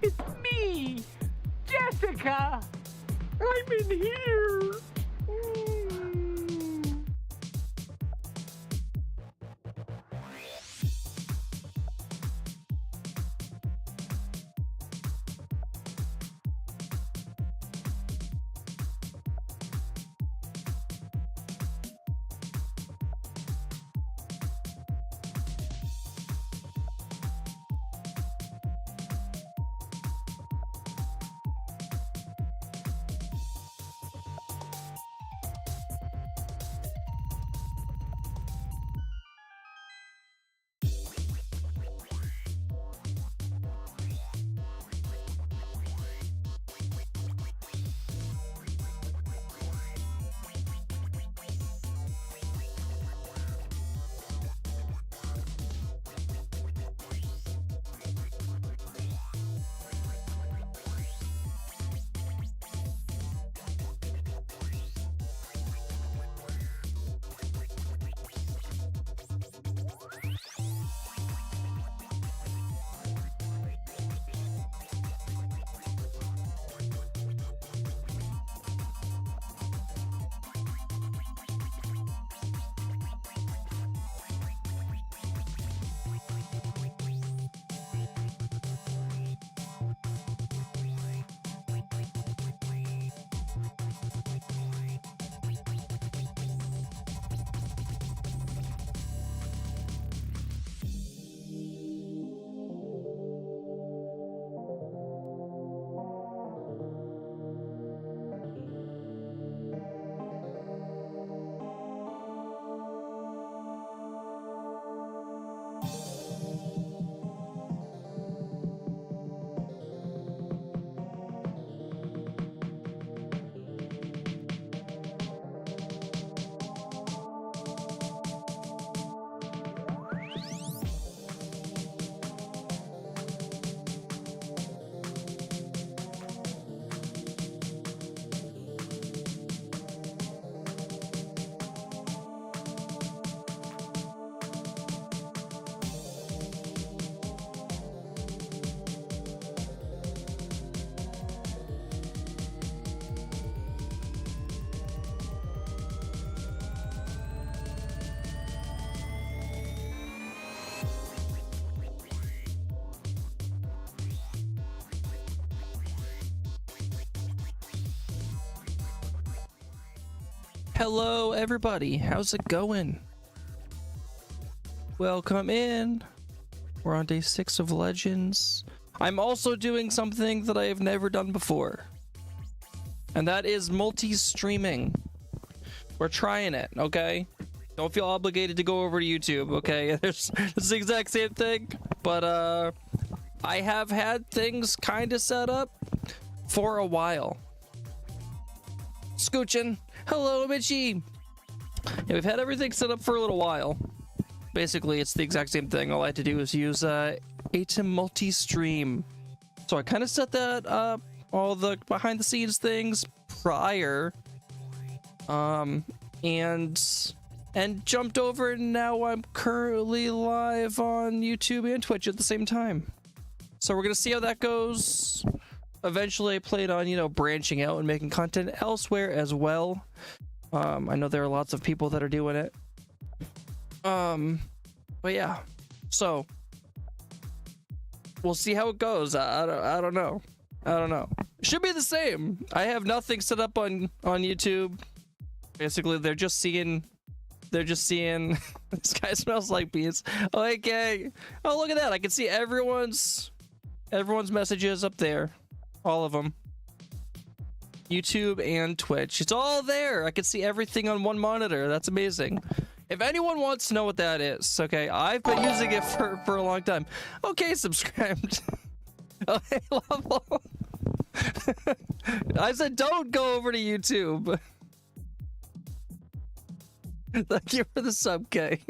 It's me, Jessica. I'm in here. Hello everybody, how's it going? Welcome in. We're on day 6 of Legends. I'm also doing something that I have never done before, and that is multi-streaming. We're trying it, okay? Don't feel obligated to go over to YouTube, okay? It's the exact same thing, but I have had things kind of set up for a while. Scoochin'. Hello, Mitchie. Yeah, we've had everything set up for a little while. Basically, it's the exact same thing. All I had to do is use ATEM multi-stream. So I kind of set that up, all the behind-the-scenes things prior, and jumped over, and now I'm currently live on YouTube and Twitch at the same time. So we're gonna see how that goes. Eventually, I played on, you know, branching out and making content elsewhere as well. I know there are lots of people that are doing it. But yeah, so we'll see how it goes. I don't know. It should be the same. I have nothing set up on YouTube. Basically, they're just seeing this guy smells like beans. Okay. Oh, look at that. I can see everyone's messages up there. All of them. YouTube and Twitch. It's all there. I can see everything on one monitor. That's amazing. If anyone wants to know what that is, okay, I've been using it for a long time. Okay, subscribed. Oh, hey, Level. I said don't go over to YouTube. Thank you for the sub, K.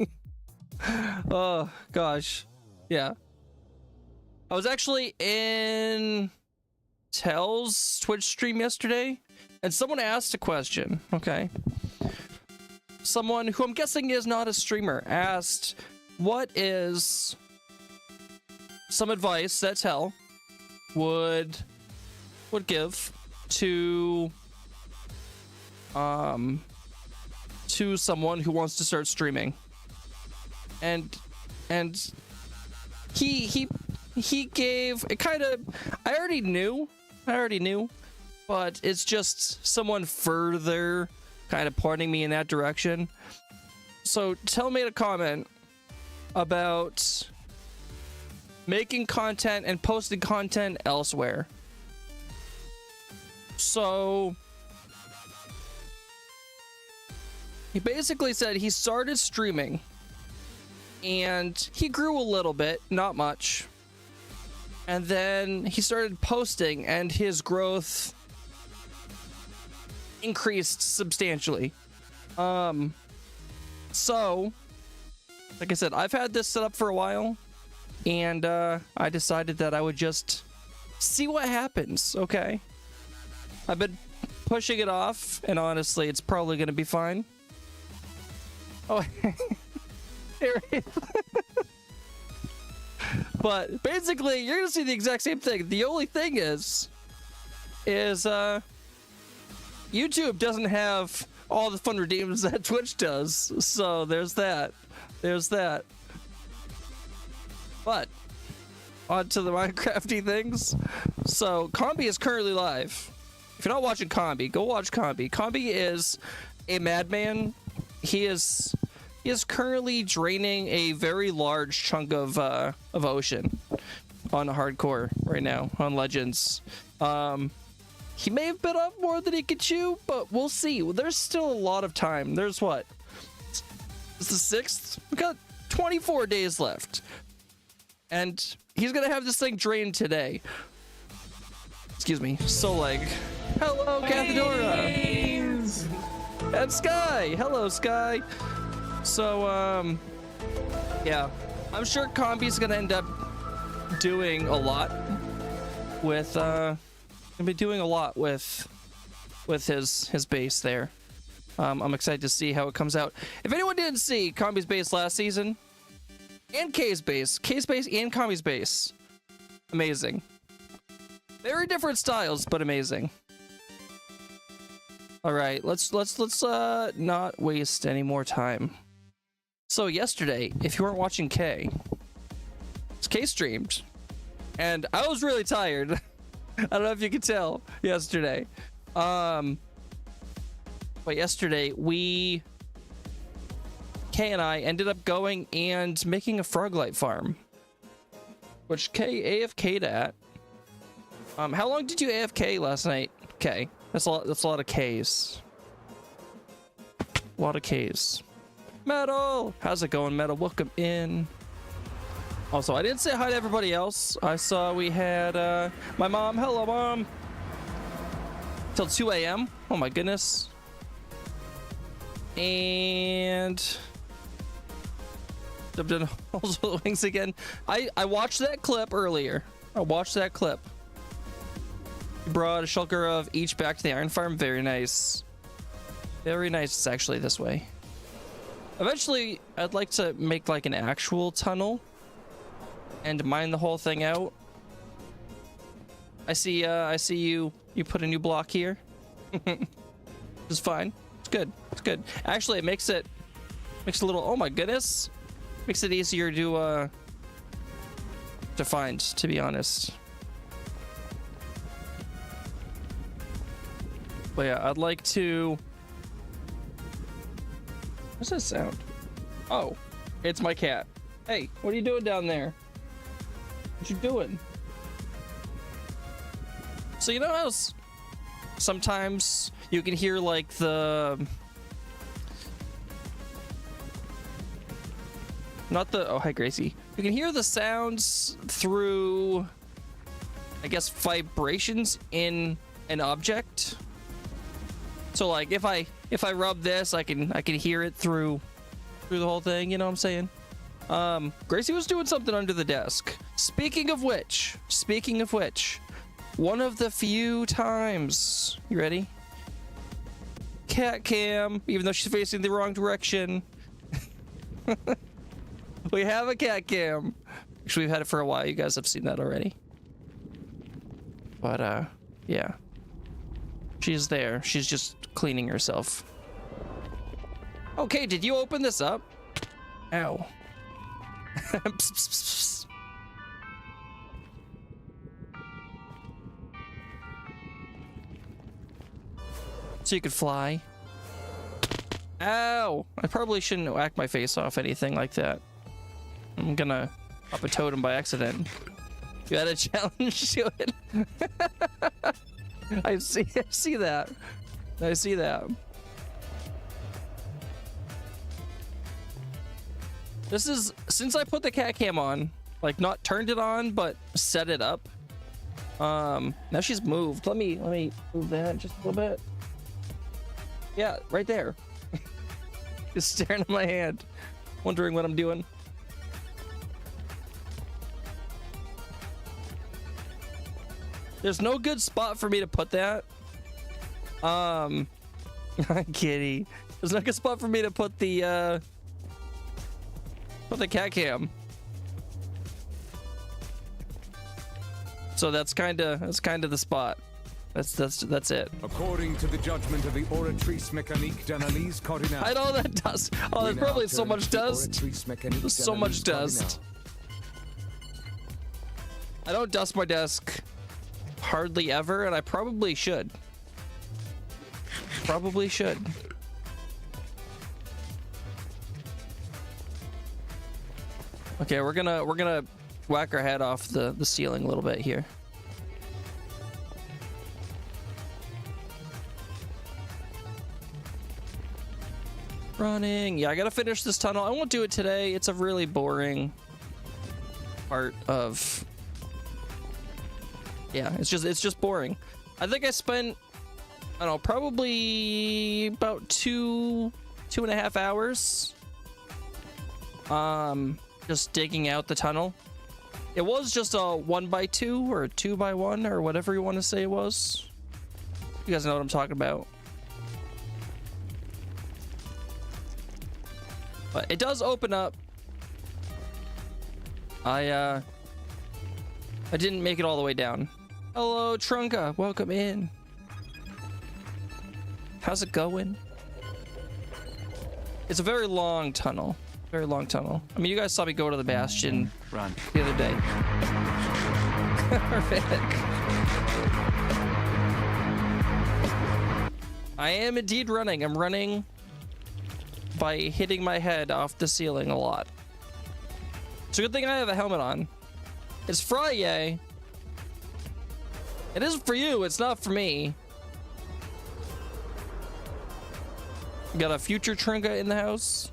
Oh, gosh. Yeah. I was actually in Tell's Twitch stream yesterday, and someone asked a question, okay? Someone who I'm guessing is not a streamer asked, what is some advice that Tell would give to someone who wants to start streaming. And he gave it kind of, I already knew, but it's just someone further kind of pointing me in that direction. So tell me in a comment about making content and posting content elsewhere. So he basically said he started streaming and he grew a little bit, not much. And then he started posting and his growth increased substantially. So like I said, I've had this set up for a while, and I decided that I would just see what happens. Okay, I've been pushing it off, and honestly, it's probably gonna be fine. Oh, here it is. But basically, you're gonna see the exact same thing. The only thing is YouTube doesn't have all the fun redeems that Twitch does. So there's that. But on to the Minecrafty things. So Combi is currently live. If you're not watching Combi, go watch Combi. Combi is a madman. He is currently draining a very large chunk of ocean on hardcore right now on Legends. He may have bit off more than he could chew, but we'll see. There's still a lot of time. There's what? It's the 6th? We got 24 days left. And he's gonna have this thing drained today. Excuse me. Soleg. Hello, Cathedora. And Sky. Hello, Sky. So, yeah. I'm sure Combi's gonna end up doing a lot with, his base there. I'm excited to see how it comes out. If anyone didn't see Combi's base last season, and K's base and Combi's base, amazing. Very different styles, but amazing. All right, let's not waste any more time. So yesterday, if you weren't watching K streamed, and I was really tired. I don't know if you could tell yesterday. But yesterday Kay and I ended up going and making a froglight farm, which Kay AFK'd at. How long did you AFK last night, Kay? That's a lot of K's. A lot of K's. Metal, how's it going, Metal? Welcome in. Also, I didn't say hi to everybody else. I saw we had my mom. Hello, Mom. Till 2 a.m. Oh my goodness. And dubbed in also the wings again. I watched that clip earlier. You brought a shulker of each back to the iron farm. Very nice. Very nice. It's actually this way. Eventually, I'd like to make like an actual tunnel and mine the whole thing out. I see you put a new block here. It's fine. It's good. Actually, it makes a little, oh my goodness. Makes it easier to find, to be honest. But yeah, I'd like to, what's that sound? Oh, it's my cat. Hey, what are you doing down there? What you doing? So you know how sometimes you can hear like oh, hi Gracie. You can hear the sounds through, I guess, vibrations in an object. So like if I rub this, I can hear it through the whole thing, you know what I'm saying? Gracie was doing something under the desk. Speaking of which, one of the few times, you ready? Cat cam, even though she's facing the wrong direction. We have a cat cam. Actually, we've had it for a while. You guys have seen that already. But yeah. She's there. She's just cleaning herself. Okay, did you open this up? Ow. Psst, psst, psst, psst. So you could fly. Ow! I probably shouldn't whack my face off anything like that. I'm gonna pop a totem by accident. You had a challenge to it. I see that. I see that. This is, since I put the cat cam on, like not turned it on, but set it up. Now she's moved. Let me move that just a little bit. Yeah, right there. Just staring at my hand, wondering what I'm doing. There's no good spot for me to put that. Kitty. There's no good spot for me to put the cat cam. So that's kind of the spot. That's it. According to the judgment of the Oratrice Mécanique d'Analyse Cardinale. Hide all that dust. Oh, there's probably so much dust. There's so much dust. I don't dust my desk hardly ever, and I probably should. Probably should. Okay, we're gonna whack our head off the ceiling a little bit here. Running. Yeah, I gotta finish this tunnel. I won't do it today. It's a really boring part of. Yeah, it's just boring. I think I spent, I don't know, probably about 2.5 hours. Just digging out the tunnel. It was just a 1x2 or a 2x1 or whatever you want to say it was. You guys know what I'm talking about. But it does open up. I didn't make it all the way down. Hello, Trunka. Welcome in. How's it going? It's a very long tunnel. Very long tunnel. I mean, you guys saw me go to the Bastion the other day. Perfect. I am indeed running. I'm running by hitting my head off the ceiling a lot. It's a good thing I have a helmet on. It's Friday. It isn't for you, it's not for me. Got a future Trunka in the house.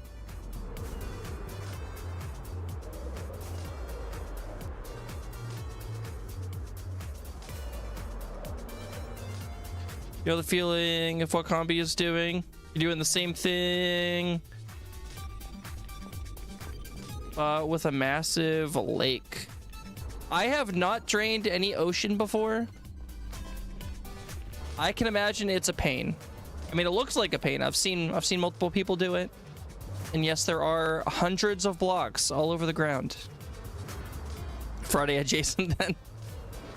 You know the feeling of what Combi is doing? You're doing the same thing with a massive lake. I have not drained any ocean before. I can imagine it's a pain. I mean, it looks like a pain. I've seen multiple people do it. And yes, there are hundreds of blocks all over the ground. Friday adjacent then.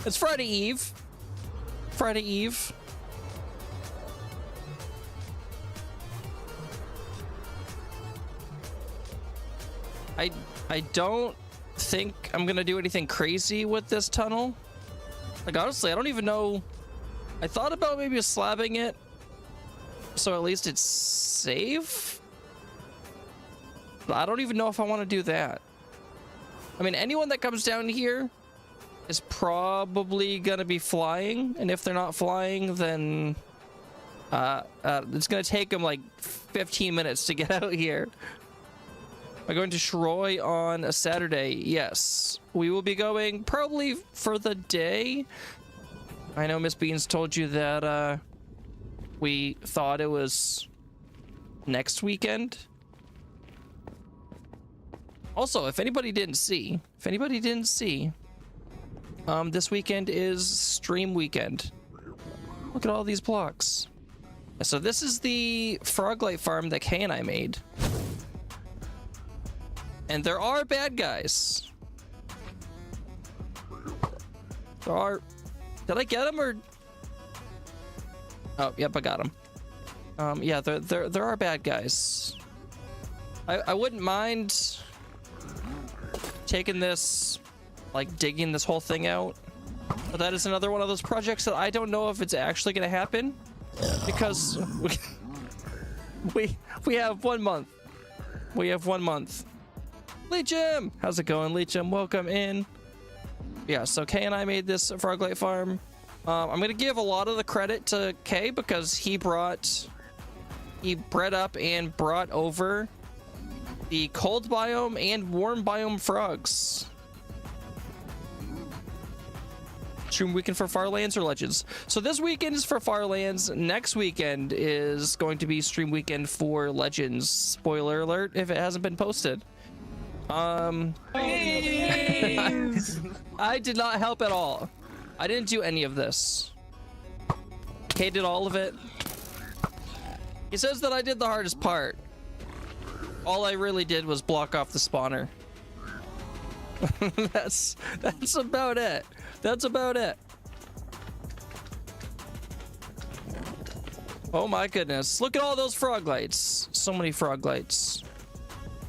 It's Friday Eve. Friday Eve. I don't think I'm gonna do anything crazy with this tunnel. Like, honestly, I don't even know. I thought about maybe slabbing it so at least it's safe, but I don't even know if I want to do that. I mean, anyone that comes down here is probably gonna be flying, and if they're not flying, then it's gonna take them like 15 minutes to get out here. Am I going to Shroy on a Saturday? Yes. We will be going probably for the day. I know Miss Beans told you that we thought it was next weekend. Also, if anybody didn't see, this weekend is stream weekend. Look at all these blocks. So this is the Froglight farm that Kay and I made. And there are bad guys. There Did I get him or? Oh, yep, I got him. Yeah, there are bad guys. I wouldn't mind taking this, like digging this whole thing out, but that is another one of those projects that I don't know if it's actually going to happen, because we have 1 month. We have 1 month. Leechum, how's it going, Leechum? Welcome in. Yeah, so Kay and I made this Froglight farm. I'm gonna give a lot of the credit to Kay because he bred up and brought over the cold biome and warm biome frogs. Stream weekend for Farlands or Legends. So this weekend is for Farlands. Next weekend is going to be stream weekend for Legends. Spoiler alert if it hasn't been posted. I did not help at all. I didn't do any of this. Kay did all of it. He says that I did the hardest part. All I really did was block off the spawner. That's about it. That's about it. Oh my goodness. Look at all those frog lights. So many frog lights.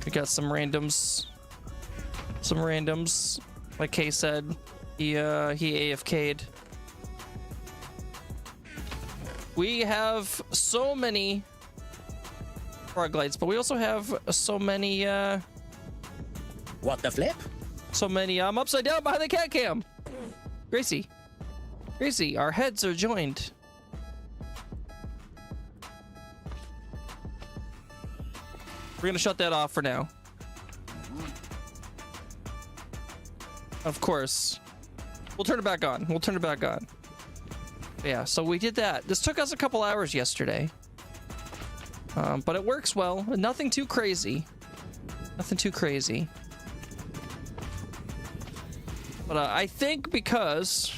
We got some randoms. Some randoms. Like Kay said, he AFK'd. We have so many frog lights, but we also have so many What the flip? so many upside down behind the cat cam. Gracie, our heads are joined. We're gonna shut that off for now. Of course. We'll turn it back on. We'll turn it back on. Yeah, so we did that. This took us a couple hours yesterday. But it works well. Nothing too crazy. Nothing too crazy. But I think because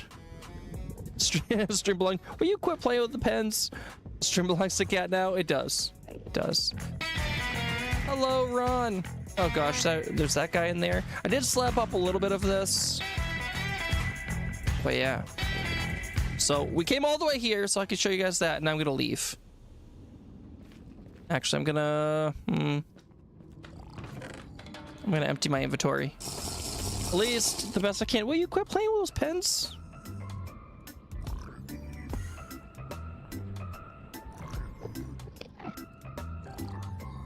Stream belong. Will you quit playing with the pens? Stream belongs to cat now. It does. It does. Hello, Ron. Oh gosh, there's that guy in there. I did slap up a little bit of this, but yeah. So we came all the way here, so I can show you guys that, and I'm gonna leave. Actually, I'm gonna empty my inventory. At least the best I can. Will you quit playing with those pens?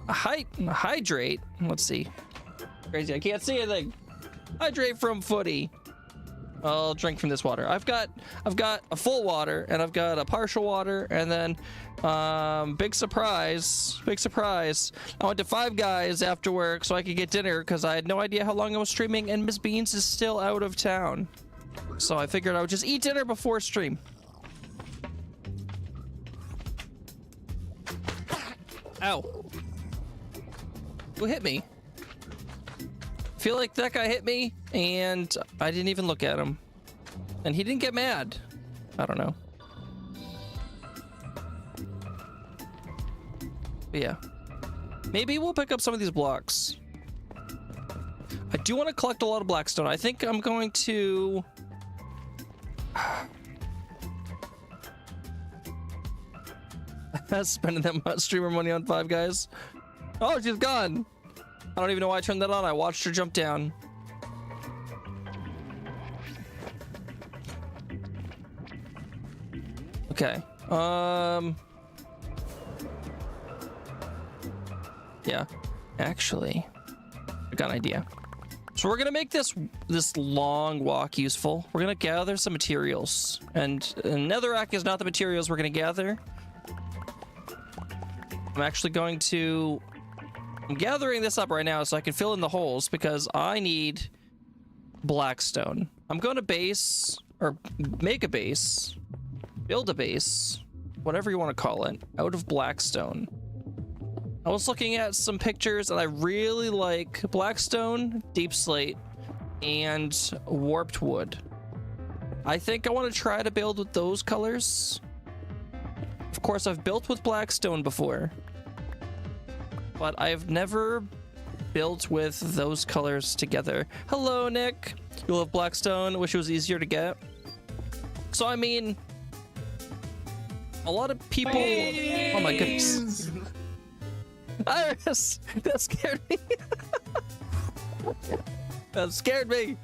Hydrate. Let's see. Crazy, I can't see anything. Hydrate from Footy. I'll drink from this water. I've got a full water, and I've got a partial water, and then big surprise. I went to Five Guys after work so I could get dinner because I had no idea how long I was streaming, and Miss Beans is still out of town. So I figured I would just eat dinner before stream. Ow. Who hit me? I feel like that guy hit me and I didn't even look at him. And he didn't get mad. I don't know. But yeah. Maybe we'll pick up some of these blocks. I do want to collect a lot of blackstone. I think I'm going to... spending that much streamer money on Five Guys. Oh, she's gone. I don't even know why I turned that on. I watched her jump down. Okay. Yeah. Actually, I got an idea. So we're gonna make this long walk useful. We're gonna gather some materials, and netherrack is not the materials we're gonna gather. I'm gathering this up right now so I can fill in the holes because I need blackstone. I'm going to make a base, build a base, whatever you want to call it, out of blackstone. I was looking at some pictures and I really like blackstone, deep slate, and warped wood. I think I want to try to build with those colors. Of course, I've built with blackstone before, but I've never built with those colors together. Hello, Nick. You love blackstone. Wish it was easier to get. So I mean, a lot of people. Oh my goodness. Iris, that scared me. That scared me.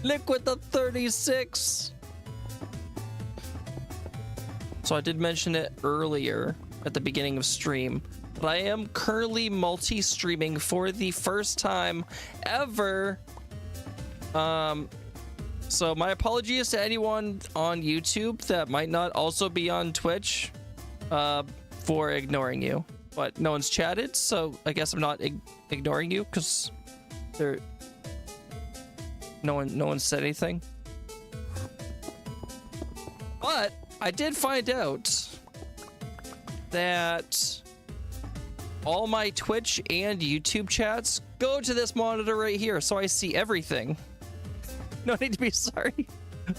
Liquid the 36. So I did mention it earlier at the beginning of stream, but I am currently multi-streaming for the first time ever. So my apologies to anyone on YouTube that might not also be on Twitch, for ignoring you. But no one's chatted, so I guess I'm not ignoring you because no one said anything. But I did find out that all my Twitch and YouTube chats go to this monitor right here, so I see everything. No need to be sorry.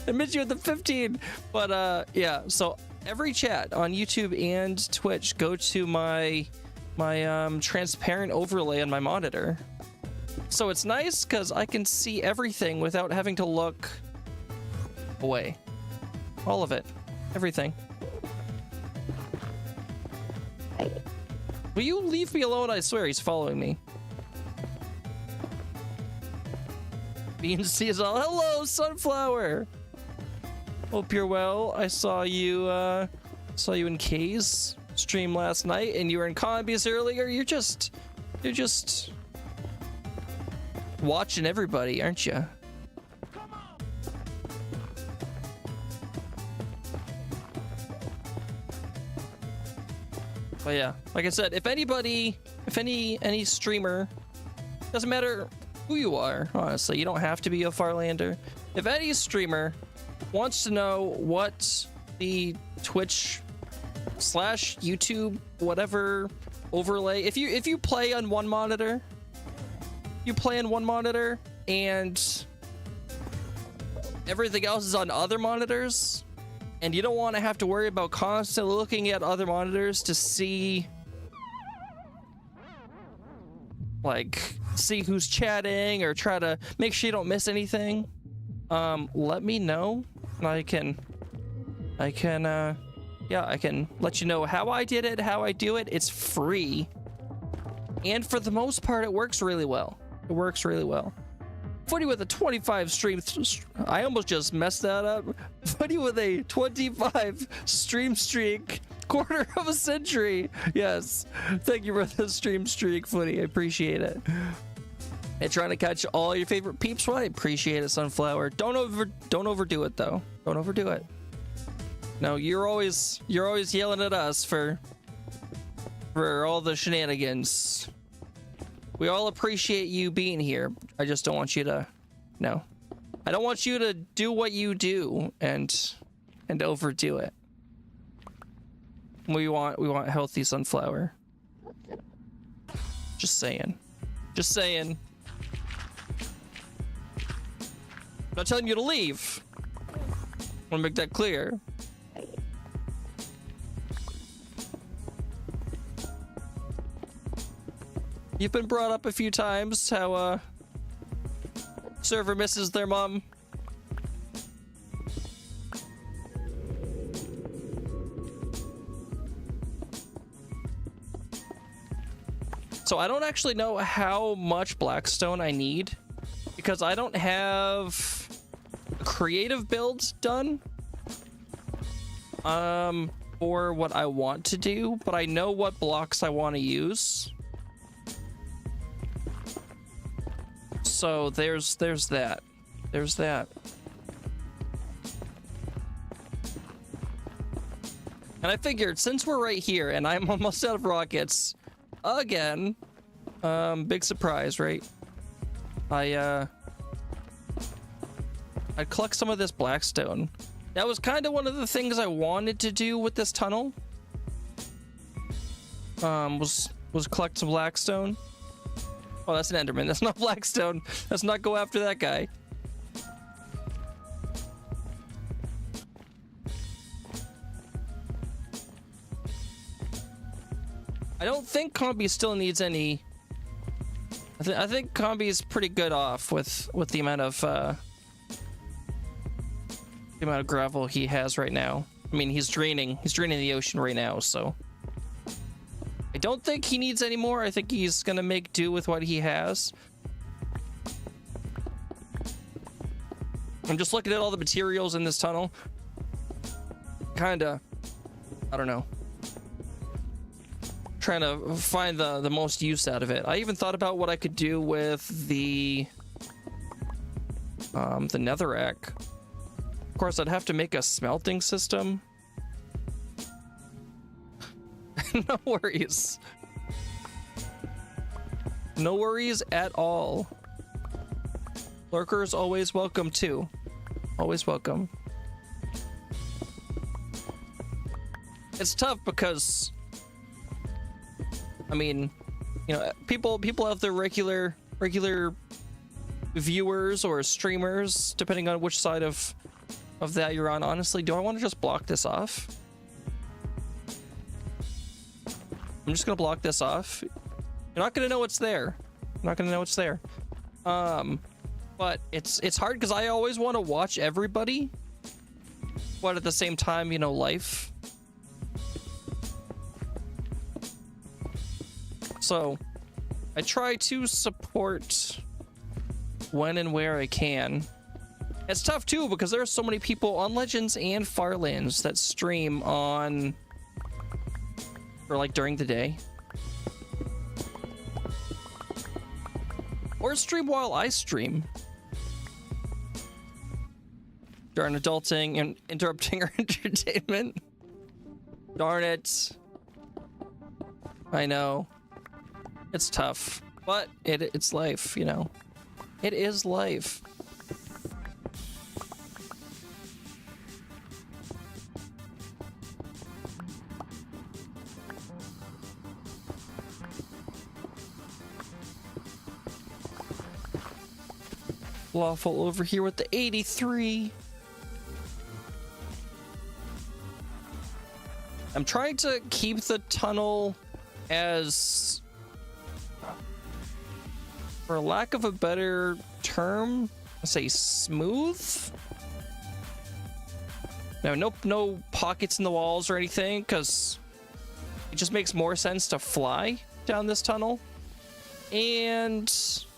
I missed you at the 15. But yeah, so every chat on YouTube and Twitch go to my transparent overlay on my monitor. So it's nice because I can see everything without having to look away. All of it. Everything. Will you leave me alone? I swear he's following me. Beans Seasonal. Hello, Sunflower. Hope you're well. I saw you in Kay's stream last night, and you were in Combies earlier. You're just watching everybody, aren't you? But yeah, like I said, if any streamer, doesn't matter who you are, honestly, you don't have to be a Farlander. If any streamer wants to know what the Twitch / YouTube whatever overlay, if you play on one monitor, and everything else is on other monitors, and you don't want to have to worry about constantly looking at other monitors to see who's chatting or try to make sure you don't miss anything, let me know, and I can let you know how I did it, how I do it. It's free, and for the most part it works really well. Footy with a 25 stream. I almost just messed that up. Footy with a 25 stream streak. Quarter of a century. Yes. Thank you for the stream streak, Footy. I appreciate it. And trying to catch all your favorite peeps. Well, I appreciate it, Sunflower. Don't overdo it though. Don't overdo it. No, you're always yelling at us for all the shenanigans. We all appreciate you being here. I just don't want you to, no. I don't want you to do what you do and overdo it. We want healthy Sunflower. Just saying. I'm not telling you to leave. I want to make that clear. You've been brought up a few times how server misses their mom. So I don't actually know how much Blackstone I need because I don't have a creative build done for what I want to do, but I know what blocks I want to use. So there's that. And I figured since we're right here and I'm almost out of rockets again, big surprise, right? I'd collect some of this Blackstone. That was kind of one of the things I wanted to do with this tunnel. Was collect some Blackstone. Oh, that's an Enderman. That's not Blackstone. Let's not go after that guy. I don't think Combi still needs any. I think Combi is pretty good off with the amount of the amount of gravel he has right now. I mean, he's draining the ocean right now, so I don't think he needs any more. I think he's gonna make do with what he has. I'm just looking at all the materials in this tunnel. Kinda, I don't know, trying to find the most use out of it. I even thought about what I could do with the netherrack. Of course, I'd have to make a smelting system. No worries. No worries at all. Lurkers always welcome too. Always welcome. It's tough because, I mean, you know, people have their regular viewers or streamers, depending on which side of that you're on. Honestly, do I want to just block this off? I'm just gonna block this off. You're not gonna know what's there. You're not gonna know what's there. But it's hard because I always want to watch everybody, but at the same time, you know, life. So I try to support when and where I can. It's tough too because there are so many people on Legends and Farlands that stream on, or like during the day, or stream while I stream. Darn adulting and interrupting our entertainment. Darn it. I know. It's tough, but it's life, you know. It is life. Lawful over here with the 83. I'm trying to keep the tunnel as, for lack of a better term, let's say smooth. No pockets in the walls or anything, because it just makes more sense to fly down this tunnel. And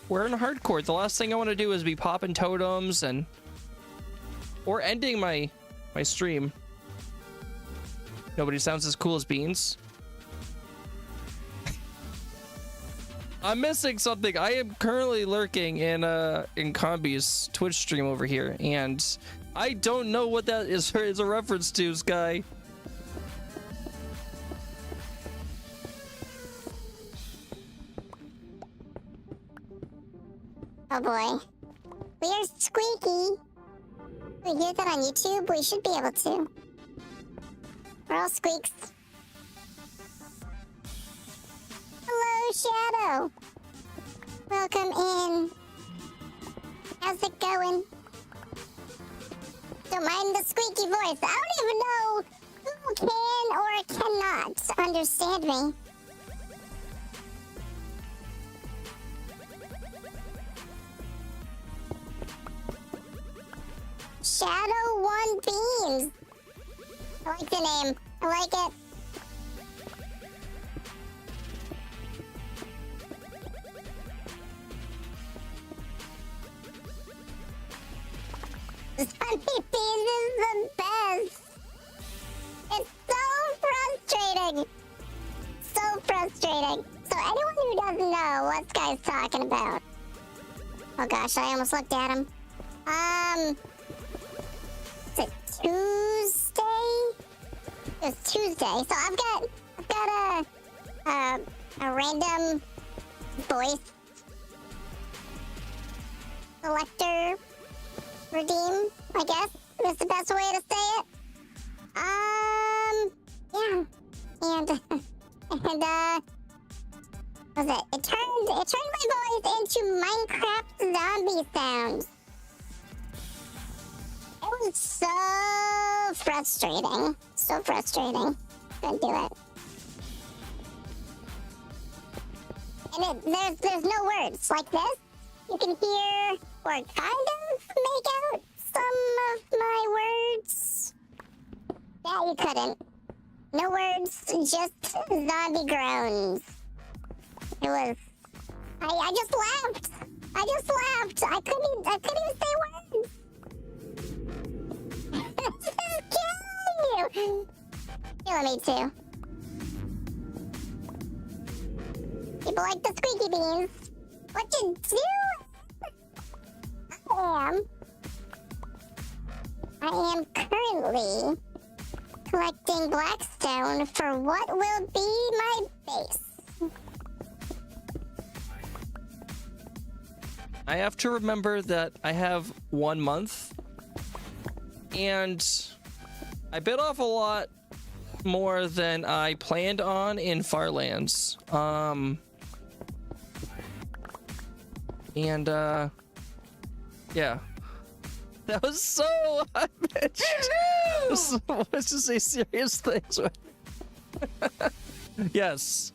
we're in hardcore. The last thing I want to do is be popping totems or ending my stream. Nobody sounds as cool as Beans. I'm missing something. I am currently lurking in Combi's Twitch stream over here, and I don't know what that is a reference to, Sky. Oh boy. We are squeaky. We hear that on YouTube? We should be able to. We're all squeaks. Hello, Shadow. Welcome in. How's it going? Don't mind the squeaky voice. I don't even know who can or cannot understand me. Shadow One Beams. I like the name. I like it. Sunny Beans is the best. It's so frustrating. So frustrating. So anyone who doesn't know what this guy's talking about. Oh gosh, I almost looked at him. Is it Tuesday? It's Tuesday. So I've got a random voice selector redeem, I guess is the best way to say it. Yeah. And what was it? It turned my voice into Minecraft zombie sounds. It was so frustrating. So frustrating. Couldn't do it. And there's no words like this. You can hear or kind of make out some of my Yeah, you couldn't. No words, just zombie groans. It was. I just laughed. I couldn't even say words. This is killing you. Killing me too. People like the squeaky beans. What you do? I am currently collecting blackstone for what will be my base. I have to remember that I have 1 month, and I bit off a lot more than I planned on in Farlands. Yeah. That was so high-pitched. Let's just say serious things. Yes.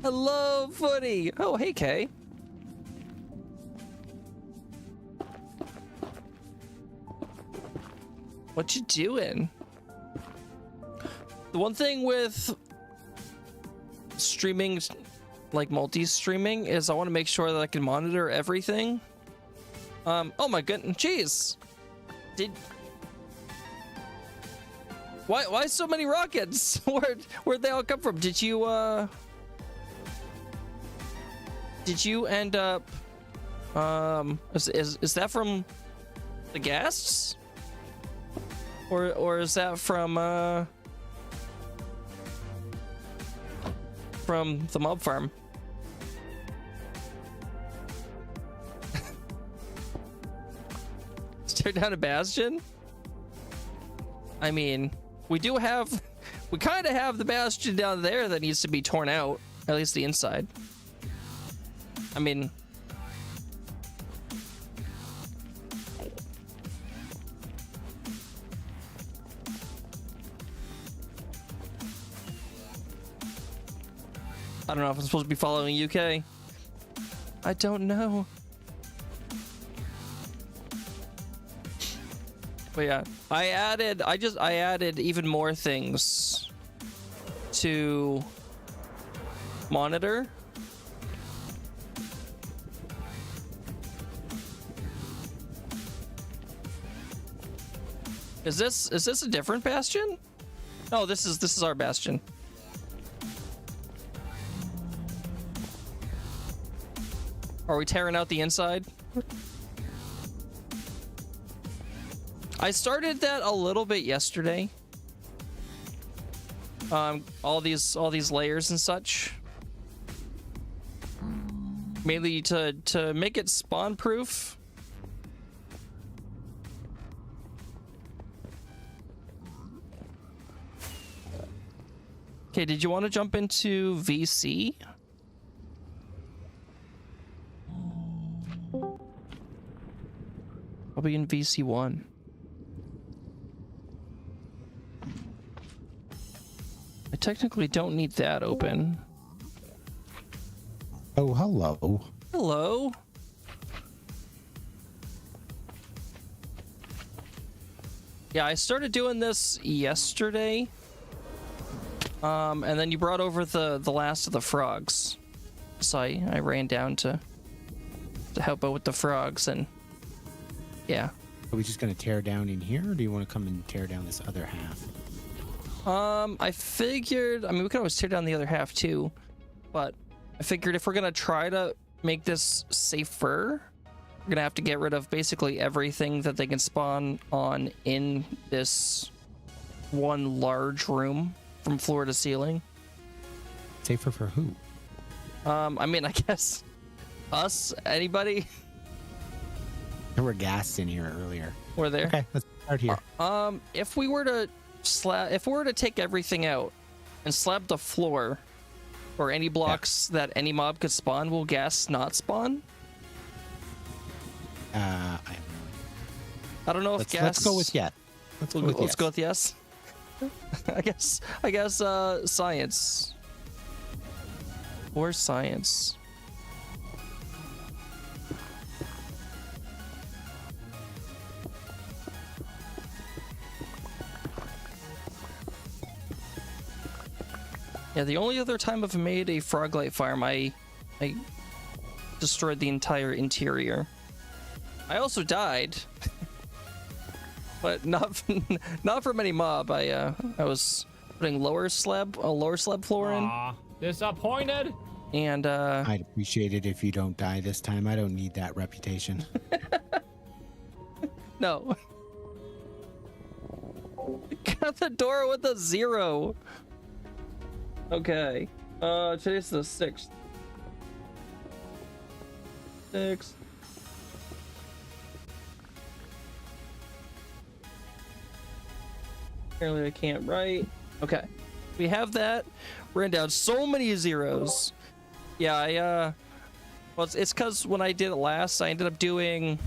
Hello, Footy. Oh, hey, Kay. What you doing? The one thing with streaming, like multi-streaming, is I want to make sure that I can monitor everything. Oh my goodness, jeez. Why so many rockets? Where'd they all come from? Did you end up, is that from the ghasts? Or is that from the mob farm? Tear down a bastion? I mean, we kind of have the bastion down there that needs to be torn out, at least the inside. I mean, I don't know if I'm supposed to be following UK. I don't know. But yeah, I added even more things to monitor. Is this a different bastion? Oh, this is our bastion. Are we tearing out the inside? I started that a little bit yesterday. All these layers and such. Mainly to make it spawn proof. Okay, did you want to jump into VC? I'll be in VC1. I technically don't need that open. Oh, hello. Hello. Yeah, I started doing this yesterday. And then you brought over the last of the frogs. So I ran down to help out with the frogs, and yeah. Are we just going to tear down in here, or do you want to come and tear down this other half? I figured, I mean, we could always tear down the other half too, but I figured if we're gonna try to make this safer, we're gonna have to get rid of basically everything that they can spawn on in this one large room from floor to ceiling. Safer for who? I mean, I guess us, anybody. There were ghasts in here earlier. We're there. Okay, let's start here. If we were to take everything out and slab the floor or any blocks that any mob could spawn, will gas not spawn? I have no idea. I don't know if gas. Let's go with yes. Let's go with yes. I guess science. Or science. Yeah, the only other time I've made a froglight farm, I destroyed the entire interior. I also died, but not from any mob. I was putting a lower slab floor in. Aw, disappointed. And I'd appreciate it if you don't die this time. I don't need that reputation. no. Got the door with a 0. Okay. Today's the 6th. 6. Apparently I can't write. Okay. We have that. Ran down so many zeros. Yeah, well, it's because when I did it last, I ended up doing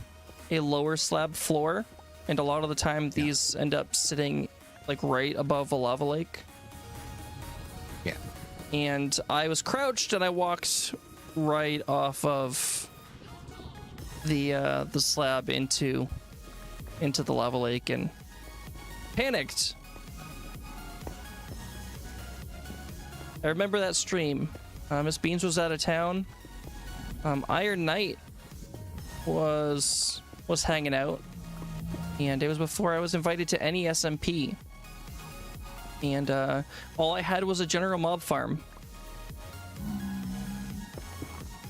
a lower slab floor, and a lot of the time these end up sitting like right above a lava lake. Yeah. And I was crouched, and I walked right off of the slab into the lava lake and panicked. I remember that stream. Miss Beans was out of town. Iron Knight was hanging out, and it was before I was invited to any SMP. And all I had was a general mob farm,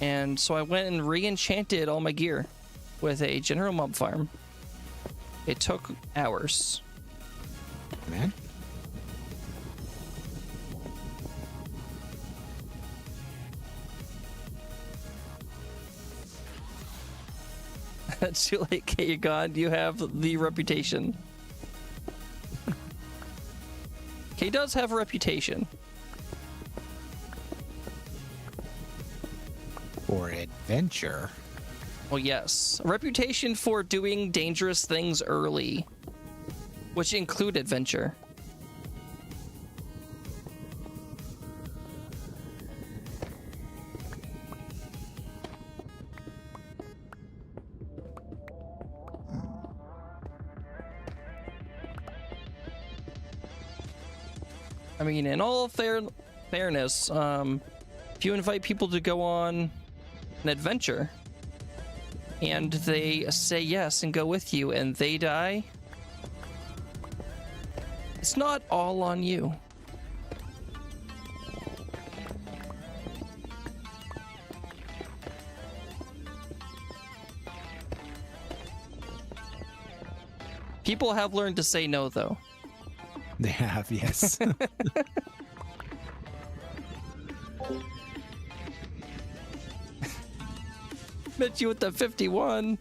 and so I went and re-enchanted all my gear with a general mob farm. It took hours. Man. That's too late, Kate. You're gone. You have the reputation. Kate does have a reputation. For adventure. Well, yes. A reputation for doing dangerous things early, which include adventure. I mean, in all fairness, if you invite people to go on an adventure and they say yes and go with you and they die, it's not all on you. People have learned to say no, though. They have, yes. Met you with the 51.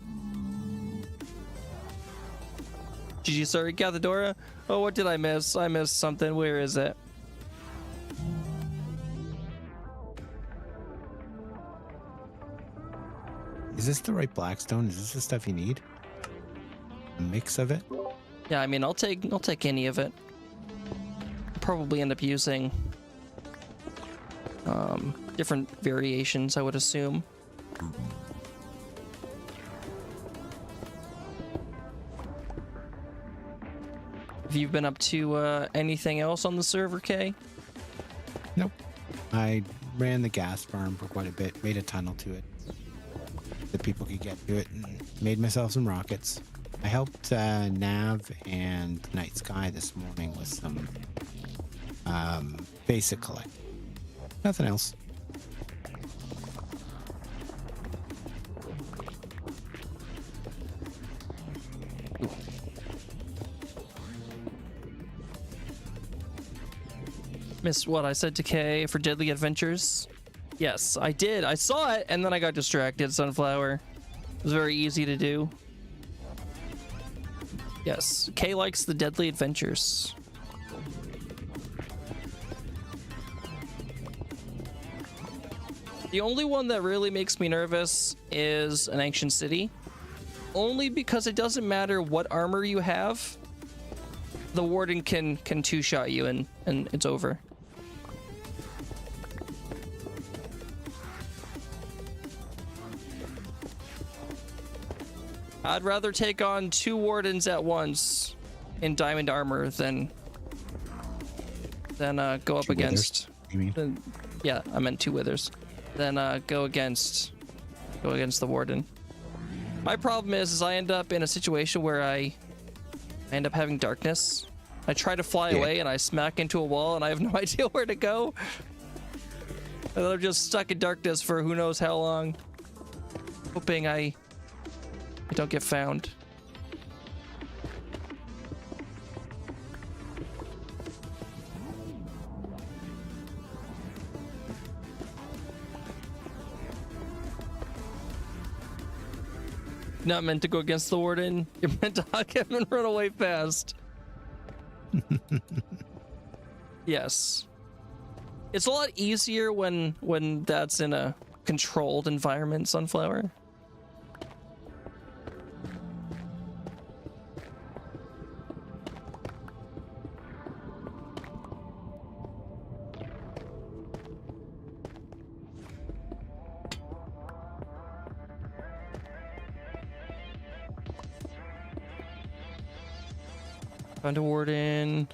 GG, sorry, Gathadora. Oh, what did I miss? I missed something. Where is it? Is this the right blackstone? Is this the stuff you need? A mix of it? Yeah, I mean, I'll take any of it. Probably end up using different variations, I would assume. Have you been up to anything else on the server, Kay? Nope. I ran the gas farm for quite a bit, made a tunnel to it that people could get to it, and made myself some rockets. I helped Nav and Night Sky this morning with some basic collect. Nothing else. Missed what I said to Kay for Deadly Adventures? Yes, I did. I saw it, and then I got distracted, Sunflower. It was very easy to do. Yes, Kay likes the Deadly Adventures. The only one that really makes me nervous is an Ancient City. Only because it doesn't matter what armor you have, the Warden can two-shot you and it's over. I'd rather take on 2 Wardens at once in diamond armor than go up against You mean? Then, yeah, I meant 2 withers. Then go against the warden. My problem is I end up in a situation where I end up having darkness. I try to fly away and I smack into a wall and I have no idea where to go. And then I'm just stuck in darkness for who knows how long. Hoping I don't get found. Not meant to go against the warden. You're meant to hug him and run away fast. Yes. It's a lot easier when that's in a controlled environment, Sunflower. Found a warden.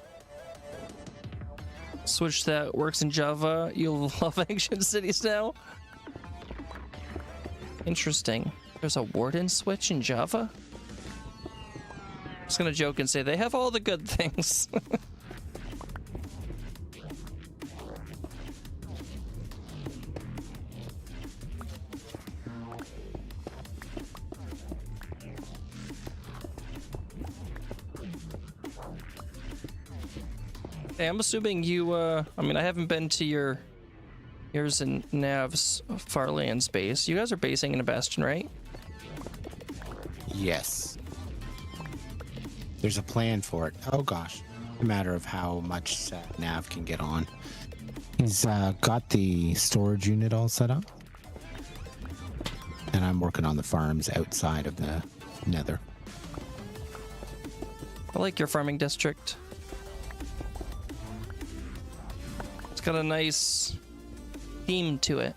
Switch that works in Java. You'll love ancient cities now. Interesting. There's a warden switch in Java? I'm just gonna joke and say they have all the good things. Hey, I'm assuming you, I mean, I haven't been to yours and Nav's Farlands base. You guys are basing in a bastion, right? Yes. There's a plan for it. Oh gosh. A matter of how much Nav can get on. He's got the storage unit all set up. And I'm working on the farms outside of the nether. I like your farming district. Got a nice theme to it.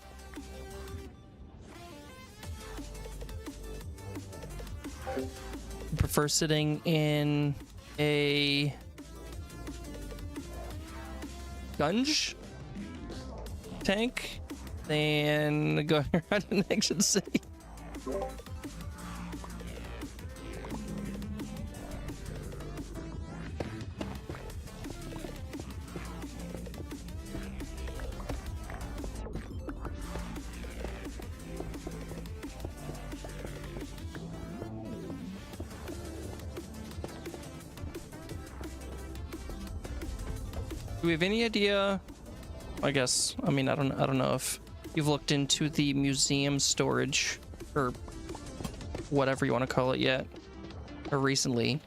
Prefer sitting in a gunge tank than going around an ancient city. Do we have any idea? I guess. I mean, I don't know if you've looked into the museum storage or whatever you want to call it yet, or recently.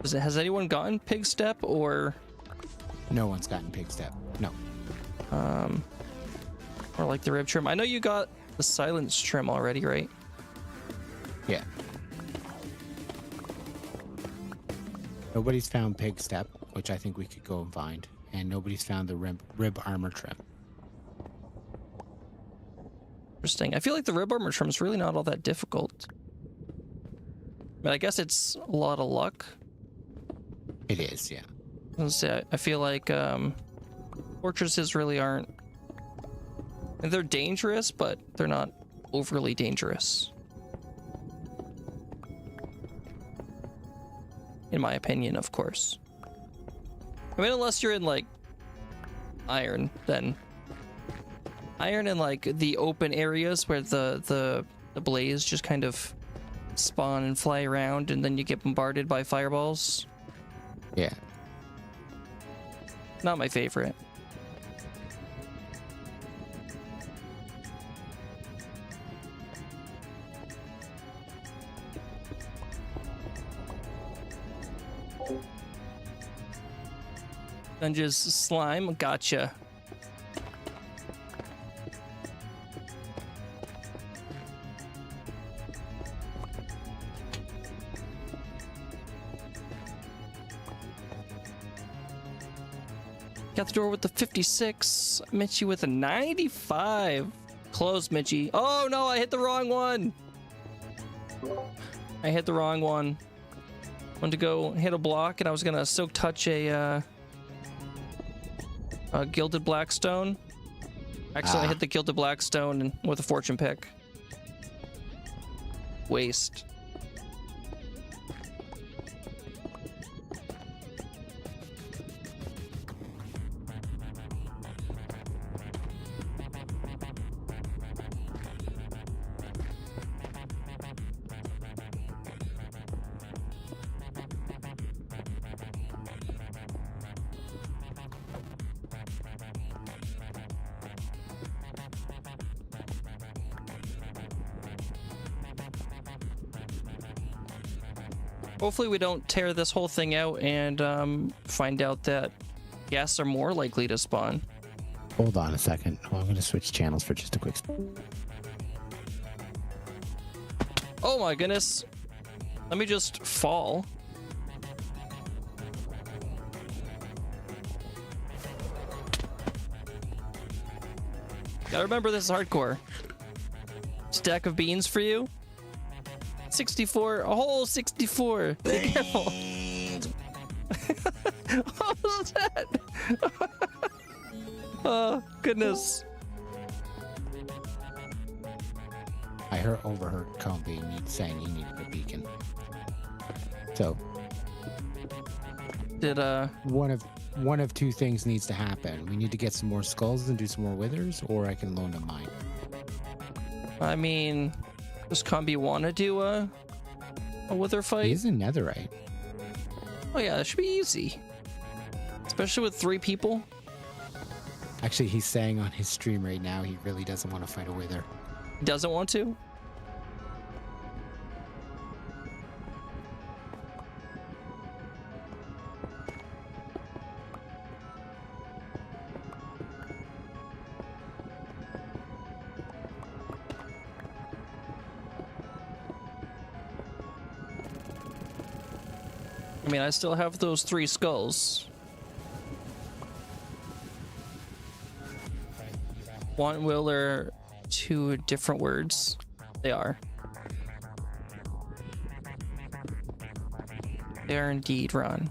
Has anyone gotten Pig Step or? No one's gotten Pig Step. No. Or like the rib trim. I know you got the silence trim already, right? Yeah. Nobody's found Pig Step, which I think we could go and find, and nobody's found the rib armor trim. Interesting. I feel like the rib armor trim is really not all that difficult. But I guess it's a lot of luck. It is, yeah. I feel like fortresses really aren't. And they're dangerous, but they're not overly dangerous. In my opinion, of course. I mean, unless you're in like iron, then iron in like the open areas where the blaze just kind of spawn and fly around, and then you get bombarded by fireballs. Yeah. Not my favorite. Dungeons slime, gotcha. Got the door with the 56. Mitchie with a 95. Close, Mitchie. Oh no, I hit the wrong one. I hit the wrong one. Went to go hit a block and I was gonna soak touch a Gilded Blackstone. Accidentally hit the Gilded Blackstone with a fortune pick. Waste. Hopefully we don't tear this whole thing out and find out that ghasts are more likely to spawn. Hold on a second. Oh, I'm going to switch channels for just a quick. Oh my goodness. Let me just fall. Gotta remember this is hardcore. Stack of beans for you. 64, a whole 64. Be careful. What was that? Oh, goodness. I overheard Combi saying he needed a beacon. So Did one of two things needs to happen. We need to get some more skulls and do some more withers, or I can loan him mine. I mean, does Combi want to do a wither fight? He is a netherite. Oh yeah, it should be easy. Especially with 3 people. Actually, he's saying on his stream right now he really doesn't want to fight a wither. Doesn't want to? I mean, I still have those 3 skulls. Want will are 2 different words. They are. They are indeed, Ron.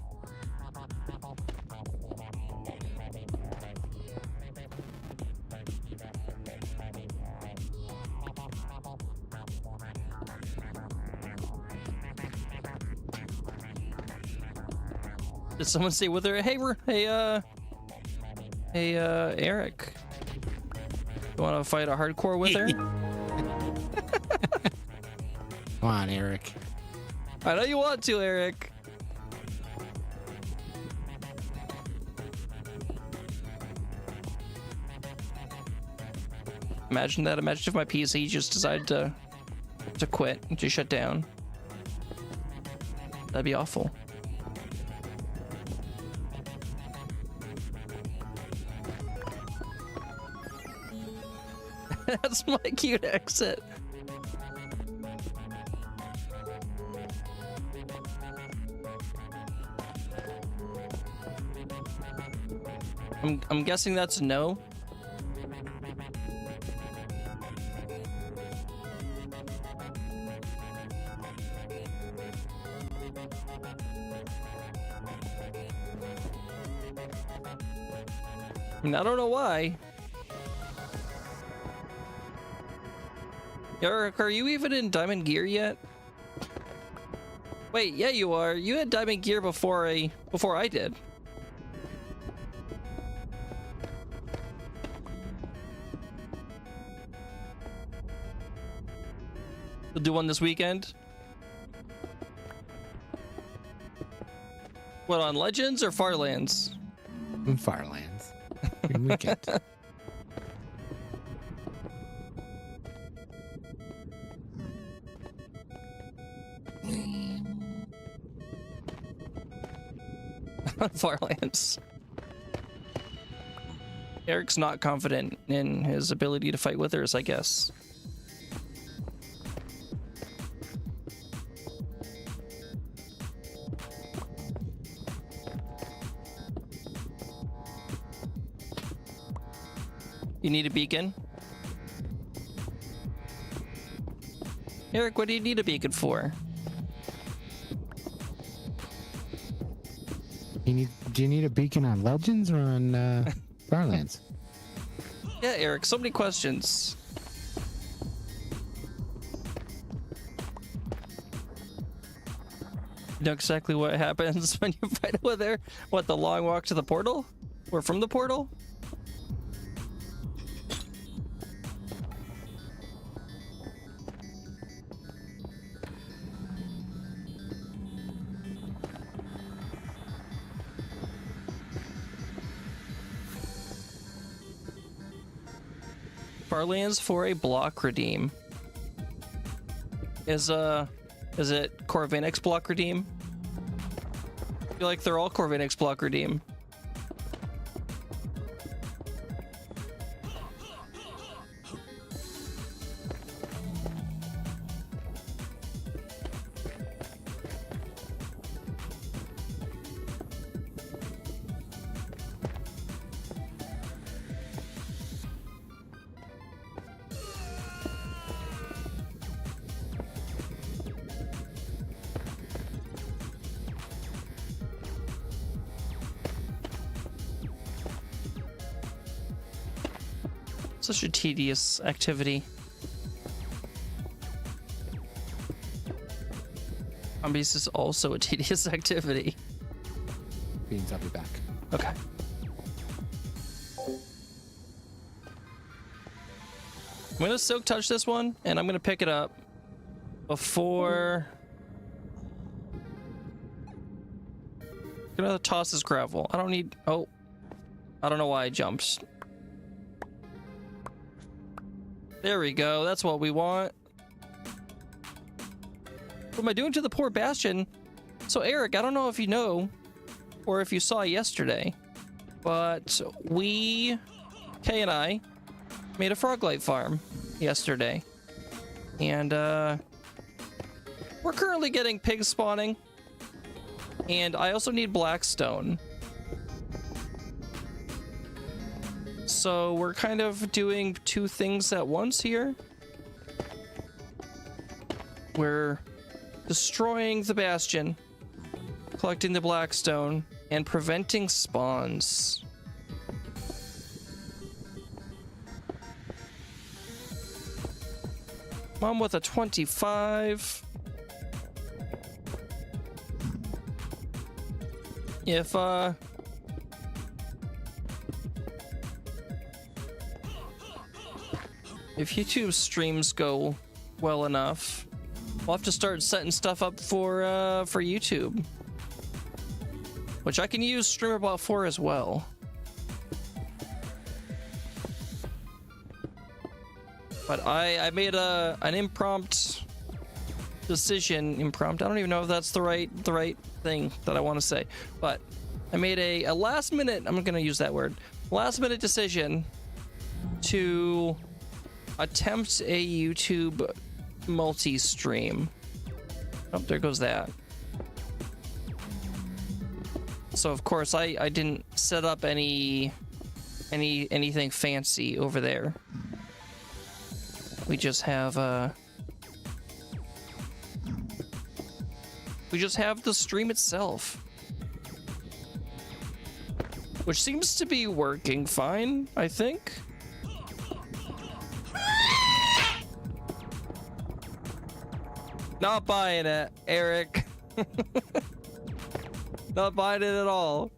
Did someone say wither? Hey, Eric. You want to fight a hardcore wither? Come on, Eric. I know you want to, Eric. Imagine that. Imagine if my PC just decided to quit, to shut down. That'd be awful. That's my cute exit. I'm guessing that's a no. I mean, I don't know why. Eric, are you even in diamond gear yet? Wait, yeah, you are. You had diamond gear before I did. We'll do one this weekend. What, on Legends or Farlands? Farlands. Good weekend. Farlands. Eric's not confident in his ability to fight withers, I guess. You need a beacon? Eric, what do you need a beacon for? Do you need a beacon on Legends or on Farlands. Yeah, Eric, so many questions. You know exactly what happens when you fight over there? What, the long walk to the portal? Or from the portal? Farlands for a block redeem. Is it Corvinix block redeem? I feel like they're all Corvinix block redeem. Such a tedious activity. Zombies is also a tedious activity. Beans, I'll be back. Okay. I'm gonna silk touch this one, and I'm gonna pick it up before. I'm gonna toss this gravel. I don't need. Oh, I don't know why I jumped. There we go. That's what we want. What am I doing to the poor Bastion? So Eric, I don't know if you know or if you saw yesterday, but Kay and I, made a Froglight farm yesterday. And we're currently getting pigs spawning. And I also need blackstone. So we're kind of doing two things at once here. We're destroying the Bastion, collecting the blackstone, and preventing spawns. Mom with a 25. If YouTube streams go well enough, we'll have to start setting stuff up for YouTube, which I can use StreamerBot for as well. But I made an impromptu decision. Impromptu. I don't even know if that's the right thing that I want to say. But I made a last minute. I'm gonna use that word. Last minute decision to attempt a YouTube multi-stream. Oh, there goes that. So of course I didn't set up anything fancy over there. We just have the stream itself, which seems to be working fine, I think. Not buying it, Eric. Not buying it at all.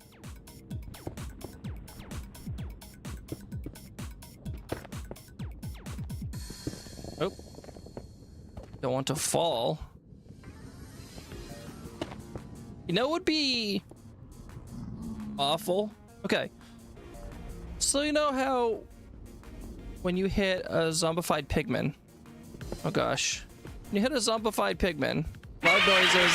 Oh. Don't want to fall. You know what would be awful? Okay. So you know how when you hit a zombified pigman. Oh gosh. When you hit a zombified pigman, loud noises.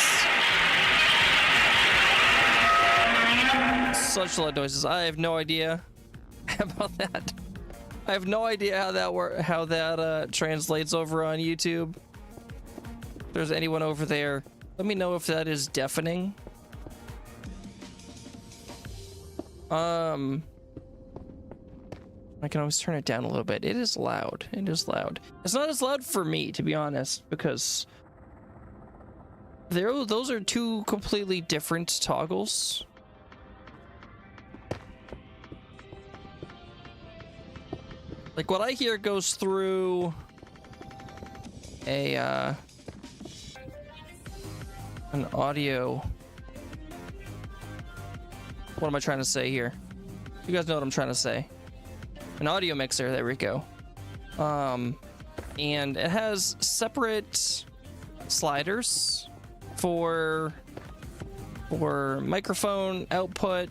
Such loud noises. I have no idea about that. I have no idea how that translates over on YouTube. If there's anyone over there, let me know if that is deafening. I can always turn it down a little bit. It is loud. It is loud. It's not as loud for me, to be honest, because those are two completely different toggles. like what I hear goes through a an audio. What am I trying to say here? You guys know what I'm trying to say. An audio mixer, there we go. And it has separate sliders for microphone output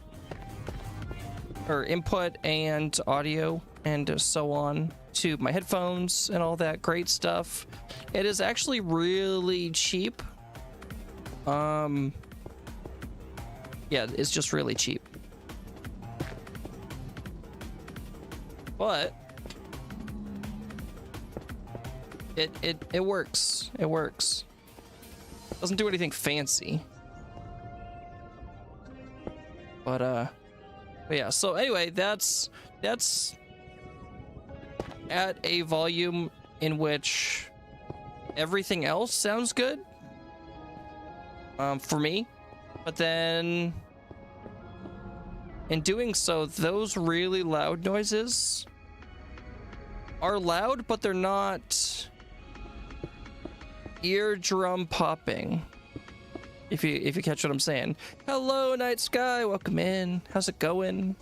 or input and audio and so on to my headphones and all that great stuff. It is actually really cheap. Yeah, it's just really cheap. But it works. It works. Doesn't do anything fancy. But yeah, so anyway, that's at a volume in which everything else sounds good for me. But then in doing so, those really loud noises are loud, but they're not eardrum popping. If you catch what I'm saying. Hello, Night Sky. Welcome in. How's it going?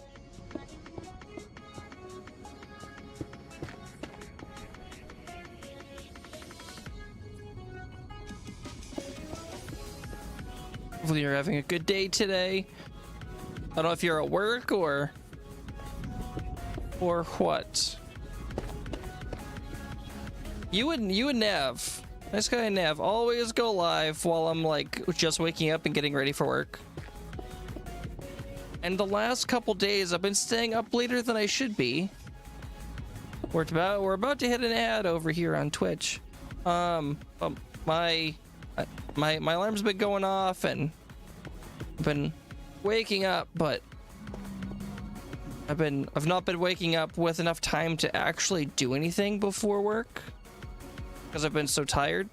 Hopefully you're having a good day today. I don't know if you're at work or what. You and Nav. Nice guy and Nav always go live while I'm like just waking up and getting ready for work. And the last couple days I've been staying up later than I should be. We're about to hit an ad over here on Twitch. My alarm's been going off and I've been waking up, but I've not been waking up with enough time to actually do anything before work because I've been so tired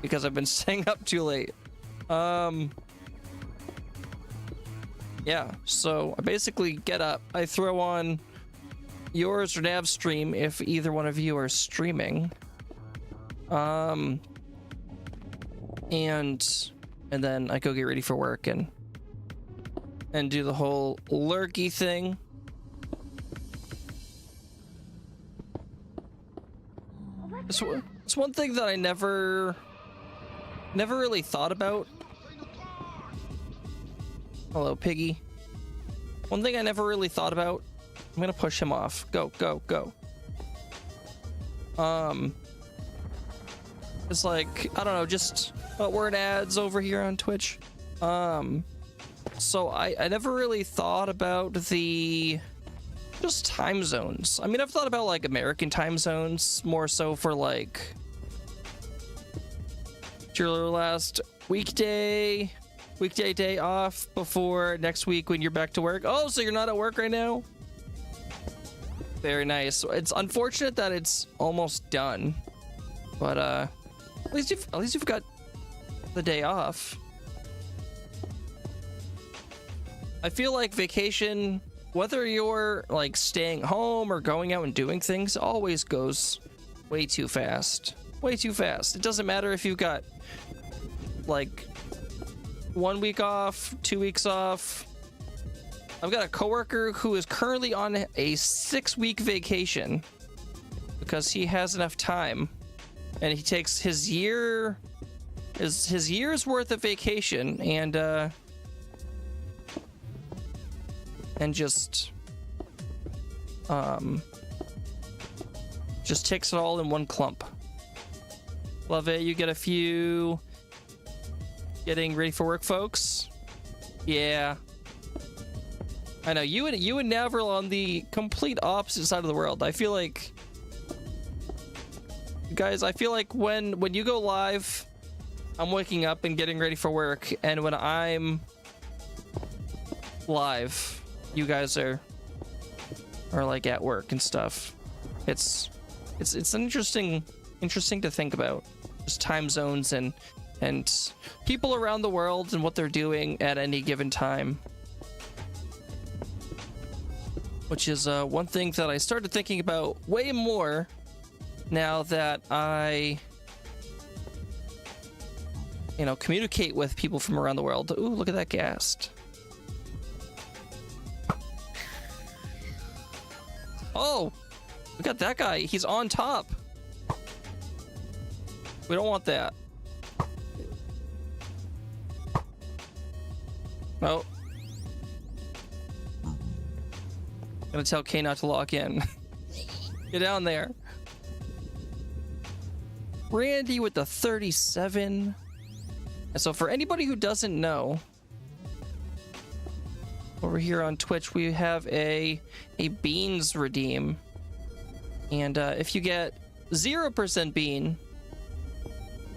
because I've been staying up too late. Yeah, so I basically get up, I throw on yours or Nav's stream if either one of you are streaming. And then I go get ready for work and do the whole lurky thing. It's one thing that I never really thought about. Hello, Piggy. One thing I never really thought about. I'm gonna push him off. Go, go, go. It's like, I don't know, just word ads over here on Twitch. So I never really thought about just time zones. I mean, I've thought about like American time zones more so for like your last weekday day off before next week when you're back to work. Oh, so you're not at work right now? Very nice. It's unfortunate that it's almost done, but at least you've got the day off. I feel like vacation, whether you're like staying home or going out and doing things, always goes way too fast. Way too fast. It doesn't matter if you've got like 1 week off, 2 weeks off. I've got a coworker who is currently on a 6-week vacation because he has enough time, and he takes his year's worth of vacation and just takes it all in one clump. Love it. You get a few getting ready for work, folks. Yeah, I know you and Nav are on the complete opposite side of the world. I feel like, guys, when you go live, I'm waking up and getting ready for work, and when I'm live, you guys are like at work and stuff. It's interesting to think about, just time zones and people around the world and what they're doing at any given time. which is one thing that I started thinking about way more now that I, communicate with people from around the world. Ooh, look at that ghast. Oh, we got that guy. He's on top. We don't want that. Oh. Gonna tell Kay not to lock in. Get down there. Randy with the 37. And so for anybody who doesn't know, over here on Twitch, we have a beans redeem. And if you get 0% bean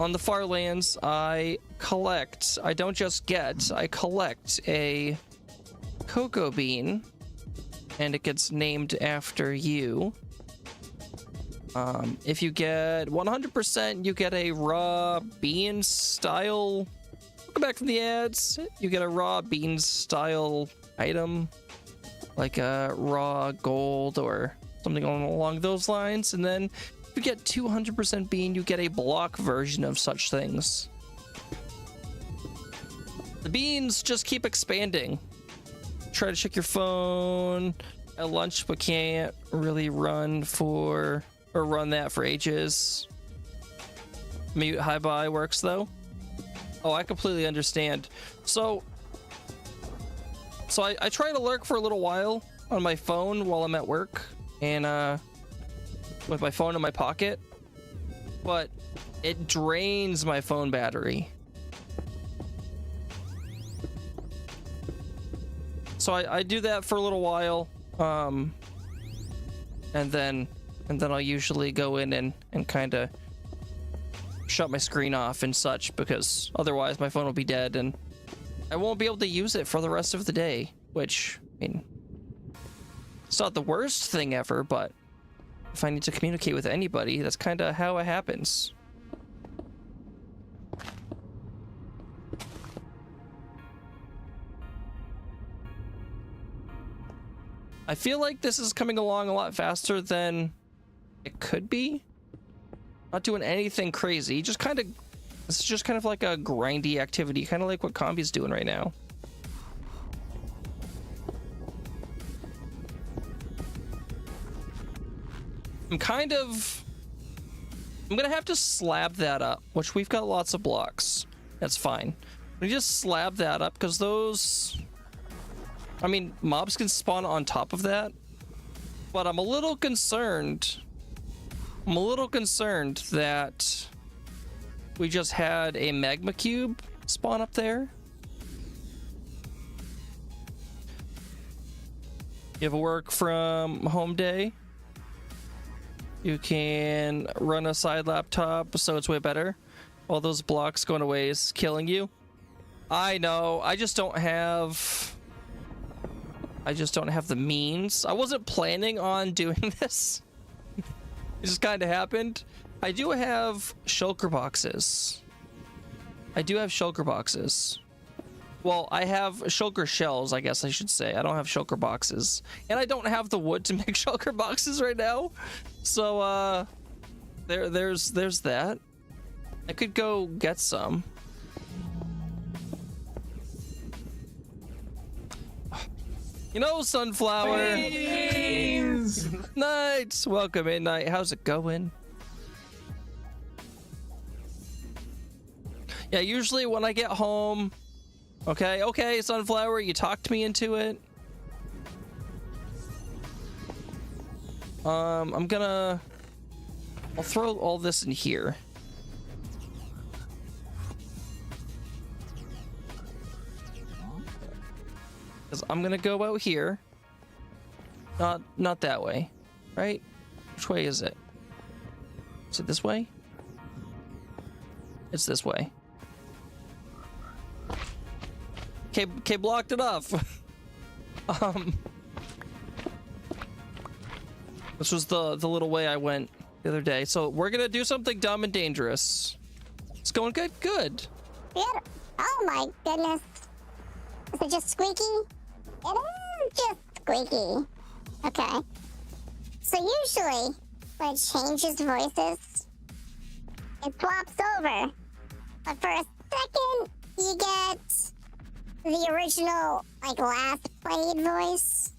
on the far lands, I don't just get, I collect a cocoa bean, and it gets named after you. If you get 100%, you get a raw bean style. Welcome back from the ads. You get a raw bean style item, like a raw gold or something along those lines. And then if you get 200% bean, you get a block version of such things. The beans just keep expanding. Try to check your phone at lunch, but can't really run that for ages. Mute hi bye works though. Oh, I completely understand. So I try to lurk for a little while on my phone while I'm at work, and with my phone in my pocket, but it drains my phone battery. So I do that for a little while, and then I'll usually go in and kind of shut my screen off and such, because otherwise my phone will be dead and I won't be able to use it for the rest of the day, which, I mean, it's not the worst thing ever, but if I need to communicate with anybody, that's kind of how it happens. I feel like this is coming along a lot faster than it could be. Not doing anything crazy, this is just kind of like a grindy activity, kind of like what Combi's doing right now. I'm gonna have to slab that up, which we've got lots of blocks. That's fine. We just slab that up because those, I mean, mobs can spawn on top of that, but I'm a little concerned that we just had a magma cube spawn up there. You have a work from home day. You can run a side laptop, so it's way better. All those blocks going away is killing you. I know, I just don't have the means. I wasn't planning on doing this. It just kind of happened. I do have shulker boxes. Well, I have shulker shells, I guess I should say. I don't have shulker boxes. And I don't have the wood to make shulker boxes right now. So, there's that. I could go get some. You know, Sunflower. Please. Night. Welcome in, Night. How's it going? Yeah, usually when I get home. Okay, Sunflower, you talked me into it. I'll throw all this in here. Because I'm gonna go out here. Not that way, right? Which way is it? Is it this way? It's this way. Okay, blocked it off. This was the little way I went the other day. So we're gonna do something dumb and dangerous. It's going good. Good. Yeah. Oh my goodness. Is it just squeaky? It is just squeaky. Okay. So usually, when it changes voices, it swaps over. But for a second, you get the original, like, last played voice.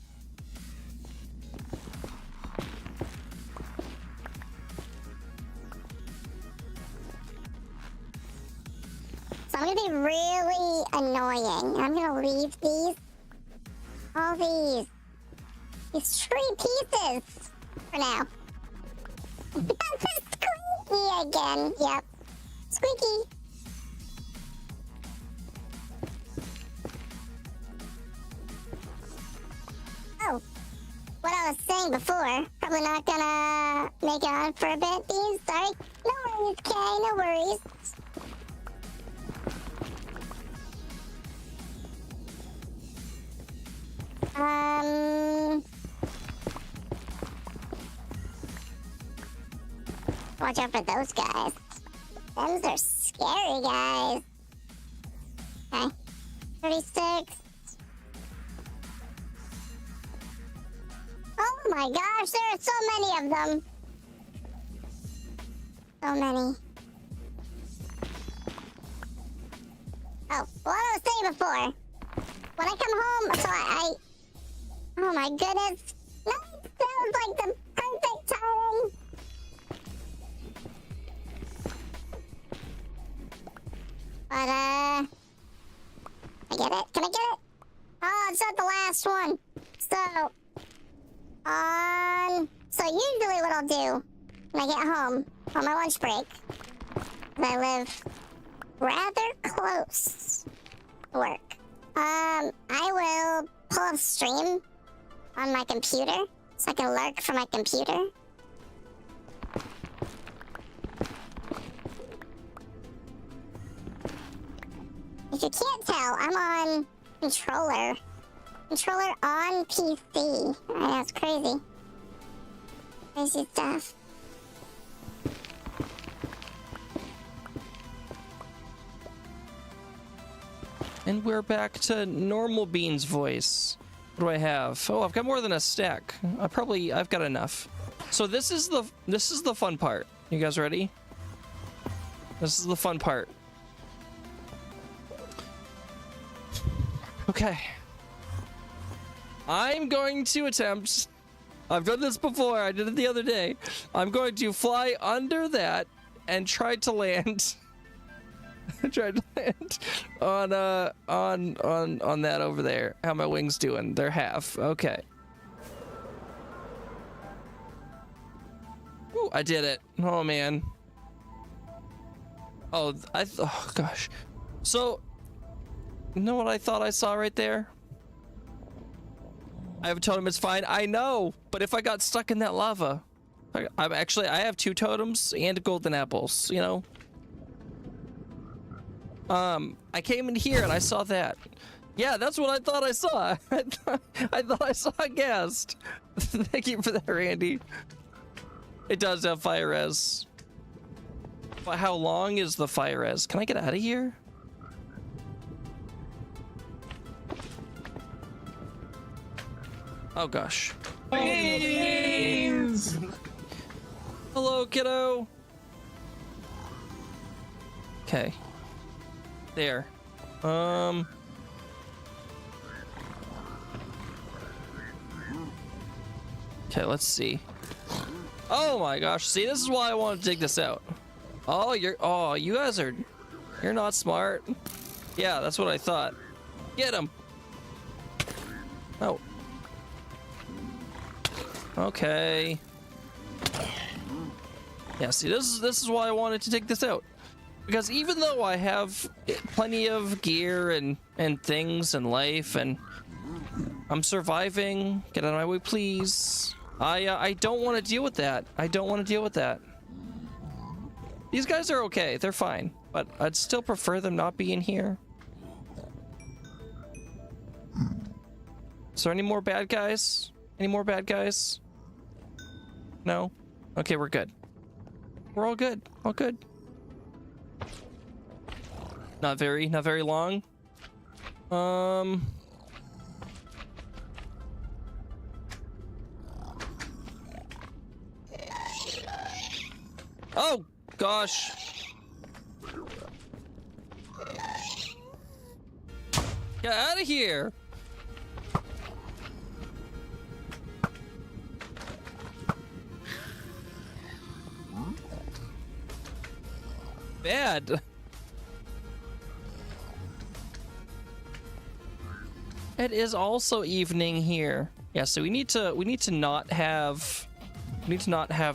So I'm gonna be really annoying. I'm gonna leave all these 3 pieces for now. Squeaky again. Yep. Squeaky. Oh, what I was saying before. Probably not gonna make it on for a bit, Beans. Sorry. No worries, Kay. No worries. Watch out for those guys. Those are scary guys. Okay. 36. Oh my gosh, there are so many of them. So many. Oh, what I was saying before. When I come home, so oh my goodness. Night sounds like the perfect timing. But, I get it? Can I get it? Oh, it's not the last one. So usually what I'll do when I get home on my lunch break, I live rather close to work. I will pull up stream on my computer so I can lurk from my computer. If you can't tell, I'm on controller. Controller on PC. I know, it's crazy. Crazy stuff. And we're back to normal Bean's voice. What do I have? Oh, I've got more than a stack. I've got enough. So this is the fun part. You guys ready? This is the fun part. Okay. I'm going to attempt. I've done this before. I did it the other day. I'm going to fly under that and try to land. Try to land on that over there. How my wings doing? They're half. Okay. Ooh, I did it. Oh man. Oh, oh gosh. So, you know what I thought I saw right there? I have a totem. It's fine. I know, but if I got stuck in that lava, I have 2 totems and golden apples. You know. I came in here and I saw that. Yeah, that's what I thought I saw. I thought I saw a ghast. Thank you for that, Randy. It does have fire res. But how long is the fire res? Can I get out of here? Oh gosh. Beans! Hello, kiddo. Okay. There. Okay, let's see. Oh my gosh. See, this is why I want to take this out. Oh, you guys are, you're not smart. Yeah, that's what I thought. Get him. Oh. Okay. Yeah, see, this is why I wanted to take this out. Because even though I have plenty of gear and things and life and I'm surviving, get out of my way, please. I don't want to deal with that. I don't want to deal with that. These guys are okay. They're fine. But I'd still prefer them not being here. Is there any more bad guys? Any more bad guys? No? Okay, we're good. We're all good. All good. Not very long. Oh, gosh. Get out of here. Bad. It is also evening here. Yeah, so we need to not have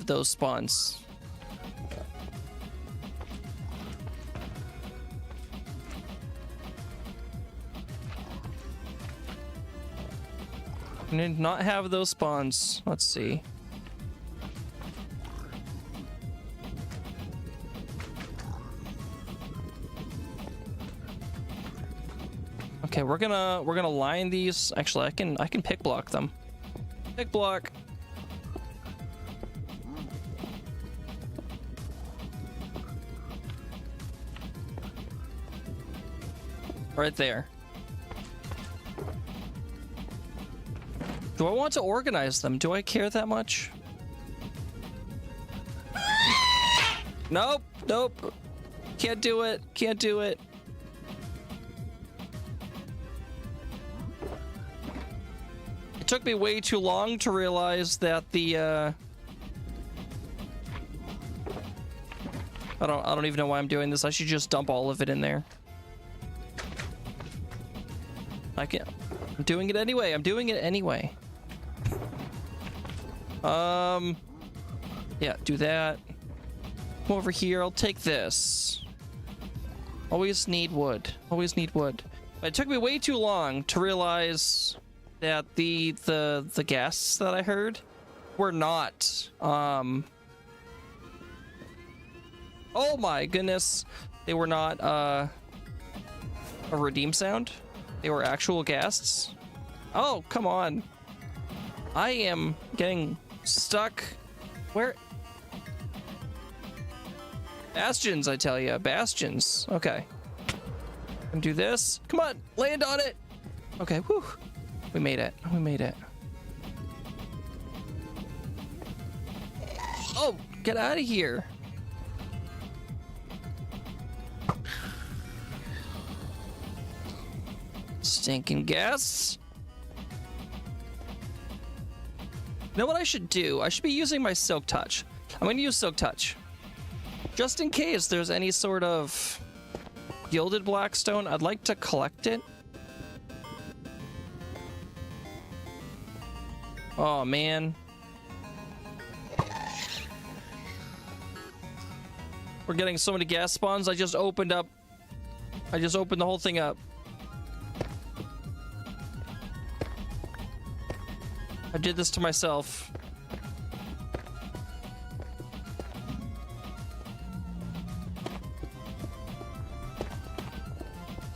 those spawns. We need to not have those spawns. Let's see. Okay, we're gonna line these. Actually, I can pick block them. Pick block. Right there. Do I want to organize them? Do I care that much? Nope, nope. Can't do it. Can't do it. It took me way too long to realize that the I don't even know why I'm doing this. I should just dump all of it in there. I'm doing it anyway. I'm doing it anyway. Yeah, do that. Come over here. I'll take this. Always need wood. Always need wood. But it took me way too long to realize that the guests that I heard were not oh my goodness, they were not a redeem sound. They were actual guests. Oh, come on. I am getting stuck. Where? Bastions, I tell you. Bastions. Okay. And do this. Come on, land on it. Okay, whew. We made it. We made it. Oh, get out of here. Stinking guests. You know what I should do? I should be using my Silk Touch. I'm going to use Silk Touch. Just in case there's any sort of gilded blackstone, I'd like to collect it. Oh, man. We're getting so many gas spawns. I just opened the whole thing up. I did this to myself.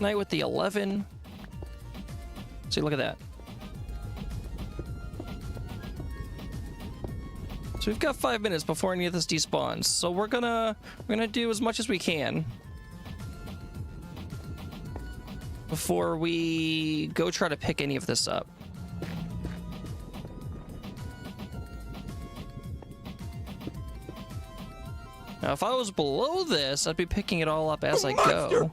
Night with the 11. See, look at that. So we've got 5 minutes before any of this despawns. So we're gonna do as much as we can before we go try to pick any of this up. Now, if I was below this, I'd be picking it all up as I go.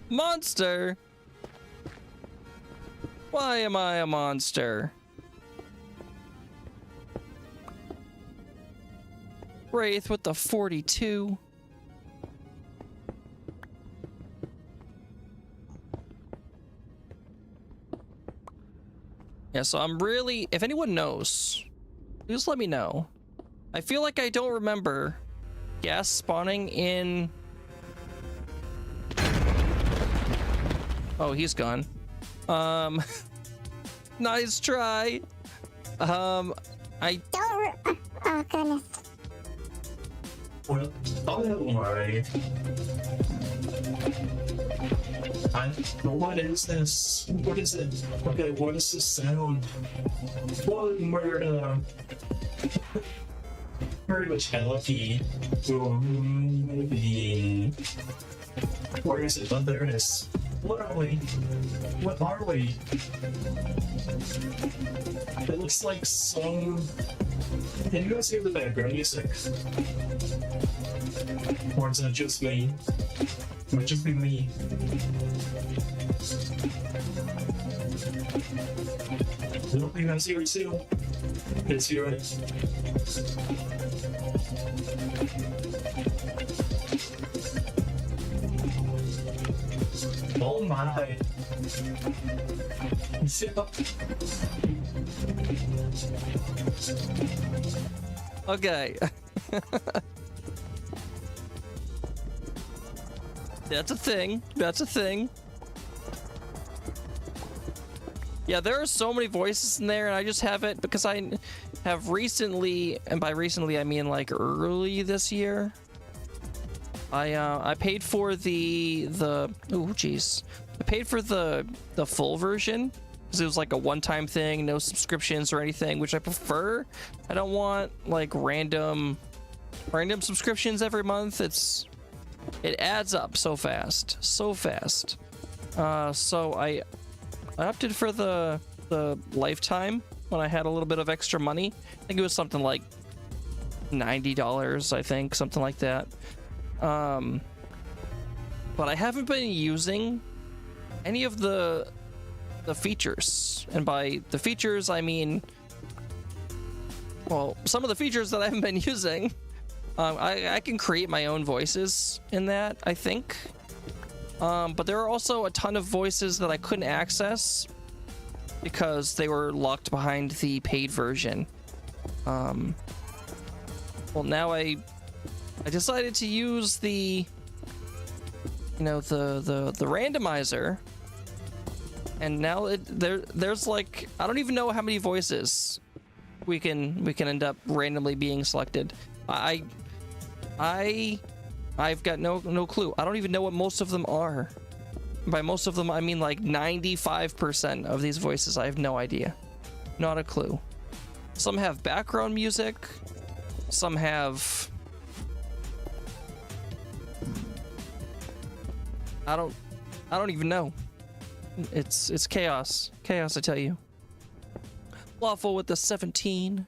Monster! Why am I a monster? Wraith with the 42. Yeah, so I'm really... If anyone knows, please let me know. I feel like I don't remember gas spawning in... Oh, he's gone. Nice try. I don't. Oh goodness. Well, oh my. What is this? What is it? Okay, what is this sound? Well, we're very much healthy. Where is it? Oh, there it is. What are we? What are we? It looks like some Can you guys hear the background music? Or is that just me? It might just be me. I don't think that's here too. It's here, right? Oh my. Okay. That's a thing. That's a thing. Yeah, there are so many voices in there, and I just haven't, because I have recently, and by recently I mean like early this year, I paid for the oh geez, I paid for the full version because it was like a one-time thing, no subscriptions or anything, which I prefer. I don't want like random subscriptions every month. It adds up so fast. So I opted for the lifetime when I had a little bit of extra money. I think it was something like $90, I think, something like that. But I haven't been using any of the features, and by the features I mean, well, some of the features that I haven't been using. I can create my own voices in that, I think. But there are also a ton of voices that I couldn't access because they were locked behind the paid version. Well, now I decided to use the randomizer, and now there's like, I don't even know how many voices we can end up randomly being selected. I've got no clue. I don't even know what most of them are. By most of them, I mean like 95% of these voices. I have no idea. Not a clue. Some have background music. Some have... I don't even know. It's chaos. Chaos, I tell you. Lawful with the 17.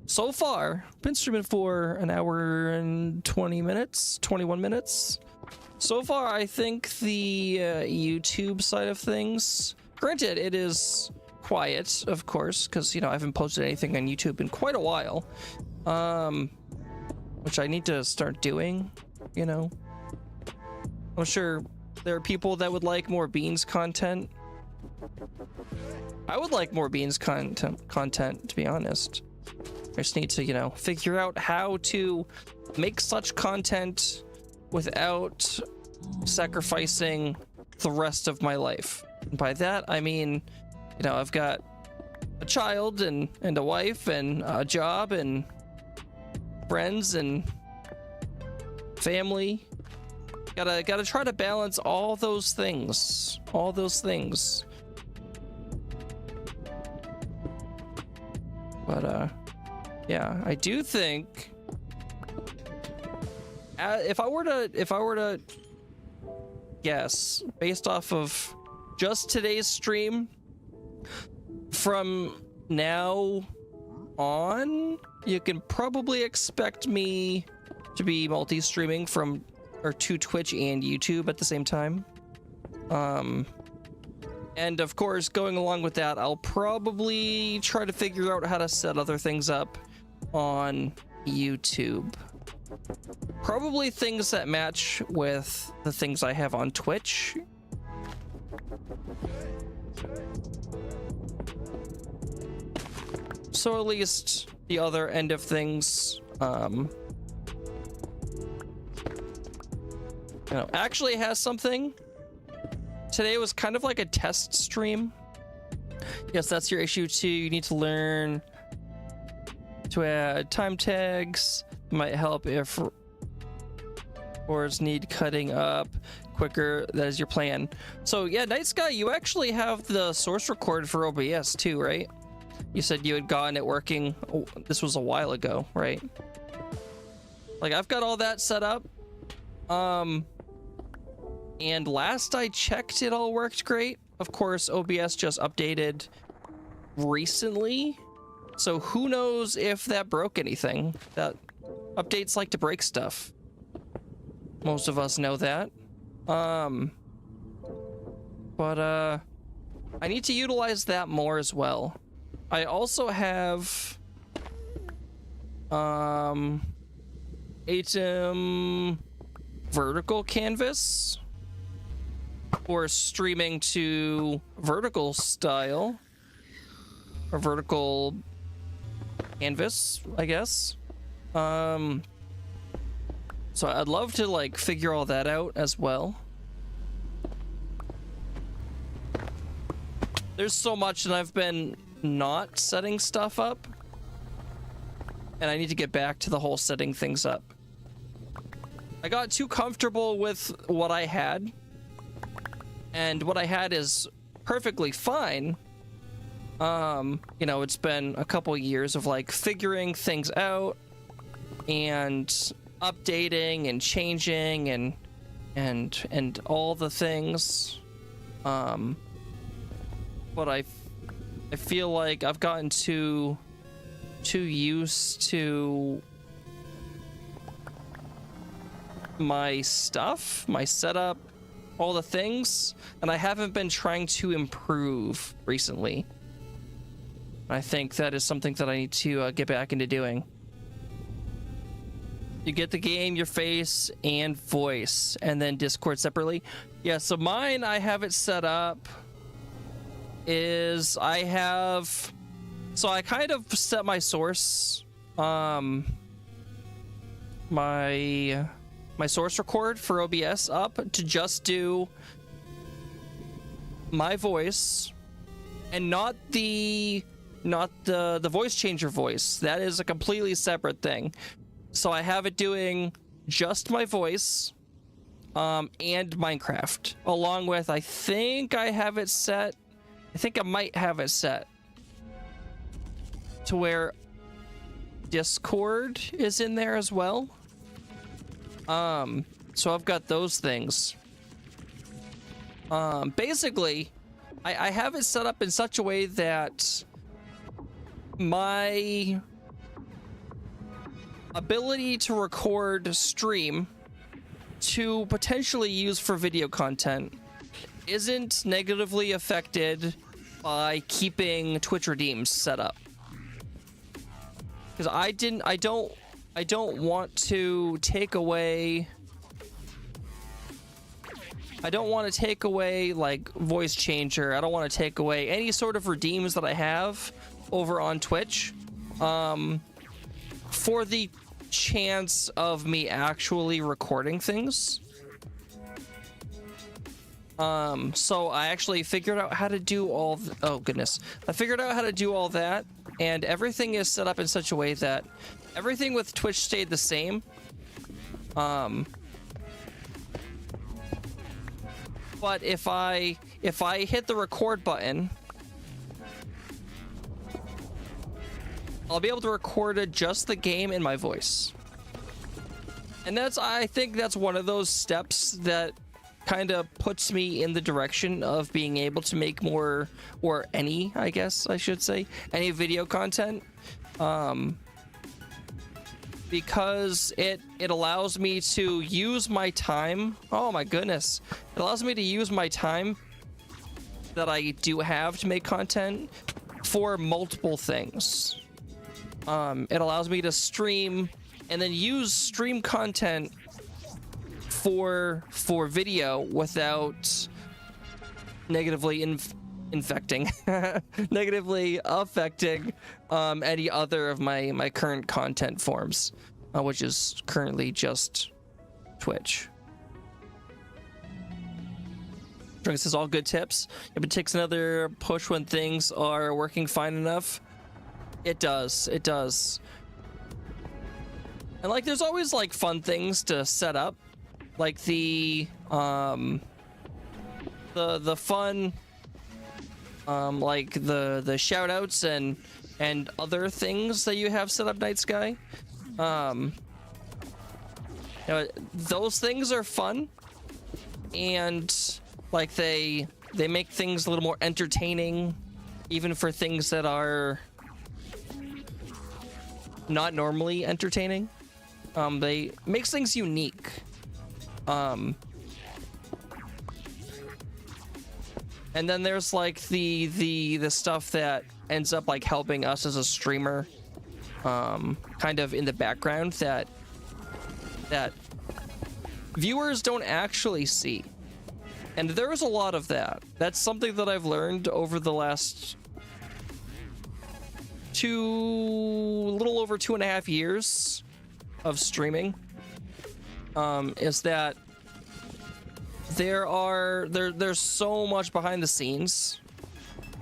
So far, been streaming for an hour and 21 minutes. So far, I think the YouTube side of things, granted, it is quiet, of course, because, I haven't posted anything on YouTube in quite a while, which I need to start doing, I'm sure there are people that would like more Beans content. I would like more Beans content, to be honest. I just need to, figure out how to make such content without sacrificing the rest of my life. And by that, I mean, I've got a child and a wife and a job and friends and family. Gotta try to balance all those things. But, yeah, I do think if I were to guess based off of just today's stream, from now on, you can probably expect me to be multi-streaming to Twitch and YouTube at the same time. And of course, going along with that, I'll probably try to figure out how to set other things up on YouTube. Probably things that match with the things I have on Twitch. So at least the other end of things, actually has something. Today was kind of like a test stream. Yes, that's your issue too. You need to learn to add time tags. It might help if boards need cutting up quicker. That is your plan. So yeah, Night Sky, you actually have the source record for OBS too, right? You said you had gotten it working. Oh, this was a while ago, right? Like, I've got all that set up. And last I checked, it all worked great. of course, OBS just updated recently, so who knows if that broke anything. That updates like to break stuff. Most of us know that. But I need to utilize that more as well. I also have Atom vertical canvas for streaming to vertical style or vertical canvas, I guess. So I'd love to like figure all that out as well. There's so much that I've been not setting stuff up, and I need to get back to the whole setting things up. I got too comfortable with what I had, and what I had is perfectly fine. You know, it's been a couple years of like figuring things out and updating and changing and all the things. But I feel like I've gotten too used to my stuff, my setup, all the things, and I haven't been trying to improve recently. I think that is something that I need to get back into doing. You get the game, your face, and voice, and then Discord separately. Yeah, so mine, I have it set up is I kind of set my source, my source record for OBS up to just do my voice and not the voice changer voice. That is a completely separate thing. So I have it doing just my voice and Minecraft, along with, I think I might have it set to where Discord is in there as well. So I've got those things. Basically, I have it set up in such a way that my ability to record stream to potentially use for video content isn't negatively affected by keeping Twitch redeems set up. Because I don't want to take away like voice changer. I don't want to take away any sort of redeems that I have over on Twitch for the chance of me actually recording things. So I actually figured out how to do all oh goodness. I figured out how to do all that, and everything is set up in such a way that everything with Twitch stayed the same. But if I hit the record button, I'll be able to record just the game in my voice. And I think that's one of those steps that kind of puts me in the direction of being able to make more, or any, I guess I should say, any video content. Because it allows me to use my time. Oh my goodness. It allows me to use my time that I do have to make content for multiple things. It allows me to stream and then use stream content for video without negatively affecting any other of my current content forms, which is currently just Twitch. Drink says all good tips. If it takes another push when things are working fine enough, it does. It does. And like, there's always like fun things to set up, like the fun, like the shout outs and other things that you have set up, Night Sky. You know, those things are fun, and like they they make things a little more entertaining, even for things that are not normally entertaining. They makes things unique. And then there's like the stuff that ends up like helping us as a streamer, kind of in the background that viewers don't actually see. And there is a lot of that. That's something that I've learned over the last little over 2.5 years of streaming, is that there's so much behind the scenes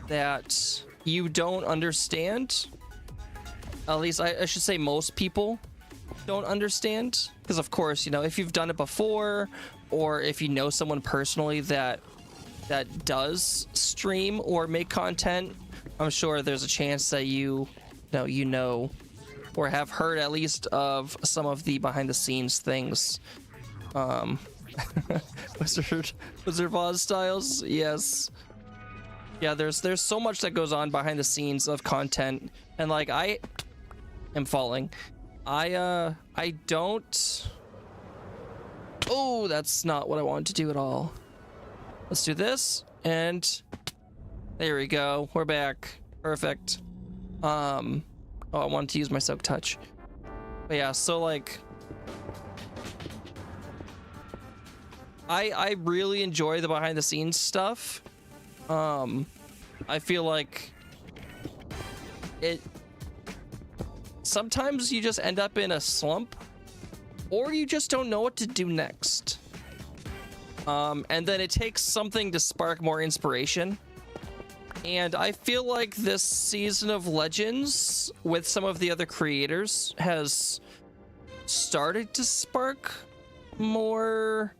that you don't understand. At least I should say most people don't understand, because of course, you know, if you've done it before, or if you know someone personally that does stream or make content, I'm sure there's a chance that you know or have heard at least of some of the behind the scenes things. Wizard Boss styles, yes. Yeah, there's so much that goes on behind the scenes of content, and like I am falling. I don't. Oh, that's not what I wanted to do at all. Let's do this, and there we go. We're back. Perfect. Oh, I wanted to use my Soak Touch. But yeah, so like, I really enjoy the behind the scenes stuff. I feel like it. Sometimes you just end up in a slump, or you just don't know what to do next. And then it takes something to spark more inspiration. And I feel like this season of Legends with some of the other creators has started to spark more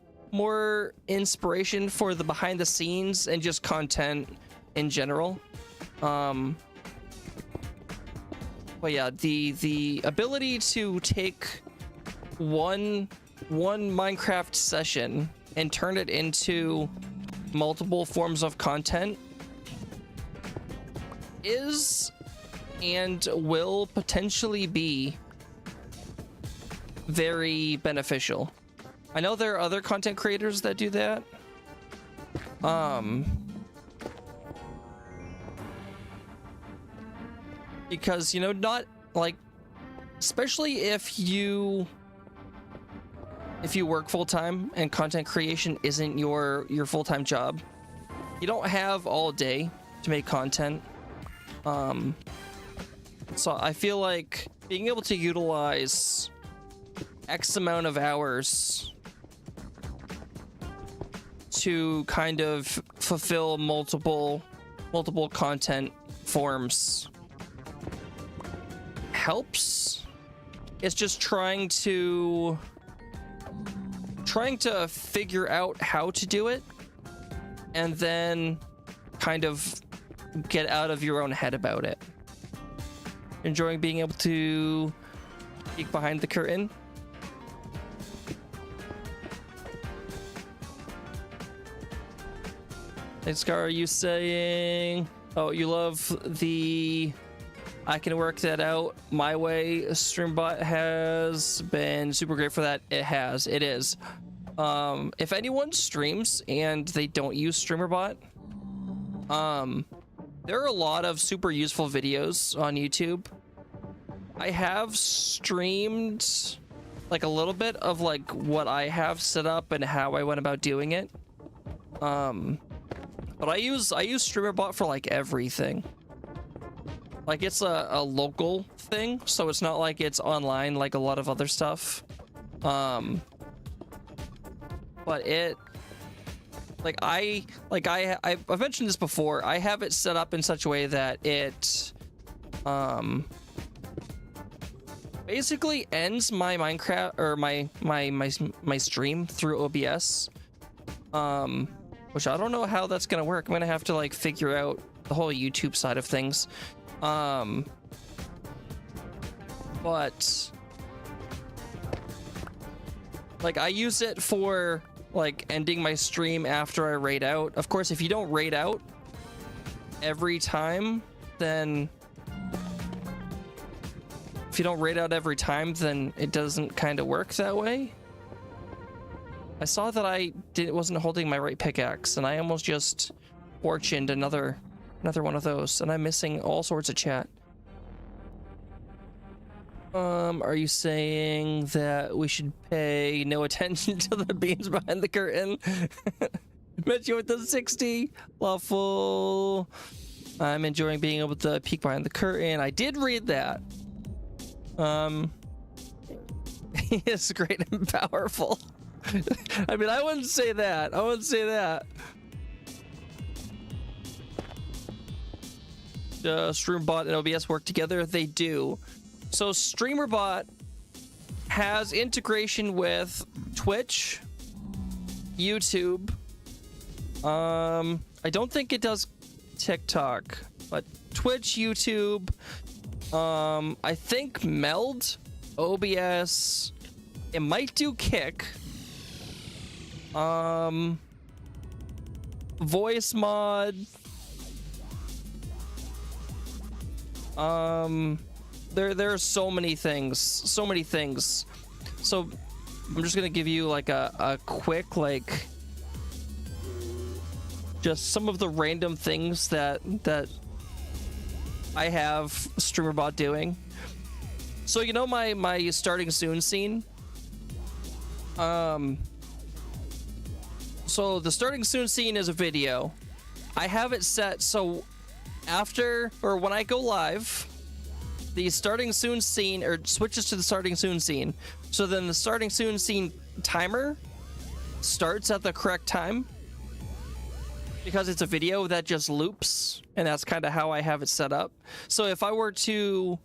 inspiration for the behind the scenes and just content in general. But yeah, the ability to take one Minecraft session and turn it into multiple forms of content is and will potentially be very beneficial. I know there are other content creators that do that. Because, you know, not like, especially if you work full-time and content creation isn't your full-time job, you don't have all day to make content. So I feel like being able to utilize X amount of hours to kind of fulfill multiple content forms helps. It's just trying to figure out how to do it, and then kind of get out of your own head about it. Enjoying being able to peek behind the curtain. Hey Scar, are you saying, oh, you love the I can work that out my way? Streambot has been super great for that. It is. If anyone streams and they don't use StreamerBot, there are a lot of super useful videos on YouTube. I have streamed like a little bit of like what I have set up and how I went about doing it. But I use StreamerBot for like everything. Like it's a local thing, so it's not like it's online like a lot of other stuff. But it, I've mentioned this before. I have it set up in such a way that it basically ends my Minecraft or my stream through OBS. Which I don't know how that's gonna work. I'm gonna have to like figure out the whole YouTube side of things. But like I use it for like ending my stream after I raid out. Of course, if you don't raid out every time, then it doesn't kind of work that way. I saw that I wasn't holding my right pickaxe, and I almost just fortuned another one of those, and I'm missing all sorts of chat. Are you saying that we should pay no attention to the beans behind the curtain? Met you with the 60. Lawful. I'm enjoying being able to peek behind the curtain. I did read that. He is great and powerful. I mean, I wouldn't say that. StreamerBot and OBS work together? They do. So StreamerBot has integration with Twitch, YouTube. I don't think it does TikTok, but Twitch, YouTube. I think Meld, OBS. It might do Kick. Voice mod. There are so many things. So I'm just gonna give you like a quick, like, just some of the random things that I have StreamerBot doing. So you know my starting soon scene. So the starting soon scene is a video. I have it set so after or when I go live, the starting soon scene or switches to the starting soon scene. So then the starting soon scene timer starts at the correct time because it's a video that just loops, and that's kind of how I have it set up. So if I were to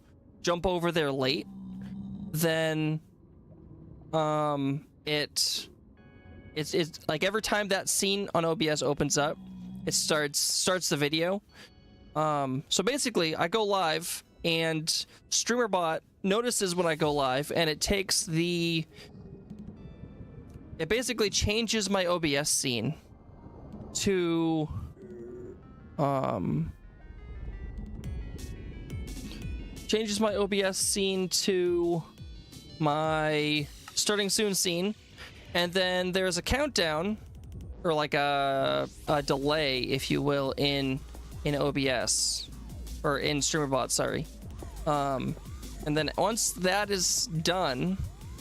jump over there late, then it's like every time that scene on OBS opens up, it starts the video. So basically I go live and StreamerBot notices when I go live, and it basically changes my OBS scene to my starting soon scene, and then there's a countdown or like a delay, if you will, in OBS or in StreamerBot, sorry. And then once that is done,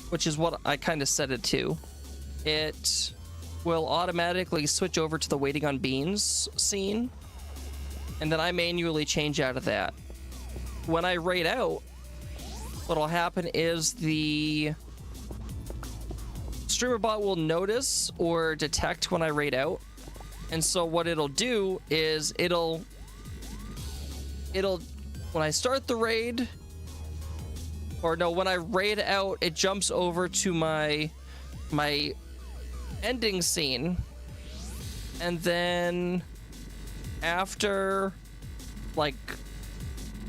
which is what I kind of set it to, it will automatically switch over to the waiting on beans scene, and then I manually change out of that. When I raid out, what'll happen is the StreamerBot will notice or detect when I raid out, and so what it'll do is it'll when I start the raid, or no, when I raid out, it jumps over to my ending scene, and then after like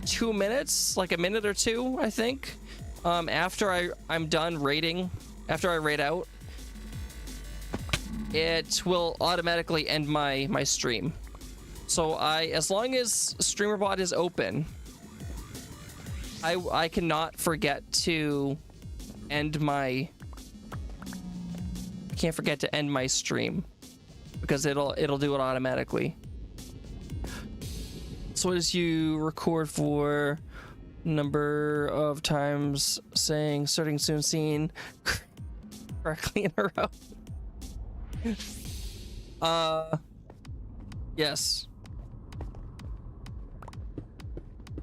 2 minutes, like a minute or two, I think, after I'm done raiding, after I raid out, it will automatically end my stream. So as long as StreamerBot is open, I cannot forget to end my stream, because it'll do it automatically. So as you record for number of times saying starting soon scene correctly in a row. Yes.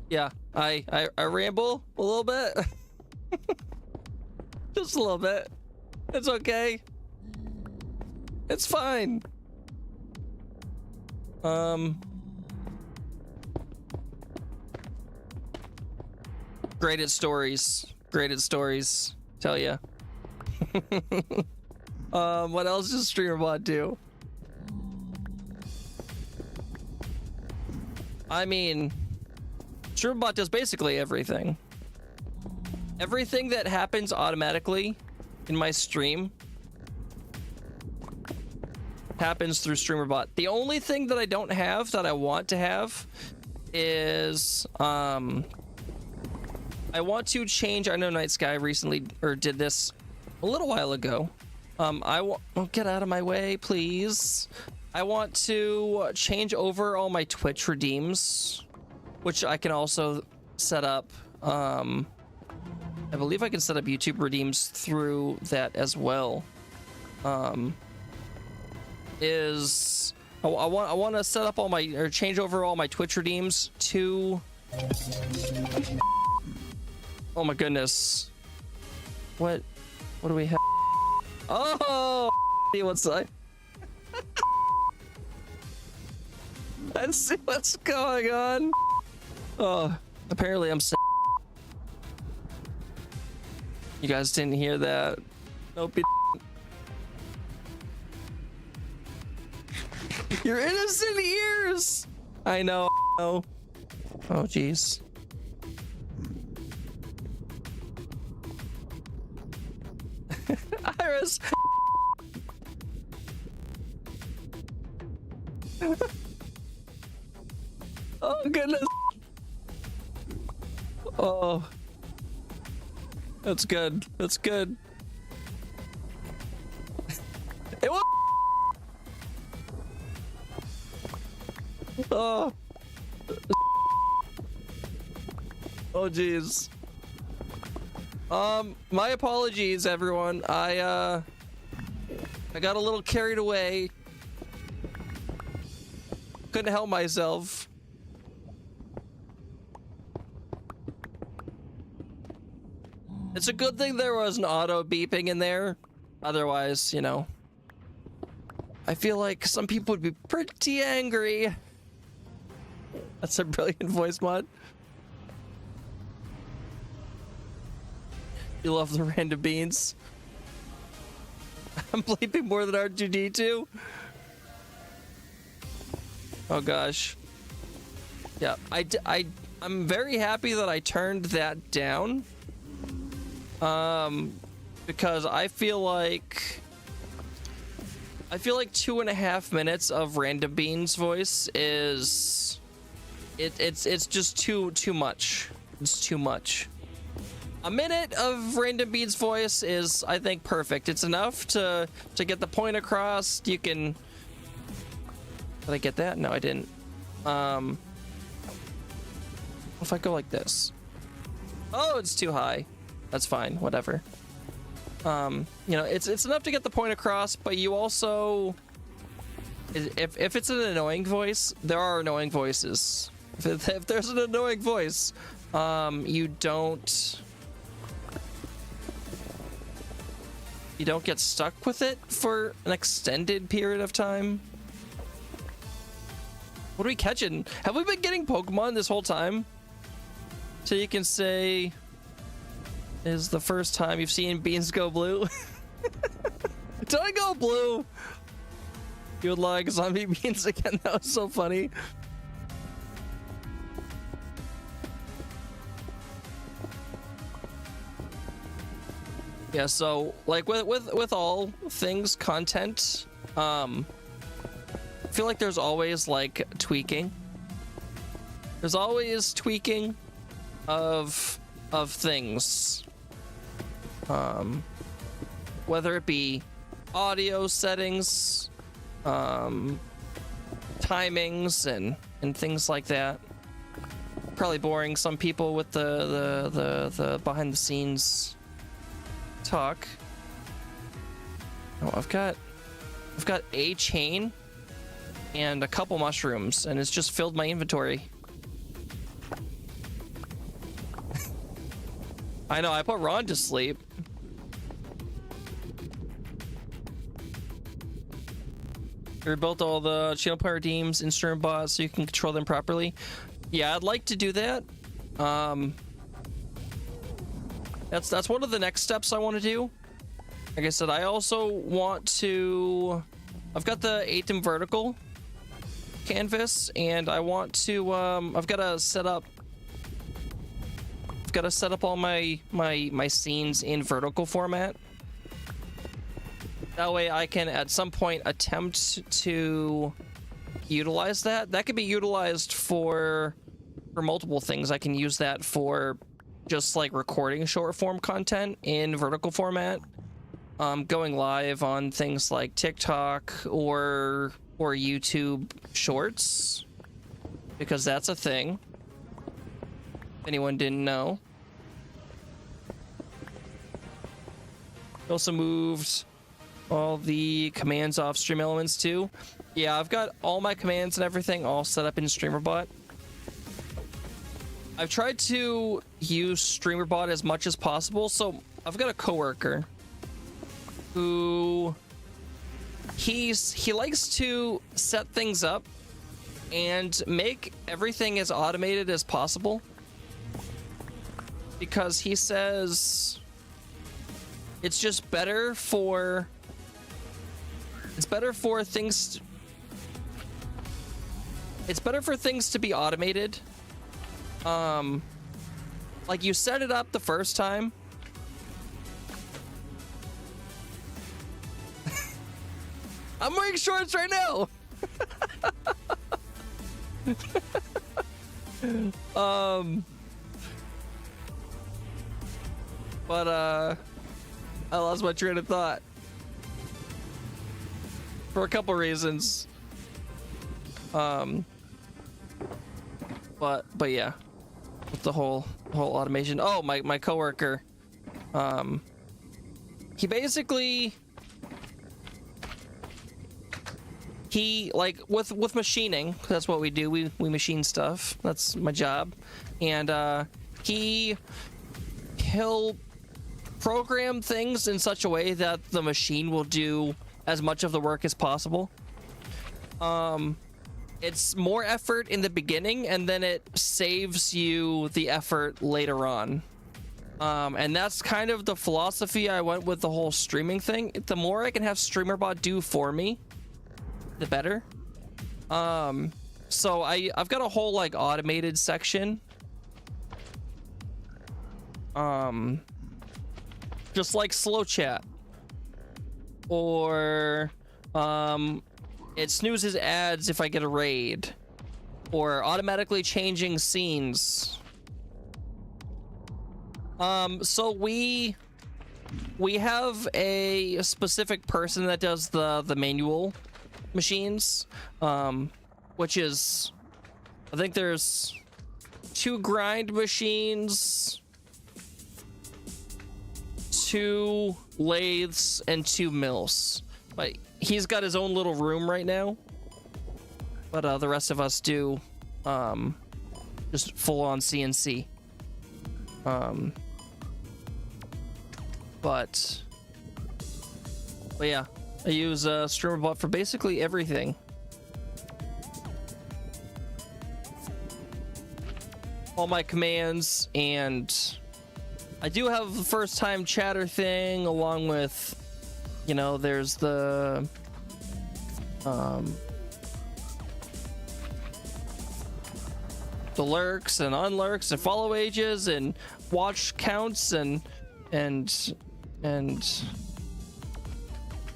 Yeah, I ramble a little bit. Just a little bit. It's okay. It's fine. Great at stories. Tell ya. What else does StreamerBot do? I mean, StreamerBot does basically everything. Everything that happens automatically in my stream happens through StreamerBot. The only thing that I don't have that I want to have is I want to change. I know Night Sky recently did this a little while ago. Oh, get out of my way, please. I want to change over all my Twitch redeems, which I can also set up. I believe I can set up YouTube redeems through that as well. I want to set up all my, or change over all my Twitch redeems to, oh my goodness, what do we have? Oh, what's that? Let's see what's going on. Oh, apparently I'm sick. You guys didn't hear that. Nope. Your innocent ears. I know. Oh, jeez. Iris. Oh goodness. Oh, that's good. That's good. It was. Oh. Oh jeez. My apologies, everyone. I got a little carried away. Couldn't help myself. It's a good thing there was an auto beeping in there. Otherwise, you know, I feel like some people would be pretty angry. That's a brilliant voice mod. You love the random beans. I'm bleeping more than R2D2. Oh gosh. Yeah, I'm very happy that I turned that down. Because I feel like 2.5 minutes of random beans voice is it's just too much. It's too much. A minute of random beans voice is, I think, perfect. It's enough to get the point across. You can. Did I get that? No, I didn't. If I go like this. Oh, it's too high. That's fine. Whatever. You know, it's enough to get the point across, but you also, if it's an annoying voice, there are annoying voices. If there's an annoying voice, you don't get stuck with it for an extended period of time. What are we catching? Have we been getting Pokemon this whole time? So you can say, is the first time you've seen beans go blue? Did I go blue? You would like zombie beans again? That was so funny. Yeah, so like with all things content, I feel like there's always like tweaking. There's always tweaking of things. Whether it be audio settings, timings and things like that. Probably boring some people with the behind the scenes talk. Oh, I've got a chain and a couple mushrooms, and it's just filled my inventory. I know, I put Ron to sleep. I rebuilt all the channel player redeems in StreamBot so you can control them properly. Yeah, I'd like to do that. That's one of the next steps I want to do. Like I said, I also want to. I've got the 8 vertical canvas, and I want to. I've got to set up. I've got to set up all my scenes in vertical format. That way I can at some point attempt to utilize that. That could be utilized for multiple things. I can use that for just like recording short form content in vertical format, going live on things like TikTok or YouTube Shorts, because that's a thing. If anyone didn't know. Also moved all the commands off Stream Elements too. Yeah, I've got all my commands and everything all set up in StreamerBot. I've tried to use StreamerBot as much as possible. So I've got a coworker who he likes to set things up and make everything as automated as possible, because he says it's just better for things to be automated. Like you set it up the first time. I'm wearing shorts right now. But I lost my train of thought for a couple reasons. But yeah, with the whole automation. Oh, my coworker, he basically, he like with machining, that's what we do. We machine stuff. That's my job. And he'll program things in such a way that the machine will do as much of the work as possible. It's more effort in the beginning, and then it saves you the effort later on. And that's kind of the philosophy I went with the whole streaming thing. The more I can have StreamerBot do for me, the better. So I've got a whole like automated section. Just like slow chat, or it snoozes ads if I get a raid, or automatically changing scenes. So we have a specific person that does the manual machines, which is, I think there's 2 grind machines, 2 lathes, and 2 mills. But he's got his own little room right now. But the rest of us do just full on CNC. But yeah, I use StreamerBot for basically everything. All my commands, and I do have the first time chatter thing, along with, you know, there's the lurks and unlurks and follow ages and watch counts and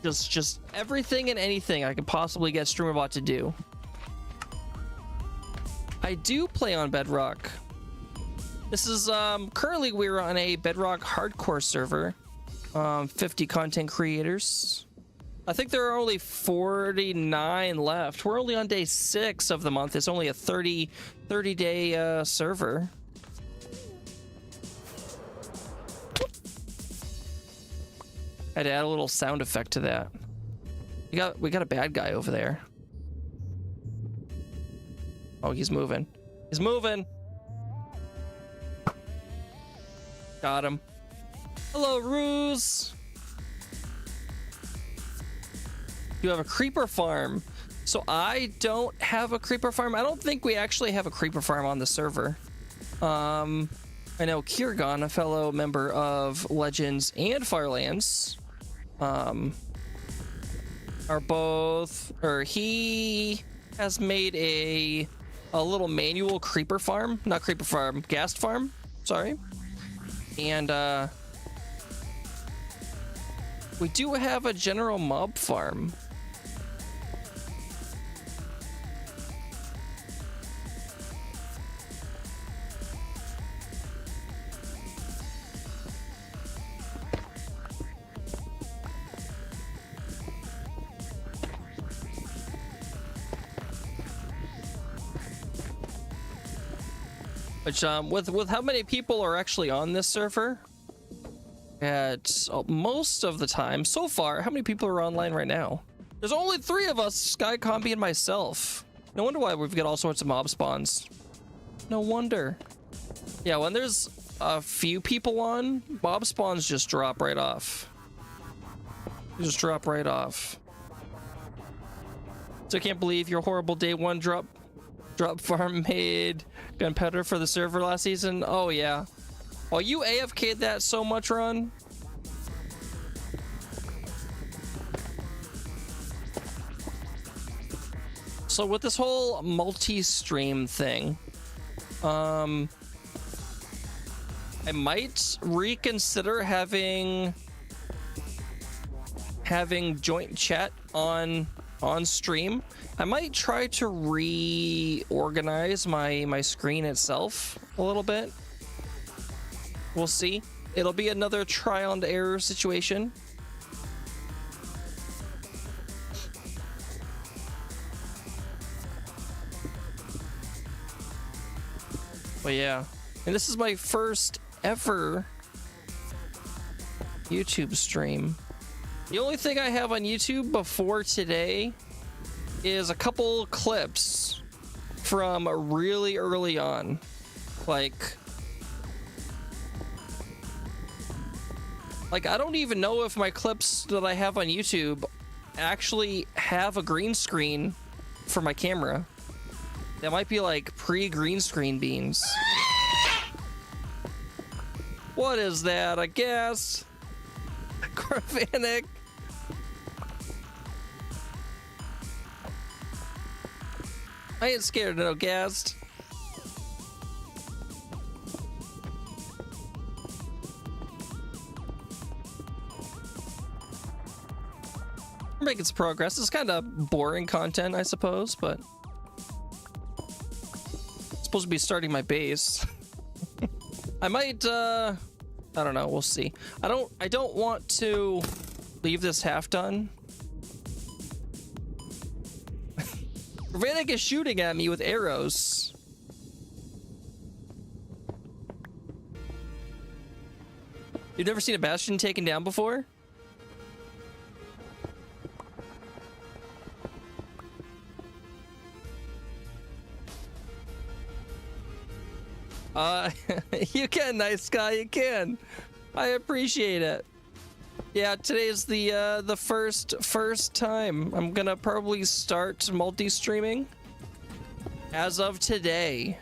just everything and anything I could possibly get StreamerBot to do. I do play on Bedrock. This is currently we're on a Bedrock hardcore server, 50 content creators. I think there are only 49 left. We're only on day 6 of the month. It's only a 30-day server. Had to add a little sound effect to that. We got a bad guy over there. Oh, he's moving. He's moving. Got him. Hello, Ruse. You have a creeper farm. So I don't have a creeper farm. I don't think we actually have a creeper farm on the server. I know Kirgon, a fellow member of Legends and Firelands, are both, or he has made a little manual creeper farm, not creeper farm, ghast farm, sorry. And We do have a general mob farm. Which, with how many people are actually on this server, at most of the time so far, how many people are online right now? There's only 3 of us, Sky, Combi, and myself. No wonder why we've got all sorts of mob spawns. No wonder. Yeah, when there's a few people on, mob spawns just drop right off. Just drop right off. So I can't believe your horrible day 1 drop farm made gunpowder for the server last season. Oh yeah. Oh, you AFK'd that so much, Ron. So with this whole multi-stream thing, I might reconsider having joint chat on stream. I might try to reorganize my screen itself a little bit. We'll see. It'll be another trial and error situation. But yeah, and this is my first ever YouTube stream. The only thing I have on YouTube before today is a couple clips from really early on. Like I don't even know if my clips that I have on YouTube actually have a green screen for my camera. That might be like pre-green screen beans. What is that? A gas? Corvanic? I ain't scared of no gas. We're making some progress. It's kind of boring content, I suppose, but it's supposed to be starting my base. I might I don't know, we'll see. I don't want to leave this half done. Vanek is shooting at me with arrows. You've never seen a bastion taken down before? You can, nice guy, you can. I appreciate it. Yeah, today's the first time I'm gonna probably start multi-streaming as of today.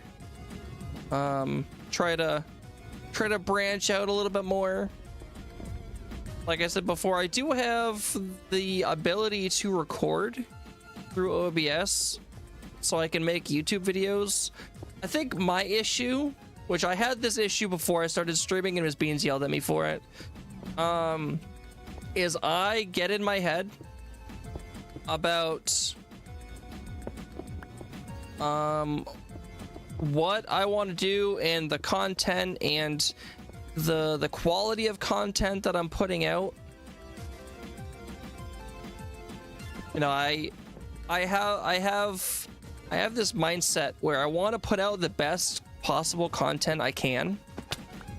Try to branch out a little bit more. Like I said before, I do have the ability to record through OBS, so I can make YouTube videos. I think my issue, which I had this issue before I started streaming and Miss Beans yelled at me for it, is I get in my head about what I want to do and the content and the quality of content that I'm putting out. You know, I have this mindset where I want to put out the best possible content I can.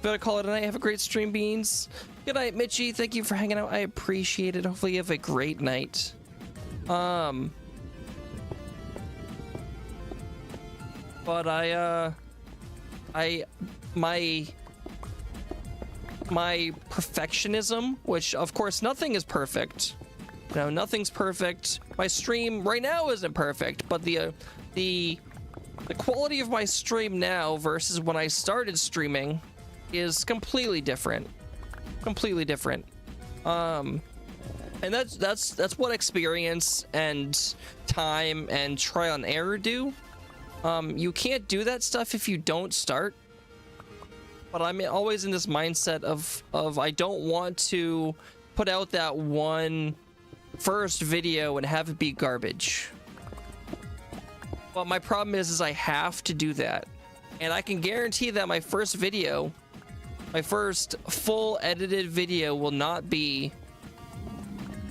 Better call it a night. Have a great stream, Beans. Good night, Mitchie. Thank you for hanging out. I appreciate it. Hopefully you have a great night. But my perfectionism, which of course nothing is perfect. No, nothing's perfect. My stream right now isn't perfect, but the quality of my stream now versus when I started streaming is completely different. Completely different. And that's what experience and time and trial and error do. You can't do that stuff if you don't start. But I'm always in this mindset of I don't want to put out that one first video and have it be garbage. But my problem is I have to do that. And I can guarantee that my first video, my first full edited video, will not be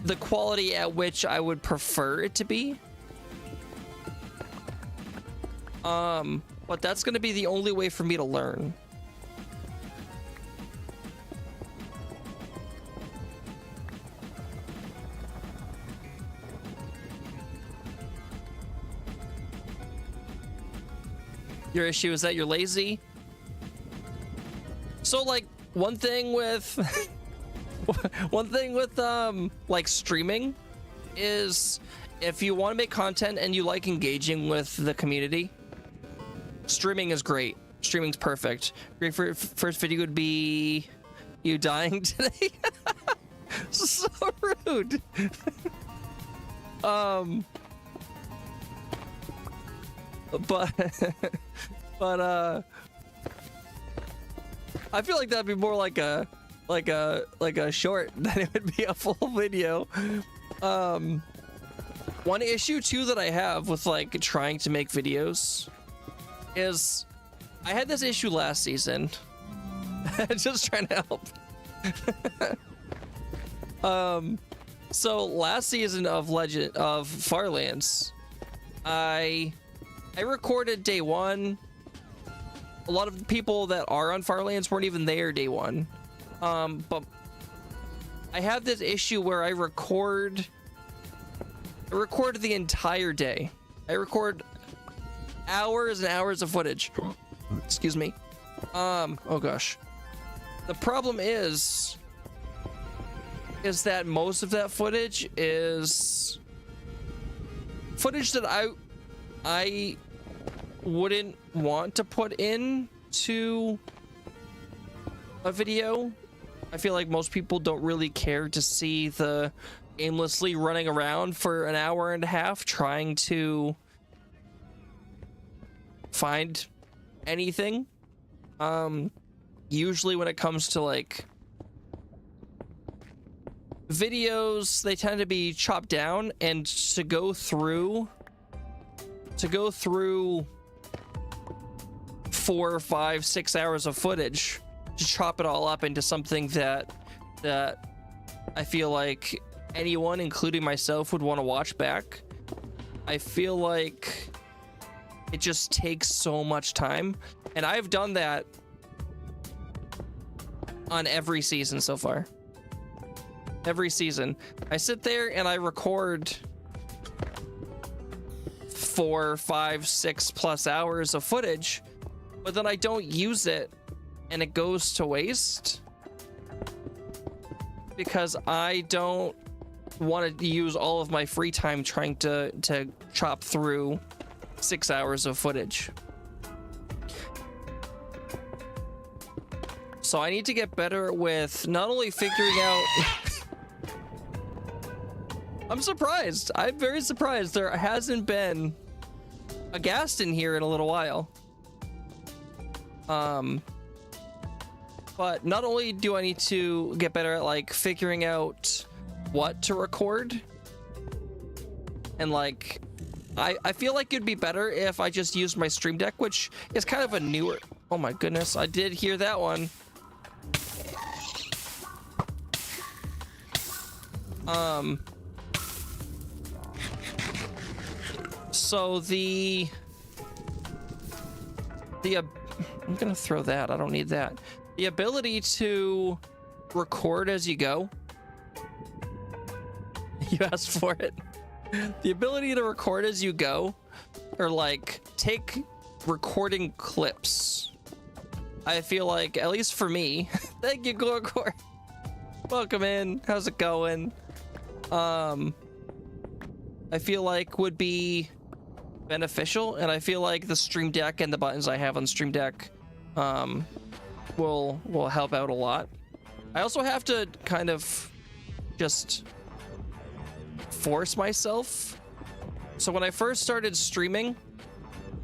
the quality at which I would prefer it to be. But that's gonna be the only way for me to learn. Your issue is that you're lazy. So like one thing with like streaming is if you want to make content and you like engaging with the community, streaming is great. Streaming's perfect. Great for first video would be you dying today. So rude. But I feel like that'd be more like a short than it would be a full video. One issue too that I have with like trying to make videos is I had this issue last season. Just trying to help. So last season of Farlands, I recorded day one. A lot of the people that are on Farlands weren't even there day one. But I have this issue where I record the entire day. I record hours and hours of footage. Excuse me. Oh gosh. The problem is that most of that footage is footage that I wouldn't want to put in to a video. I feel like most people don't really care to see the aimlessly running around for an hour and a half trying to find anything. Usually when it comes to like videos, they tend to be chopped down, and to go through 4, 5, 6 hours of footage to chop it all up into something that I feel like anyone, including myself, would want to watch back. I feel like it just takes so much time, and I've done that on every season so far. Every season I sit there and I record 4, 5, 6 plus hours of footage, but then I don't use it and it goes to waste because I don't want to use all of my free time trying to chop through 6 hours of footage. So I need to get better with not only figuring out I'm surprised. I'm very surprised there hasn't been a Ghast in here in a little while. But not only do I need to get better at like figuring out what to record, and like I feel like it'd be better if I just used my Stream Deck, which is kind of a newer. Oh my goodness, I did hear that one. So I'm gonna throw that. I don't need that. The ability to record as you go. You asked for it. The ability to record as you go, or like take recording clips. I feel like, at least for me, thank you, Glorcore. Welcome in. How's it going? I feel like would be beneficial, and I feel like the Stream Deck and the buttons I have on Stream Deck will help out a lot. I also have to kind of just force myself. So when I first started streaming,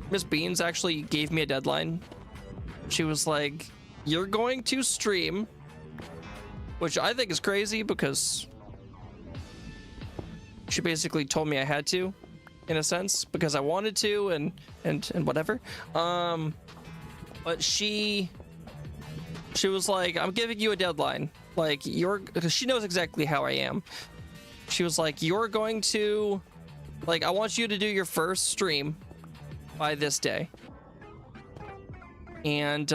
Miss Beans actually gave me a deadline. She was like, you're going to stream which I think is crazy because she basically told me I had to, in a sense, because I wanted to and whatever. But she was like, I'm giving you a deadline. Like, she knows exactly how I am. She was like, you're going to, like, I want you to do your first stream by this day. And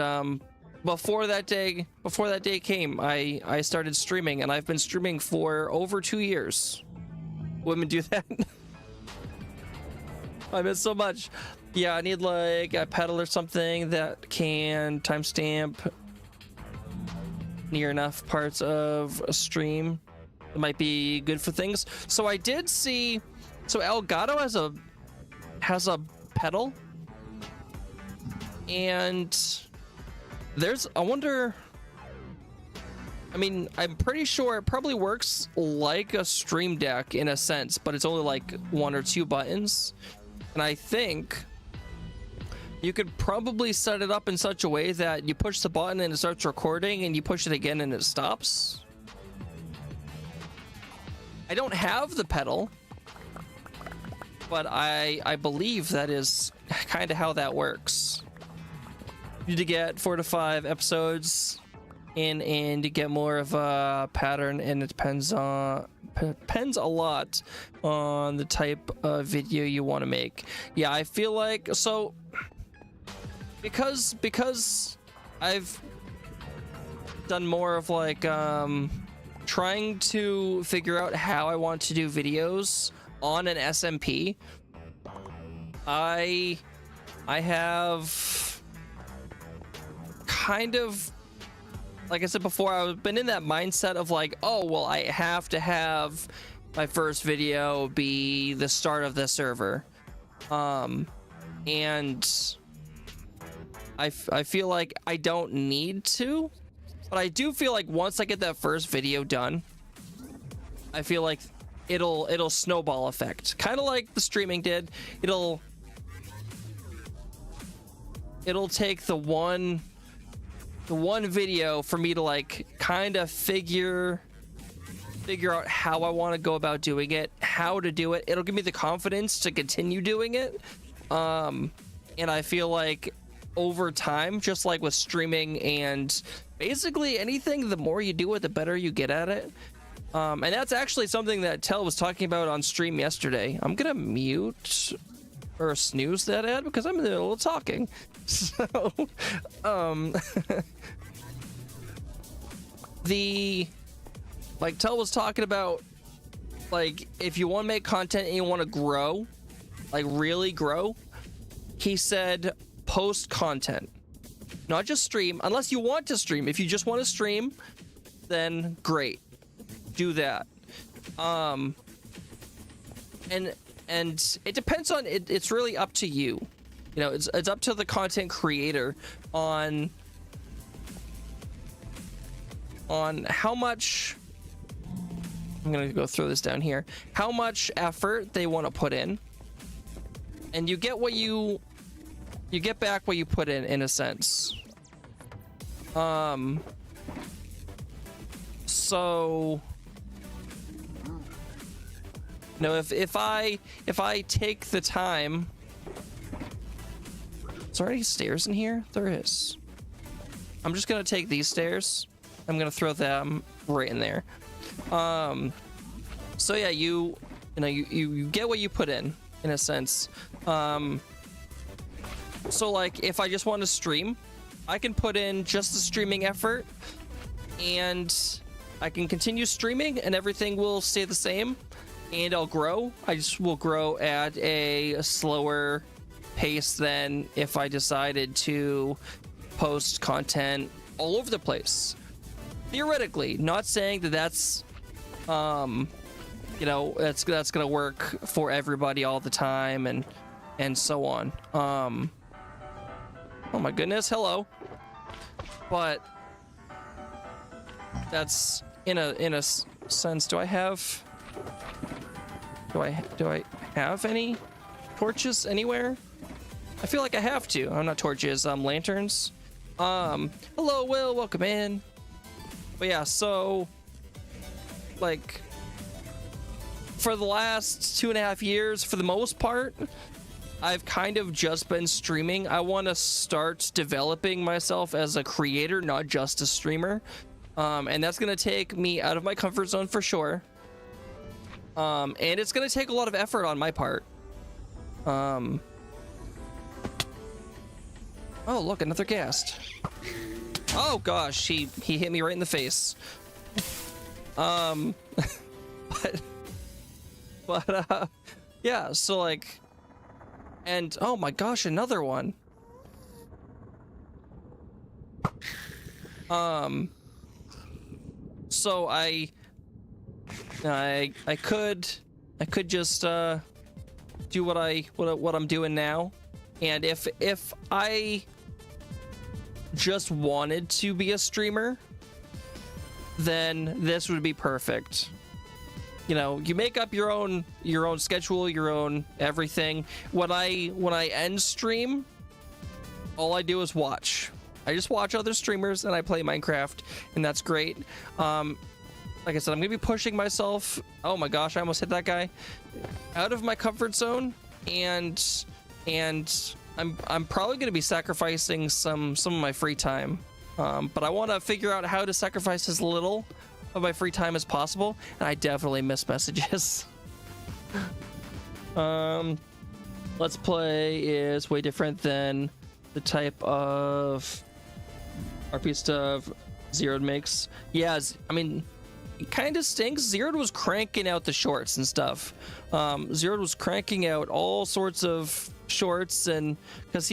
before that day came, I started streaming, and I've been streaming for over 2 years. Women do that. I miss so much. Yeah, I need like a pedal or something that can timestamp near enough parts of a stream. It might be good for things. So I did see, so Elgato has a pedal, and I wonder, I mean, I'm pretty sure it probably works like a Stream Deck in a sense, but it's only like 1 or 2 buttons. And I think you could probably set it up in such a way that you push the button and it starts recording, and you push it again and it stops. I don't have the pedal, but I believe that is kind of how that works. You need to get 4 to 5 episodes in and to get more of a pattern, and it depends a lot on the type of video you want to make. Yeah, I feel like, so because I've done more of like trying to figure out how I want to do videos on an SMP, I have kind of, like I said before, I've been in that mindset of like, oh, well, I have to have my first video be the start of the server. And I feel like I don't need to, but I do feel like once I get that first video done, I feel like it'll snowball effect, kind of like the streaming did. It'll take the one video for me to like kind of figure out how I want to go about doing it, how to do it. It'll give me the confidence to continue doing it. And I feel like over time, just like with streaming and basically anything, the more you do it, the better you get at it. And that's actually something that Tell was talking about on stream yesterday. I'm gonna mute or snooze that ad because I'm in the middle of talking. So, like Tell was talking about, like, if you want to make content and you want to grow, like really grow, he said post content, not just stream, unless you want to stream. If you just want to stream, then great, do that. And it depends on it. It's really up to you. You know, it's up to the content creator on how much. I'm gonna go throw this down here. How much effort they want to put in, and you get back what you put in a sense. So, you know, if I take the time. Is there any stairs in here? There is. I'm just gonna take these stairs. I'm gonna throw them right in there. So yeah, you get what you put in a sense. So like if I just want to stream, I can put in just the streaming effort, and I can continue streaming, and everything will stay the same, and I'll grow. I just will grow at a slower pace than if I decided to post content all over the place. Theoretically, not saying that that's you know, that's gonna work for everybody all the time and so on. Oh my goodness, hello. But that's in a sense. Do I have any torches anywhere? I feel like I have to. I'm not torches, lanterns. Hello, Will, welcome in. But yeah, so like for the last 2.5 years, for the most part, I've kind of just been streaming. I want to start developing myself as a creator, not just a streamer. And that's going to take me out of my comfort zone for sure. And it's going to take a lot of effort on my part. Oh, look, another ghast. Oh gosh, he hit me right in the face. But yeah, so like, and oh my gosh, another one. So I could just do what I'm doing now, and if I just wanted to be a streamer, then this would be perfect. You know, you make up your own schedule, your own everything. When I end stream, all I do is watch. I just watch other streamers and I play Minecraft, and that's great. Like I said, I'm gonna be pushing myself. Oh my gosh, I almost hit that guy. Out of my comfort zone, and I'm probably gonna be sacrificing some of my free time. But I want to figure out how to sacrifice as little of my free time as possible, and I definitely miss messages. Let's Play is way different than the type of RP stuff Zeroed makes. Yeah, I mean, it kind of stinks. Zeroed was cranking out the shorts and stuff. Zeroed was cranking out all sorts of shorts, and because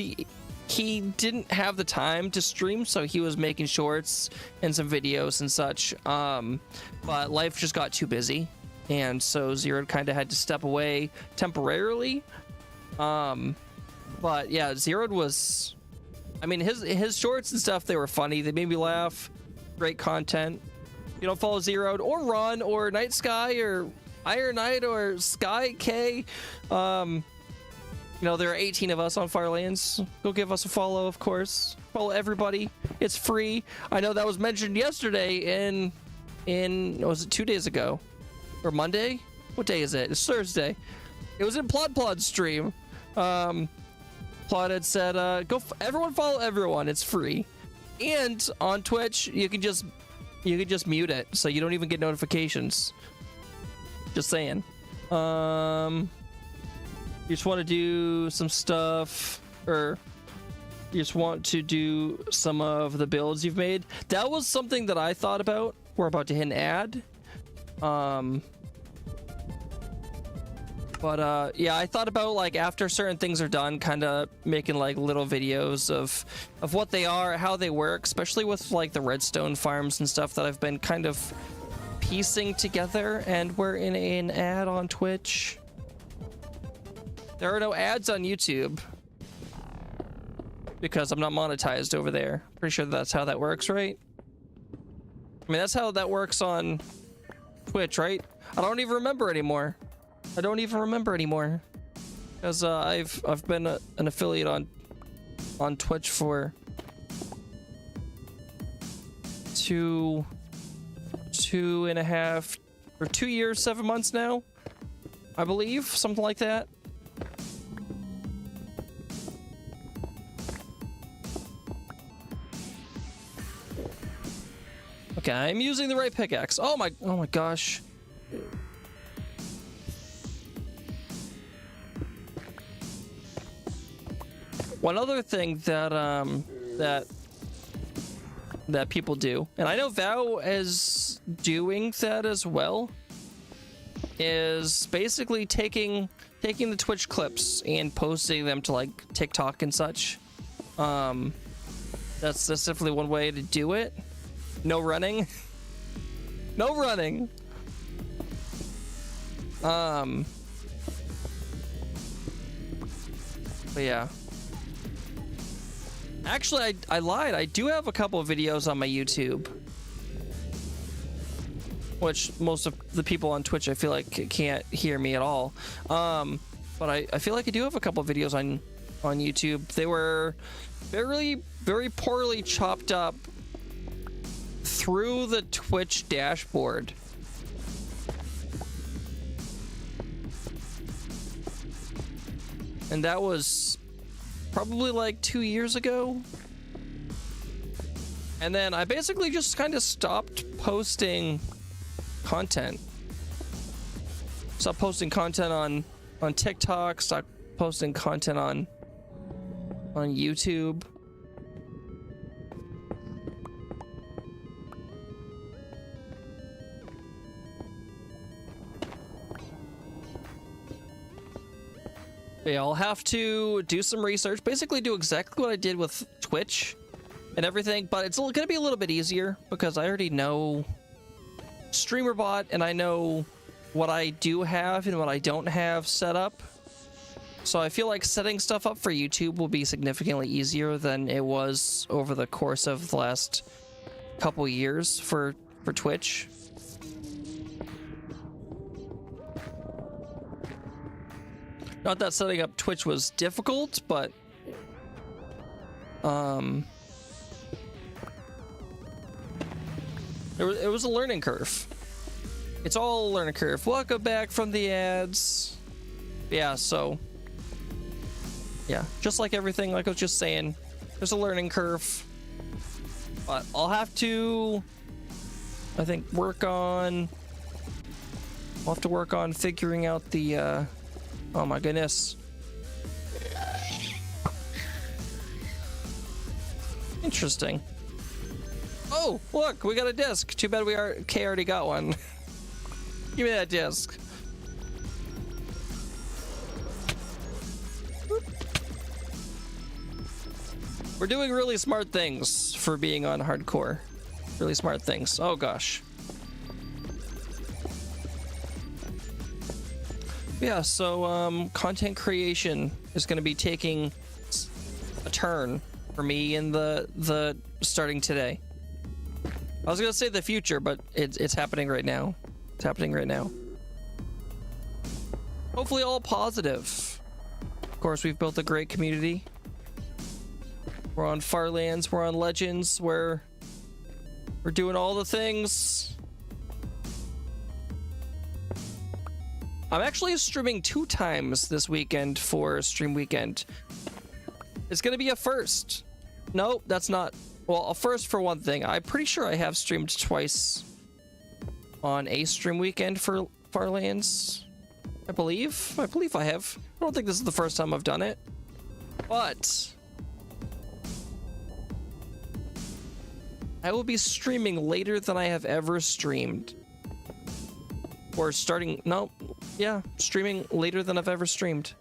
he didn't have the time to stream, so he was making shorts and some videos and such. But life just got too busy, and so Zeroed kind of had to step away temporarily. But yeah, Zeroed was, I mean, his shorts and stuff, they were funny. They made me laugh. Great content. If you don't follow Zeroed or Ron or Night Sky or Iron Knight or Sky K, you know, there are 18 of us on Firelands. Go give us a follow, of course. Follow everybody. It's free. I know that was mentioned yesterday in was it 2 days ago? Or Monday? What day is it? It's Thursday. It was in Plod's stream. Plod had said, everyone follow everyone. It's free. And on Twitch, you can just mute it, so you don't even get notifications. Just saying. You just want to do some stuff, or you just want to do some of the builds you've made. That was something that I thought about. We're about to hit an ad. But yeah, I thought about, like, after certain things are done, kind of making like little videos of what they are, how they work, especially with like the redstone farms and stuff that I've been kind of piecing together. And we're in an ad on Twitch. There are no ads on YouTube because I'm not monetized over there. Pretty sure that's how that works, right? I mean, that's how that works on Twitch, right? I don't even remember anymore. Because I've been an affiliate on Twitch for two and a half or 2 years, 7 months now, I believe, something like that. Okay, I'm using the right pickaxe. Oh my gosh. One other thing that people do, and I know Vow is doing that as well, is basically taking the Twitch clips and posting them to like TikTok and such. That's definitely one way to do it. No running. No running. But yeah. Actually, I lied. I do have a couple of videos on my YouTube, which most of the people on Twitch, I feel like, can't hear me at all. But I feel like I do have a couple of videos on YouTube. They were very, very poorly chopped up through the Twitch dashboard. And that was probably like 2 years ago. And then I basically just kind of stopped posting content. Stopped posting content on TikTok, stopped posting content on YouTube. Yeah, I'll have to do some research, basically do exactly what I did with Twitch and everything, but it's gonna be a little bit easier because I already know StreamerBot and I know what I do have and what I don't have set up. So I feel like setting stuff up for YouTube will be significantly easier than it was over the course of the last couple years for Twitch. Not that setting up Twitch was difficult, but it was a learning curve. It's all a learning curve. Welcome back from the ads. Yeah, so yeah, just like everything, like I was just saying, there's a learning curve. But I'll have to, I think, I'll have to work on figuring out the oh my goodness. Interesting. Oh, look, we got a disc. Too bad Kay already got one. Give me that disc. We're doing really smart things for being on hardcore. Really smart things. Oh gosh. Yeah, so content creation is going to be taking a turn for me in the starting today. I was going to say the future, but it's happening right now. It's happening right now. Hopefully all positive. Of course, we've built a great community. We're on Farlands, we're on Legends, we're doing all the things. I'm actually streaming 2 times this weekend for Stream Weekend. It's gonna be a first. Nope, that's not. Well, a first for one thing. I'm pretty sure I have streamed twice on a Stream Weekend for Farlands. I believe I have. I don't think this is the first time I've done it. But I will be streaming later than I have ever streamed. Or starting, no, yeah, streaming later than I've ever streamed.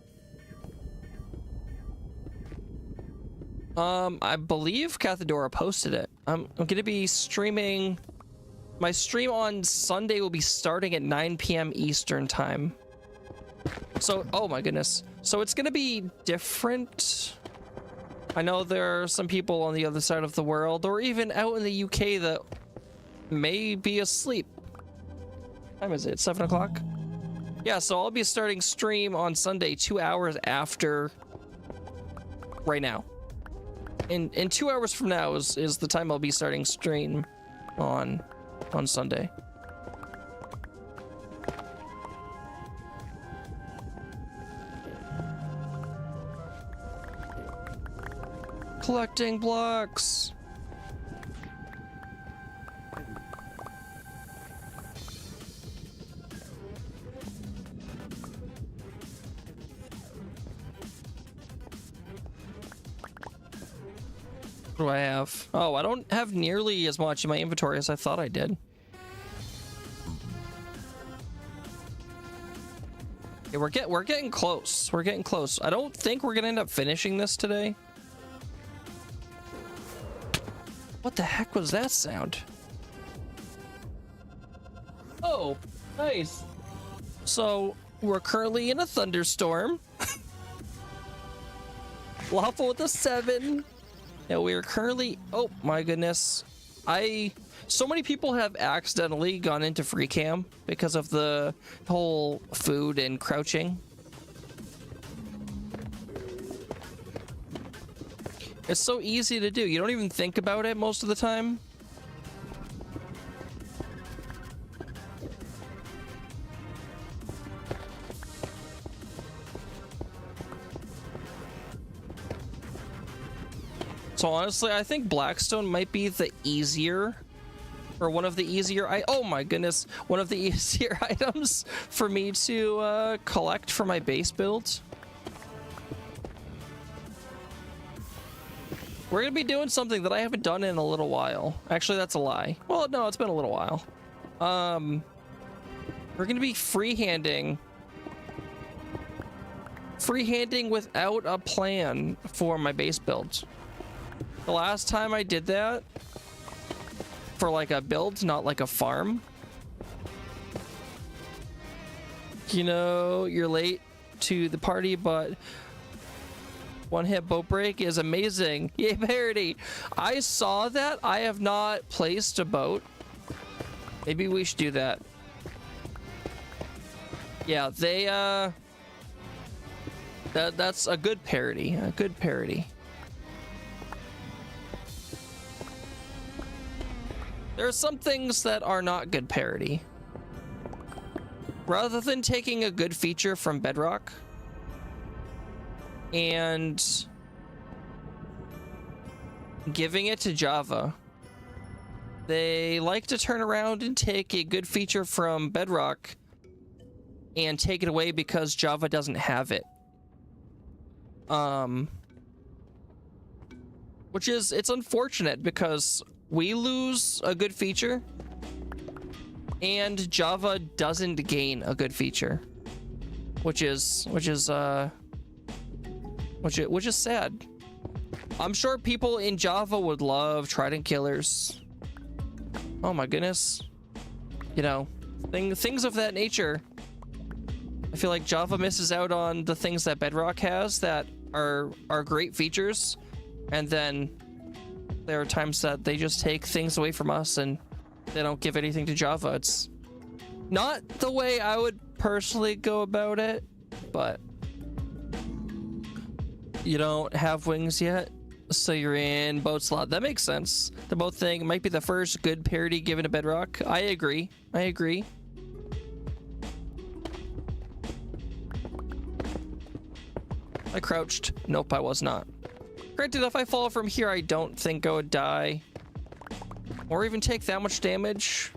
I believe Cathedora posted it. I'm gonna be streaming. My stream on Sunday will be starting at 9 p.m. Eastern time. So, oh my goodness. So it's gonna be different. I know there are some people on the other side of the world, or even out in the UK, that may be asleep. What time is it? 7 o'clock? Yeah, so I'll be starting stream on Sunday 2 hours after right now. In 2 hours from now is the time I'll be starting stream on Sunday. Collecting blocks. What do I have? Oh, I don't have nearly as much in my inventory as I thought I did. Yeah, we're getting close. We're getting close. I don't think we're gonna end up finishing this today. What the heck was that sound? Oh, nice. So we're currently in a thunderstorm. Lawful with a 7. Yeah, we are currently, oh my goodness. So many people have accidentally gone into free cam because of the whole food and crouching. It's so easy to do. You don't even think about it most of the time. So honestly, I think Blackstone might be the easier, or one of the easier, oh my goodness, one of the easier items for me to collect for my base build. We're gonna be doing something that I haven't done in a little while. Actually, that's a lie. Well, no, it's been a little while. We're gonna be freehanding without a plan for my base build. The last time I did that for like a build, not like a farm. You know, you're late to the party, but one hit boat break is amazing. Yay, parody. I saw that. I have not placed a boat. Maybe we should do that. Yeah, they that's a good parody. A good parody. There are some things that are not good parody. Rather than taking a good feature from Bedrock and giving it to Java, they like to turn around and take a good feature from Bedrock and take it away because Java doesn't have it. Which is, it's unfortunate because we lose a good feature and Java doesn't gain a good feature, which is sad. I'm sure people in Java would love Trident Killers. Oh my goodness. You know, things of that nature. I feel like Java misses out on the things that Bedrock has that are great features, and then there are times that they just take things away from us and they don't give anything to Java. It's not the way I would personally go about it, but you don't have wings yet, so you're in boat slot. That makes sense. The boat thing might be the first good parody given to Bedrock. I agree. I crouched. Nope, I was not. Granted, if I fall from here, I don't think I would die or even take that much damage.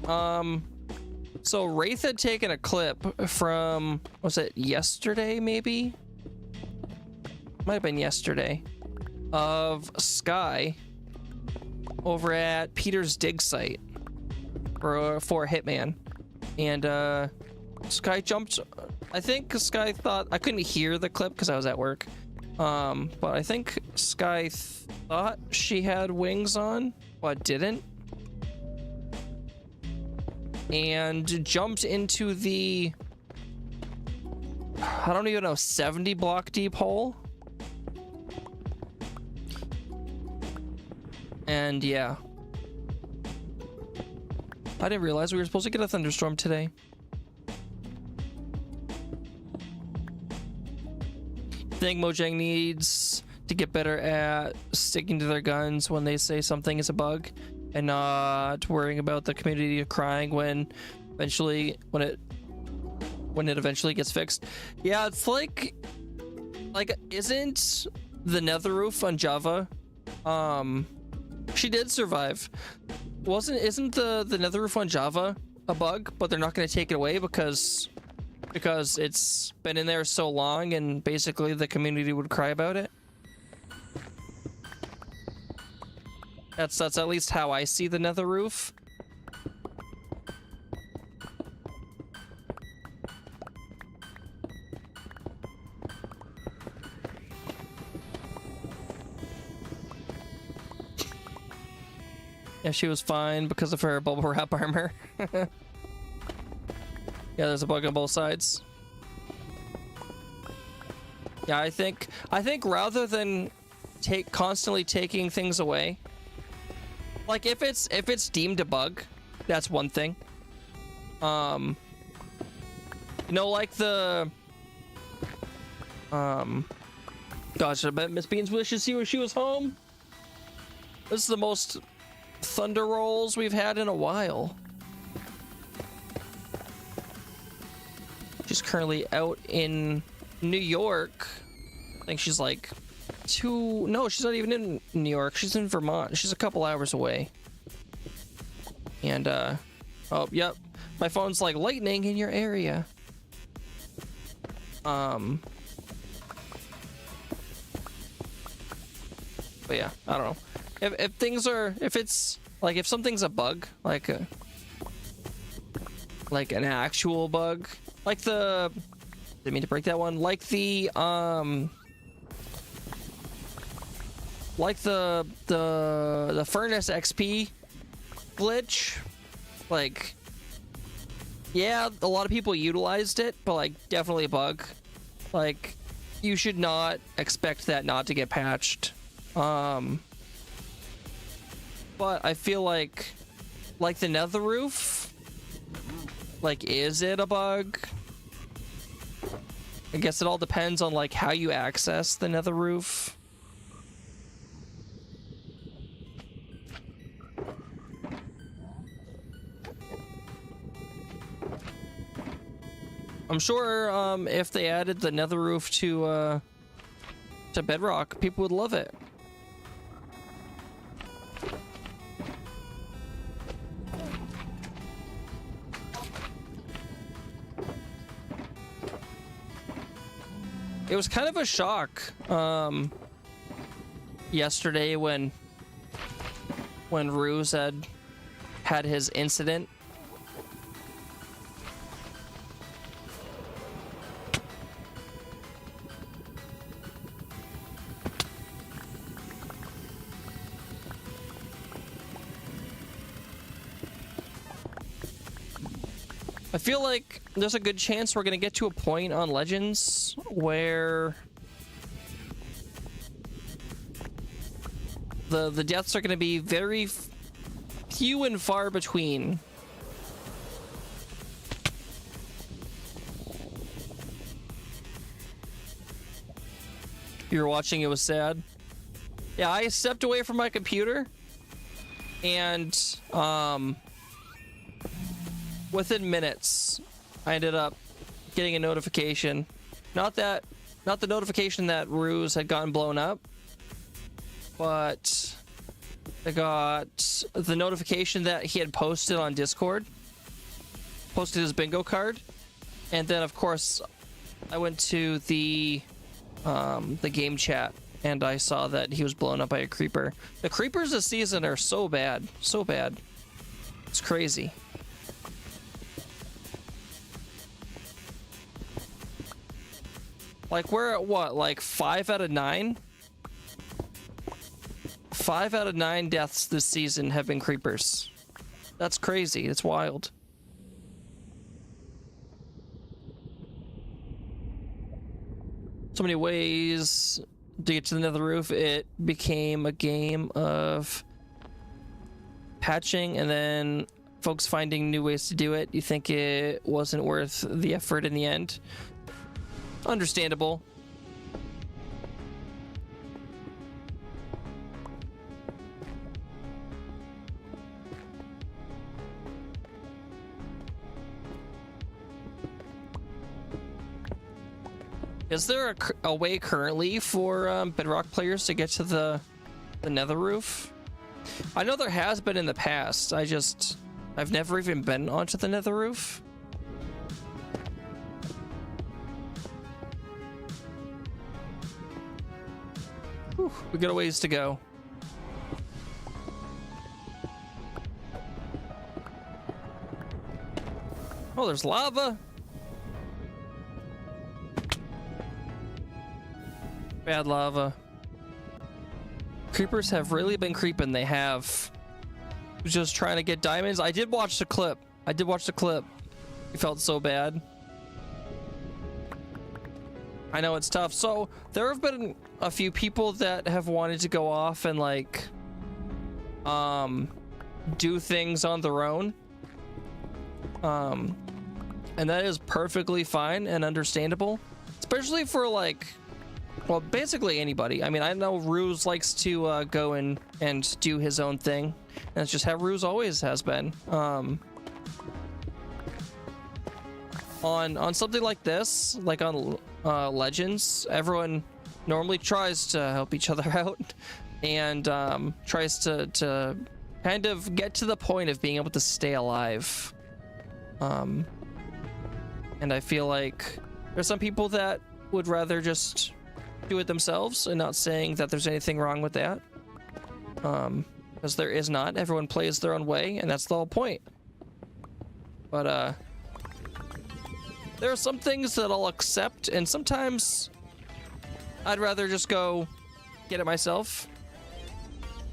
So Wraith had taken a clip from, was it yesterday maybe? Might have been yesterday, of Sky over at Peter's dig site for Hitman, and Sky jumped. I think Sky thought, I couldn't hear the clip because I was at work, but I think Sky thought she had wings on but didn't, and jumped into the, I don't even know, 70 block deep hole. And yeah, I didn't realize we were supposed to get a thunderstorm today. I think Mojang needs to get better at sticking to their guns when they say something is a bug and not worrying about the community crying when it eventually gets fixed. Yeah, it's like isn't the nether roof on Java, she did survive. Isn't the nether roof on Java a bug, but they're not going to take it away because it's been in there so long and basically the community would cry about it? That's at least how I see the nether roof. Yeah, she was fine because of her bubble wrap armor. Yeah, there's a bug on both sides. Yeah, I think rather than constantly taking things away, like if it's deemed a bug, that's one thing. You know, like the gosh, I bet Miss Beans wishes she was home. This is the most thunder rolls we've had in a while. She's currently out in New York. I think she's like No, she's not even in New York. She's in Vermont. She's a couple hours away. And, oh, yep. My phone's like, lightning in your area. But yeah, I don't know. If things are, if it's, like, if something's a bug, like an actual bug, like didn't mean to break that one, like the furnace XP glitch, like, yeah, a lot of people utilized it, but like, definitely a bug. Like, you should not expect that not to get patched. But I feel like the nether roof, like, is it a bug? I guess it all depends on like how you access the nether roof. I'm sure if they added the nether roof to Bedrock, people would love it. It was kind of a shock yesterday when Ruse had his incident. I feel like there's a good chance we're gonna get to a point on Legends where the deaths are gonna be very few and far between. You were watching, it was sad. Yeah, I stepped away from my computer and within minutes, I ended up getting a notification. Not the notification that Ruse had gotten blown up, but I got the notification that he had posted on Discord, posted his bingo card, and then of course I went to the game chat and I saw that he was blown up by a creeper. The creepers this season are so bad, so bad. It's crazy. Like, we're at what, like 5 out of 9? 5 out of 9 deaths this season have been creepers. That's crazy. It's wild. So many ways to get to the nether roof. It became a game of patching and then folks finding new ways to do it. You think it wasn't worth the effort in the end? Understandable. Is there a way currently for Bedrock players to get to the nether roof? I know there has been in the past. I've never even been onto the nether roof. Whew, we got a ways to go. Oh, there's lava. Bad lava. Creepers have really been creeping. They have. Just trying to get diamonds. I did watch the clip. It felt so bad. I know it's tough. So there have been a few people that have wanted to go off and like do things on their own. And that is perfectly fine and understandable, especially for like, well, basically anybody. I mean, I know Ruse likes to go and do his own thing, and it's just how Ruse always has been. On something like this, like on Legends, everyone normally tries to help each other out and tries to kind of get to the point of being able to stay alive. And I feel like there's some people that would rather just do it themselves, and not saying that there's anything wrong with that. Because there is not. Everyone plays their own way, and that's the whole point. But there are some things that I'll accept, and sometimes I'd rather just go get it myself.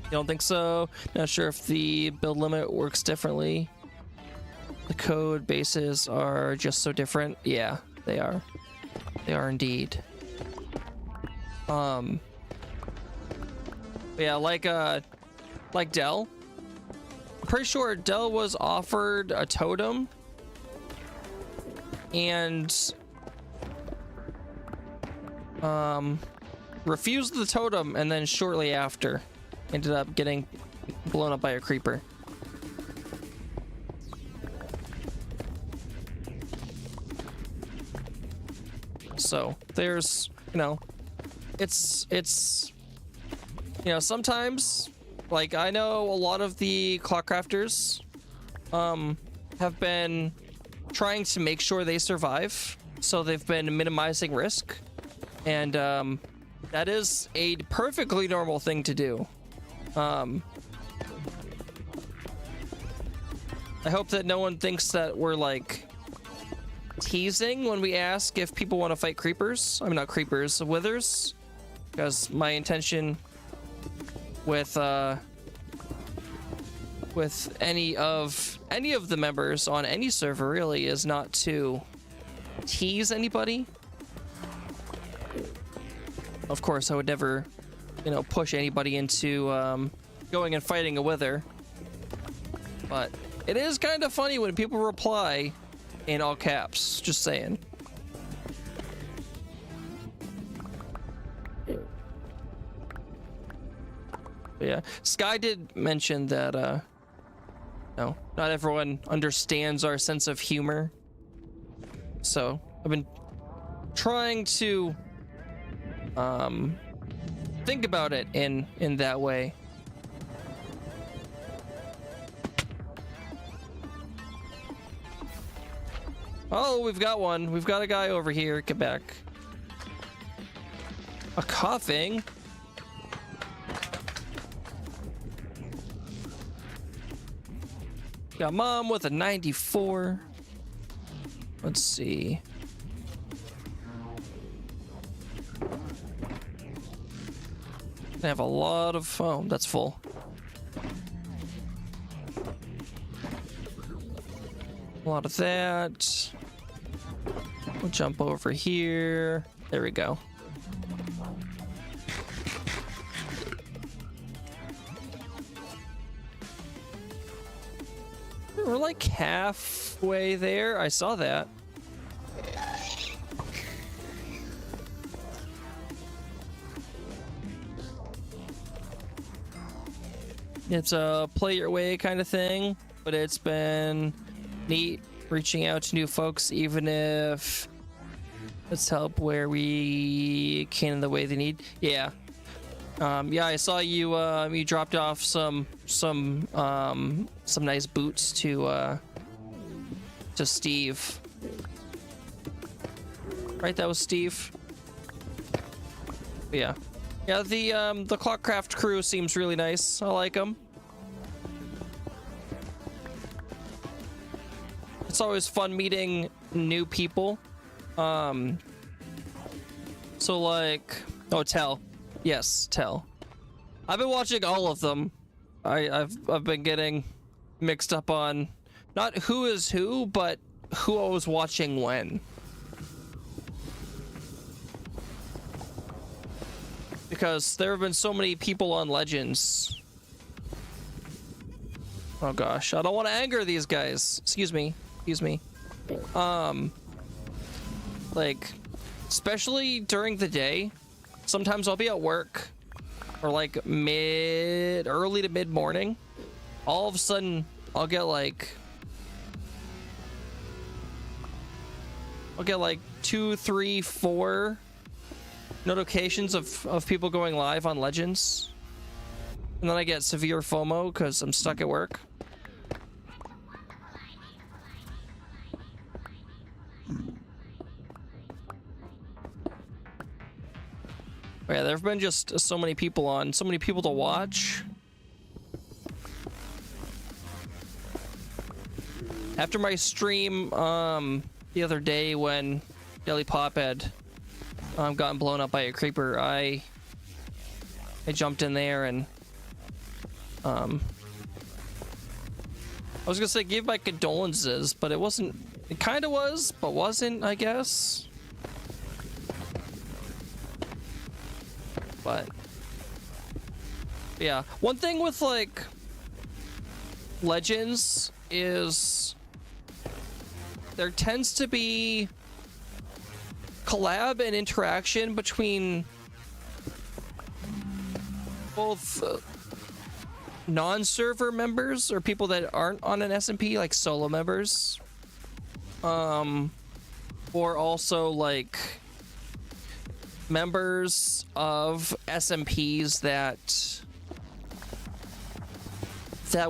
You don't think so? Not sure if the build limit works differently. The code bases are just so different. Yeah, they are. They are indeed. Yeah, like Dell. I'm pretty sure Dell was offered a totem and refused the totem, and then shortly after ended up getting blown up by a creeper. So there's, you know, it's you know, sometimes, like, I know a lot of the clock crafters have been trying to make sure they survive, so they've been minimizing risk, and that is a perfectly normal thing to do. I hope that no one thinks that we're like teasing when we ask if people want to fight creepers. I mean, not creepers, withers, because my intention with any of the members on any server really is not to tease anybody. Of course, I would never, you know, push anybody into going and fighting a wither, but it is kind of funny when people reply in all caps. Just saying. But yeah, Sky did mention that no, not everyone understands our sense of humor, so I've been trying to think about it in that way. Oh, we've got one. We've got a guy over here. Get back. A coughing. Got mom with a 94. Let's see. I have a lot of foam. That's full. A lot of that. We'll jump over here. There we go. We're like halfway there. I saw that. It's a play your way kind of thing, but it's been neat reaching out to new folks, even if it's help where we can in the way they need. Yeah. Yeah, I saw you you dropped off some nice boots to Steve. Right, that was Steve. Yeah. Yeah, the Clockcraft crew seems really nice. I like them. It's always fun meeting new people. So like, oh, Tell. Yes, Tell. I've been watching all of them. I've been getting mixed up on not who is who, but who I was watching when. Because there have been so many people on Legends. Oh gosh, I don't want to anger these guys. Excuse me. Like, especially during the day, sometimes I'll be at work or like early to mid morning. All of a sudden I'll get like 2, 3, 4 notifications of people going live on Legends. And then I get severe FOMO because I'm stuck at work. Yeah, there have been just so many people on, so many people to watch. After my stream the other day when Jelly Pop had gotten blown up by a creeper, I jumped in there and I was gonna say give my condolences, but it wasn't. It kind of was, but wasn't, I guess. But yeah, one thing with like Legends is there tends to be collab and interaction between both non-server members or people that aren't on an SMP, like solo members, or also like members of SMPs that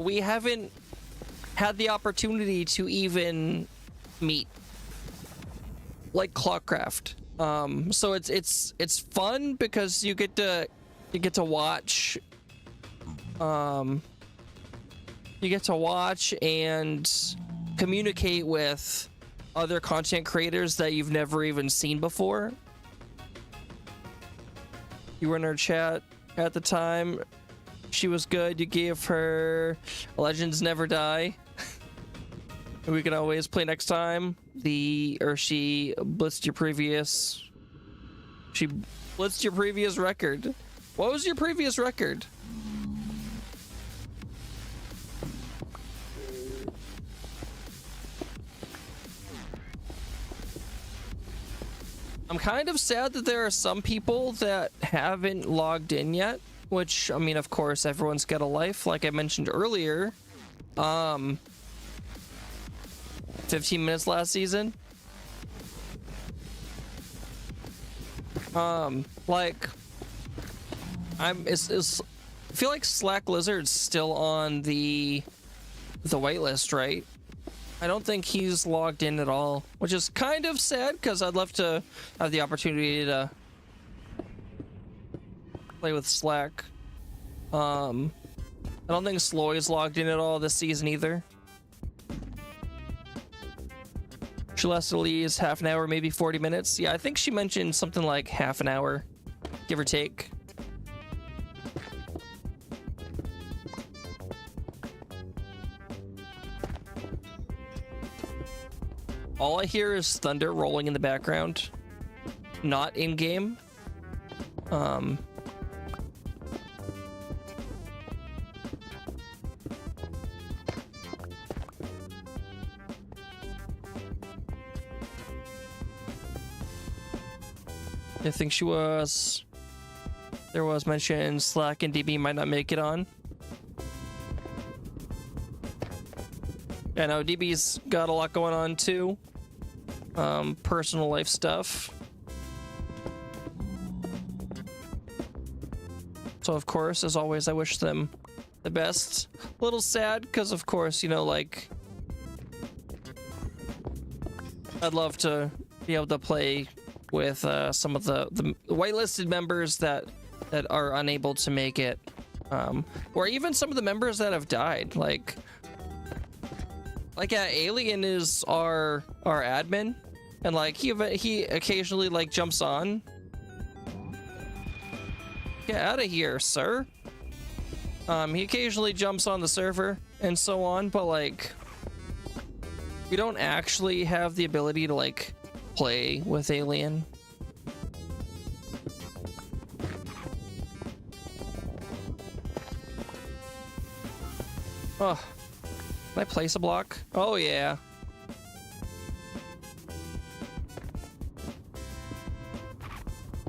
we haven't had the opportunity to even meet, like Clockcraft. So it's fun because you get to watch and communicate with other content creators that you've never even seen before. You were in her chat at the time. She was good. You gave her Legends Never Die. We can always play next time. She blitzed your previous. She blitzed your previous record. What was your previous record? I'm kind of sad that there are some people that haven't logged in yet, which, I mean, of course, everyone's got a life, like I mentioned earlier. 15 minutes last season. Like, I feel like Slack Lizard's still on the whitelist, right? I don't think he's logged in at all, which is kind of sad because I'd love to have the opportunity to play with Slack. I don't think Sloy's logged in at all this season either. She lasted at least half an hour, maybe 40 minutes. Yeah, I think she mentioned something like half an hour, give or take. All I hear is thunder rolling in the background, not in game. I think there was mention Slack and DB might not make it on. Yeah, no, DB's got a lot going on too. Personal life stuff. So of course, as always, I wish them the best. A little sad because of course, you know, like I'd love to be able to play with some of the whitelisted members that are unable to make it, or even some of the members that have died. Like Alien is our admin, and like he occasionally like jumps on. Get out of here, sir. He occasionally jumps on the server and so on, but like we don't actually have the ability to like play with Alien. Oh, can I place a block? Oh yeah.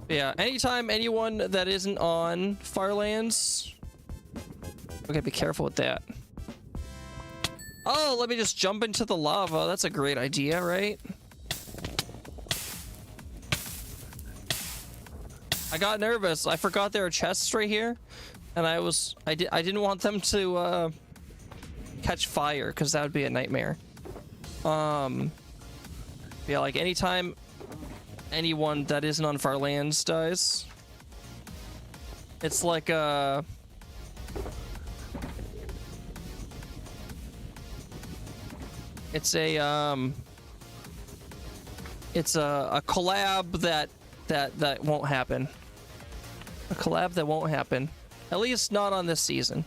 Yeah, anytime anyone that isn't on Firelands, okay, be careful with that. Oh, let me just jump into the lava. That's a great idea, right? I got nervous. I forgot there are chests right here, and I didn't want them to catch fire because that would be a nightmare. Yeah, like anytime anyone that isn't on our lands dies, it's like it's a collab that won't happen. A collab that won't happen. At least not on this season.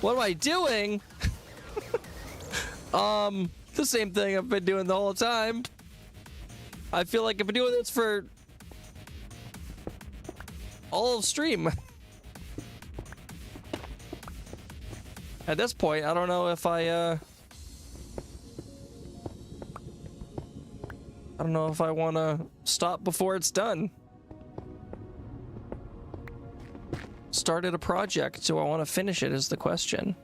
What am I doing? The same thing I've been doing the whole time. I feel like I've been doing this for all of stream. At this point, I don't know if I don't know if I want to stop before it's done. Started a project. Do I want to finish it is the question.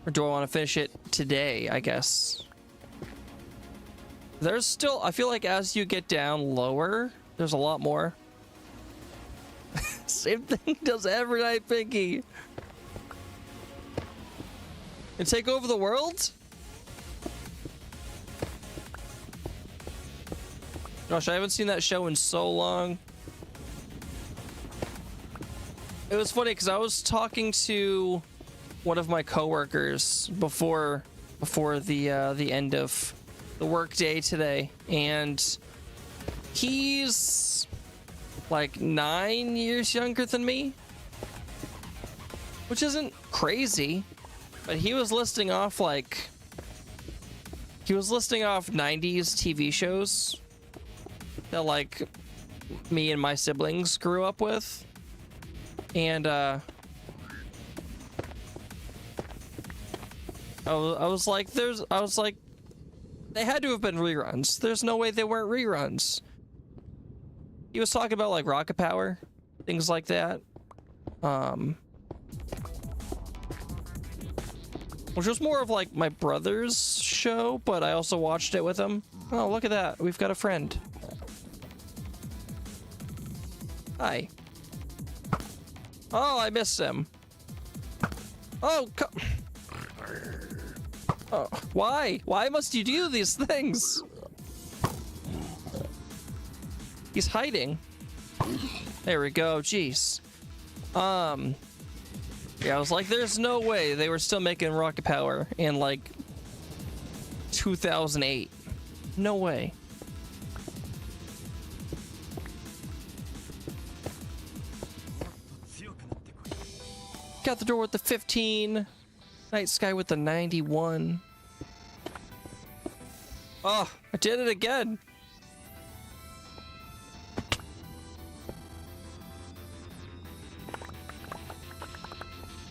Or do I want to finish it today, I guess? There's still, I feel like as you get down lower, there's a lot more. Same thing does every night, Pinky. And take over the world? Gosh, I haven't seen that show in so long. It was funny because I was talking to one of my coworkers before the end of the work day today, and he's like 9 years younger than me, which isn't crazy, but he was listing off 90s TV shows that like me and my siblings grew up with. And I was like, they had to have been reruns. There's no way they weren't reruns. He was talking about like Rocket Power, things like that. Which was more of like my brother's show, but I also watched it with him. Oh, look at that. We've got a friend. Hi. Oh, I missed him. Oh, oh, why? Why must you do these things? He's hiding. There we go. Jeez. Yeah, I was like, there's no way they were still making Rocket Power in like 2008. No way. Got the door with the 15. Night Sky with the 91. Oh, I did it again.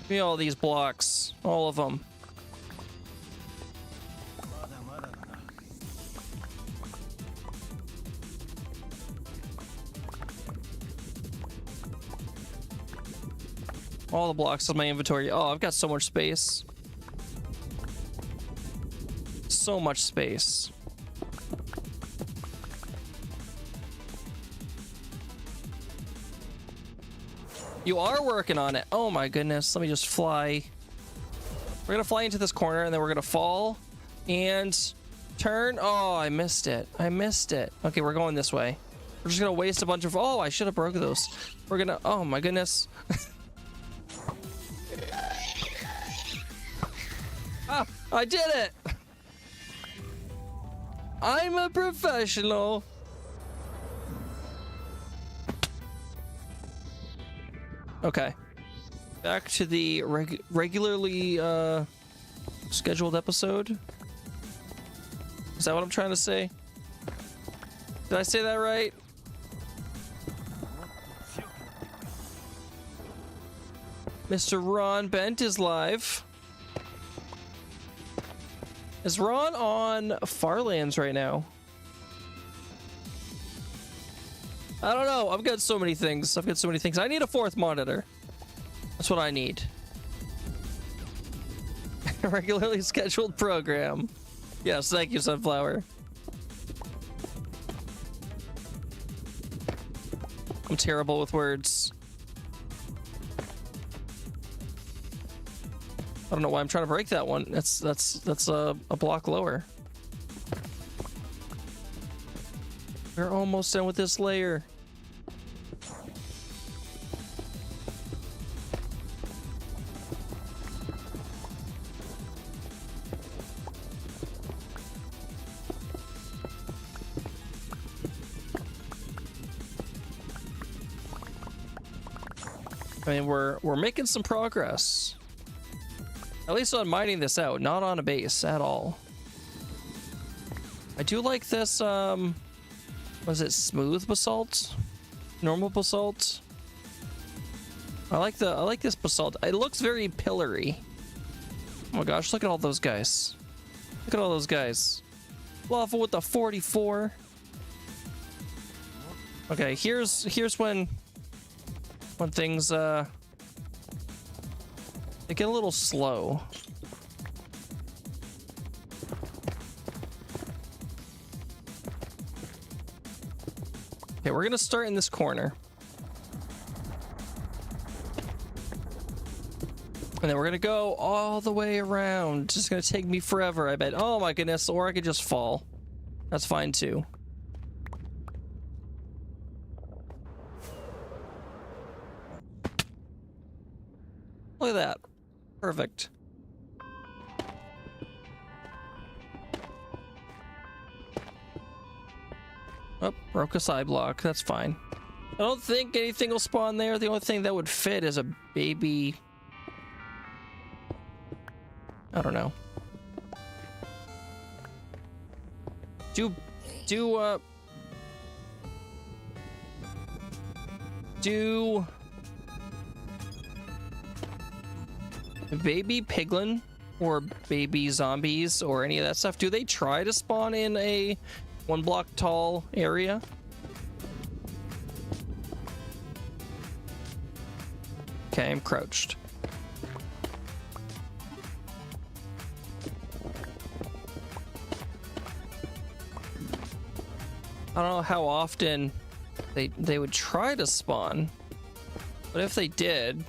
Give me all these blocks. All of them. All the blocks of my inventory. Oh, I've got so much space. So much space. You are working on it. Oh my goodness. Let me just fly. We're gonna fly into this corner and then we're gonna fall and turn. Oh, I missed it. I missed it. Okay, we're going this way. We're just gonna waste a bunch of. Oh, I should have broke those. We're gonna. Oh my goodness. Ah, I did it. I'm a professional. Okay. Back to the regularly scheduled episode. Is that what I'm trying to say? Did I say that right? Mr. Ron Bent is live. Is Ron on Farlands right now? I don't know. I've got so many things. I need a fourth monitor. That's what I need. Regularly scheduled program. Yes, thank you, Sunflower. I'm terrible with words. I don't know why I'm trying to break that one. That's a block lower. We're almost done with this layer. I mean, we're making some progress. At least on mining this out, not on a base at all. I do like this, was it smooth basalt? Normal basalt? I like this basalt. It looks very pillory. Oh my gosh, look at all those guys. Look at all those guys. Lava with the 44. Okay, here's when things they get a little slow. Okay, we're gonna start in this corner. And then we're gonna go all the way around. It's just gonna take me forever, I bet. Oh my goodness, or I could just fall. That's fine too. Look at that. Perfect. Oh, broke a side block. That's fine. I don't think anything will spawn there. The only thing that would fit is a baby... I don't know. Do baby piglin or baby zombies or any of that stuff, do they try to spawn in a 1 block tall area? Okay, I'm crouched. I don't know how often they would try to spawn, but if they did,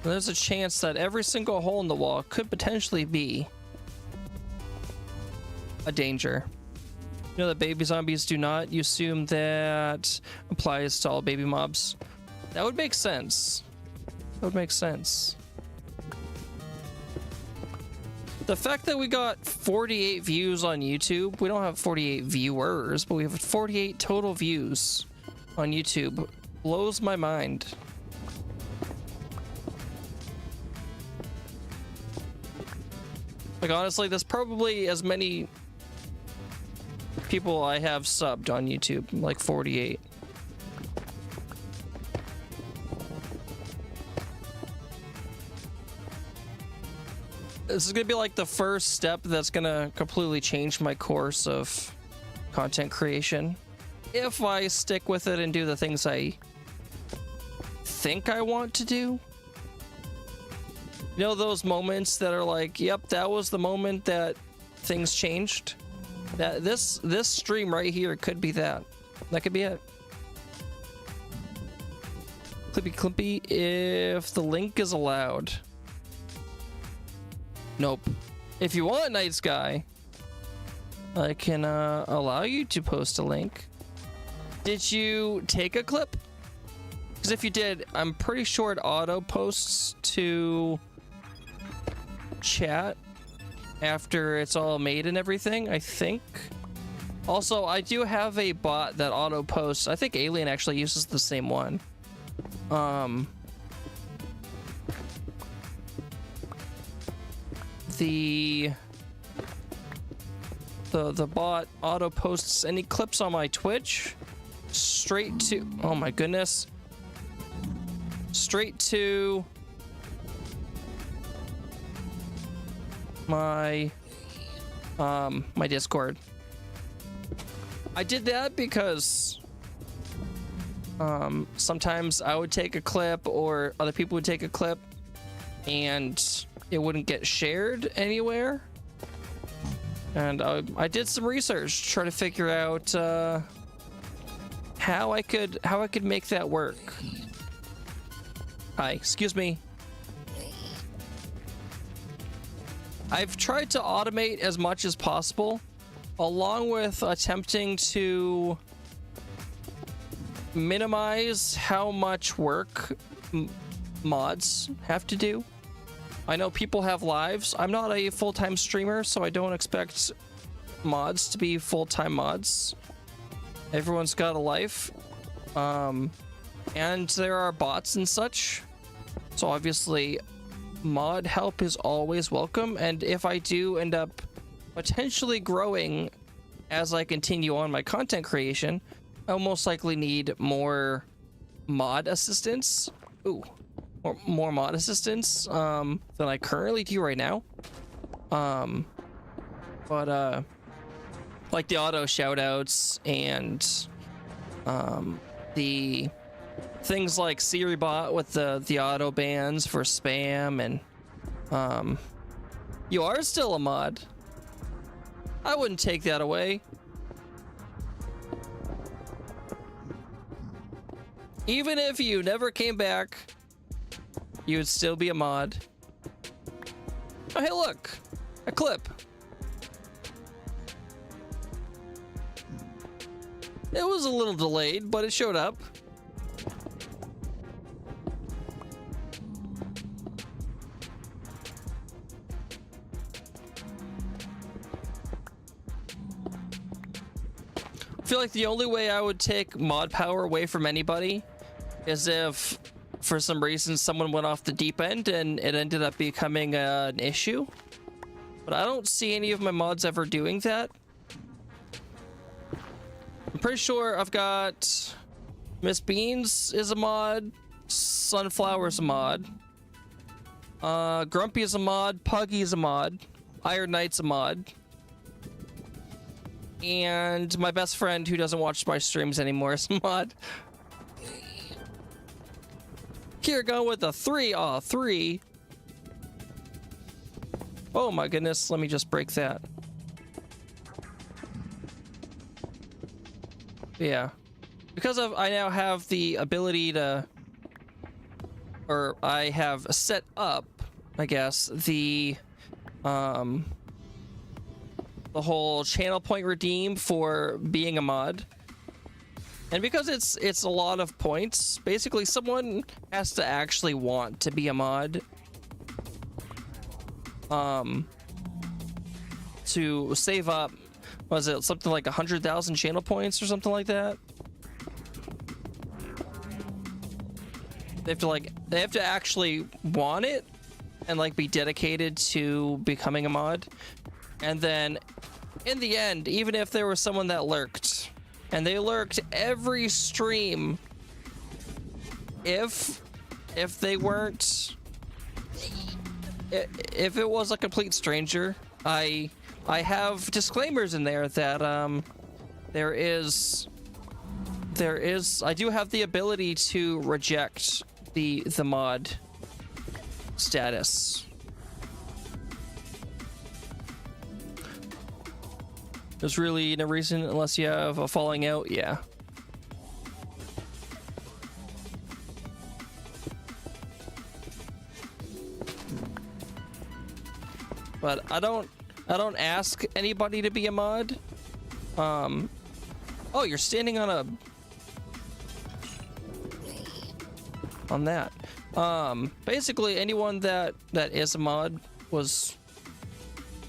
there's a chance that every single hole in the wall could potentially be a danger. You know that baby zombies do not. You assume that applies to all baby mobs. That would make sense. That would make sense. The fact that we got 48 views on YouTube, we don't have 48 viewers, but we have 48 total views on YouTube, blows my mind. Like, honestly, that's probably as many people I have subbed on YouTube, like 48. This is gonna be like the first step that's gonna completely change my course of content creation. If I stick with it and do the things I think I want to do. You know those moments that are like, yep, that was the moment that things changed? That this stream right here could be that. That could be it. Clippy clippy if the link is allowed. Nope. If you want, Night Sky, I can allow you to post a link. Did you take a clip? Because if you did, I'm pretty sure it auto posts to chat after it's all made and everything, I think. Also, I do have a bot that auto posts. I think Alien actually uses the same one. The bot auto posts any clips on my Twitch straight to, oh my goodness, straight to my my Discord. I did that because sometimes I would take a clip or other people would take a clip and it wouldn't get shared anywhere. And I did some research to try to figure out how I could make that work. Hi, excuse me. I've tried to automate as much as possible, along with attempting to minimize how much work mods have to do. I know people have lives. I'm not a full-time streamer, so I don't expect mods to be full-time mods. Everyone's got a life. And there are bots and such. So obviously, mod help is always welcome. And if I do end up potentially growing as I continue on my content creation, I'll most likely need more mod assistance. Ooh, more mod assistance than I currently do right now. But like the auto shoutouts and the things like SiriBot with the auto bans for spam, and you are still a mod. I wouldn't take that away. Even if you never came back, you would still be a mod. Oh, hey, look, a clip. It was a little delayed, but it showed up. I feel like the only way I would take mod power away from anybody is if, for some reason, someone went off the deep end and it ended up becoming an issue. But I don't see any of my mods ever doing that. I'm pretty sure I've got Miss Beans is a mod, Sunflower's a mod, Grumpy is a mod, Puggy is a mod, Iron Knight's a mod, and my best friend who doesn't watch my streams anymore is a mod. Here, going with a 3. Aw, 3. Oh my goodness, let me just break that. Yeah, because I now have the ability to, or I have set up, I guess, the whole channel point redeem for being a mod. And because it's a lot of points, basically someone has to actually want to be a mod to save up. Was it something like 100,000 channel points or something like that? They have to actually want it and like be dedicated to becoming a mod. And then in the end, even if there was someone that lurked, and they lurked every stream, if they weren't, if it was a complete stranger, I have disclaimers in there that I do have the ability to reject the mod status. There's really no reason unless you have a falling out, yeah. But I don't ask anybody to be a mod. Oh, you're standing on that. Basically anyone that is a mod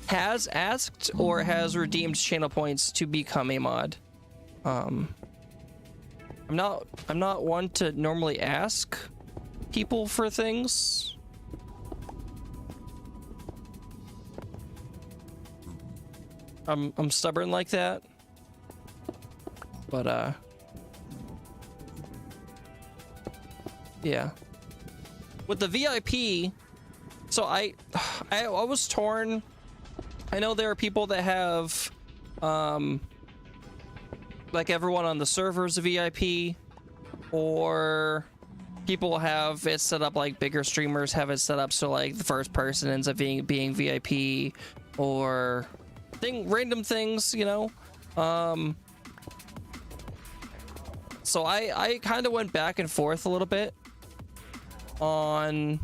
has asked or has redeemed channel points to become a mod. I'm not one to normally ask people for things. I'm stubborn like that. But yeah. With the VIP, so I was torn. I know there are people that have like everyone on the server is a VIP, or people have it set up like bigger streamers have it set up so like the first person ends up being VIP, or random things, you know. So I kind of went back and forth a little bit on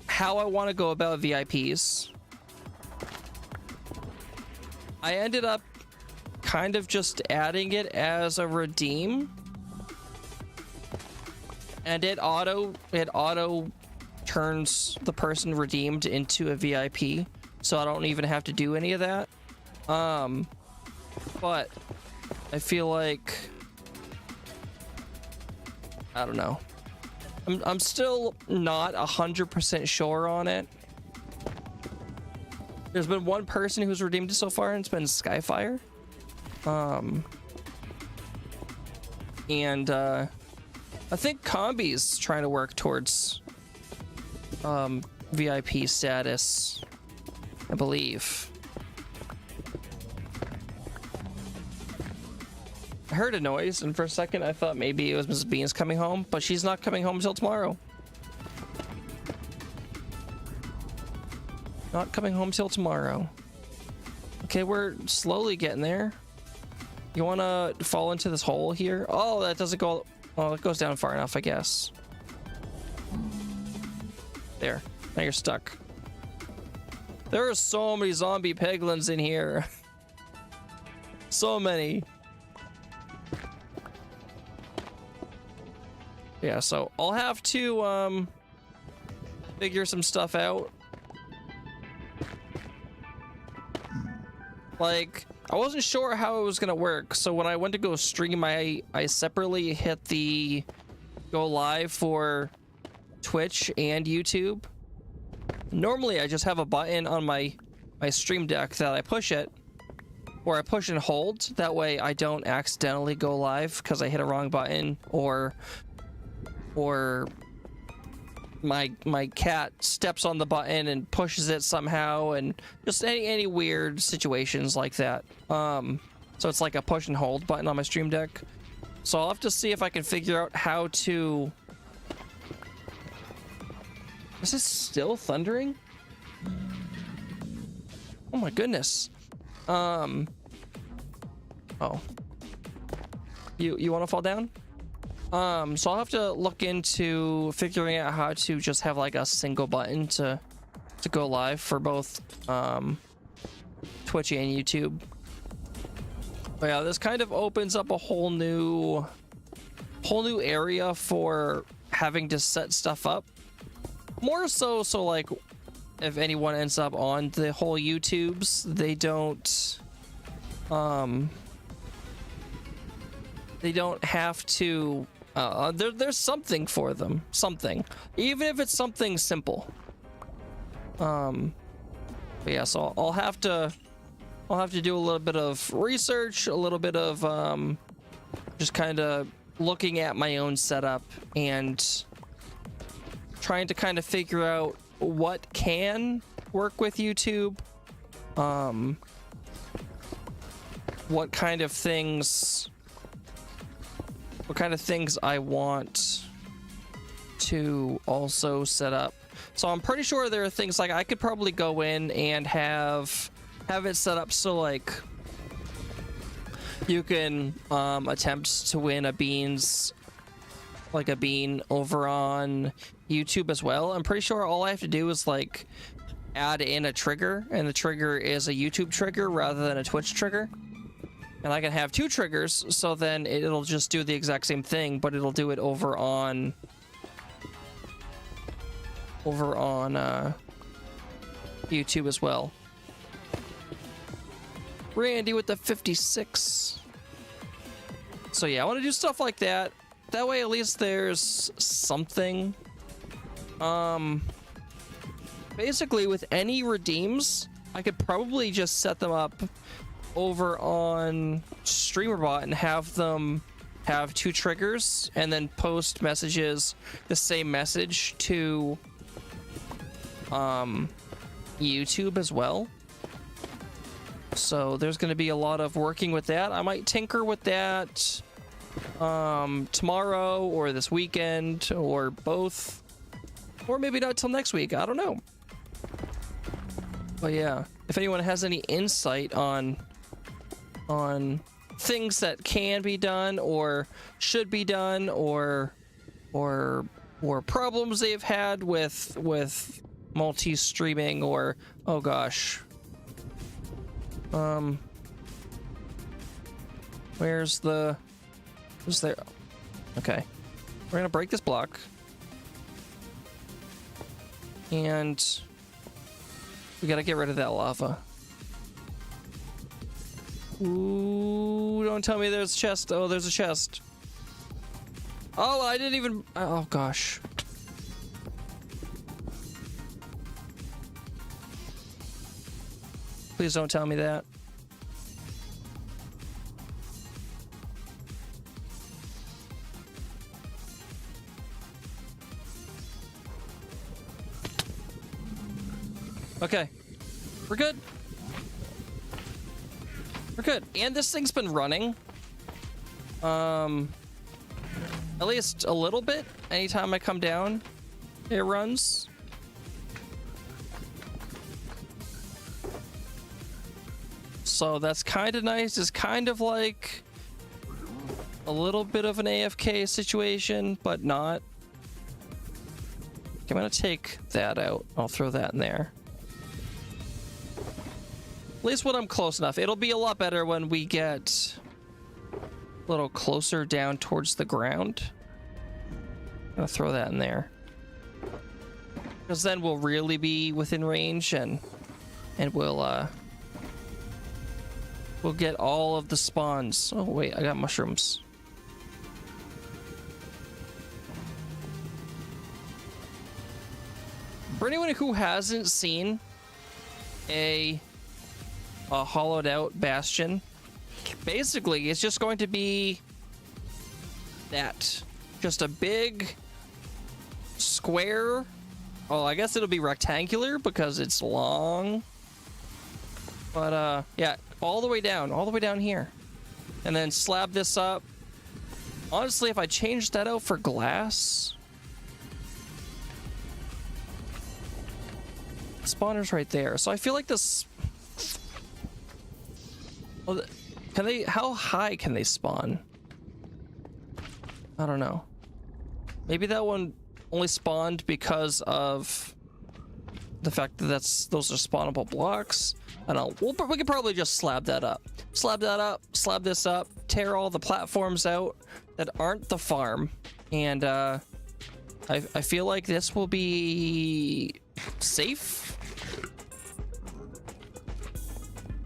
how I want to go about VIPs. I ended up kind of just adding it as a redeem, and it auto turns the person redeemed into a VIP, so I don't even have to do any of that. But I feel like, I don't know, I'm still not 100% sure on it. There's been one person who's redeemed it so far, and it's been Skyfire. And I think Combi's trying to work towards VIP status, I believe. I heard a noise, and for a second I thought maybe it was Mrs. Beans coming home, but she's not coming home until tomorrow. Not coming home till tomorrow. Okay, we're slowly getting there. You want to fall into this hole here? Oh, that doesn't go... Well, it goes down far enough, I guess. There. Now you're stuck. There are so many zombie piglins in here. So many. Yeah, so I'll have to figure some stuff out. Like, I wasn't sure how it was gonna work, so when I went to go stream, I separately hit the go live for Twitch and YouTube. Normally I just have a button on my stream deck that I push it, or I push and hold, that way I don't accidentally go live because I hit a wrong button, or my cat steps on the button and pushes it somehow, and just any weird situations like that. So it's like a push and hold button on my stream deck. So I'll have to see if I can figure out how to... Is this still thundering? Oh my goodness. Oh. You want to fall down? So I'll have to look into figuring out how to just have like a single button to go live for both Twitch and YouTube. But yeah, this kind of opens up a whole new area for having to set stuff up. More so like if anyone ends up on the whole YouTubes, they don't have to there's something for them, something, even if it's something simple. But yeah, so I'll have to do a little bit of research, a little bit of just kind of looking at my own setup and trying to kind of figure out what can work with YouTube, what kind of things I want to also set up. So I'm pretty sure there are things like I could probably go in and have it set up so like you can attempt to win a bean over on YouTube as well. I'm pretty sure all I have to do is like add in a trigger, and the trigger is a YouTube trigger rather than a Twitch trigger. And I can have two triggers, so then it'll just do the exact same thing, but it'll do it over on YouTube as well. Randy with the 56. So yeah, I want to do stuff like that. That way at least there's something. Basically with any redeems, I could probably just set them up over on StreamerBot and have them have two triggers and then post messages, the same message to YouTube as well. So there's going to be a lot of working with that. I might tinker with that tomorrow or this weekend or both, or maybe not till next week. I don't know. But yeah, if anyone has any insight on things that can be done or should be done, or problems they've had with multi-streaming, or oh gosh, where's there? Okay, we're gonna break this block, and we gotta get rid of that lava. Ooh, don't tell me there's a chest. Oh, there's a chest. Oh, I didn't even... Oh, gosh. Please don't tell me that. Okay. We're good. We're good. And this thing's been running. At least a little bit. Anytime I come down, it runs. So that's kind of nice. It's kind of like a little bit of an AFK situation, but not. I'm gonna take that out. I'll throw that in there. At least when I'm close enough. It'll be a lot better when we get a little closer down towards the ground. I'm gonna throw that in there, because then we'll really be within range, and we'll get all of the spawns. Oh wait, I got mushrooms. For anyone who hasn't seen a hollowed out bastion, basically it's just going to be that, just a big square. Oh, I guess it'll be rectangular because it's long, but yeah, all the way down here, and then slab this up. Honestly, if I changed that out for glass, spawner's right there, so I feel like this... Well, can they... How high can they spawn? I don't know. Maybe that one only spawned because of the fact that those are spawnable blocks. I don't know. We could probably just slab that up. Slab this up, tear all the platforms out that aren't the farm, and I feel like this will be safe.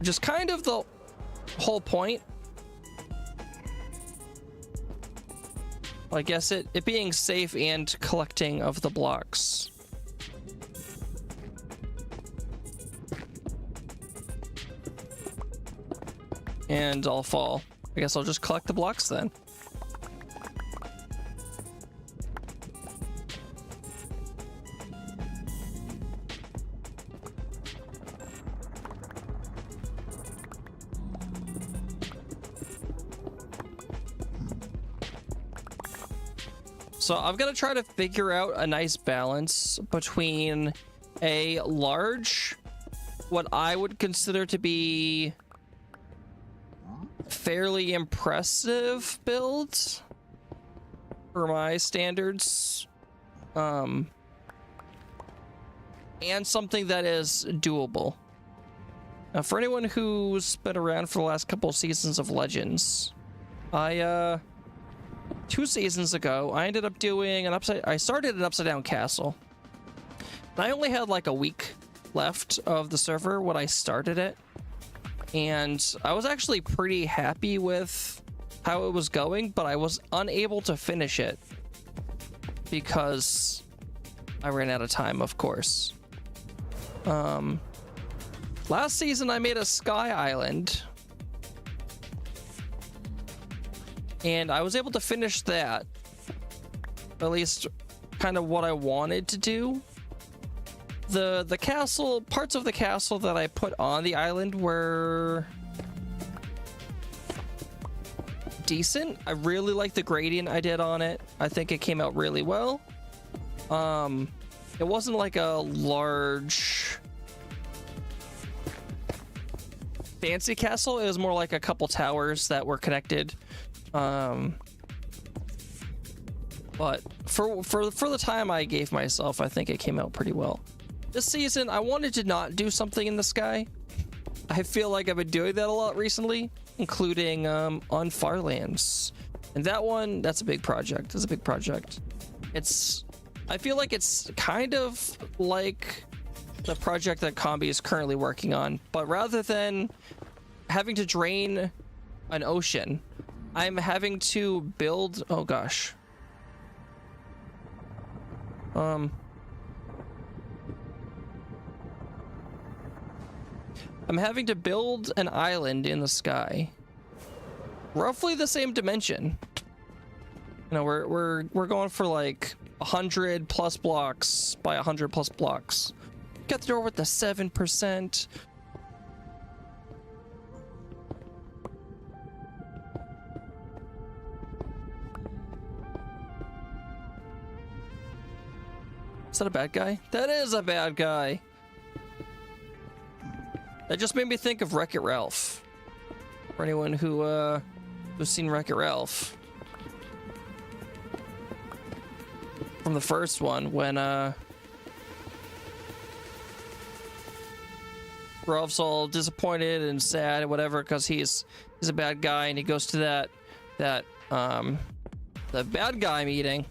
Just kind of the whole point. I guess it being safe and collecting of the blocks. And I'll fall. I guess I'll just collect the blocks then. So I've got to try to figure out a nice balance between a large, what I would consider to be fairly impressive build for my standards, and something that is doable. Now, for anyone who's been around for the last couple of seasons of Legends, 2 seasons ago, I ended up doing I started an upside down castle. And I only had like a week left of the server when I started it. And I was actually pretty happy with how it was going, but I was unable to finish it because I ran out of time, of course. Last season I made a sky island, and I was able to finish that, at least kind of what I wanted to do. The castle, parts of the castle that I put on the island were decent. I really like the gradient I did on it. I think it came out really well. It wasn't like a large fancy castle. It was more like a couple towers that were connected. But for the time I gave myself, I think it came out pretty well. This season, I wanted to not do something in the sky. I feel like I've been doing that a lot recently, including on Farlands. And that's a big project. It's a big project. I feel like it's kind of like the project that Combi is currently working on, but rather than having to drain an ocean, I'm having to build, oh gosh. I'm having to build an island in the sky, roughly the same dimension. You know, we're going for like 100 plus blocks by 100 plus blocks. Got the door with the 7%. Is that a bad guy? That is a bad guy. That just made me think of Wreck-It Ralph. For anyone who's seen Wreck-It Ralph. From the first one, when Ralph's all disappointed and sad and whatever because he's a bad guy, and he goes to the bad guy meeting.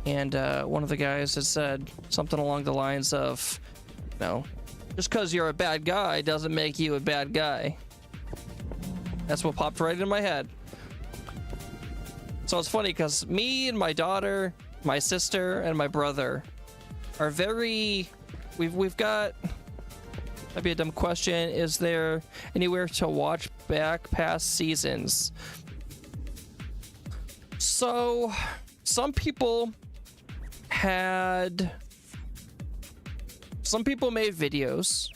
And one of the guys had said something along the lines of, you know, just because you're a bad guy doesn't make you a bad guy. That's what popped right in my head. So it's funny because me and my daughter, my sister, and my brother are very... We've got... Might be a dumb question. Is there anywhere to watch back past seasons? So, some people made videos.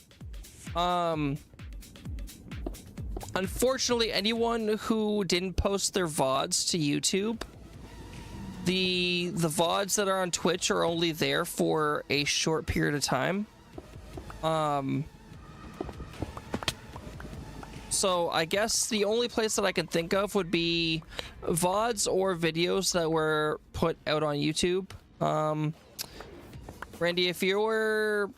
Unfortunately, anyone who didn't post their VODs to YouTube, the VODs that are on Twitch are only there for a short period of time. So I guess the only place that I can think of would be VODs or videos that were put out on YouTube. Randy, if you're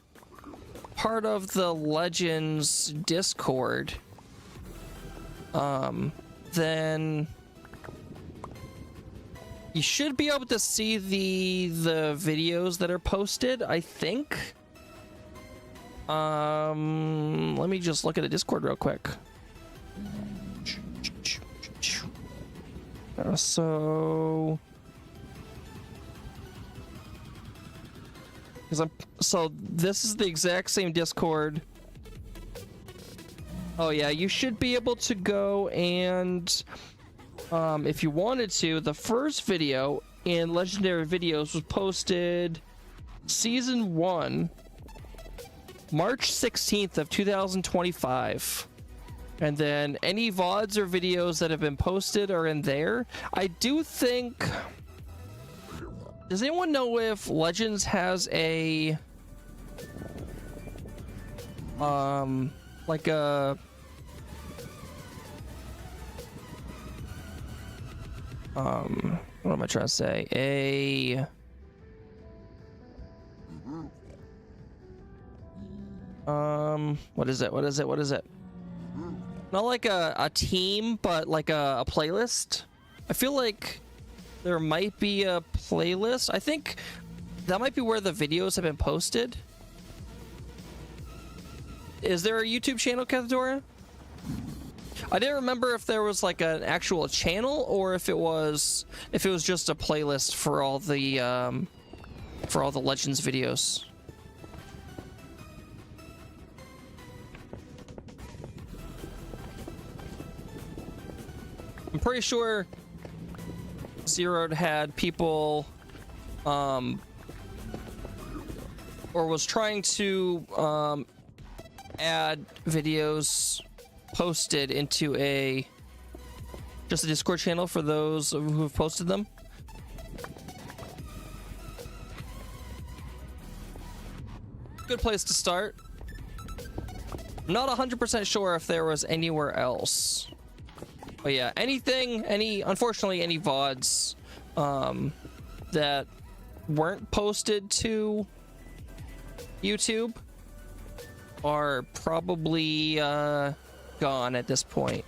part of the Legends Discord, then you should be able to see the videos that are posted, I think. Let me just look at the Discord real quick. So this is the exact same Discord. Oh yeah, you should be able to go and if you wanted to, the first video in Legendary Videos was posted Season 1 March 16th of 2025. And then any VODs or videos that have been posted are in there. I do think... Does anyone know if Legends has a... like a... what am I trying to say? What is it? Not like a team, but like a playlist. I feel like there might be a playlist. I think that might be where the videos have been posted. Is there a YouTube channel, Cathedora? I didn't remember if there was like an actual channel or if it was just a playlist for all the Legends videos. I'm pretty sure Zeroed had people or was trying to add videos posted into just a Discord channel for those who have posted them. Good place to start. I'm not 100% sure if there was anywhere else. But yeah, unfortunately, any VODs that weren't posted to YouTube are probably gone at this point.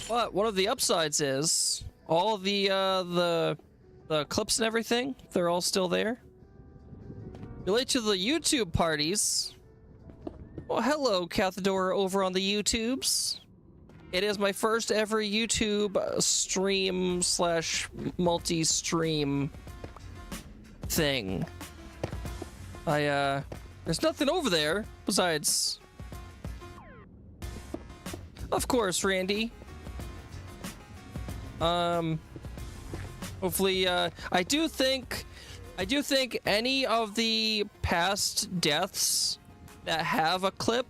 But one of the upsides is all of the clips and everything, they're all still there. Relate to the YouTube parties. Well, hello, Cathador over on the YouTubes. It is my first ever YouTube stream / multi-stream thing. There's nothing over there besides, of course, Randy. Hopefully, I do think any of the past deaths that have a clip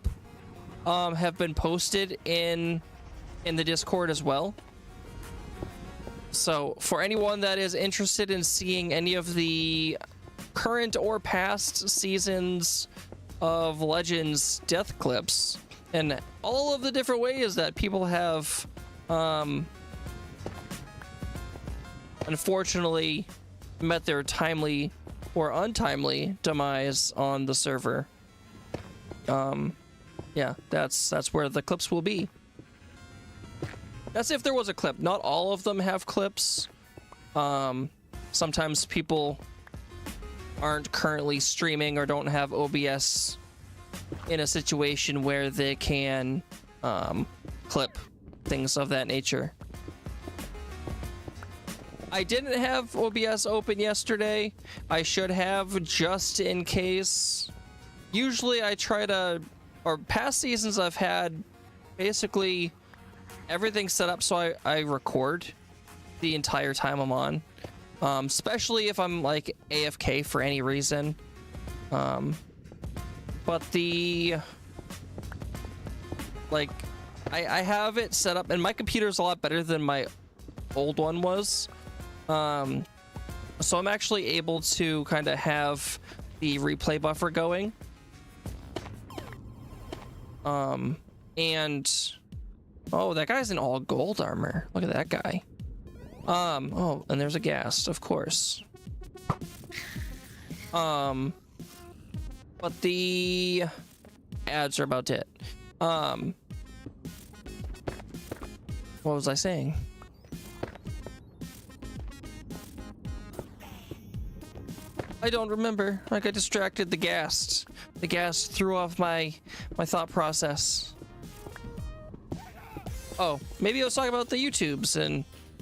have been posted in the Discord as well. So for anyone that is interested in seeing any of the current or past seasons of Legends death clips and all of the different ways that people have unfortunately met their timely or untimely demise on the server, yeah, that's where the clips will be. That's if there was a clip. Not all of them have clips. Sometimes people aren't currently streaming or don't have OBS in a situation where they can clip things of that nature. I didn't have OBS open yesterday. I should have, just in case. Usually I try to, or past seasons I've had basically everything set up so I record the entire time I'm on. Especially if I'm like AFK for any reason. But I have it set up, and my computer's a lot better than my old one was. So I'm actually able to kind of have the replay buffer going. And oh, that guy's in all gold armor. Look at that guy. Oh, and there's a ghast, of course. But the ads are about it. What was I saying? I don't remember. I got distracted. The ghast threw off my thought process. Oh, maybe I was talking about the YouTubes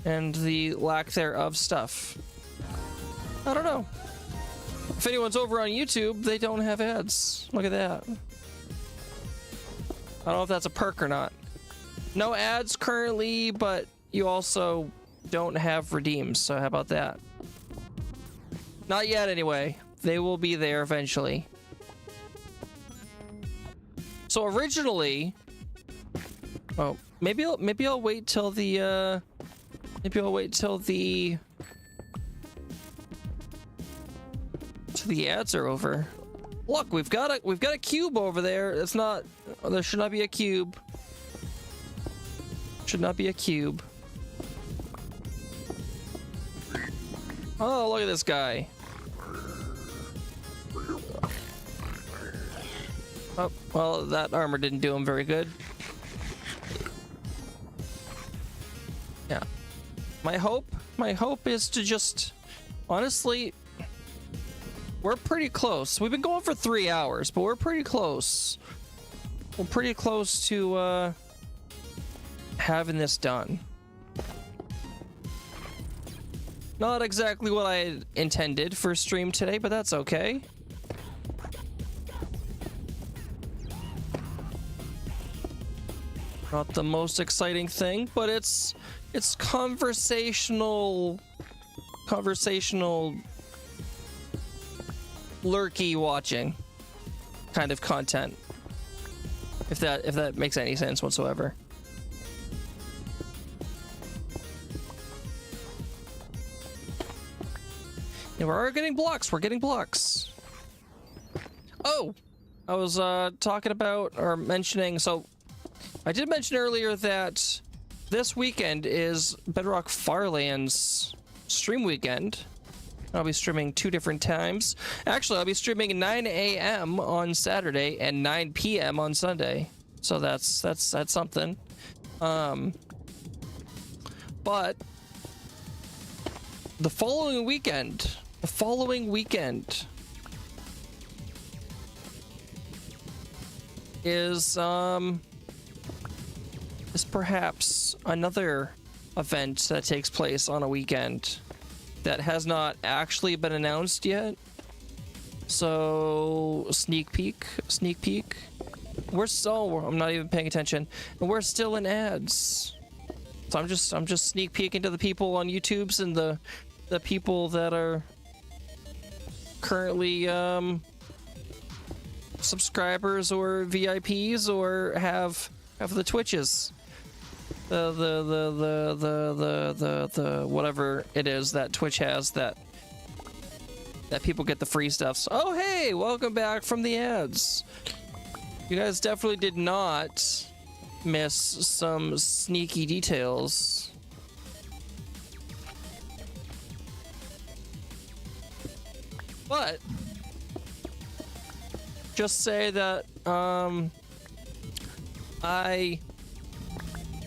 and the lack thereof stuff. I don't know. If anyone's over on YouTube, they don't have ads. Look at that. I don't know if that's a perk or not. No ads currently, but you also don't have redeems, so how about that? Not yet, anyway. They will be there eventually. So originally, oh, maybe I'll wait till the ads are over. Look, we've got a cube over there. It's not. There should not be a cube. Should not be a cube. Oh, look at this guy. Oh, well, that armor didn't do him very good. Yeah. My hope is to just, honestly, we're pretty close. We've been going for 3 hours, but we're pretty close. We're pretty close to having this done. Not exactly what I intended for stream today, but that's okay. Not the most exciting thing, but it's conversational lurky watching kind of content. If that makes any sense whatsoever. Yeah, we're getting blocks. We're getting blocks. Oh, I was talking about or mentioning. So I did mention earlier that this weekend is Bedrock Farlands stream weekend. I'll be streaming 2 different times. Actually, I'll be streaming 9 a.m. on Saturday and 9 p.m. on Sunday. So that's something. But the following weekend is perhaps another event that takes place on a weekend that has not actually been announced yet. So sneak peek. I'm not even paying attention, and we're still in ads. So I'm just sneak peeking to the people on YouTube's and the people that are currently subscribers or VIPs or have the Twitches. The whatever it is that Twitch has that people get the free stuff. So, oh hey, welcome back from the ads. You guys definitely did not miss some sneaky details. But just say that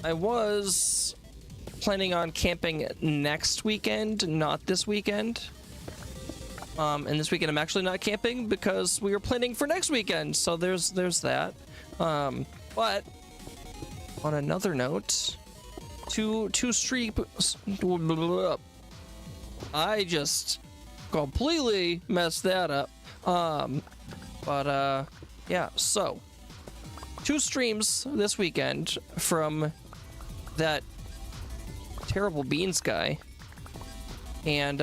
I was planning on camping next weekend, not this weekend. And this weekend I'm actually not camping because we were planning for next weekend. So there's that. But on another note, two stream. I just completely messed that up. Yeah. So 2 streams this weekend from that terrible beans guy, and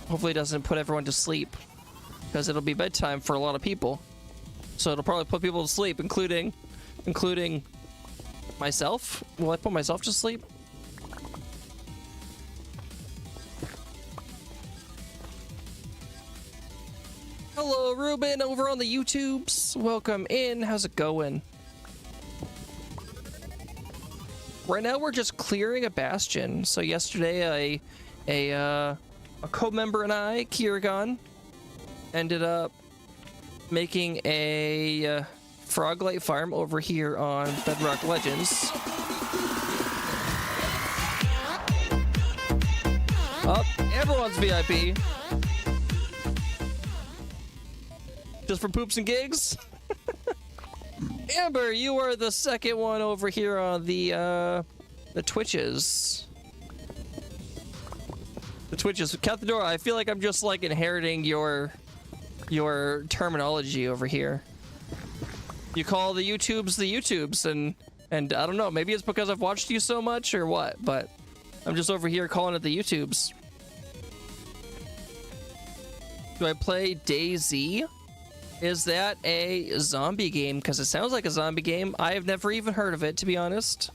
hopefully it doesn't put everyone to sleep, because it'll be bedtime for a lot of people, so it'll probably put people to sleep, including myself. Will I put myself to sleep? Hello Ruben over on the YouTubes, welcome in. How's it going? Right now we're just clearing a bastion. So yesterday a co-member and I, Kiragon, ended up making a frog-light farm over here on Bedrock Legends. Oh, everyone's VIP. Just for poops and gigs. Amber, you are the second one over here on the Twitches. The Twitches. Cathedora, I feel like I'm just like inheriting your terminology over here. You call the YouTubes, and I don't know, maybe it's because I've watched you so much or what, but I'm just over here calling it the YouTubes. Do I play DayZ? Is that a zombie game? Because it sounds like a zombie game. I have never even heard of it, to be honest.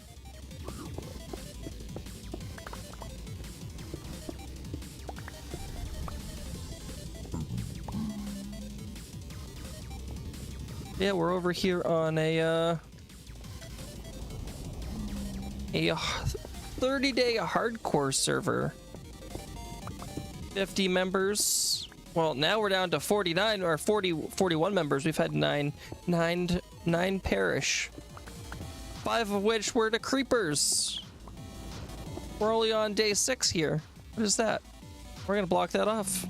Yeah, we're over here on a 30-day hardcore server. 50 members. Well, now we're down to 49 or 41 members. We've had nine perish. 5 of which were the creepers. We're only on day 6 here. What is that? We're gonna block that off.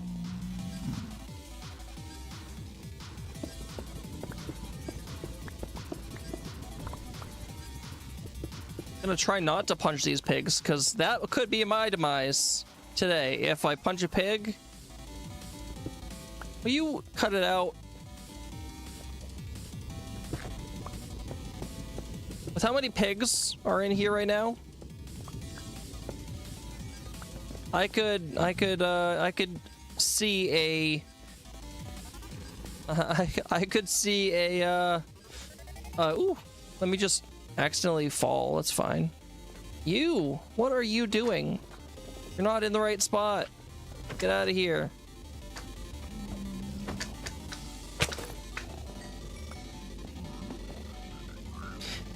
I'm gonna try not to punch these pigs, because that could be my demise today. If I punch a pig. Will you cut it out? With how many pigs are in here right now? I could see a I could see a ooh, let me just accidentally fall. That's fine. You, what are you doing? You're not in the right spot. Get out of here.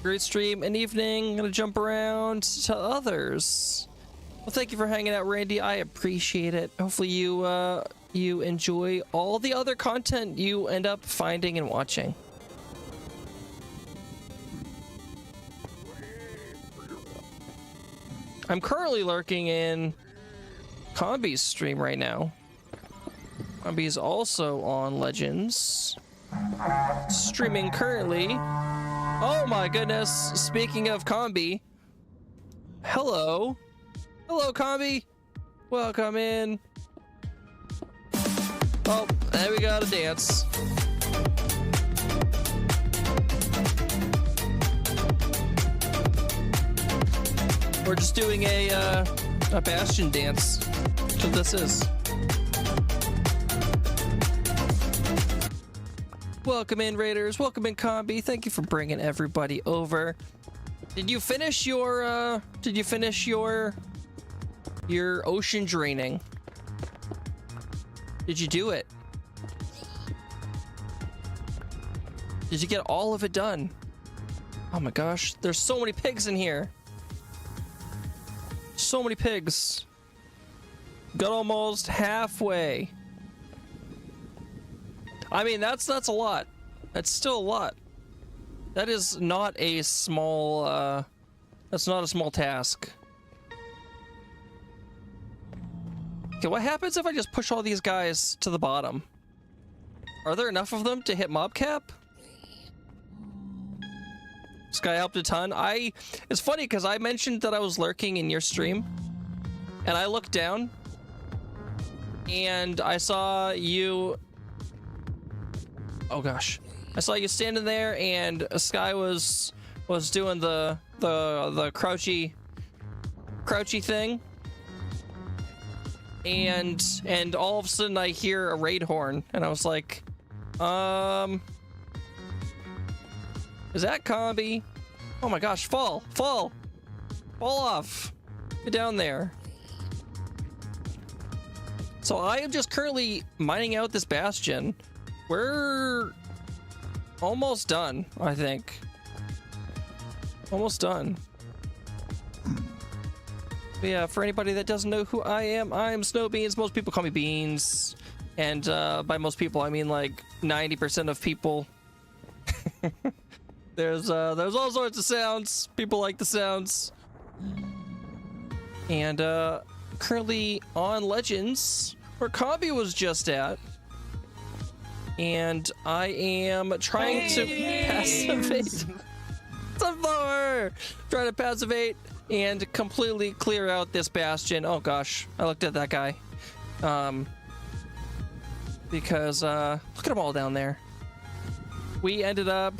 Great stream and evening. I'm gonna jump around to others. Well, thank you for hanging out, Randy. I appreciate it. Hopefully you you enjoy all the other content you end up finding and watching. I'm currently lurking in Combi's stream right now. Combi's also on Legends. Streaming currently. Oh my goodness, speaking of Combi. Hello. Hello, Combi. Welcome in. Oh, there we got a dance. We're just doing a Bastion dance. That's what this is. Welcome in, Raiders. Welcome in, Combi. Thank you for bringing everybody over. Did you finish your ocean draining? Did you do it? Did you get all of it done? Oh my gosh, there's so many pigs in here. So many pigs. Got almost halfway. I mean, that's a lot. That's still a lot. That is not a small that's not a small task. Okay, what happens if I just push all these guys to the bottom? Are there enough of them to hit mob cap? This guy helped a ton. It's funny because I mentioned that I was lurking in your stream, and I looked down, and I saw you. Oh gosh, I saw you standing there, and Sky was doing the crouchy thing, and all of a sudden I hear a raid horn, and I was like, is that Combi? Oh my gosh, fall off, get down there. So I am just currently mining out this bastion. We're almost done, I think. Almost done. But yeah, for anybody that doesn't know who I am Snow Beans. Most people call me Beans. And by most people, I mean like 90% of people. There's all sorts of sounds. People like the sounds. And currently on Legends, where Combi was just at. And I am trying to passivate. Sunflower! Trying to passivate and completely clear out this bastion. Oh gosh, I looked at that guy. Because look at them all down there. We ended up.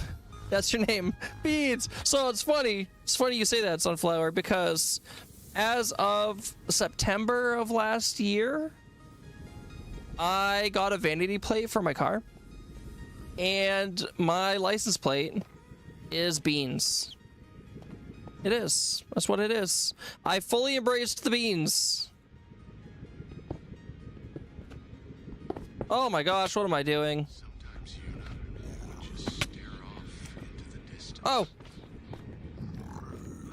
That's your name, Beans. So it's funny you say that, Sunflower, because as of September of last year, I got a vanity plate for my car, and my license plate is Beans. It is. That's what it is. I fully embraced the beans. Oh my gosh, what am I doing? Oh!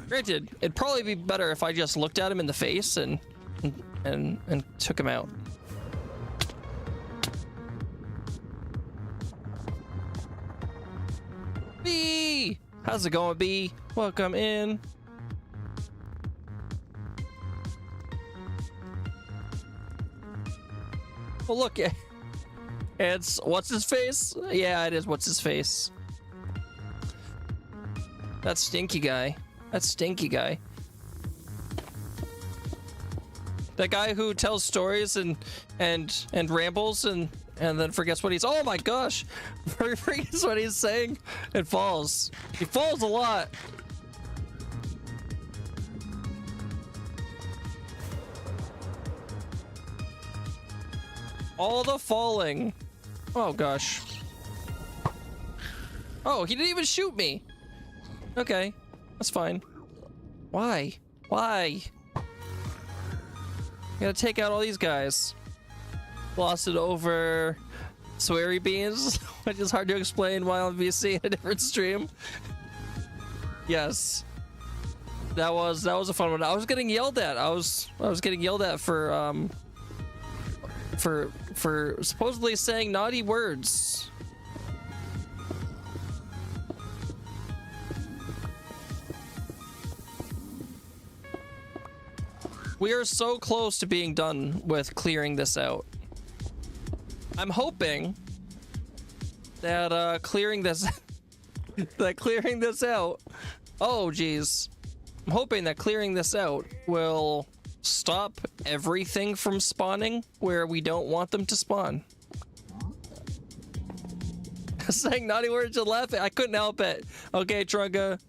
Granted, it'd probably be better if I just looked at him in the face and took him out. B! How's it going, B? Welcome in. Well, look, it's what's his face? Yeah, it is what's his face. That stinky guy. That stinky guy. That guy who tells stories and rambles and then forgets what he's. Oh my gosh! Forgets what he's saying and falls. He falls a lot. All the falling. Oh gosh. Oh, he didn't even shoot me. Okay, that's fine. Why? Why? I gotta take out all these guys. lost it over sweary beans, which is hard to explain while on VC in a different stream. Yes. That was a fun one. I was getting yelled at. I was getting yelled at for supposedly saying naughty words. We are so close to being done with clearing this out. I'm hoping that clearing this out. Oh geez. I'm hoping that clearing this out will stop everything from spawning where we don't want them to spawn. Saying naughty words and laughing. I couldn't help it. Okay, Trunga.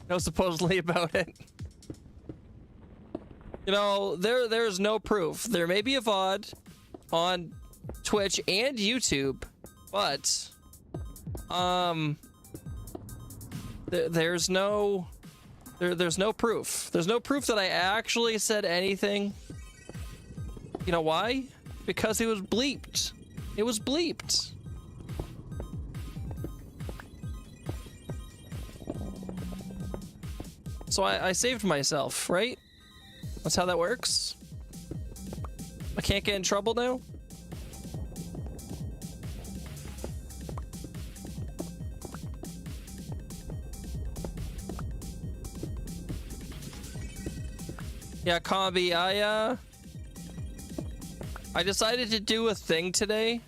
No, supposedly about it. You know, there's no proof. There may be a VOD on Twitch and YouTube, but there's no proof. There's no proof that I actually said anything. You know why? Because it was bleeped. It was bleeped. So I saved myself, right? That's how that works. I can't get in trouble now. Yeah, Combi, I decided to do a thing today.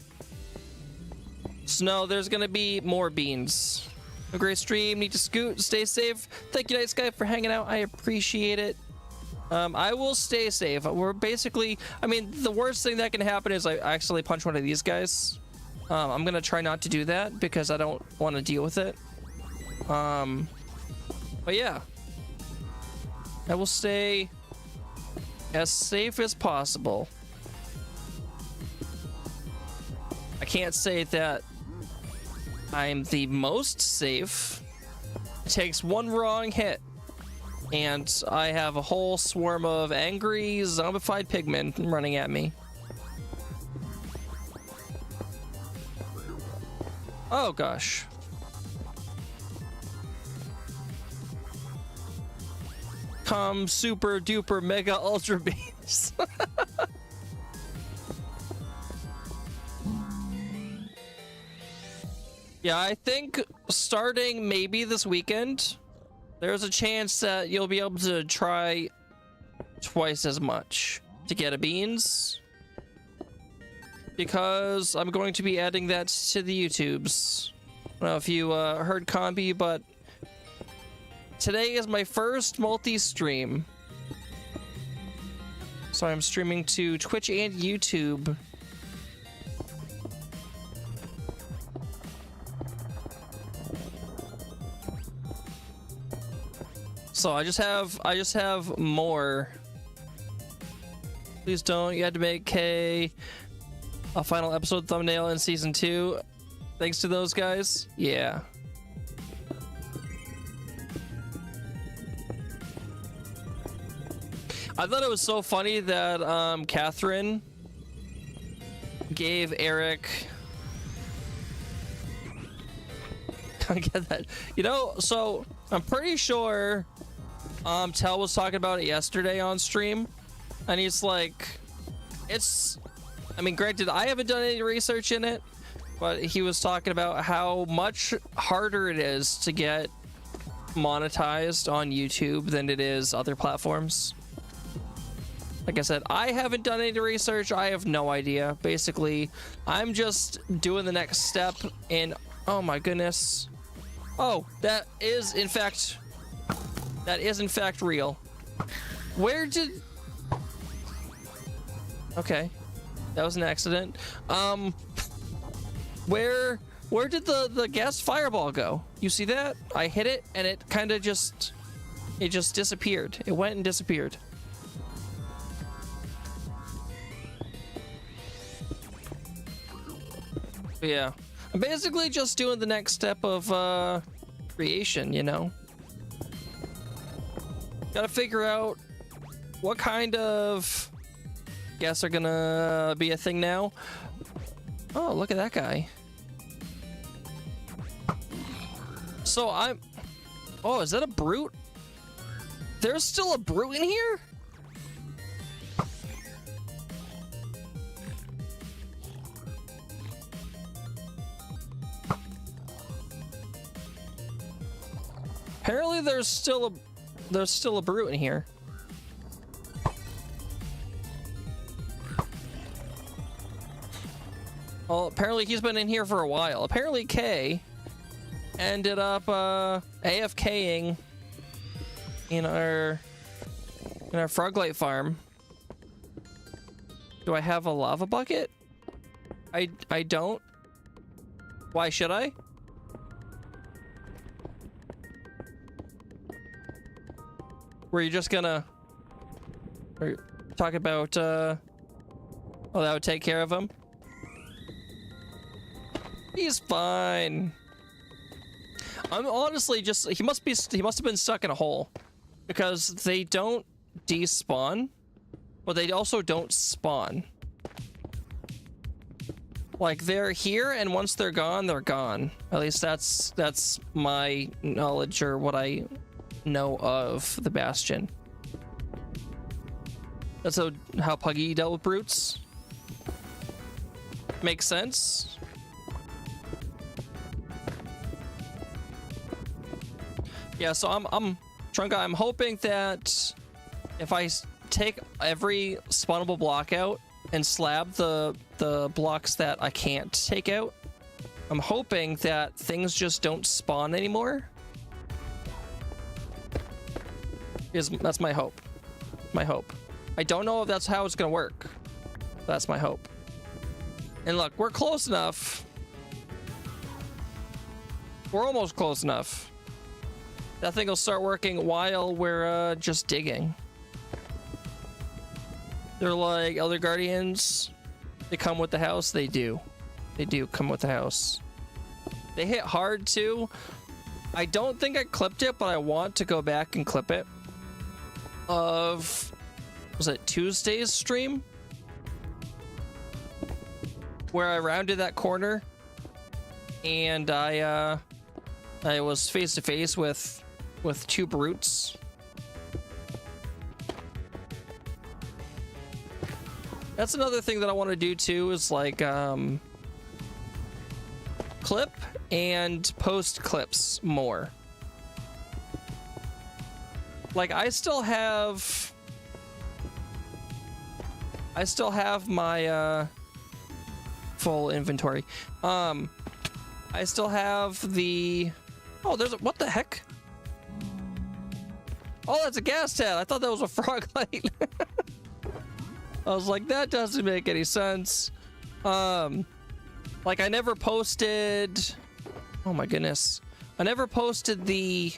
So no, there's gonna be more beans. A great stream, need to scoot, stay safe. Thank you, Night Sky, for hanging out. I appreciate it. I will stay safe. We're basically, I mean, the worst thing that can happen is I actually punch one of these guys. I'm gonna try not to do that because I don't want to deal with it. But yeah, I will stay as safe as possible. I can't say that I'm the most safe. It takes one wrong hit and I have a whole swarm of angry zombified pigmen running at me. Oh gosh. Come super duper mega ultra beams. Yeah, I think starting maybe this weekend, there's a chance that you'll be able to try twice as much to get a beans, because I'm going to be adding that to the YouTubes. I don't know if you heard Combi, but today is my first multi-stream. So I'm streaming to Twitch and YouTube. So I just have more. Please don't. You had to make a final episode thumbnail in season 2. Thanks to those guys. Yeah. I thought it was so funny that Catherine gave Eric. I get that. You know, so I'm pretty sure Tell was talking about it yesterday on stream, and he's like, it's, I mean, granted, I haven't done any research in it, but he was talking about how much harder it is to get monetized on YouTube than it is other platforms. Like I said, I haven't done any research. I have no idea. Basically, I'm just doing the next step in, oh my goodness. Oh, that is in fact real. Where did, okay, that was an accident. Where did the gas fireball go? You see that? I hit it and it kind of just disappeared. It went and disappeared. Yeah, I'm basically just doing the next step of creation, you know. Gotta figure out what kind of guess are gonna be a thing now. Oh, look at that guy. So I'm... Oh, is that a brute? There's still a brute in here? Apparently there's still a brute in here. Well, apparently he's been in here for a while. Apparently Kay ended up AFKing in our Froglight farm. Do I have a lava bucket? I don't. Why should I? Were you just gonna talk about oh, that would take care of him? He's fine. I'm honestly just, he must have been stuck in a hole, because they don't despawn, but they also don't spawn. Like, they're here, and once they're gone, they're gone. At least that's my knowledge, or what I know of the Bastion. That's how Puggy dealt with brutes. Makes sense. Yeah, so I'm Trunka, I'm hoping that if I take every spawnable block out and slab the blocks that I can't take out, I'm hoping that things just don't spawn anymore. That's my hope. My hope. I don't know if that's how it's gonna work. That's my hope. And look, we're close enough. We're almost close enough. That thing will start working while we're just digging. They're like Elder Guardians. They come with the house. They do. They do come with the house. They hit hard too. I don't think I clipped it, but I want to go back and clip it. Was it Tuesday's stream? Where I rounded that corner and I was face to face with two brutes. That's another thing that I want to do too, is like clip and post clips more. Like, I still have my full inventory. I still have the... Oh, there's a... What the heck? Oh, that's a gas tab. I thought that was a frog light. I was like, that doesn't make any sense. Like, I never posted... Oh my goodness. I never posted the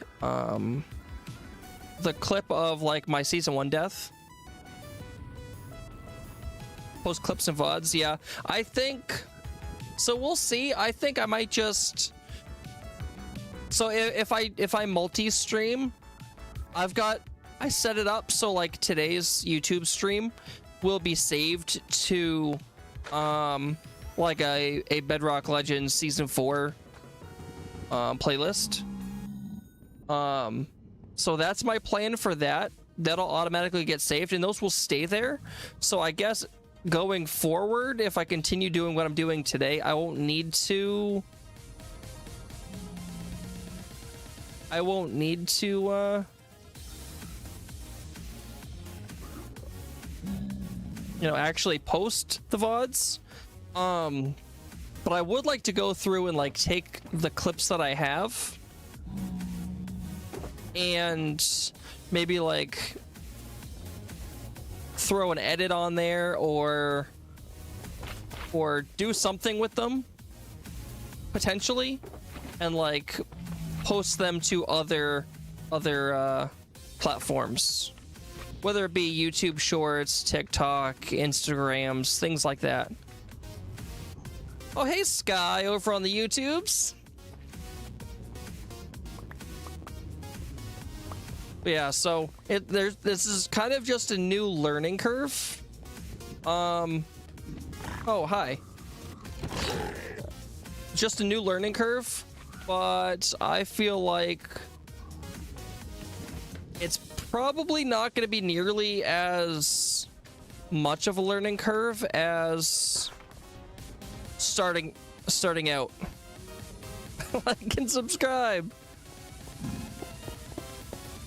clip of, like, my season 1 death. Post clips and VODs, yeah. I think... So we'll see. I think I might just... So if I multi-stream, I set it up so, like, today's YouTube stream will be saved to like a Bedrock Legends season 4 playlist. So that's my plan for that. That'll automatically get saved and those will stay there. So I guess going forward, if I continue doing what I'm doing today, I won't need to you know, actually post the VODs. But I would like to go through and, like, take the clips that I have and maybe, like, throw an edit on there or do something with them potentially, and, like, post them to other platforms, whether it be YouTube Shorts, TikTok, Instagrams, things like that. Oh, hey, Sky, over on the YouTubes. But yeah, so this is kind of just a new learning curve Oh, hi. Just a new learning curve, but I feel like it's probably not going to be nearly as much of a learning curve as starting out. Like and subscribe.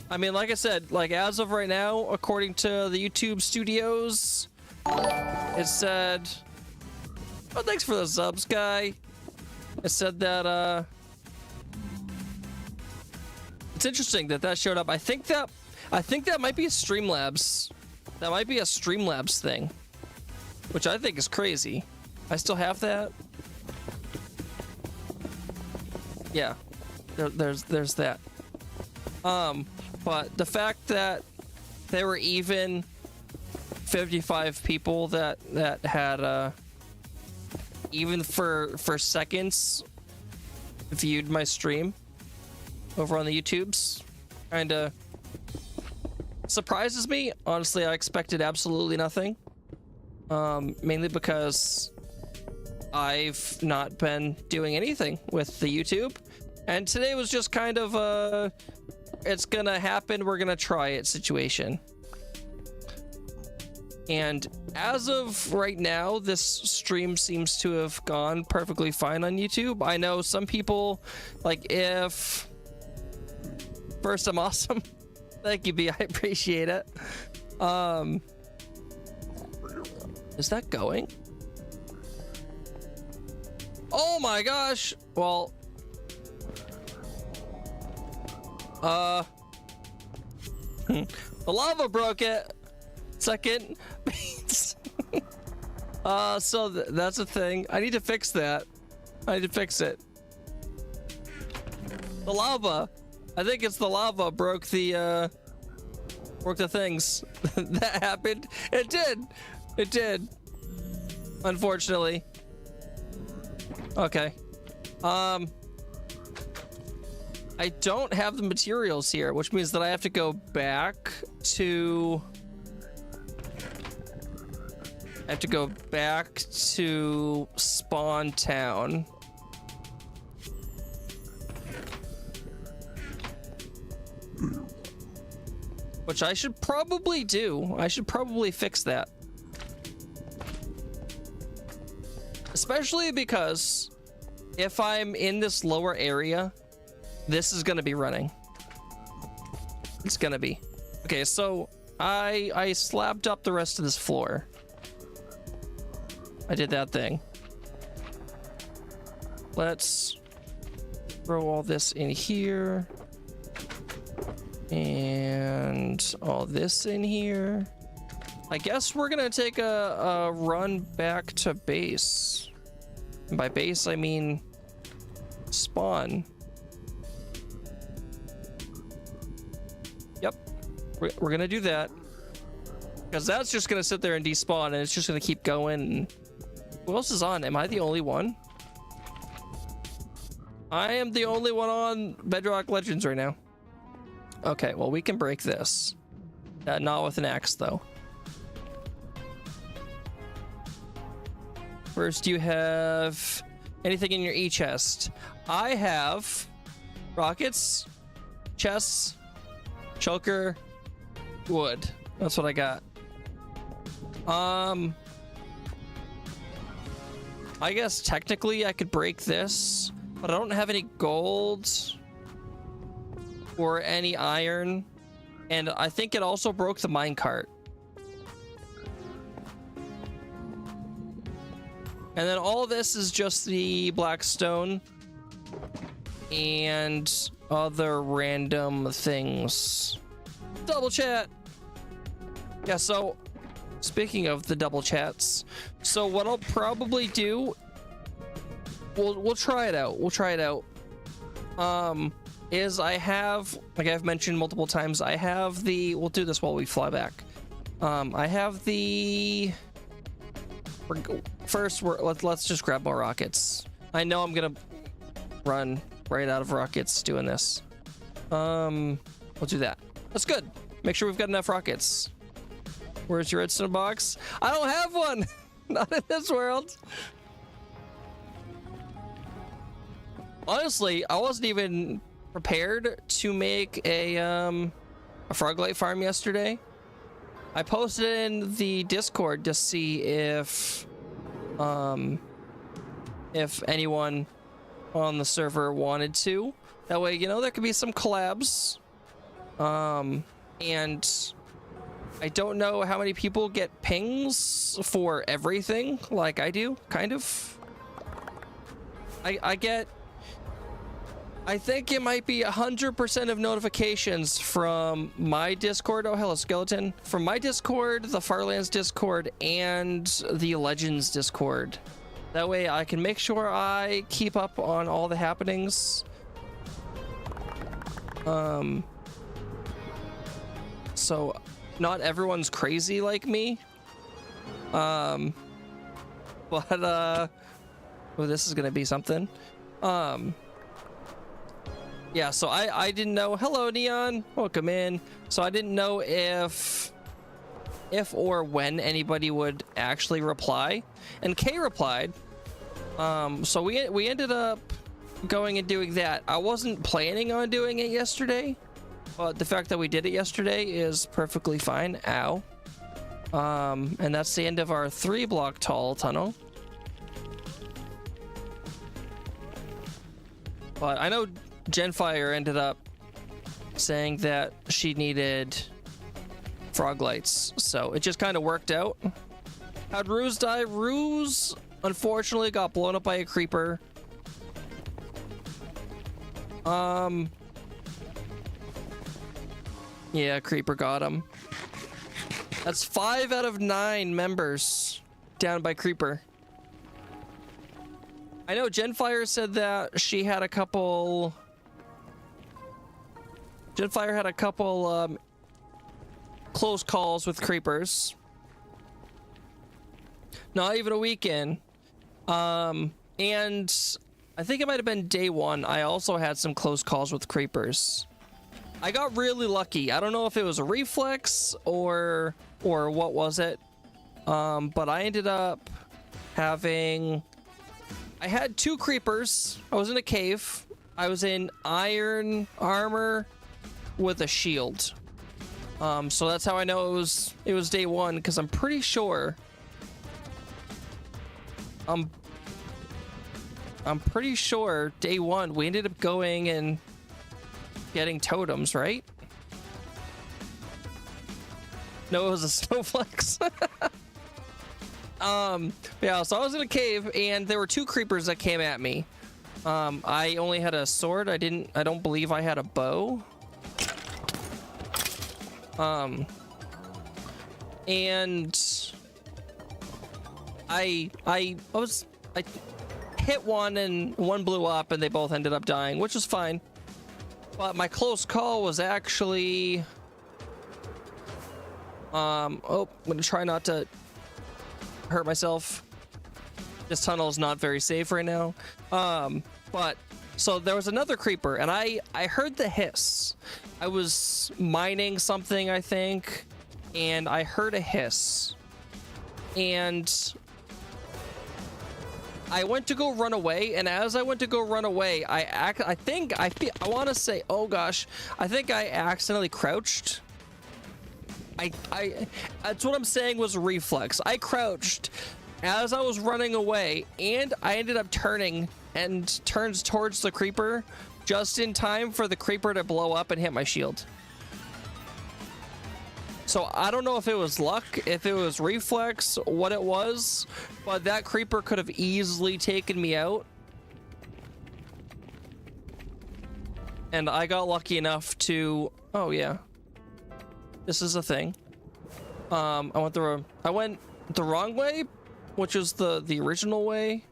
I mean, like I said, like as of right now, according to the YouTube studios, it said, oh, thanks for the subs, guy. It said that, it's interesting that that showed up. I think that might be a Streamlabs. That might be a Streamlabs thing, which I think is crazy. I still have that. Yeah, there's that. But the fact that there were even 55 people that had even for seconds viewed my stream over on the YouTubes kind of surprises me. Honestly, I expected absolutely nothing. Mainly because I've not been doing anything with the YouTube, and today was just kind of a it's gonna happen, we're gonna try it situation. And as of right now, this stream seems to have gone perfectly fine on YouTube. I know some people, like, if first, I'm awesome. Thank you, B. I appreciate it. Is that going? Oh my gosh. Well, the lava broke it. Second. So that's a thing. I need to fix that. I need to fix it. The lava. I think it's the lava broke the things. That happened. It did. It did. Unfortunately. Okay. I don't have the materials here, which means that I have to go back to... I have to go back to Spawn Town. Which I should probably do. I should probably fix that. Especially because if I'm in this lower area, this is gonna be running. It's gonna be. Okay, so I slabbed up the rest of this floor. I did that thing. Let's throw all this in here. And all this in here. I guess we're gonna take a run back to base. And by base, I mean spawn. Yep, we're gonna do that. Because that's just gonna sit there and despawn, and it's just gonna keep going. Who else is on? Am I the only one? I am the only one on Bedrock Legends right now. Okay, well, we can break this. Not with an axe, though. First, you have anything in your e-chest. I have rockets, chests, choker, wood. That's what I got. I guess technically I could break this, but I don't have any gold or any iron, and I think it also broke the minecart. And then all of this is just the black stone and other random things. Double chat. Yeah, so speaking of the double chats, so what I'll probably do, we'll try it out. We'll try it out. Is I have, like I've mentioned multiple times, I have the, we'll do this while we fly back. I have the, first let's just grab more rockets. I know I'm gonna run right out of rockets doing this. We'll do that. That's good. Make sure we've got enough rockets. Where's your redstone box? I don't have one. Not in this world. Honestly, I wasn't even prepared to make a Froglight farm yesterday. I posted in the Discord to see if anyone on the server wanted to. That way, you know, there could be some collabs. And I don't know how many people get pings for everything like I do, kind of. I think it might be 100% of notifications from my Discord. Oh, hello, Skeleton. From my Discord, the Farlands Discord, and the Legends Discord. That way I can make sure I keep up on all the happenings. So not everyone's crazy like me. But oh, this is gonna be something. Yeah, so I didn't know. Hello, Neon. Welcome in. So I didn't know if or when anybody would actually reply, and Kay replied. So we ended up going and doing that. I wasn't planning on doing it yesterday, but the fact that we did it yesterday is perfectly fine. Ow. And that's the end of our 3-block tall tunnel. But I know Genfire ended up saying that she needed frog lights, so it just kind of worked out. How'd Ruse die? Ruse unfortunately got blown up by a creeper. Yeah, creeper got him. That's 5 out of 9 members down by creeper. I know Genfire said that she had a couple... Genfire had a couple close calls with creepers. Not even a weekend. And I think it might have been day 1. I also had some close calls with creepers. I got really lucky. I don't know if it was a reflex or what was it. But I ended up having... I had 2 creepers. I was in a cave. I was in iron armor with a shield. So that's how I know it was day 1, because I'm pretty sure I'm pretty sure day 1 we ended up going and getting totems, right? No, it was a snowflakes. Yeah, so I was in a cave and there were 2 creepers that came at me. I only had a sword. I don't believe I had a bow. And I hit one and one blew up and they both ended up dying, which was fine. But my close call was actually I'm gonna try not to hurt myself. This tunnel is not very safe right now. But so there was another creeper and I heard the hiss. I was mining something, I think, and I heard a hiss. And I went to go run away, and as I went to go run away, I want to say, oh gosh, I think I accidentally crouched. That's what I'm saying was a reflex. I crouched as I was running away, and I ended up turning and turns towards the creeper just in time for the creeper to blow up and hit my shield. So I don't know if it was luck, if it was reflex, what it was, but that creeper could have easily taken me out. And I got lucky enough to, oh yeah, this is a thing. I went the wrong way, which was the original way.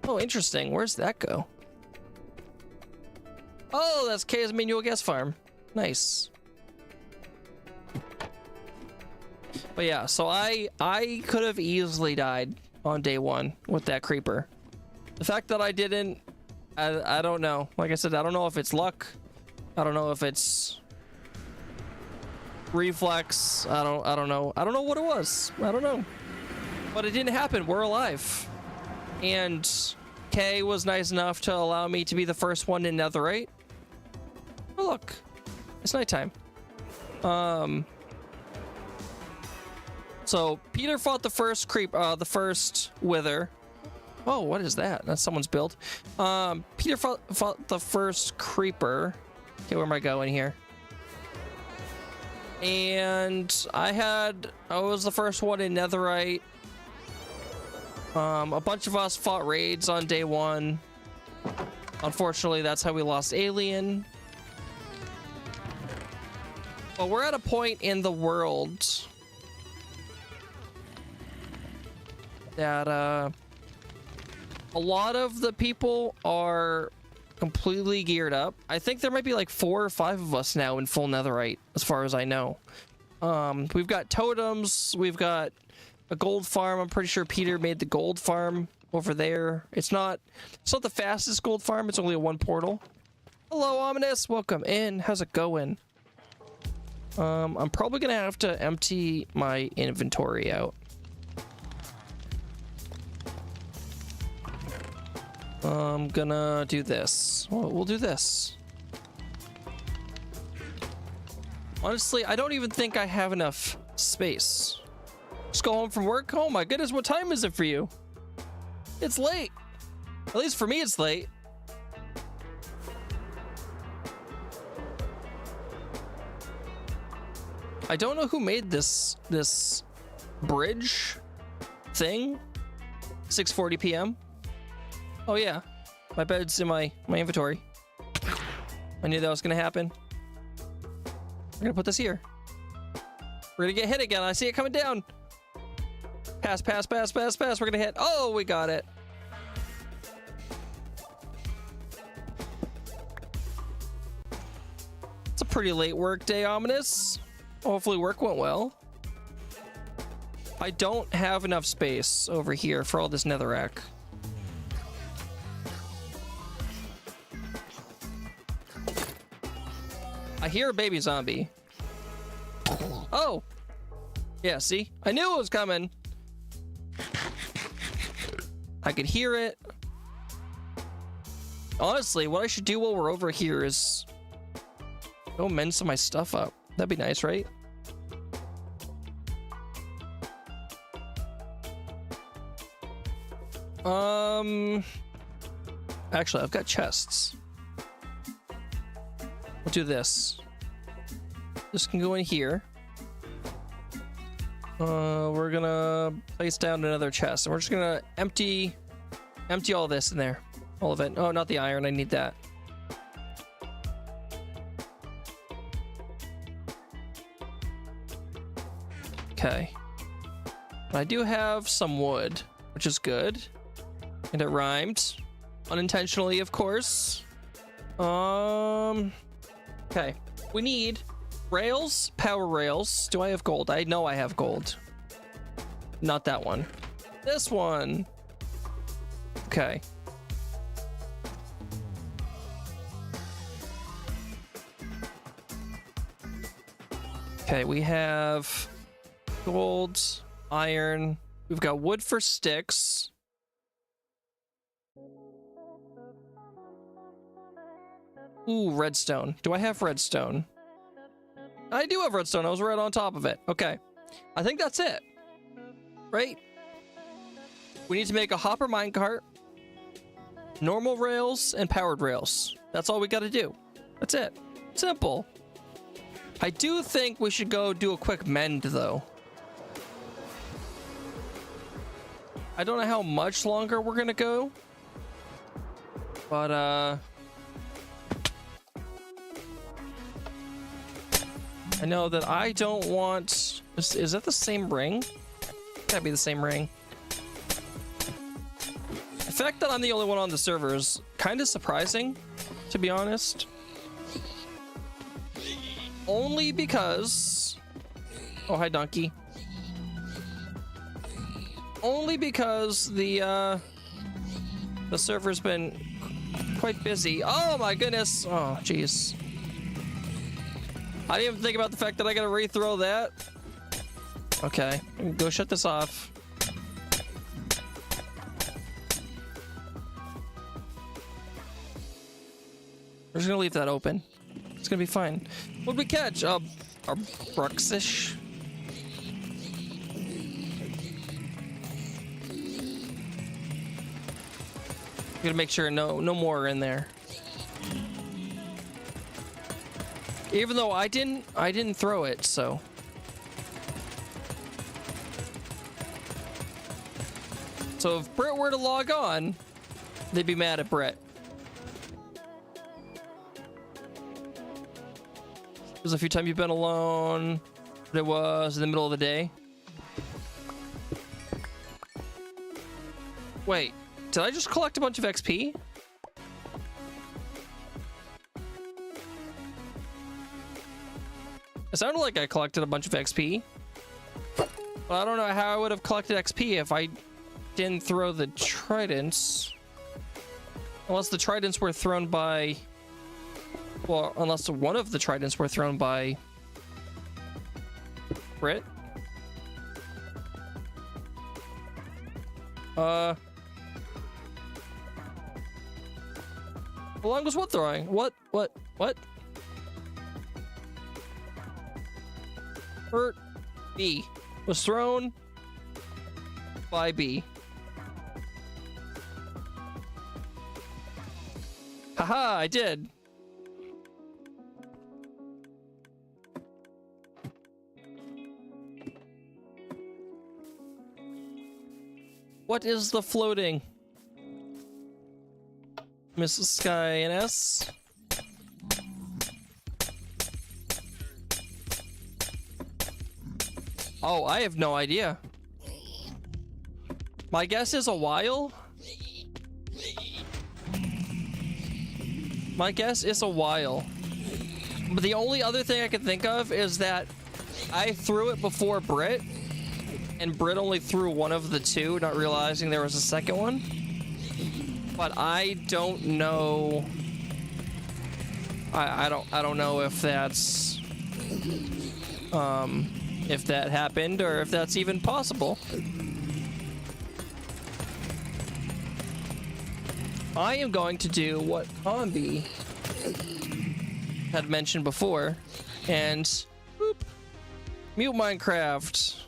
Oh, interesting. Where's that go? Oh, that's Kay's manual gas farm. Nice. But yeah, so I could have easily died on day 1 with that creeper. The fact that I didn't, I don't know. Like I said, I don't know if it's luck. I don't know if it's reflex. I don't know. I don't know what it was. I don't know. But it didn't happen. We're alive. And Kay was nice enough to allow me to be the first one in Netherite. Oh, look. It's nighttime. So Peter fought the first the first wither. Oh, what is that? That's someone's build. Peter fought the first creeper. Okay, where am I going here? And I was the first one in Netherite. A bunch of us fought raids on day 1. Unfortunately, that's how we lost Alien. But we're at a point in the world that a lot of the people are completely geared up. I think there might be like 4 or 5 of us now in full Netherite, as far as I know. We've got totems, we've got a gold farm. I'm pretty sure Peter made the gold farm over there. It's not the fastest gold farm, it's only a 1 portal. Hello, Ominous, welcome in. How's it going? I'm probably gonna have to empty my inventory out. I'm gonna do this. We'll do this. Honestly, I don't even think I have enough space. Just go home from work? Oh my goodness, what time is it for you? It's late. At least for me, it's late. I don't know who made this bridge thing. 6:40 p.m. Oh yeah, my bed's in my inventory. I knew that was gonna happen. We're gonna put this here. We're gonna get hit again. I see it coming down. Pass, pass, pass, pass, pass. We're gonna hit. Oh, we got it. It's a pretty late work day, Ominous. Hopefully work went well. I don't have enough space over here for all this netherrack. I hear a baby zombie. Oh! Yeah, see? I knew it was coming! I could hear it. Honestly, what I should do while we're over here is go mend some of my stuff up. That'd be nice, right? Actually, I've got chests. We'll do this. This can go in here. We're gonna place down another chest, and we're just gonna empty all this in there. All of it. Oh, not the iron. I need that. Okay. I do have some wood, which is good. And it rhymed. Unintentionally, of course. Okay. We need rails, power rails. Do I have gold? I know I have gold. Not that one. This one. Okay. Okay, we have gold, iron. We've got wood for sticks. Ooh, redstone. Do I have redstone? I do have redstone. I was right on top of it. Okay. I think that's it. Right? We need to make a hopper minecart, normal rails, and powered rails. That's all we got to do. That's it. Simple. I do think we should go do a quick mend, though. I don't know how much longer we're going to go. But, I know that I don't want... Is that the same ring? Gotta be the same ring. The fact that I'm the only one on the server is kind of surprising, to be honest. Only because... Oh, hi, Donkey. Only because the server's been quite busy. Oh, my goodness. Oh, jeez. I didn't even think about the fact that I gotta rethrow that. Okay, go shut this off. We're just gonna leave that open. It's gonna be fine. What'd we catch? A bruxish. Gotta make sure no more are in there. Even though I didn't throw it, so. So if Brett were to log on, they'd be mad at Brett. There's a few times you've been alone, but it was in the middle of the day. Wait, did I just collect a bunch of XP? It sounded like I collected a bunch of XP. But I don't know how I would have collected XP if I didn't throw the tridents. Unless the tridents were thrown by... Well, unless one of the tridents were thrown by... Brit? How long was what throwing? What? Hurt B was thrown by B. Haha, I did. What is the floating? Mrs. Sky and S. Oh, I have no idea. My guess is a while. My guess is a while. But the only other thing I can think of is that I threw it before Brit, and Brit only threw one of the two, not realizing there was a second one. But I don't know. I don't know if that's if that happened or if that's even possible. I am going to do what Ombi had mentioned before and boop, mute Minecraft.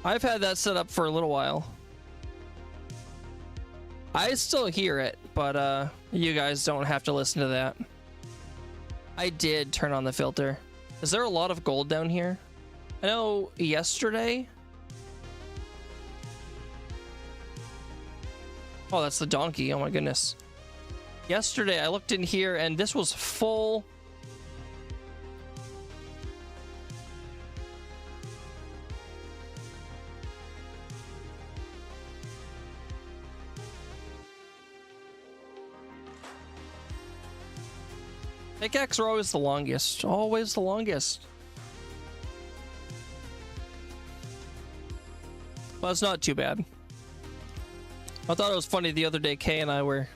I've had that set up for a little while. I still hear it, but you guys don't have to listen to that. I did turn on the filter. Is there a lot of gold down here? I know yesterday... Oh, that's the donkey. Oh my goodness. Yesterday I looked in here and this was full. Pickaxes are always the longest. Always the longest. Well, it's not too bad. I thought it was funny the other day Kay and I were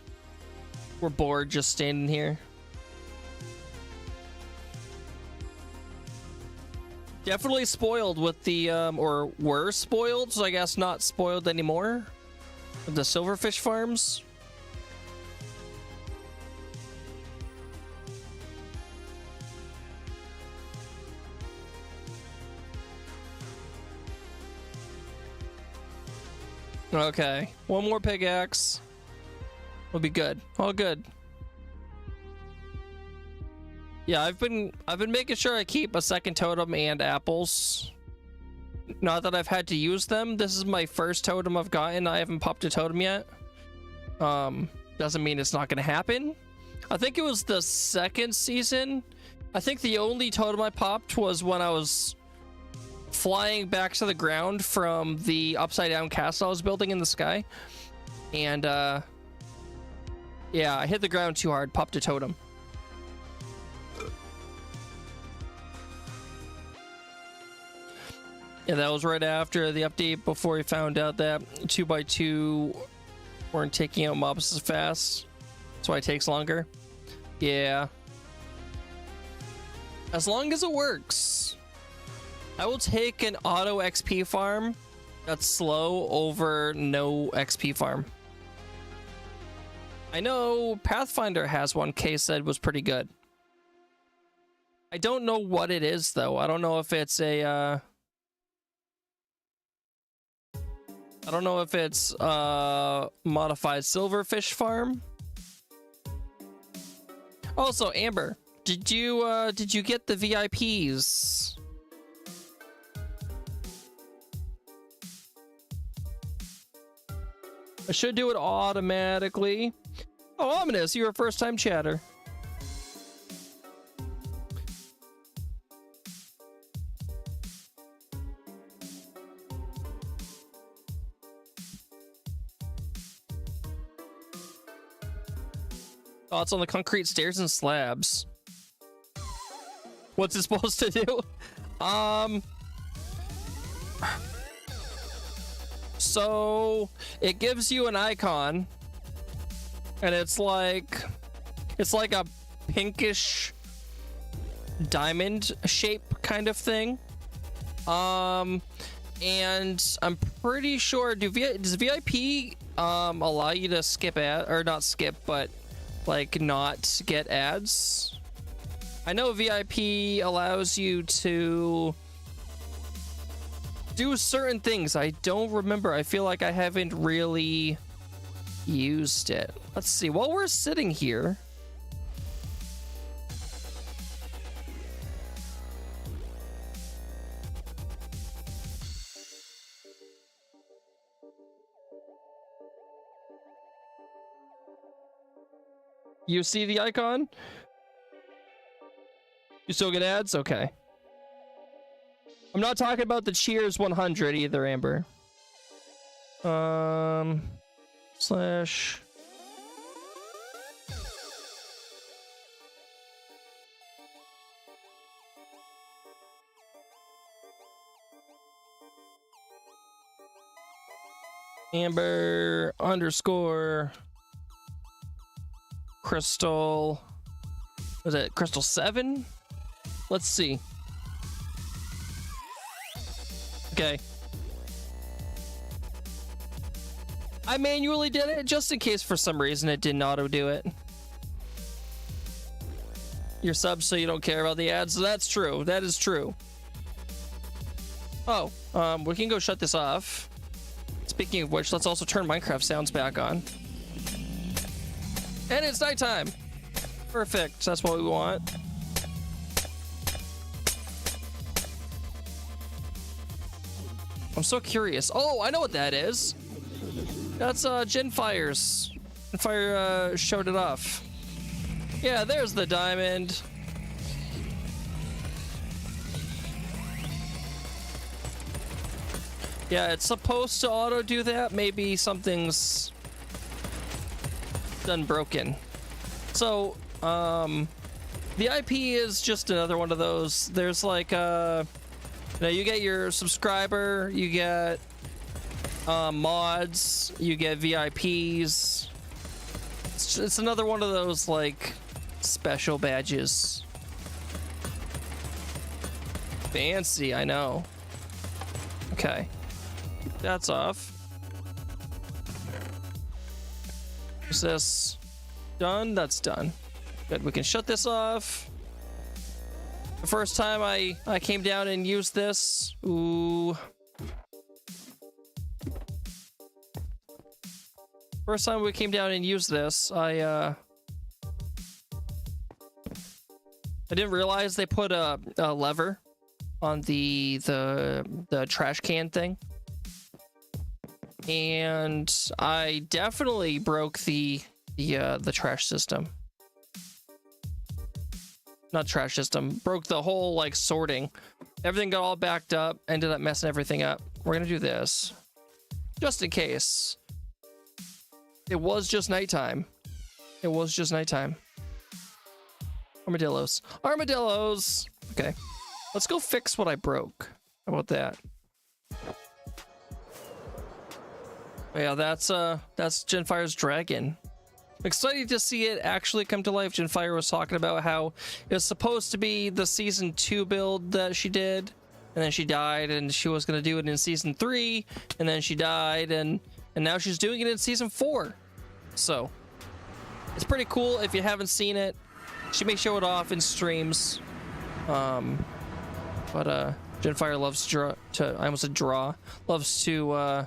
bored just standing here. Definitely spoiled with the or were spoiled, so I guess not spoiled anymore. With the silverfish farms. Okay, one more pickaxe will be good. All good. Yeah, I've been making sure I keep a second totem and apples. Not that I've had to use them. This is my first totem I've gotten. I haven't popped a totem yet. Doesn't mean it's not gonna happen. I think it was the second season. I think the only totem I popped was when I was flying back to the ground from the upside down castle I was building in the sky, and yeah, I hit the ground too hard, popped a totem. Yeah, that was right after the update, before we found out that 2x2 weren't taking out mobs as fast, that's why it takes longer. Yeah. As long as it works. I will take an auto XP farm that's slow over no XP farm. I know Pathfinder has one, Kay said was pretty good. I don't know what it is though. I don't know if it's a I don't know if it's modified silverfish farm. Also, Amber, did you get the VIPs? I should do it automatically. Oh, Ominous, you're a first-time chatter. Thoughts on the concrete stairs and slabs? What's it supposed to do? So it gives you an icon, and it's like a pinkish diamond shape kind of thing. And I'm pretty sure does VIP allow you to skip ad, or not skip, but like not get ads? I know VIP allows you to do certain things. I don't remember. I feel like I haven't really used it. Let's see. While we're sitting here, you see the icon? You still get ads? Okay. I'm not talking about the Cheers 100 either, Amber. Slash. Amber underscore Crystal. Was it Crystal 7? Let's see. Okay. I manually did it just in case for some reason it didn't auto do it. You're subbed so you don't care about the ads. That's true. That is true. Oh, we can go shut this off. Speaking of which, let's also turn Minecraft sounds back on. And it's nighttime. Perfect. That's what we want. I'm so curious. Oh, I know what that is. That's Genfire's. Genfire showed it off. Yeah, there's the diamond. Yeah, it's supposed to auto do that. Maybe something's done broken. So, the IP is just another one of those. There's like now you get your subscriber, you get mods, you get VIPs. It's another one of those like special badges. Fancy, I know. Okay, that's off. Is this done? That's done. Good, we can shut this off. The first time I came down and used this, ooh. First time we came down and used this, I didn't realize they put a lever on the trash can thing, and I definitely broke the trash system. Not trash system, broke the whole like sorting. Everything got all backed up, ended up messing everything up. We're gonna do this just in case. It was just nighttime. It was just nighttime. Armadillos. Armadillos! Okay. Let's go fix what I broke. How about that? Oh, yeah, that's Genfire's dragon. excited to see it actually come to life. Genfire was talking about how it was supposed to be the season 2 build that she did, and then she died, and she was going to do it in season 3, and then she died, and now she's doing it in season 4. So it's pretty cool. If you haven't seen it, she may show it off in streams. But Genfire loves I almost said draw. Loves to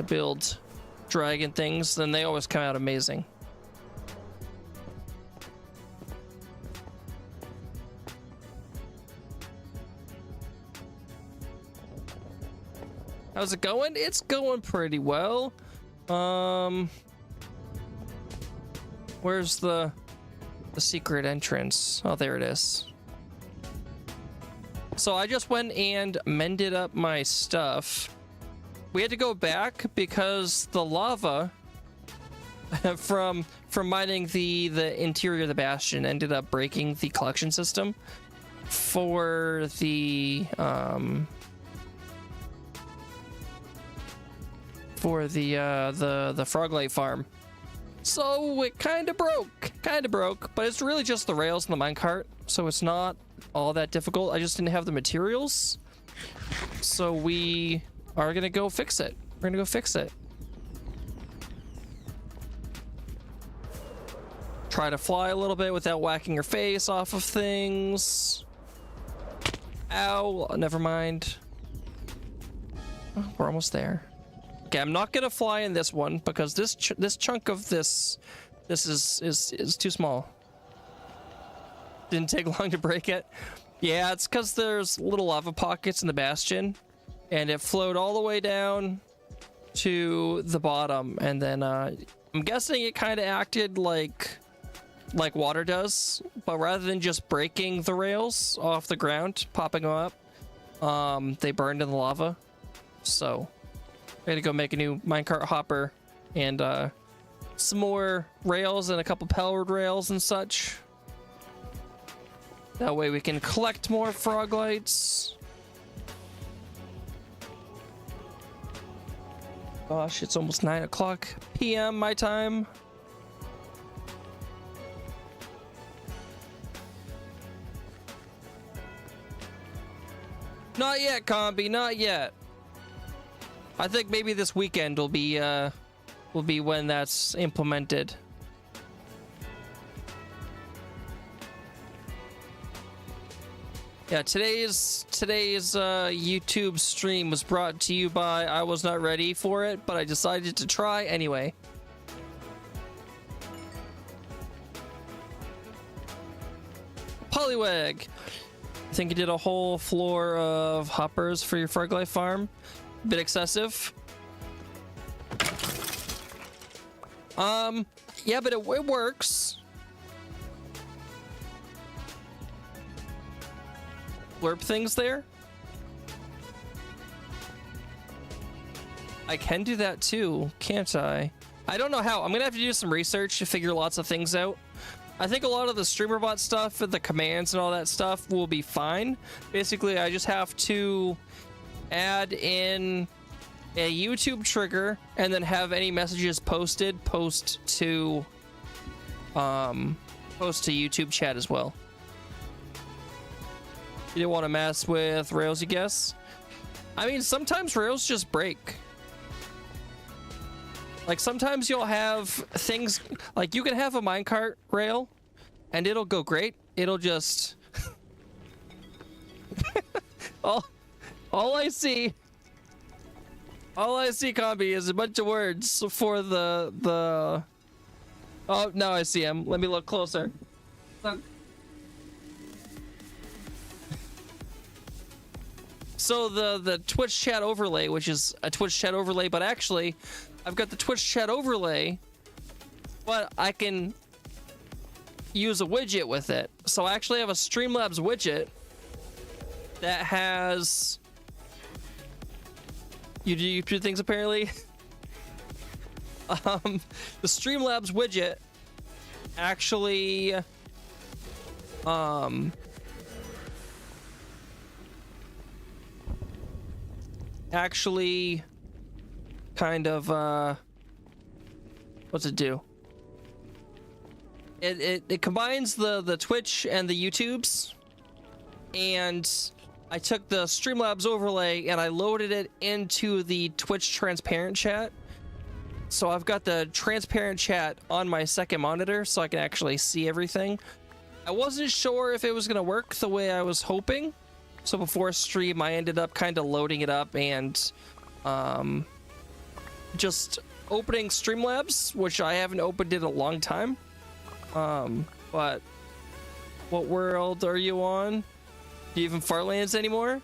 build dragon things, and they always come out amazing. How's it going? It's going pretty well. Where's the secret entrance? Oh, there it is. So I just went and mended up my stuff. We had to go back because the lava from mining the interior of the bastion ended up breaking the collection system for the Froglight farm. So it kind of broke, but it's really just the rails and the minecart, so it's not all that difficult. I just didn't have the materials, so we are gonna go fix it. We're gonna go fix it. Try to fly a little bit without whacking your face off of things. Ow, never mind. Oh, we're almost there. Okay, I'm not gonna fly in this one because this chunk of this is too small. Didn't take long to break it. Yeah, it's because there's little lava pockets in the bastion, and it flowed all the way down to the bottom, and then I'm guessing it kind of acted like water does, but rather than just breaking the rails off the ground, popping them up, they burned in the lava. So I had to go make a new minecart hopper and some more rails and a couple powered rails and such. That way we can collect more froglights. Gosh, it's almost 9 o'clock p.m. my time. Not yet, Combi, not yet. I think maybe this weekend will be when that's implemented. Yeah, today's YouTube stream was brought to you by I was not ready for it, but I decided to try anyway. Poliwag, I think you did a whole floor of hoppers for your Froglight farm. A bit excessive. Yeah, but it works. Blurb things there. I can do that too, can't I? I don't know how. I'm gonna have to do some research to figure lots of things out. I think a lot of the StreamerBot stuff and the commands and all that stuff will be fine. Basically, I just have to add in a YouTube trigger and then have any messages posted post to YouTube chat as well. You didn't want to mess with rails, you guess? I mean, sometimes rails just break. Like, sometimes you'll have things, like, you can have a minecart rail, and it'll go great. It'll just... all I see, Combi, is a bunch of words for the... Oh, now I see him. Let me look closer. Look. So the Twitch chat overlay, which is a Twitch chat overlay, but actually I've got the Twitch chat overlay, but I can use a widget with it. So I actually have a Streamlabs widget that has you do YouTube things apparently. The Streamlabs widget actually kind of What's it do? It combines the Twitch and the YouTubes, and I took the Streamlabs overlay and I loaded it into the Twitch transparent chat. So I've got the transparent chat on my second monitor so I can actually see everything. I wasn't sure if it was going to work the way I was hoping. So before stream, I ended up kind of loading it up and just opening Streamlabs, which I haven't opened in a long time. But what world are you on? Do you even Farlands anymore?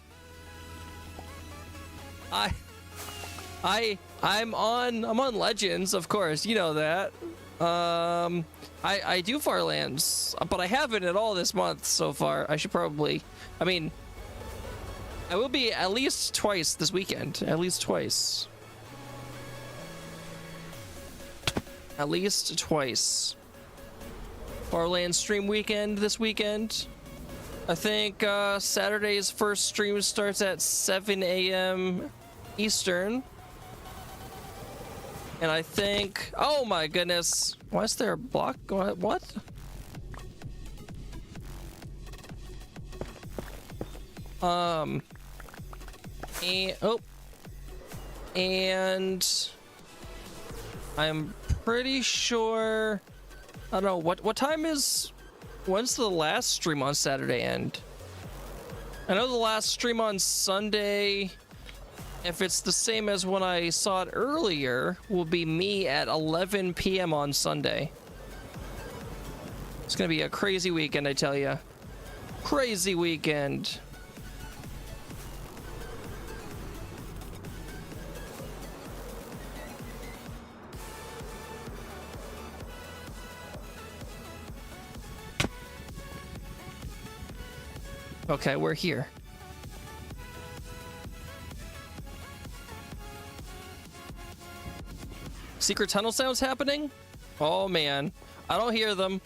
I'm on Legends, of course, you know that. I do Farlands, but I haven't at all this month so far. I should probably, I mean, I will be at least twice this weekend. At least twice. At least twice. Farlands stream weekend this weekend. I think Saturday's first stream starts at 7 a.m. Eastern. And I think, oh my goodness, why is there a block? What? And I'm pretty sure, I don't know, what time is, when's the last stream on Saturday end? I know the last stream on Sunday, if it's the same as when I saw it earlier, will be me at 11 p.m. on Sunday. It's gonna be a crazy weekend, I tell ya. Crazy weekend. Okay, we're here. Secret tunnel sounds happening? Oh man, I don't hear them.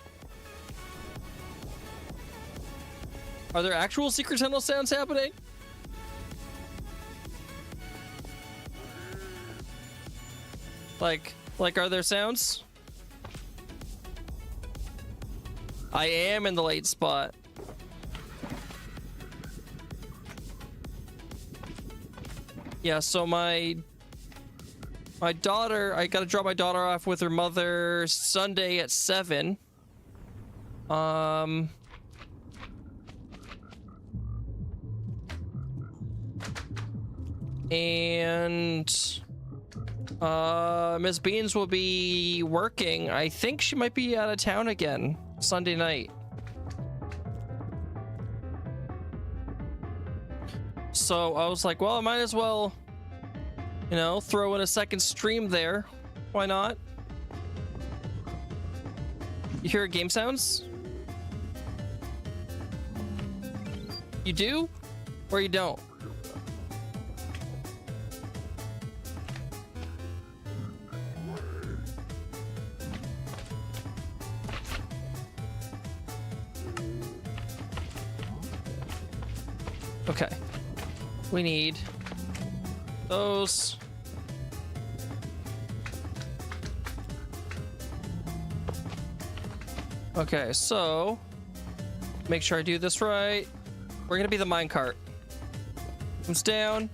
Are there actual secret tunnel sounds happening? Like are there sounds? I am in the late spot. Yeah, so my daughter, I gotta drop my daughter off with her mother Sunday at 7. And Miss Beans will be working. I think she might be out of town again Sunday night. So I was like, well, I might as well, you know, throw in a second stream there. Why not? You hear game sounds? You do? Or you don't? Okay. We need those. Okay, so make sure I do this right. We're gonna be the minecart. Comes down,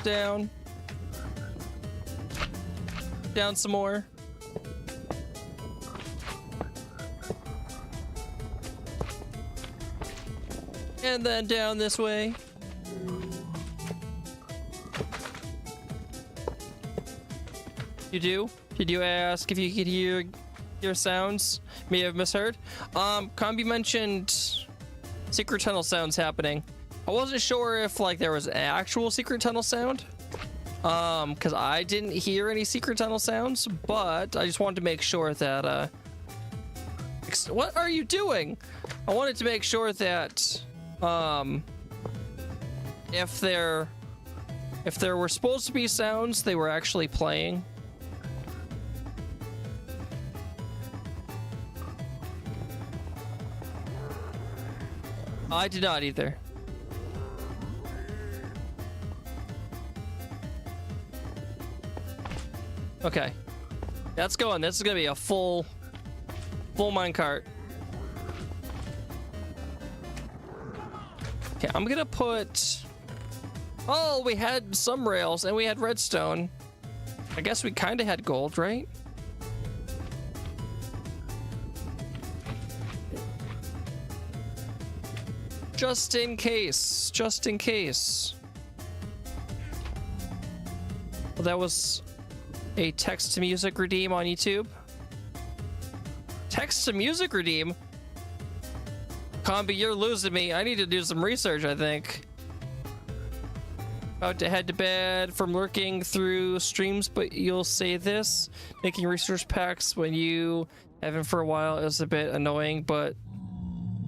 down, down some more. And then down this way. You do? Did you ask if you could hear your sounds? May have misheard. Combi mentioned secret tunnel sounds happening. I wasn't sure if like there was an actual secret tunnel sound. Because I didn't hear any secret tunnel sounds, but I just wanted to make sure that what are you doing? I wanted to make sure that if there were supposed to be sounds, they were actually playing. I did not either. Okay. That's going. This is gonna be a full minecart. Okay, I'm gonna put. Oh, we had some rails and we had redstone. I guess we kind of had gold, right? Just in case. Just in case. Well, that was a text to music redeem on YouTube. Text to music redeem? Combi, you're losing me. I need to do some research, I think. About to head to bed from lurking through streams, but you'll say this. Making research packs when you haven't for a while is a bit annoying, but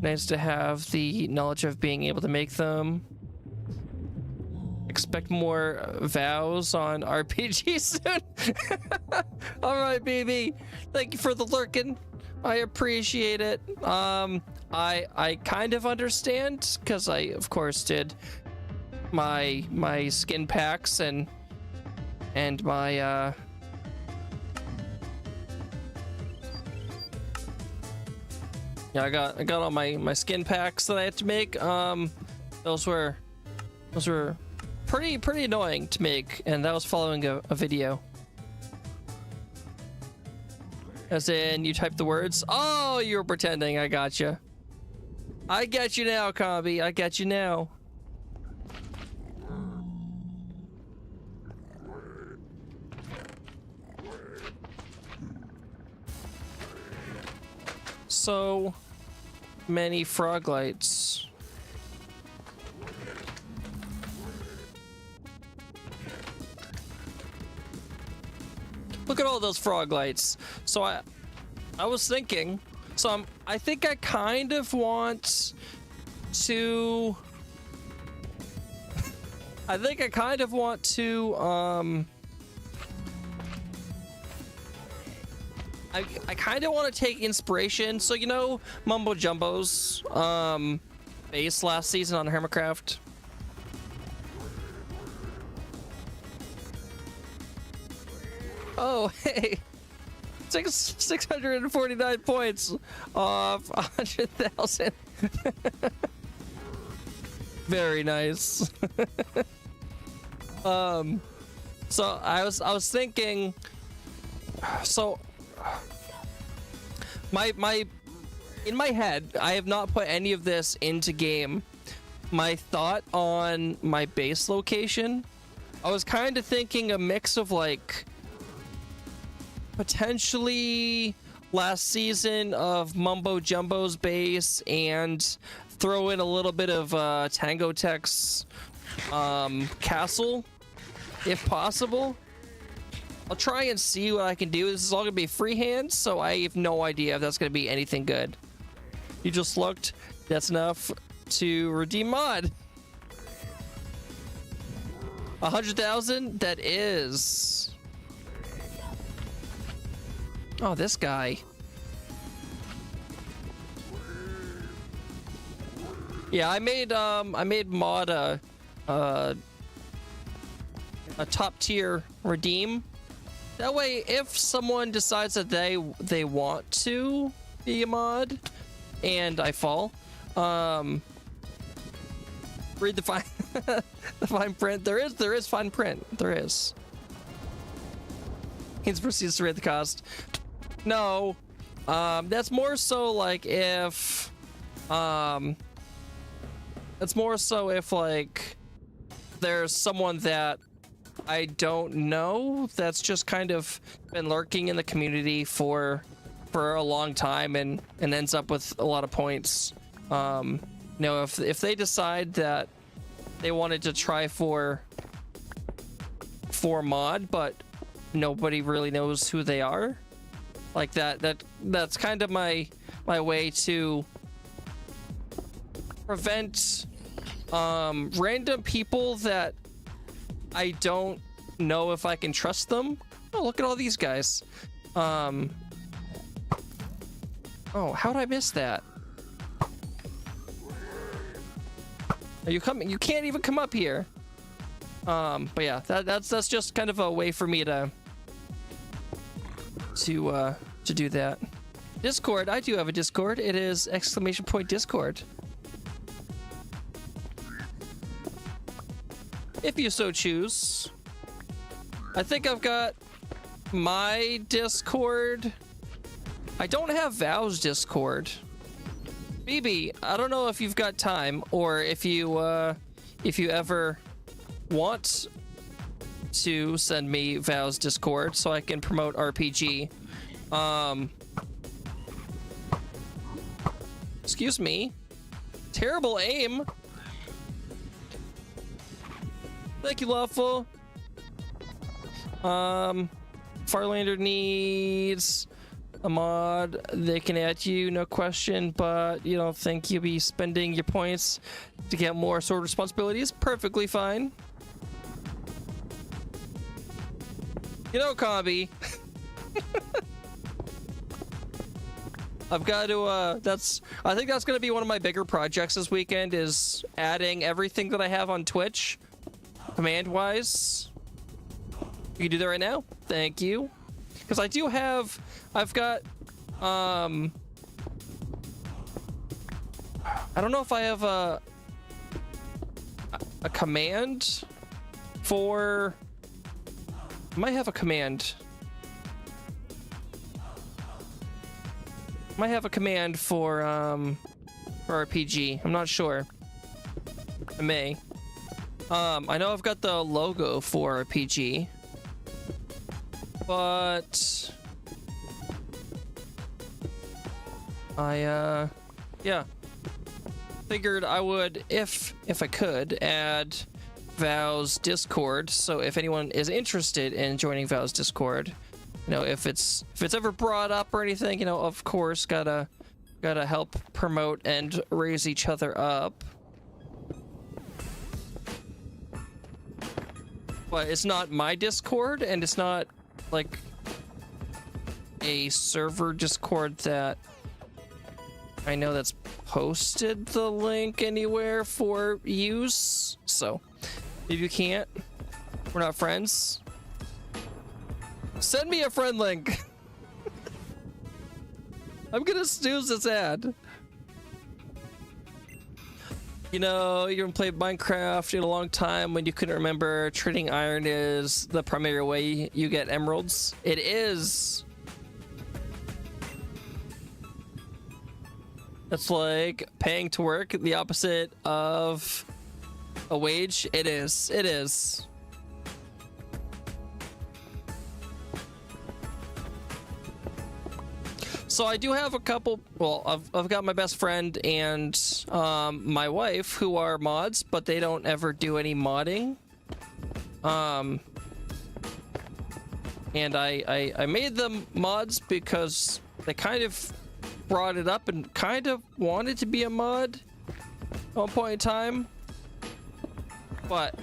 nice to have the knowledge of being able to make them. Expect more vows on RPG soon. All right, baby. Thank you for the lurking. I appreciate it. I kind of understand because I, of course, did my skin packs and my yeah, I got all my skin packs that I had to make. Those were pretty annoying to make, and that was following a video. As in, you type the words. Oh, you were pretending. I gotcha. I get you now, Combi. I get you now. So many frog lights. Look at all those frog lights. So I was thinking, so I think I kind of want to I kind of want to take inspiration. So, you know, Mumbo Jumbo's base last season on Hermitcraft. Oh, hey. 649 points off 100,000. Very nice. So I was thinking, so in my head, I have not put any of this into game. My thought on my base location, I was kind of thinking a mix of like potentially last season of Mumbo Jumbo's base and throw in a little bit of Tango Tech's castle, if possible. I'll try and see what I can do. This is all gonna be freehand, so I have no idea if that's gonna be anything good. You just looked. That's enough to redeem mod. 100,000. That is. Oh, this guy. Yeah, I made mod a top tier redeem. That way, if someone decides that they want to be a mod, and I fall, read the fine the fine print. There is fine print. There is. He proceeds to rate the cost. No, that's more so like if, that's more so if like there's someone that I don't know that's just kind of been lurking in the community for a long time and ends up with a lot of points. You know, if they decide that they wanted to try for mod, but nobody really knows who they are, like that's kind of my way to prevent random people that I don't know if I can trust them. Oh, look at all these guys. Oh, how'd I miss that? Are you coming? You can't even come up here. But yeah, that's just kind of a way for me to to do that. Discord, I do have a Discord. It is !Discord. If you so choose. I think I've got my Discord. I don't have Val's Discord. BB, I don't know if you've got time or if you ever want to send me Val's Discord so I can promote RPG. Excuse me. Terrible aim. Thank you, Lawful. Farlander needs a mod. They can add you, no question, but you don't think you'll be spending your points to get more sword responsibilities? Perfectly fine. You know, Combi. I've got to, I think that's going to be one of my bigger projects this weekend, is adding everything that I have on Twitch, command-wise. You can do that right now. Thank you. Because I do have, I've got, I don't know if I have a command for, I might have a command. Might have a command for RPG. I'm not sure. I may. I know I've got the logo for RPG, but I yeah, figured I would, if I could, add Val's Discord. So if anyone is interested in joining Val's Discord, you know, if it's ever brought up or anything, you know, of course, gotta help promote and raise each other up. But it's not my Discord, and it's not like a server Discord that I know that's posted the link anywhere for use. So if you can't, we're not friends. Send me a friend link. I'm gonna snooze this ad. You know, you haven't played Minecraft in a long time when you couldn't remember trading iron is the primary way you get emeralds. It is. It's like paying to work, the opposite of a wage. It is. It is. So I do have a couple, well, I've got my best friend and my wife who are mods, but they don't ever do any modding. And I made them mods because they kind of brought it up and kind of wanted to be a mod at one point in time. But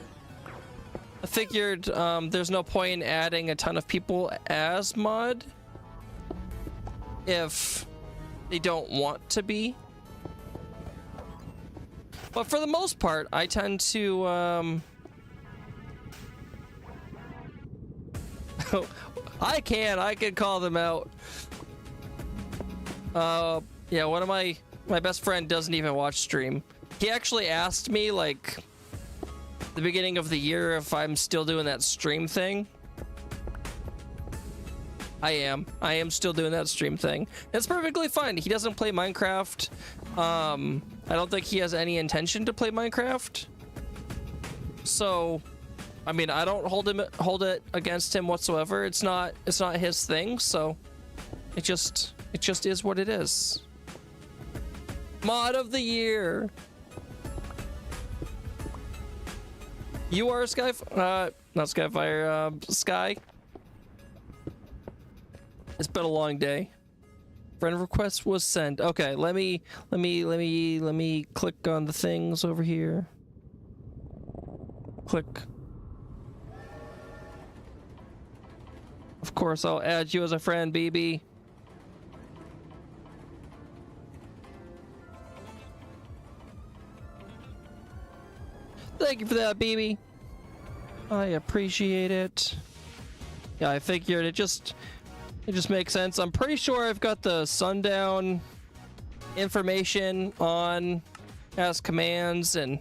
I figured there's no point in adding a ton of people as mod if they don't want to be. But for the most part, I tend to I can call them out. Yeah, one of my best friend doesn't even watch stream. He actually asked me like the beginning of the year if I'm still doing that stream thing. I am still doing that stream thing. It's perfectly fine. He doesn't play Minecraft. I don't think he has any intention to play Minecraft. So, I mean, I don't hold it against him whatsoever. It's not his thing. So, it just is what it is. Mod of the year. You are not Skyfire. Sky. It's been a long day. Friend request was sent. Okay, let me click on the things over here. Click. Of course, I'll add you as a friend, BB. Thank you for that, BB. I appreciate it. Yeah, I figured it just It just makes sense. I'm pretty sure I've got the sundown information on as commands, and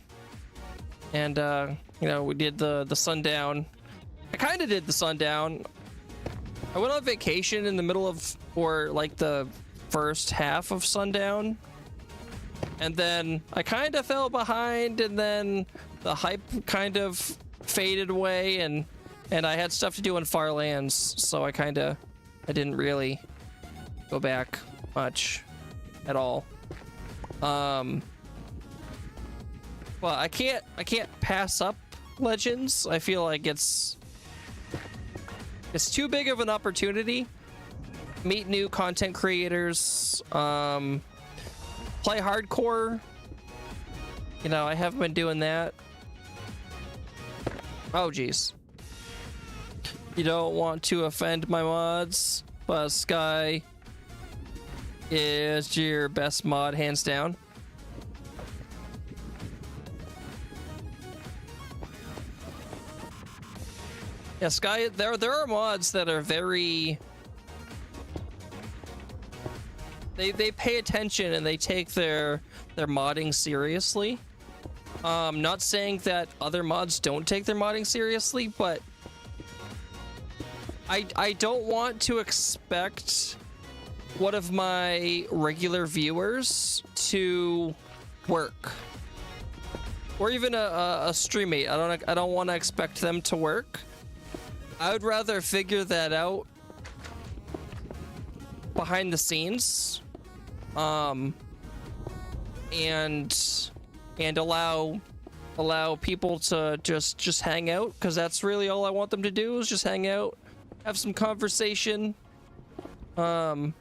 you know, we did the sundown. I kind of did the sundown. I went on vacation in the middle of, or like the first half of sundown, and then I kind of fell behind, and then the hype kind of faded away, and I had stuff to do in Far Lands, so I didn't really go back much at all. But I can't pass up Legends. I feel like it's too big of an opportunity. Meet new content creators, play hardcore. You know, I haven't been doing that. Oh geez. You don't want to offend my mods, but Sky is your best mod, hands down. Yeah, Sky, there are mods that are very... They pay attention and they take their modding seriously. Not saying that other mods don't take their modding seriously, but I don't want to expect one of my regular viewers to work, or even a streammate. I don't want to expect them to work. I would rather figure that out behind the scenes, and allow people to just hang out, because that's really all I want them to do, is just hang out, have some conversation. And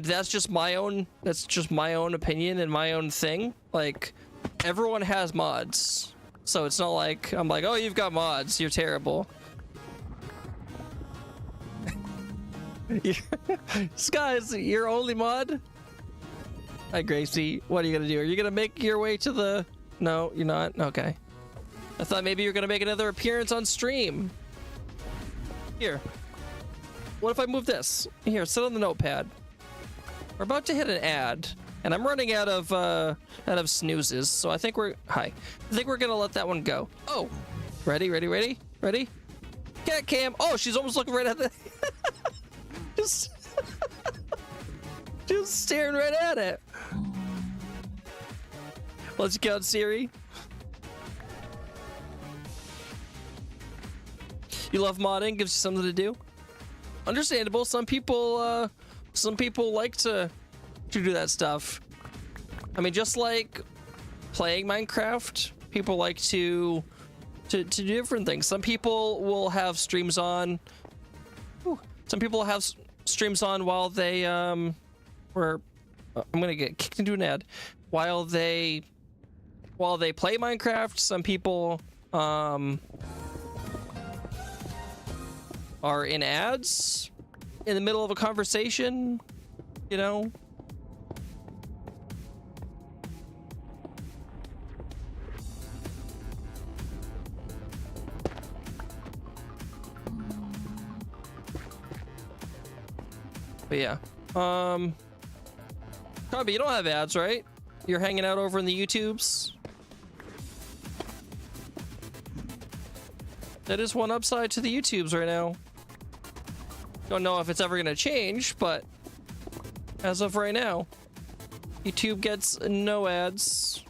that's just my own opinion and my own thing. Like, everyone has mods, so it's not like I'm like, oh, you've got mods, you're terrible. Sky's your only mod? Hi, Gracie. What are you gonna do? Are you gonna make your way to the... No, you're not? Okay. I thought maybe you're gonna make another appearance on stream. Here. What if I move this? Here, sit on the notepad. We're about to hit an ad, and I'm running out of snoozes, so I think we're... Hi. I think we're gonna let that one go. Oh! Ready? Cat cam! Oh, she's almost looking right at the... just staring right at it. Let's go, Siri. You love modding, gives you something to do. Understandable. Some people like to do that stuff. I mean, just like playing Minecraft, people like to do different things. Some people will have streams on. Some people have streams on while they I'm gonna get kicked into an ad while they play Minecraft. Some people are in ads in the middle of a conversation, you know. But yeah, Carby, you don't have ads, right? You're hanging out over in the YouTubes. That is one upside to the YouTubes right now. Don't know if it's ever gonna change, but as of right now, YouTube gets no ads.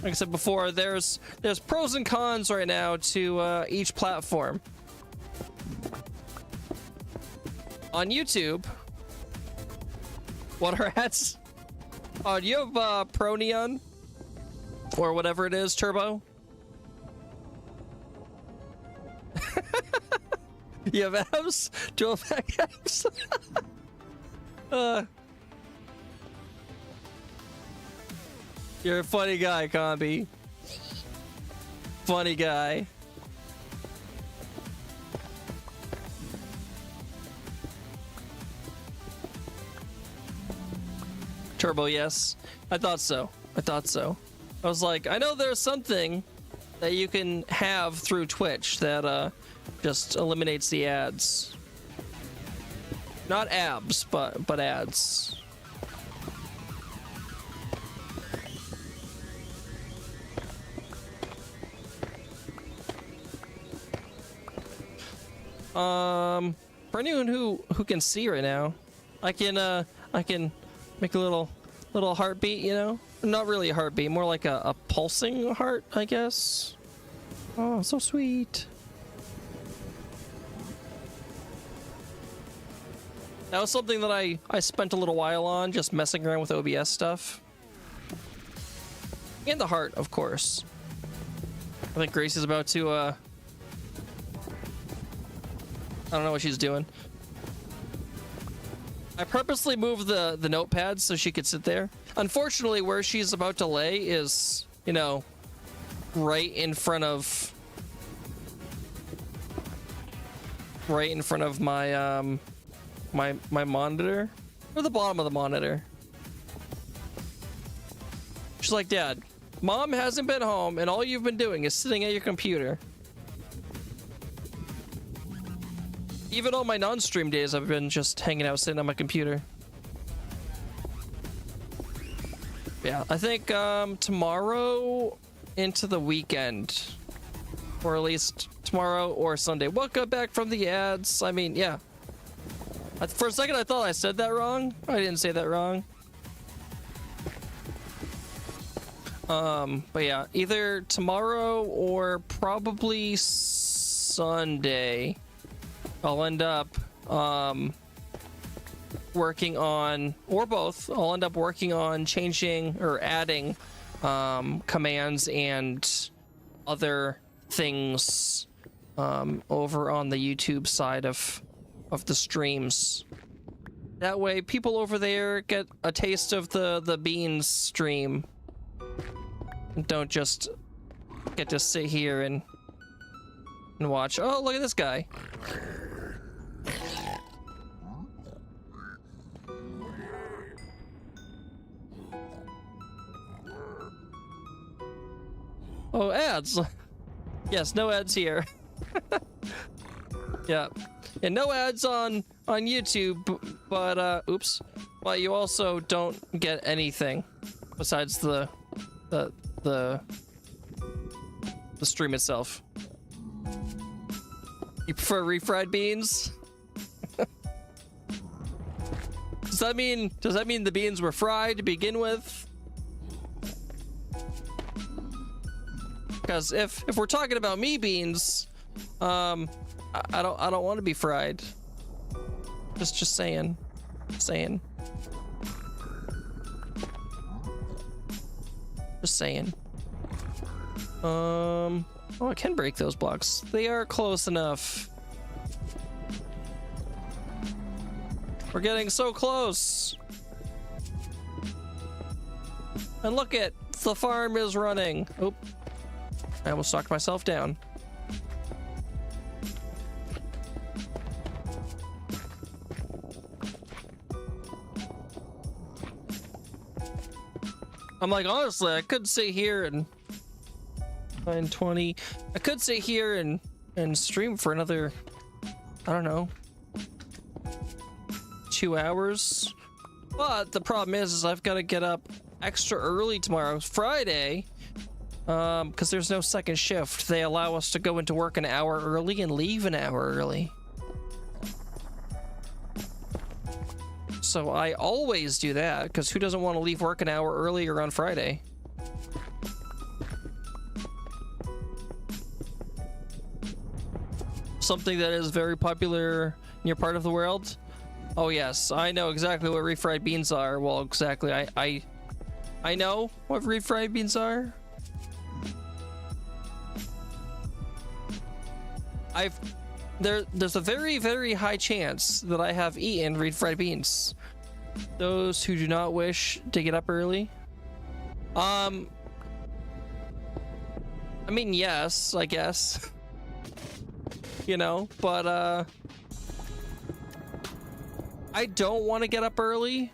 Like I said before, there's pros and cons right now to each platform. On YouTube, what are ads? Oh, do you have Pro Neon? Or whatever it is, Turbo? You have abs? Dual back abs? You're a funny guy, Combi. Funny guy. Turbo, yes. I thought so. I was like, I know there's something that you can have through Twitch that just eliminates the ads. Not abs, but ads. For anyone who can see right now, I can make a little heartbeat, you know? Not really a heartbeat, more like a pulsing heart, I guess. Oh, so sweet. That was something that I spent a little while on, just messing around with OBS stuff. And the heart, of course. I think Grace is about to, I don't know what she's doing. I purposely moved the notepad so she could sit there. Unfortunately, where she's about to lay is, you know, right in front of my my monitor, or the bottom of the monitor. She's like, Dad, Mom hasn't been home and all you've been doing is sitting at your computer. Even on my non-stream days, I've been just hanging out sitting on my computer. Yeah, I think tomorrow into the weekend, or at least tomorrow or Sunday. Welcome back from the ads. I mean, yeah. For a second, I thought I said that wrong. I didn't say that wrong. But yeah, either tomorrow or probably Sunday, I'll end up working on, or both, I'll end up working on changing or adding commands and other things over on the YouTube side of the streams. That way people over there get a taste of the beans stream. Don't just get to sit here and watch. Oh, look at this guy. Oh, ads. Yes, no ads here. Yeah. And no ads on YouTube, but oops. But you also don't get anything besides the stream itself. You prefer refried beans? Does that mean the beans were fried to begin with? Because if we're talking about me beans, I don't want to be fried. Just saying. Just saying. Oh, I can break those blocks. They are close enough. We're getting so close. And look at the farm is running. Oh, I almost knocked myself down. I'm like, honestly, I could sit here and 9:20. I could sit here and stream for another, I don't know, 2 hours. But the problem is I've got to get up extra early tomorrow, Friday, because there's no second shift. They allow us to go into work an hour early and leave an hour early. So I always do that, because who doesn't want to leave work an hour earlier on Friday? Something that is very popular in your part of the world. Oh yes, I know exactly what refried beans are. Well, exactly, I know what refried beans are. There's a very, very high chance that I have eaten refried beans. Those who do not wish to get up early. I mean, yes, I guess. You know, but I don't want to get up early,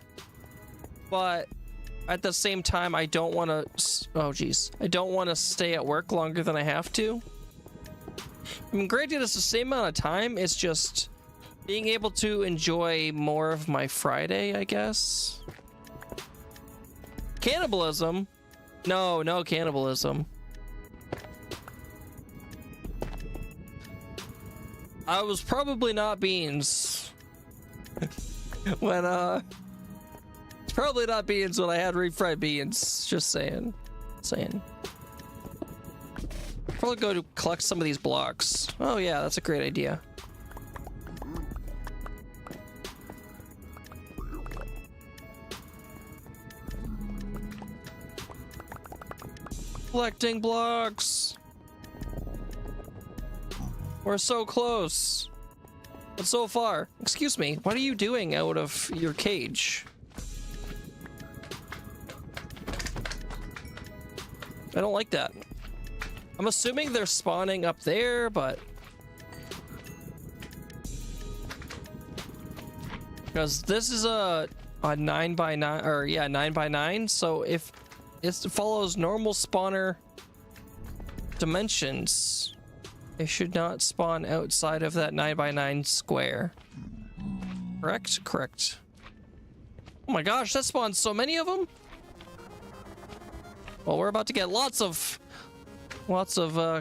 but at the same time, I don't want to, oh geez, I don't want to stay at work longer than I have to. I mean, granted, it's the same amount of time. It's just being able to enjoy more of my Friday, I guess. Cannibalism? No, no cannibalism. I was probably not beans when it's probably not beans when I had refried beans. Just saying. Probably go to collect some of these blocks. Oh yeah, that's a great idea. Collecting blocks. We're so close. But so far. Excuse me, what are you doing out of your cage? I don't like that. I'm assuming they're spawning up there, but... because this is a 9x9, or yeah, 9x9, so if it follows normal spawner dimensions, it should not spawn outside of that 9x9 square. Correct? Correct. Oh my gosh, that spawns so many of them! Well, we're about to get lots of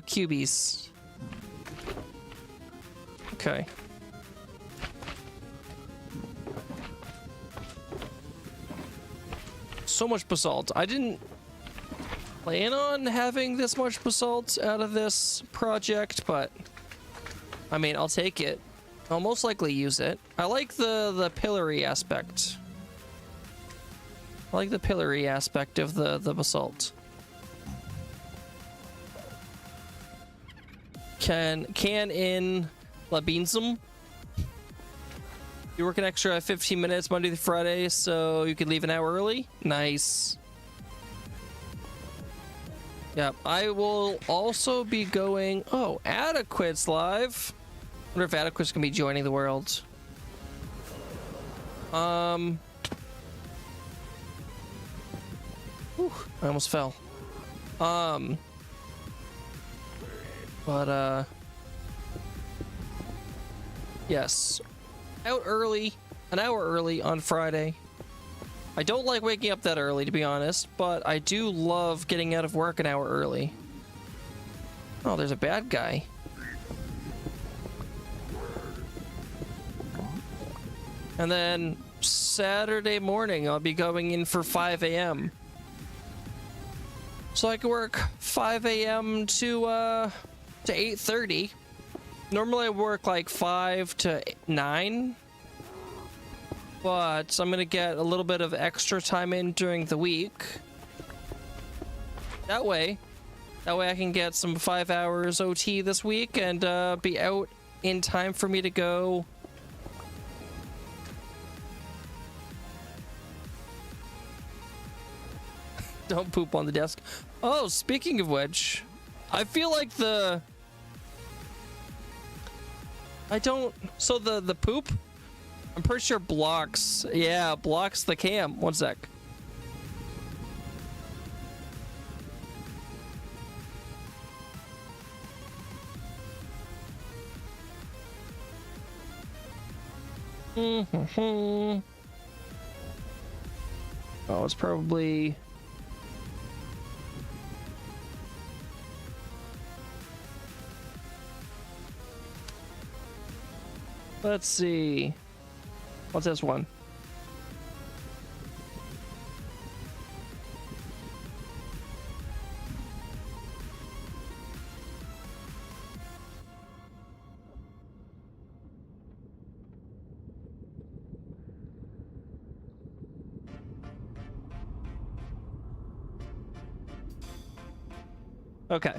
cubies. Okay. So much basalt. I didn't plan on having this much basalt out of this project, but I mean, I'll take it. I'll most likely use it. I like the pillory aspect. I like the pillory aspect of the basalt. Can in La Beansum. You work an extra 15 minutes Monday through Friday, so you can leave an hour early. Nice. Yep, I will also be going. Oh, Adequate's live. I wonder if Adequate's gonna be joining the world. Whew, I almost fell. But yes, out early, an hour early on Friday. I don't like waking up that early, to be honest, but I do love getting out of work an hour early. Oh, there's a bad guy. And then Saturday morning, I'll be going in for 5 a.m. So I can work 5 a.m. to 8:30. Normally I work like 5 to 9, but I'm gonna get a little bit of extra time in during the week. That way I can get some 5 hours OT this week and be out in time for me to go. Don't poop on the desk. Oh, speaking of which, I feel like the poop, I'm pretty sure blocks the cam. One sec. Oh, it's probably let's see. What's this one? Okay.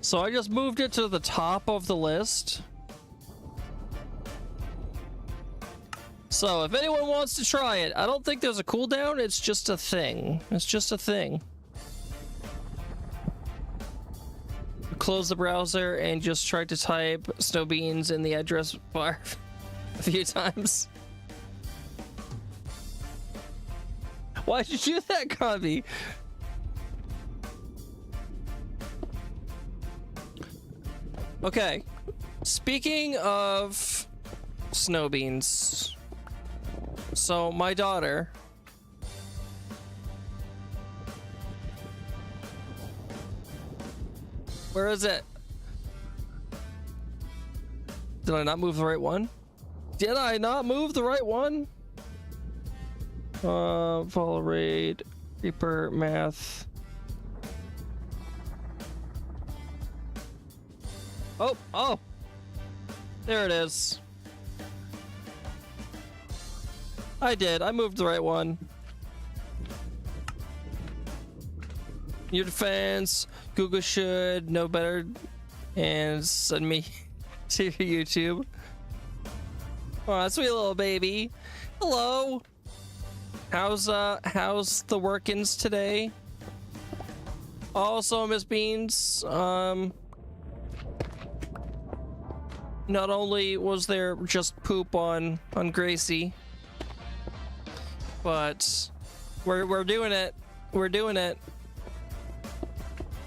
So I just moved it to the top of the list. So if anyone wants to try it, I don't think there's a cooldown. It's just a thing. It's just a thing. Close the browser and just try to type snow beans in the address bar a few times. Why'd you do that, Conby? Okay. Speaking of snow beans, so my daughter. Where is it? Did I not move the right one? Did I not move the right one? Follow raid, Reaper, math. Oh! There it is. I did. I moved the right one. Your defense. Google should know better and send me to your YouTube. Oh, sweet little baby. Hello. How's the workings today? Also, Miss Beans, not only was there just poop on Gracie, but we're doing it. We're doing it.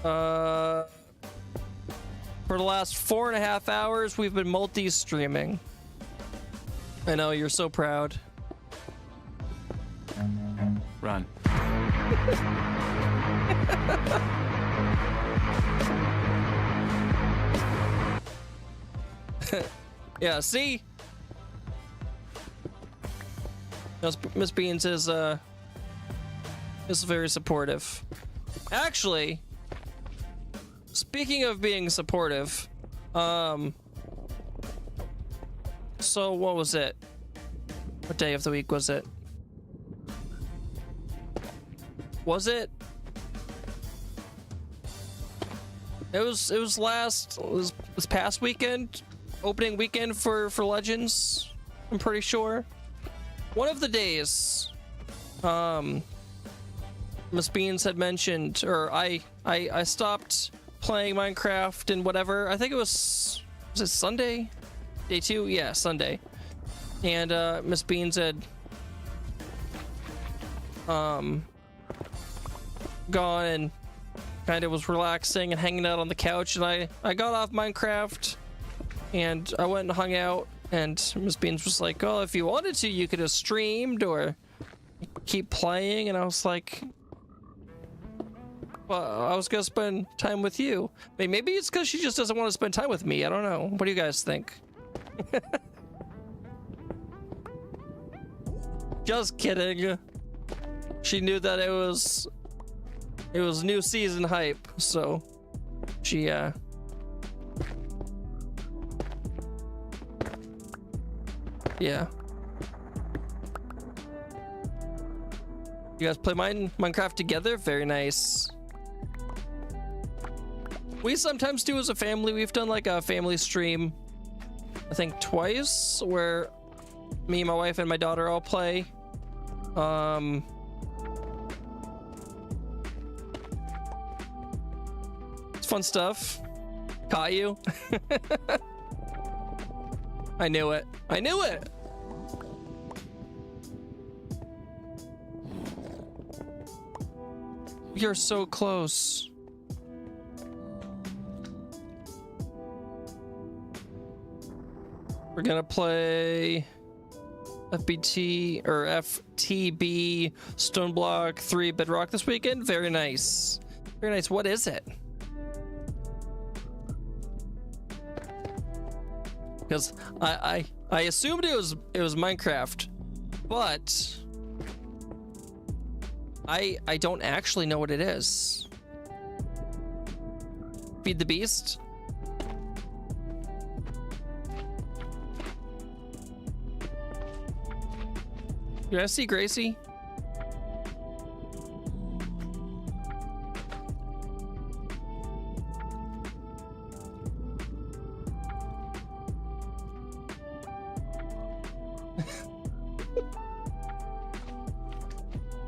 For the last 4.5 hours, we've been multi-streaming. I know, you're so proud. Run. Yeah, see? Miss Beans is very supportive. Actually, speaking of being supportive, so what was it? What day of the week was it? Was it? It was this past weekend, opening weekend for Legends. I'm pretty sure. One of the days, Miss Beans had mentioned, or I stopped playing Minecraft and whatever. I think it was it Sunday? Day 2? Yeah, Sunday. And Miss Beans had gone and kind of was relaxing and hanging out on the couch, and I got off Minecraft and I went and hung out, and Miss Beans was like, oh, if you wanted to, you could have streamed or keep playing. And I was like, well, I was gonna spend time with you. Maybe it's because she just doesn't want to spend time with me. I don't know. What do you guys think? Just kidding. She knew that it was new season hype, so she yeah. You guys play Minecraft together? Very nice. We sometimes do as a family. We've done like a family stream, I think twice, where me, my wife, and my daughter all play. It's fun stuff. Caught you. I knew it. I knew it. You're so close. We're gonna play FBT or FTB Stoneblock 3 Bedrock this weekend. Very nice. Very nice. What is it? Because I assumed it was Minecraft, but I don't actually know what it is. Feed the Beast? You guys see Gracie?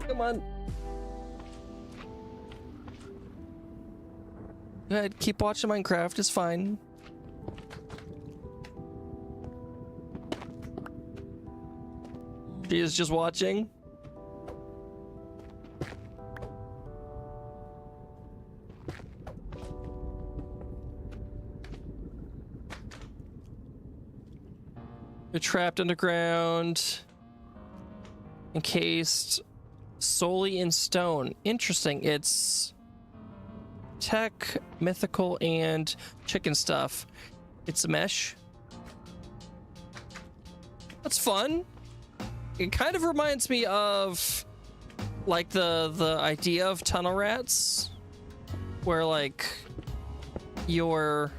Come on. Go ahead, keep watching Minecraft, it's fine. She is just watching. You're trapped underground, encased solely in stone. Interesting. It's tech, mythical, and chicken stuff. It's a mesh. That's fun. It kind of reminds me of like the idea of tunnel rats, where like you're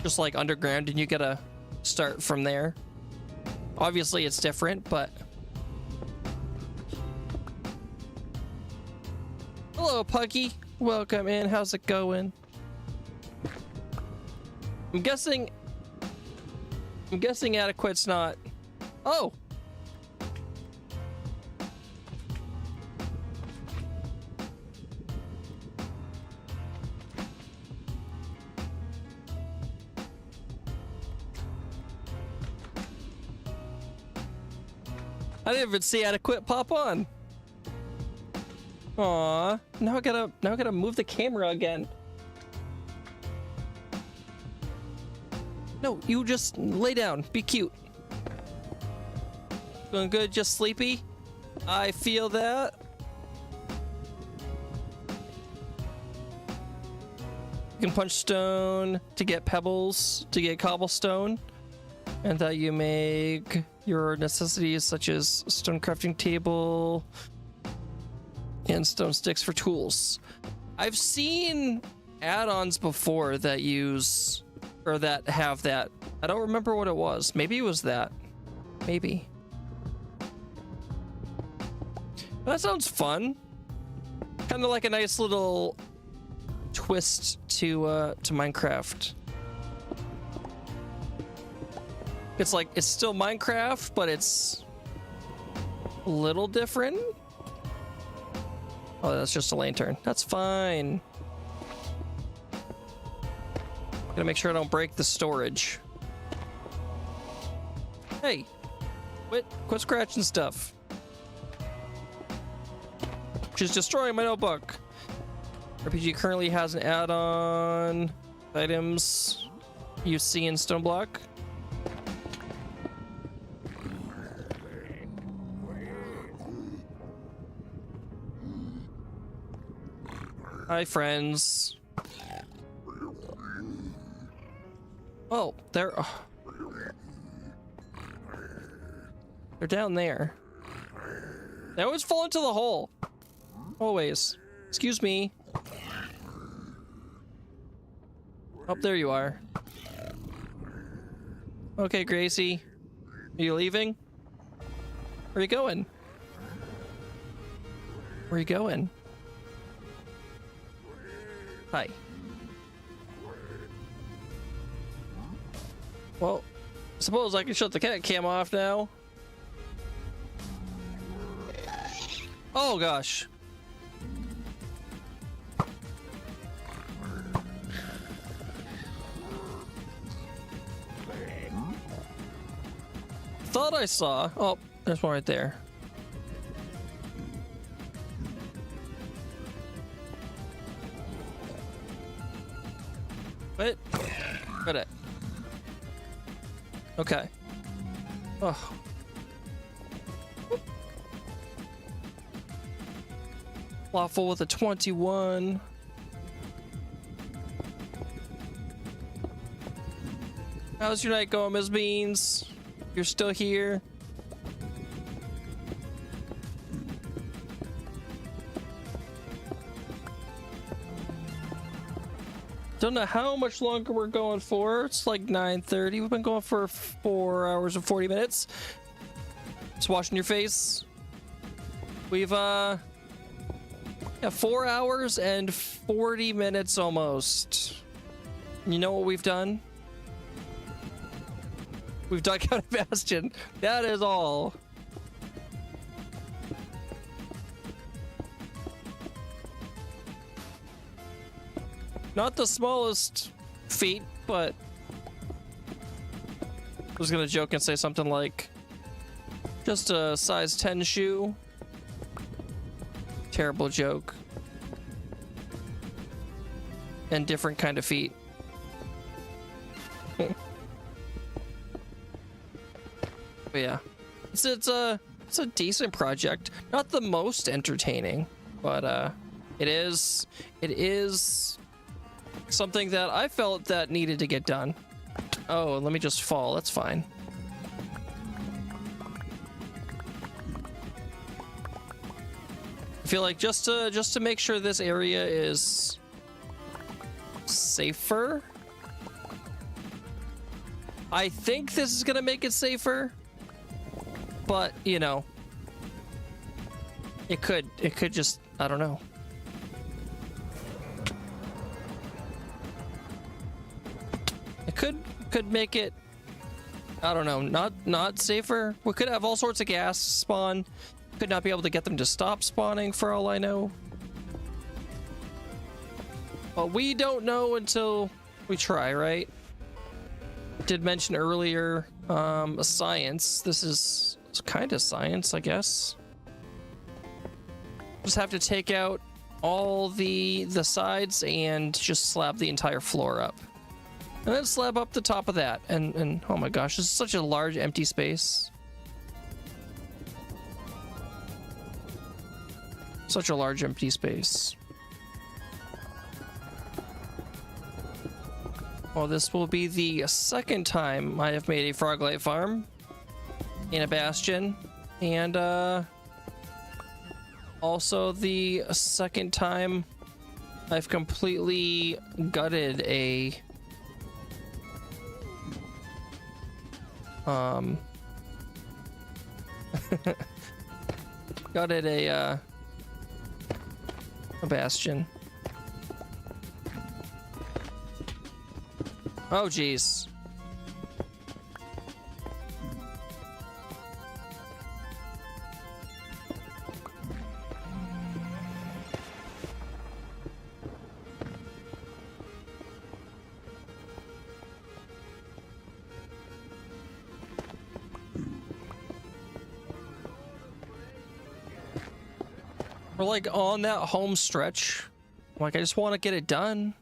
just like underground and you gotta start from there. Obviously it's different, but hello Puggy, welcome in. How's it going? I'm guessing adequate's not. Oh, I didn't even see adequate pop on. Aw, now I gotta move the camera again. No, you just lay down, be cute. Going good, just sleepy? I feel that. You can punch stone to get pebbles, to get cobblestone, and that you make your necessities such as stone crafting table and stone sticks for tools. I've seen add-ons before that use or that have that. I don't remember what it was. Maybe it was that. Maybe. That sounds fun. Kind of like a nice little twist to Minecraft. It's like, it's still Minecraft, but it's a little different. Oh, that's just a lantern. That's fine. Gotta make sure I don't break the storage. Hey, quit scratching stuff. She's destroying my notebook. RPG currently has an add-on items you see in stone block. Hi, friends. Oh, they're down there. They always fall into the hole. Always. Excuse me. Oh, there you are. Okay, Gracie. Are you leaving? Where are you going? Where are you going? Hi. Well, suppose I can shut the cat cam off now. Oh gosh. Thought I saw. Oh, there's one right there. What? Got it. Okay. Oh. Waffle with a 21. How's your night going, Ms. Beans? You're still here? Don't know how much longer we're going for. It's like 9:30. We've been going for 4 hours and 40 minutes. Just washing your face. We've yeah, 4 hours and 40 minutes almost. You know what we've done? We've dug out a bastion. That is all. Not the smallest feat, but I was gonna joke and say something like just a size 10 shoe. Terrible joke. And different kind of feet. But yeah, it's a decent project. Not the most entertaining, but it is something that I felt that needed to get done. Oh, let me just fall. That's fine. I feel like just to make sure this area is safer. I think this is gonna make it safer, but you know, it could just, I don't know. It could make it, I don't know, not safer. We could have all sorts of gas spawn. Could not be able to get them to stop spawning for all I know. But we don't know until we try, right? Did mention earlier science. This is kind of science, I guess. Just have to take out all the sides and just slab the entire floor up. And then slab up the top of that. And oh my gosh, this is such a large empty space. Such a large empty space. Well, this will be the second time I have made a Froglight farm in a bastion, and also the second time I've completely gutted a gutted a bastion. Oh, geez. We're like on that home stretch. Like, I just want to get it done.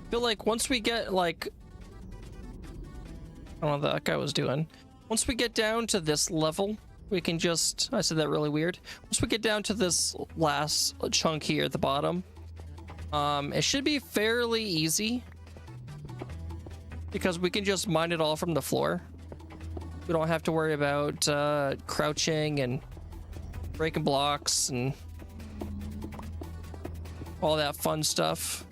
Feel like once we get like, I don't know what that guy was doing. Once we get down to this level, we can just, I said that really weird. Once we get down to this last chunk here at the bottom, it should be fairly easy because we can just mine it all from the floor. We don't have to worry about crouching and breaking blocks and all that fun stuff.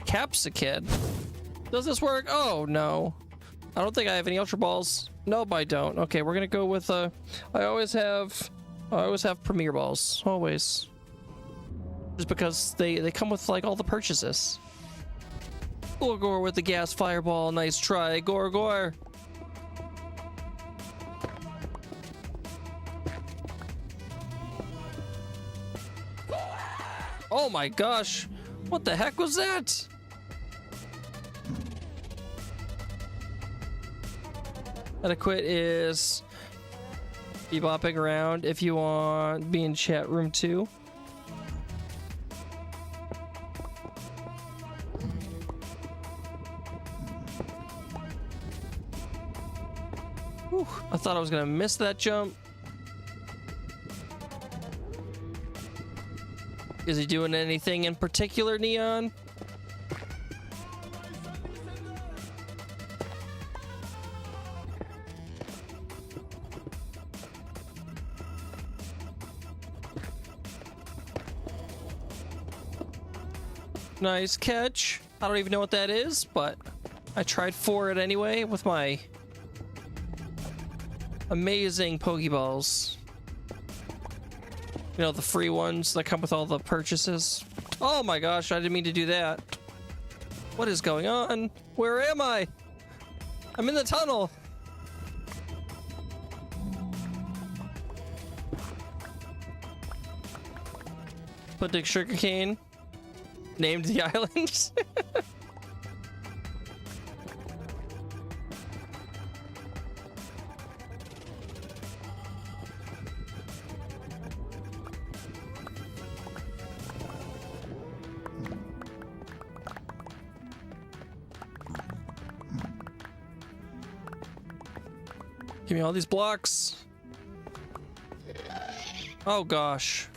Capsicid. Does this work? Oh no, I don't think I have any ultra balls. Nope, I don't. Okay, we're gonna go with I always have premier balls, always, just because they come with like all the purchases. Gorgor with the gas fireball. Nice try, Gorgor. Oh my gosh, what the heck was that? Adequate is bebopping around. If you want, be in chat room too. Whew, I thought I was gonna miss that jump. Is he doing anything in particular, Neon? Nice catch. I don't even know what that is, but I tried for it anyway with my amazing Pokeballs. You know, the free ones that come with all the purchases. Oh my gosh, I didn't mean to do that. What is going on? Where am I? I'm in the tunnel. Planting sugarcane. Named the island. Give me all these blocks. Oh gosh.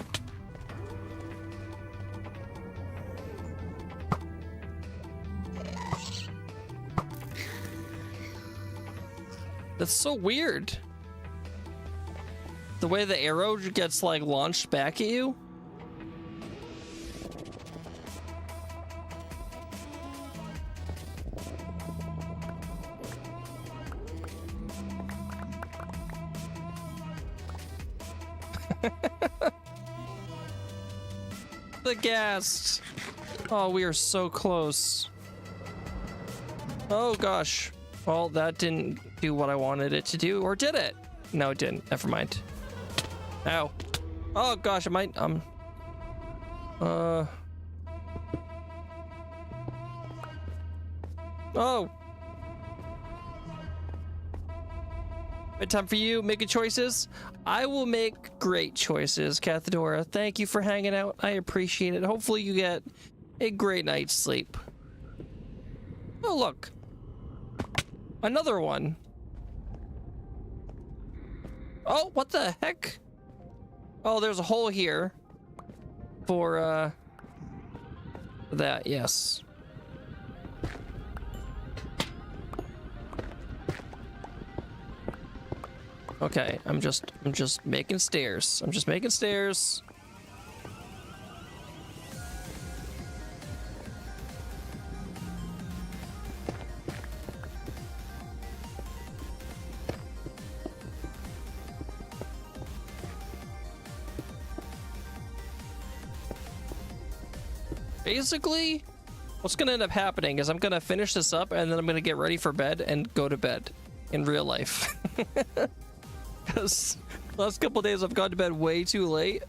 That's so weird. The way the arrow gets like launched back at you. The gas. Oh, we are so close. Oh gosh. Well, that didn't do what I wanted it to do, or did it? No, it didn't. Never mind. Ow. Oh gosh, I might Oh. Right, time for you making choices. I will make great choices, Cathedora. Thank you for hanging out. I appreciate it. Hopefully you get a great night's sleep. Oh, look. Another one. Oh, what the heck? Oh, there's a hole here for that, yes. Okay, I'm just making stairs. I'm just making stairs. Basically, what's gonna end up happening is I'm gonna finish this up and then I'm gonna get ready for bed and go to bed in real life. Because the last couple days I've gone to bed way too late.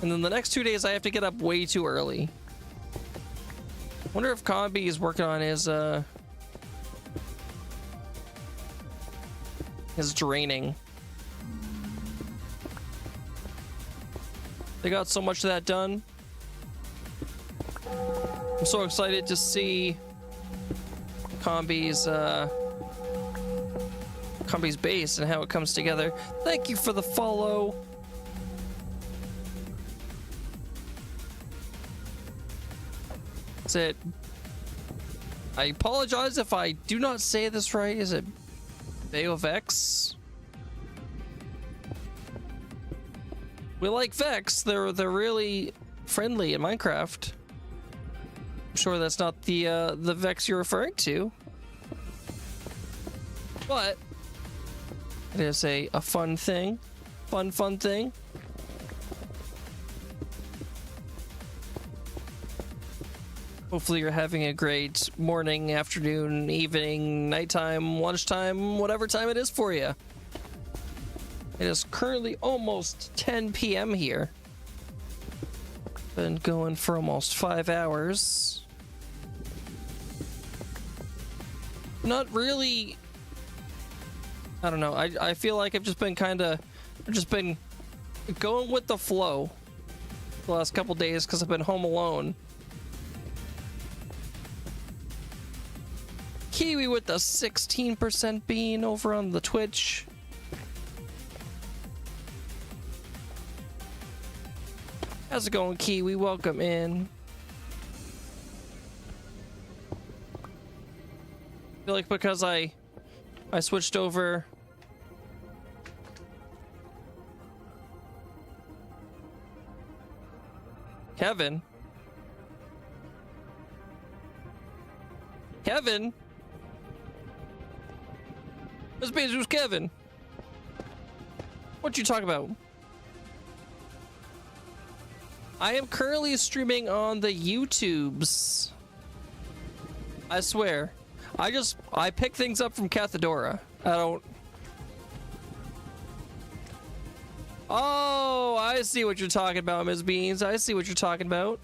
And then the next 2 days I have to get up way too early. Wonder if Combi is working on his draining. They got so much of that done. I'm so excited to see Combi's base and how it comes together. Thank you for the follow. Is it? I apologize if I do not say this right. Is it Vex? We like Vex. They're really friendly in Minecraft. I'm sure that's not the Vex you're referring to, but it is a fun thing, fun thing. Hopefully you're having a great morning, afternoon, evening, nighttime, lunchtime, whatever time it is for you. It is currently almost 10 p.m. here. Been going for almost 5 hours. Not really. I don't know. I feel like I've just been going with the flow the last couple days because I've been home alone. Kiwi with the 16% bean over on the Twitch. How's it going, Kiwi? Welcome in. I feel like because I switched over. Kevin? This bitch was Kevin. What you talking about? I am currently streaming on the YouTubes. I swear. I pick things up from Cathedora. Oh, I see what you're talking about, Ms. Beans. I see what you're talking about.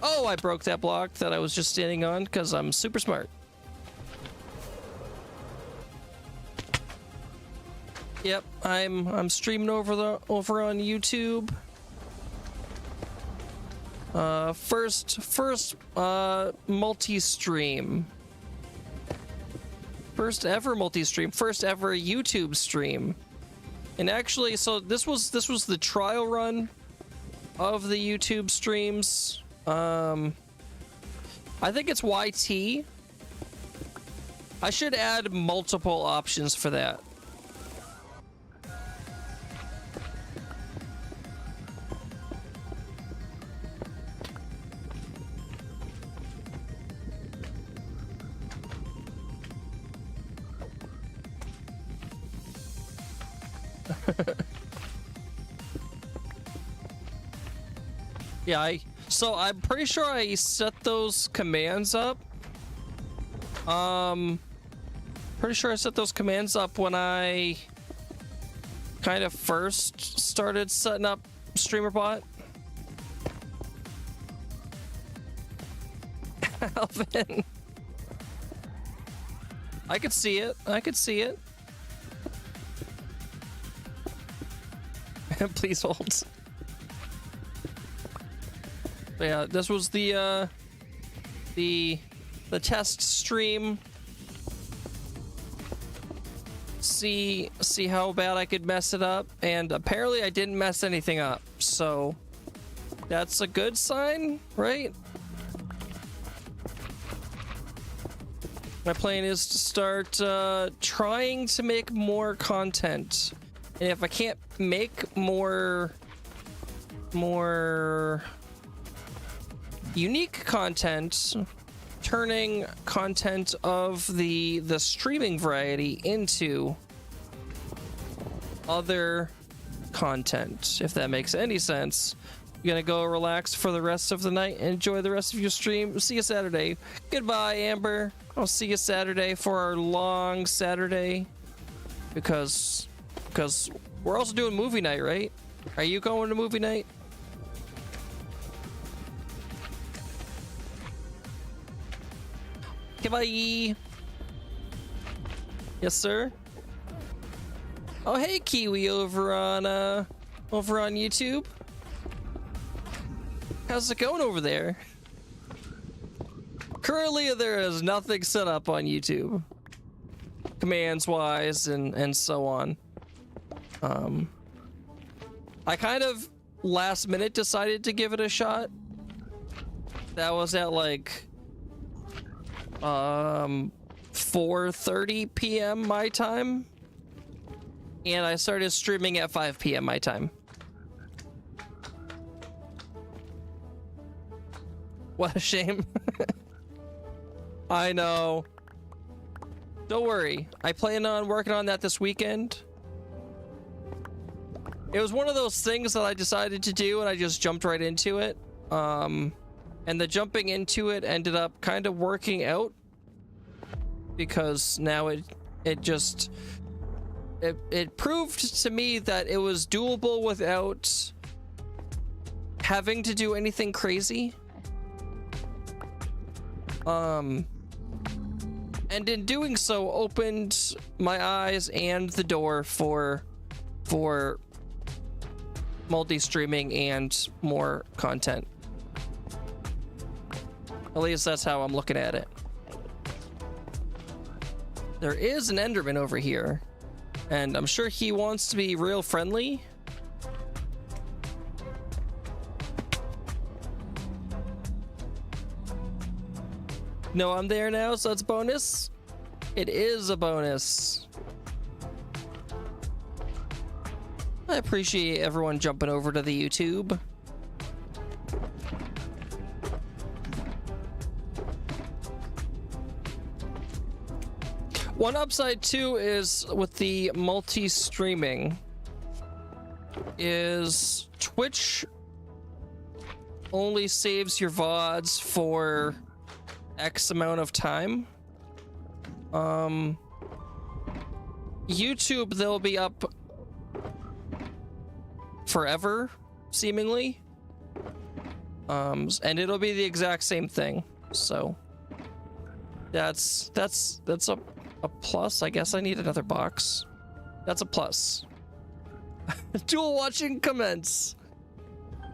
Oh, I broke that block that I was just standing on because I'm super smart. Yep, I'm streaming over on YouTube. First multi-stream. First ever multi-stream, first ever YouTube stream. And actually, so this was the trial run of the YouTube streams. I think it's YT. I should add multiple options for that. Yeah, so I'm pretty sure I set those commands up. Pretty sure I set those commands up when I kind of first started setting up StreamerBot. Alvin. I could see it. I could see it. Please hold. But yeah, this was the test stream. See how bad I could mess it up, and apparently I didn't mess anything up. So that's a good sign, right? My plan is to start trying to make more content. And if I can't make more unique content, turning content of the streaming variety into other content, if that makes any sense. You're gonna go relax for the rest of the night and enjoy the rest of your stream. See you Saturday. Goodbye, Amber. I'll see you Saturday for our long Saturday, because we're also doing movie night, right? Are you going to movie night? Okay, bye. Yes, sir. Oh, hey, Kiwi over on YouTube. How's it going over there? Currently, there is nothing set up on YouTube, commands wise and so on. I kind of last minute decided to give it a shot. That was at like 4:30 p.m. my time, and I started streaming at 5 p.m. my time. What a shame. I know. Don't worry, I plan on working on that this weekend. It was one of those things that I decided to do and I just jumped right into it. And the jumping into it ended up kind of working out, because now it proved to me that it was doable without having to do anything crazy. And in doing so, opened my eyes and the door for multi-streaming and more content. At least that's how I'm looking at it. There is an Enderman over here, and I'm sure he wants to be real friendly. No, I'm there now, so it's bonus. It is a bonus. I appreciate everyone jumping over to the YouTube. One upside too is with the multi-streaming is Twitch only saves your VODs for X amount of time. YouTube, they'll be up forever, seemingly. And it'll be the exact same thing. So that's a plus. I guess I need another box. That's a plus. Dual watching comments.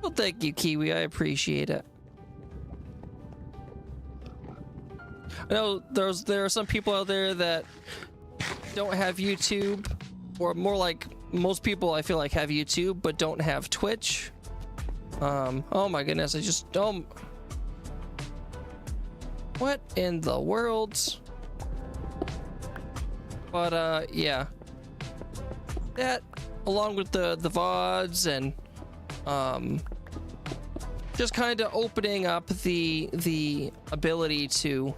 Well, thank you, Kiwi. I appreciate it. I know there are some people out there that don't have YouTube, or more like most people I feel like have YouTube but don't have Twitch. Oh my goodness, I just don't. What in the world? But yeah. That along with the VODs and just kind of opening up the ability to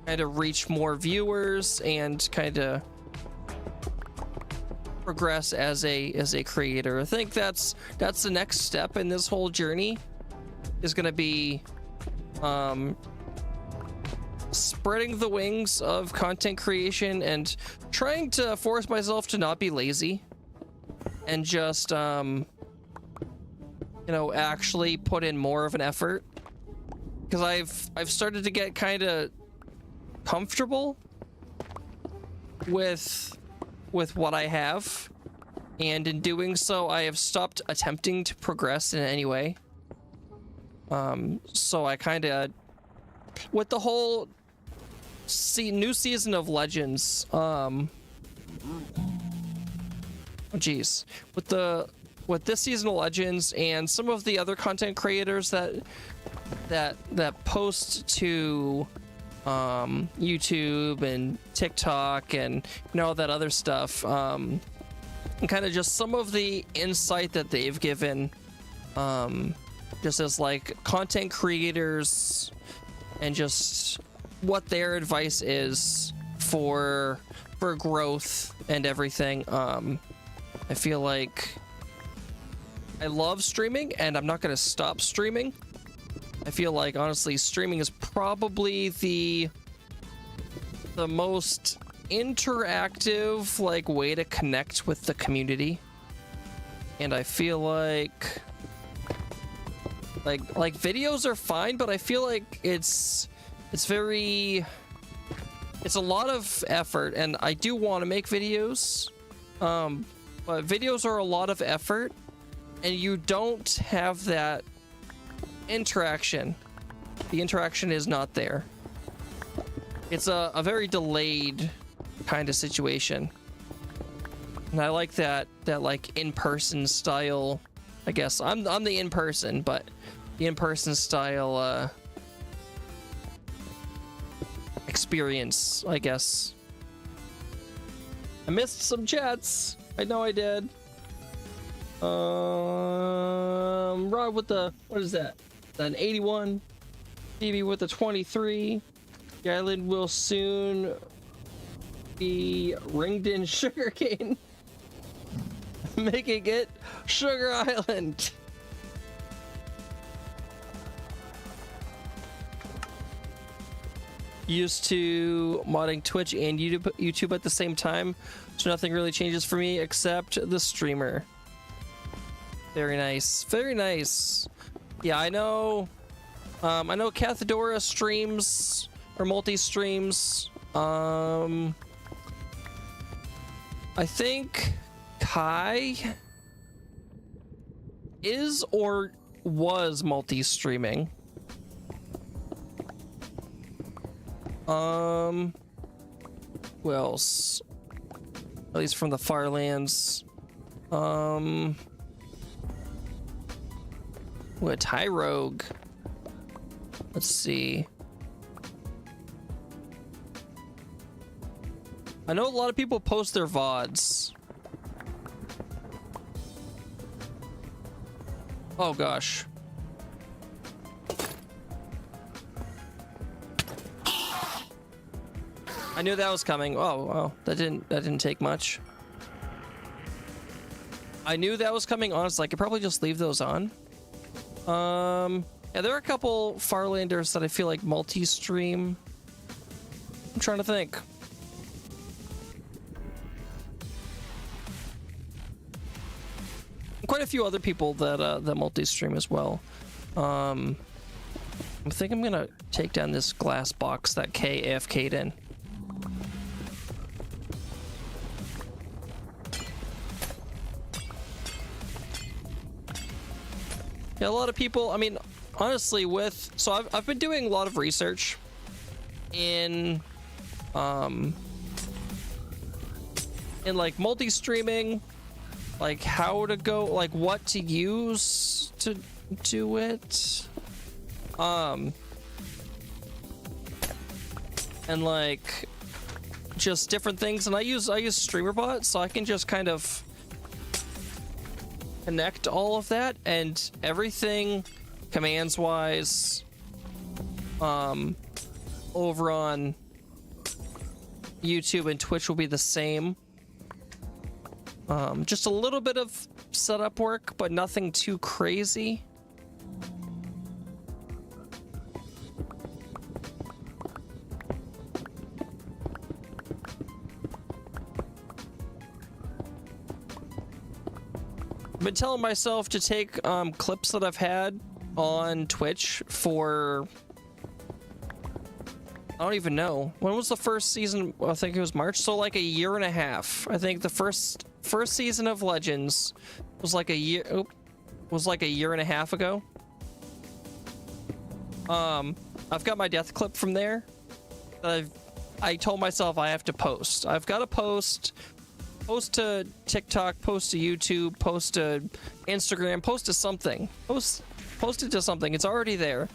kind of reach more viewers and kind of progress as a creator. I think that's the next step in this whole journey, is going to be spreading the wings of content creation and trying to force myself to not be lazy and just you know, actually put in more of an effort, because I've started to get kind of comfortable with what I have, and in doing so I have stopped attempting to progress in any way. So I kind of, with the whole new season of Legends, oh geez, with this season of Legends and some of the other content creators that post to YouTube and TikTok and, you know, all that other stuff, and kind of just some of the insight that they've given, just as like content creators, and just what their advice is for growth and everything. I feel like I love streaming, and I'm not going to stop streaming. I feel like, honestly, streaming is probably the most interactive, like, way to connect with the community. And I feel like videos are fine, but I feel like it's a lot of effort, and I do want to make videos, but videos are a lot of effort, and you don't have that interaction. The interaction is not there. It's a very delayed kind of situation, and I like that like in-person style. I guess I'm the in-person, but the in-person style experience, I guess. I missed some chats. I know I did. Rod with the, what is that? An 81. Phoebe with the 23. The island will soon be ringed in sugarcane, making it Sugar Island. Used to modding Twitch and YouTube at the same time, so nothing really changes for me except the streamer. Very nice, very nice. Yeah, I know Cathedora streams, or multi-streams. I think Kai is or was multi-streaming. Who else? At least from the Farlands. What, Ty Rogue? Let's see. I know a lot of people post their VODs. Oh gosh. I knew that was coming. Oh, that didn't take much. I knew that was coming. Honestly, I could probably just leave those on. Yeah, there are a couple Farlanders that I feel like multi-stream. I'm trying to think. I'm quite a few other people that that multi-stream as well. I think I'm gonna take down this glass box that K AFK'd in. Yeah, a lot of people, I mean, honestly, so I've been doing a lot of research in like multi-streaming, like how to go, like what to use to do it, and like just different things. And I use StreamerBot, so I can just kind of connect all of that, and everything commands wise over on YouTube and Twitch will be the same. Just a little bit of setup work, but nothing too crazy. I've been telling myself to take clips that I've had on Twitch for, I don't even know, when was the first season? I think it was March, so like a year and a half. I think the first season of Legends was like a year and a half ago. I've got my death clip from there that I told myself I have to post. I've got to post to TikTok, post to YouTube, post to Instagram, post to something. Post it to something. It's already there.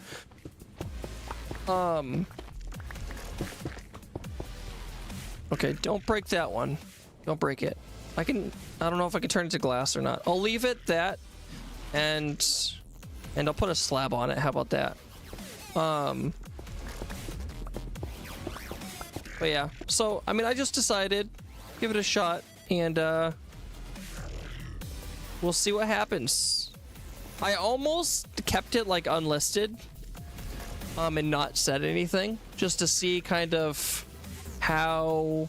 Okay, don't break that one. Don't break it. I don't know if I can turn it to glass or not. I'll leave it that, and I'll put a slab on it. How about that? But yeah, so I mean, I just decided, give it a shot, and we'll see what happens. I almost kept it like unlisted, and not said anything, just to see kind of how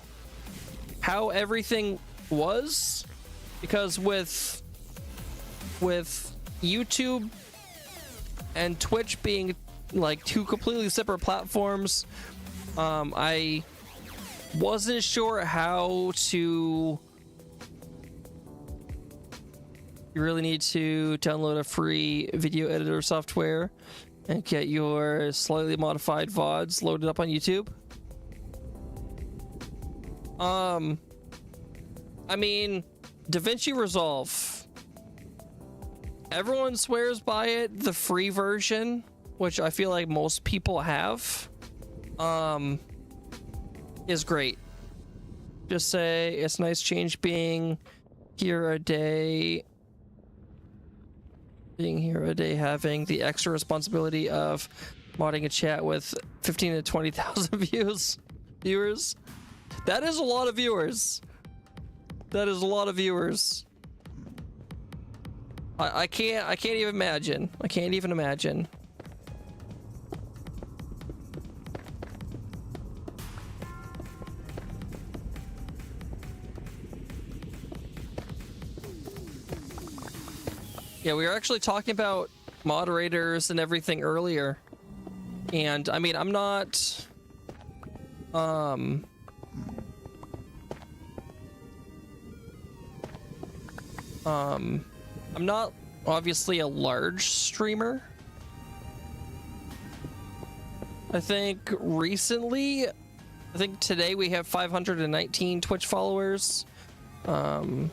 everything was, because with YouTube and Twitch being like two completely separate platforms, I wasn't sure how to. You really need to download a free video editor software and get your slightly modified VODs loaded up on YouTube. I mean, DaVinci Resolve. Everyone swears by it. The free version, which I feel like most people have, is great. Just say it's nice change being here a day, having the extra responsibility of modding a chat with 15 to 20,000 viewers. That is a lot of viewers. That is a lot of viewers. I can't even imagine. I can't even imagine. Yeah, we were actually talking about moderators and everything earlier. And I mean, I'm not I'm not obviously a large streamer. I think recently, I think today we have 519 Twitch followers. And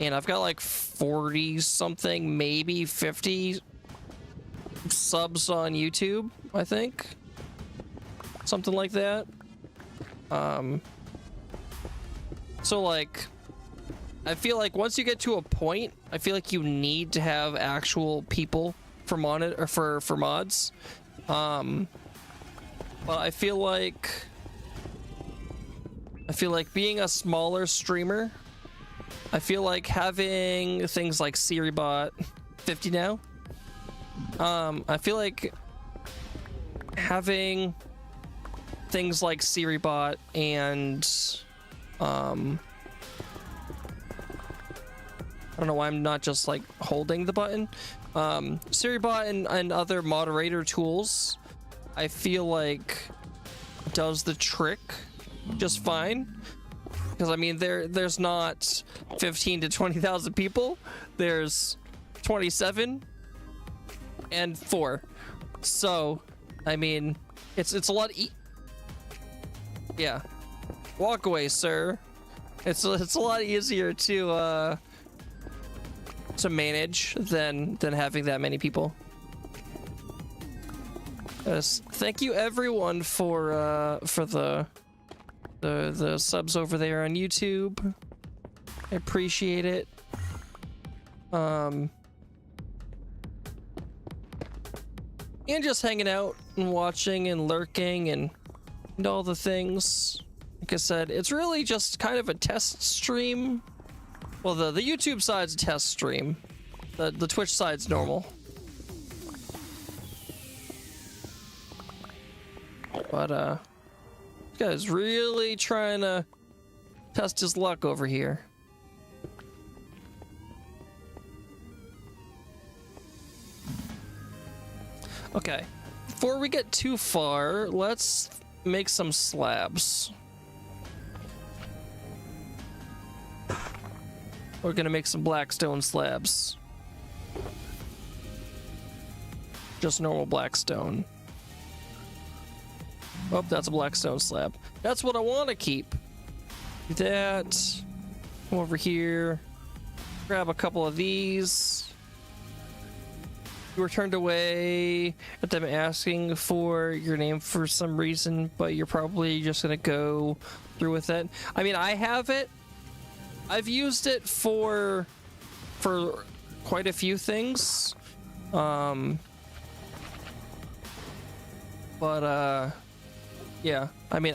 I've got like 40 something, maybe 50 subs on YouTube, I think. Something like that. So like, I feel like once you get to a point, I feel like you need to have actual people for for mods. But I feel like being a smaller streamer, I feel like having things like SiriBot 50 now. I feel like having things like SiriBot and I don't know why I'm not just like holding the button. SiriBot and other moderator tools, I feel like does the trick just fine. Because I mean, there's not 15 to 20,000 people. There's 27 and 4. So, I mean, it's a lot. Yeah, walk away, sir. It's a lot easier to manage than having that many people. Thank you everyone for the subs over there on YouTube. I appreciate it. And just hanging out and watching and lurking and all the things. Like I said, it's really just kind of a test stream. Well, the YouTube side's a test stream. The Twitch side's normal. But this guy's really trying to test his luck over here. Okay, before we get too far, let's make some slabs. We're gonna make some blackstone slabs. Just normal blackstone. Oh, that's a blackstone slab. That's what I want to keep. Do that. Come over here. Grab a couple of these. You were turned away at them asking for your name for some reason, but you're probably just gonna go through with it. I mean, I have it. I've used it for quite a few things. Yeah, I mean,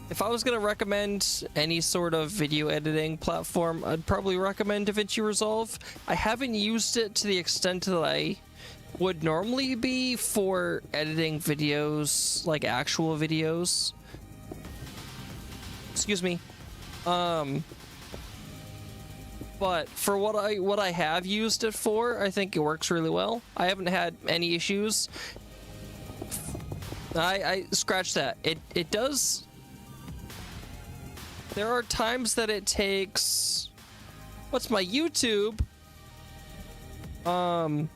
if I was gonna recommend any sort of video editing platform, I'd probably recommend DaVinci Resolve. I haven't used it to the extent that I would normally be for editing videos, like actual videos. Excuse me. But for what I have used it for, I think it works really well. I haven't had any issues. I scratch that. It does. There are times that it takes. What's my YouTube? There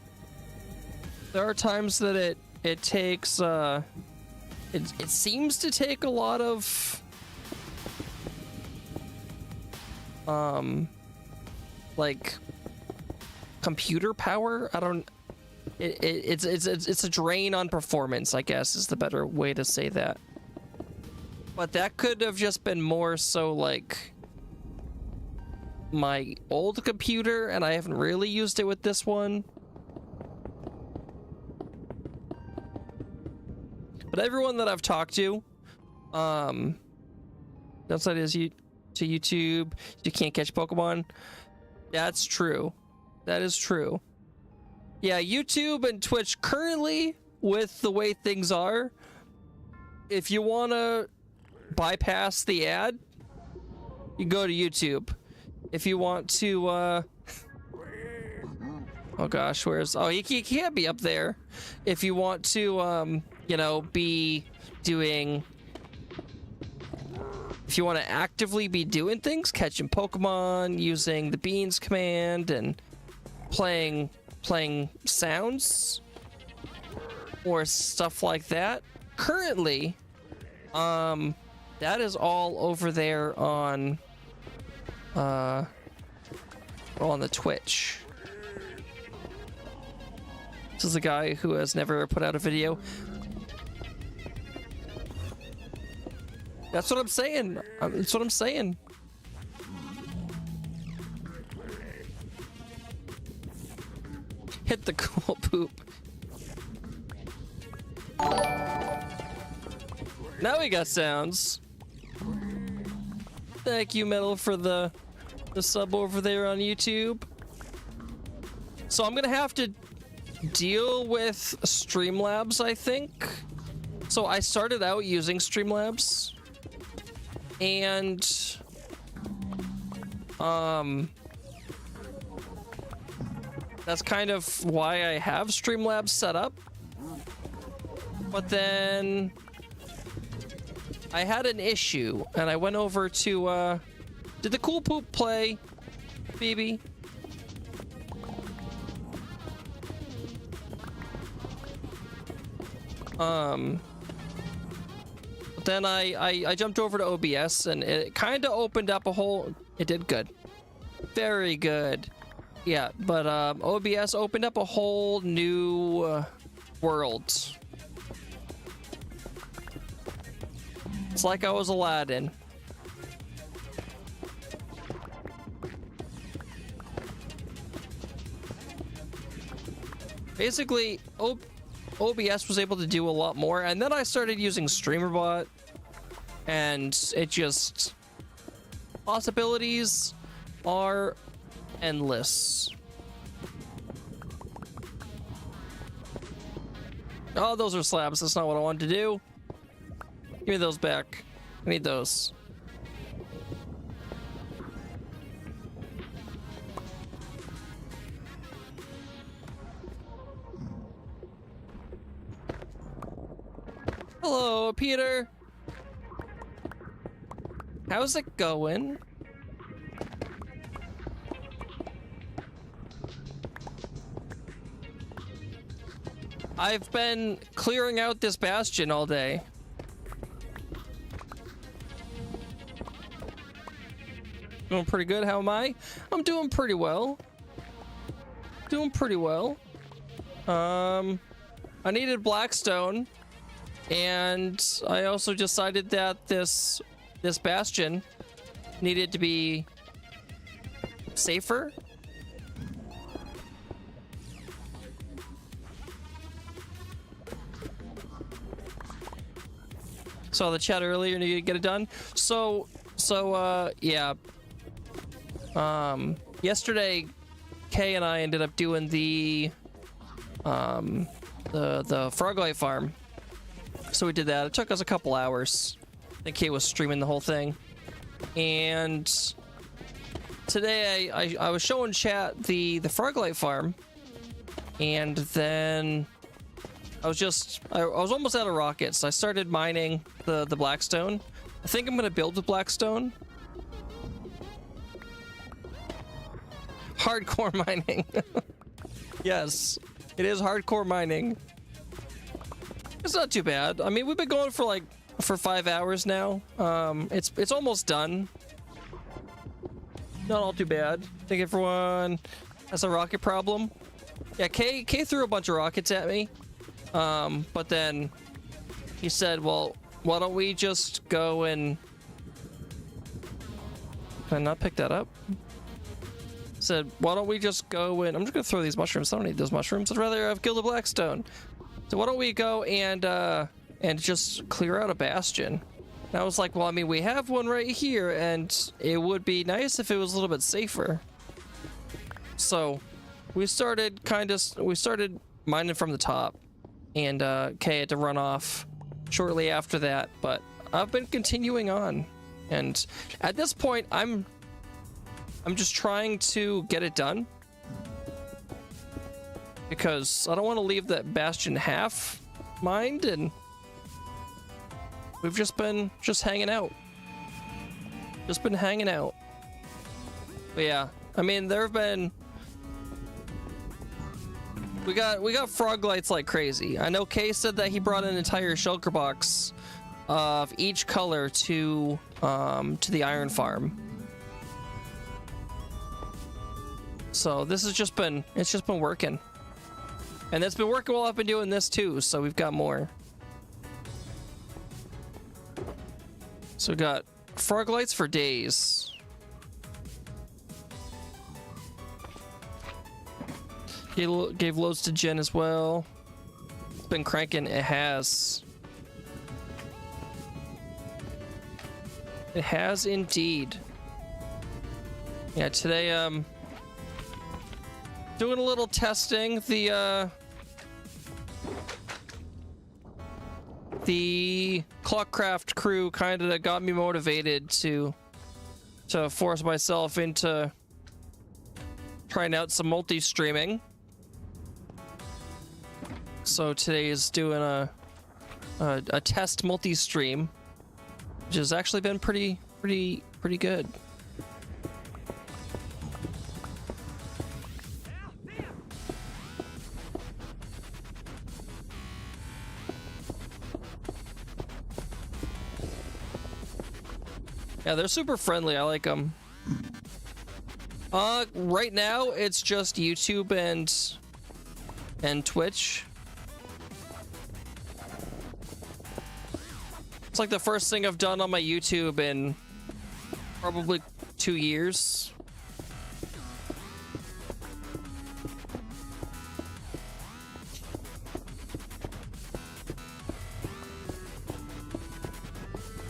are times that it takes. It seems to take a lot of. Like computer power. I don't. It's a drain on performance, I guess, is the better way to say that. But that could have just been more so like my old computer, and I haven't really used it with this one. But everyone that I've talked to, downside is to YouTube, you can't catch Pokemon. That's true. That is true. Yeah, YouTube and Twitch currently, with the way things are, if you want to bypass the ad, you go to YouTube. If you want to, oh gosh, he can't be up there. If you want to, be doing, if you want to actively be doing things, catching Pokemon, using the Beans command, and playing sounds or stuff like that, currently that is all over there on the Twitch. This is a guy who has never put out a video. That's what I'm saying. That's what I'm saying. Hit the cool poop. Now we got sounds. Thank you, Metal, for the sub over there on YouTube. So I'm gonna have to deal with Streamlabs, I think. So I started out using Streamlabs, and that's kind of why I have Streamlabs set up. But then I had an issue, and I went over to, did the cool poop play, Phoebe? But then I jumped over to OBS, and it kind of opened up a whole... It did good. Very good. Yeah, but OBS opened up a whole new world. It's like I was Aladdin. Basically, OBS was able to do a lot more, and then I started using StreamerBot, and it just... Possibilities are endless. Oh, those are slabs. That's not what I wanted to do. Give me those back. I need those. Hello, Peter. How's it going? I've been clearing out this bastion all day. Doing pretty good. How am I? I'm doing pretty well. Doing pretty well. I needed Blackstone, and I also decided that this bastion needed to be safer. Saw the chat earlier, need to get it done. So yeah. Yesterday, Kay and I ended up doing the Froglight farm. So we did that. It took us a couple hours. I think Kay was streaming the whole thing. And today I was showing chat the Froglight farm, and then I was almost out of rockets. I started mining the Blackstone. I think I'm gonna build with Blackstone. Hardcore mining. Yes, it is hardcore mining. It's not too bad. I mean, we've been going for 5 hours now. It's almost done. Not all too bad. I think everyone has a rocket problem. Yeah, Kay threw a bunch of rockets at me. But then he said, well, why don't we just go and... Can I not pick that up? Said, why don't we just go and... I'm just gonna throw these mushrooms. I don't need those mushrooms. I'd rather have killed a Blackstone. So why don't we go and just clear out a bastion? And I was like, well, I mean, we have one right here, and it would be nice if it was a little bit safer. So we started mining from the top. And Kay had to run off shortly after that, but I've been continuing on, and at this point I'm just trying to get it done because I don't want to leave that bastion half mined, and we've just been hanging out. But yeah, I mean, there have been... We got frog lights like crazy. I know Kay said that he brought an entire shulker box of each color to the iron farm. So this has just been working. And it's been working while I've been doing this too, so we've got more. So we got frog lights for days. Gave loads to Jen as well. It's been cranking. It has. It has indeed. Yeah, today doing a little testing. The Clockcraft crew kind of got me motivated to force myself into trying out some multi-streaming. So today is doing a test multi-stream, which has actually been pretty good. Yeah, they're super friendly. I like them. Right now it's just YouTube and Twitch. It's like the first thing I've done on my YouTube in probably 2 years.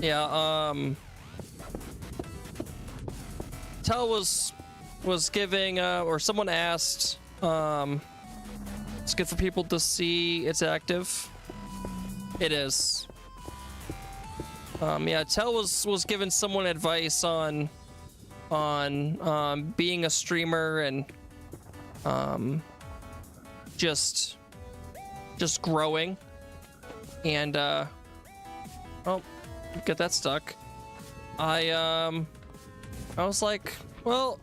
Yeah, Tell was giving or someone asked, it's good for people to see it's active. It is. Yeah, Tell was giving someone advice on being a streamer and just growing, and oh, get that stuck. I was like, well,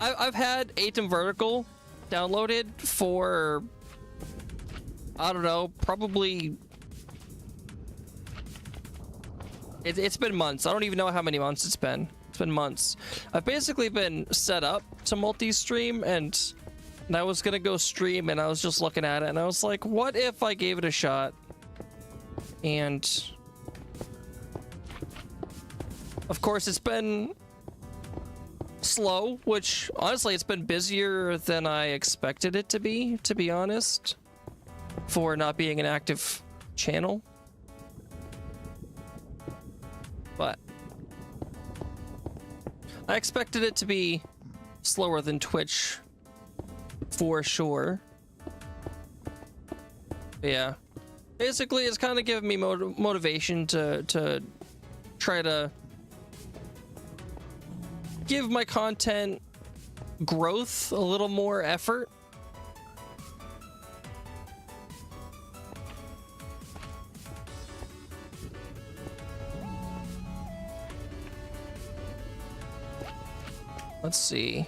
I've had Atom Vertical downloaded for, I don't know, probably it's been months. I don't even know how many months it's been. It's been months. I've basically been set up to multi-stream, and I was gonna go stream, and I was just looking at it, and I was like, what if I gave it a shot? And of course, it's been slow, which honestly, it's been busier than I expected it to be honest, for not being an active channel. But I expected it to be slower than Twitch for sure. But yeah, basically it's kind of giving me motivation to try to give my content growth a little more effort. Let's see.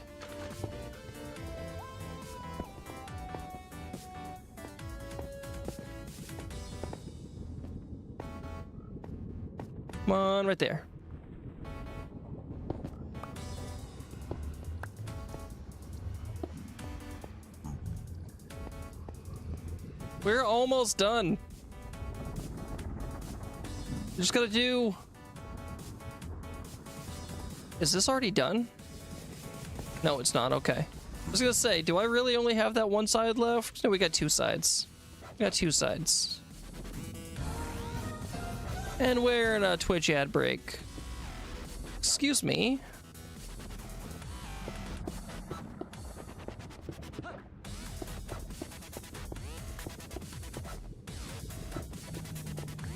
Come on, right there. We're almost done. Just gotta do... Is this already done? No, it's not. Okay. I was gonna say, do I really only have that one side left? No, we got two sides. We got two sides. And we're in a Twitch ad break. Excuse me.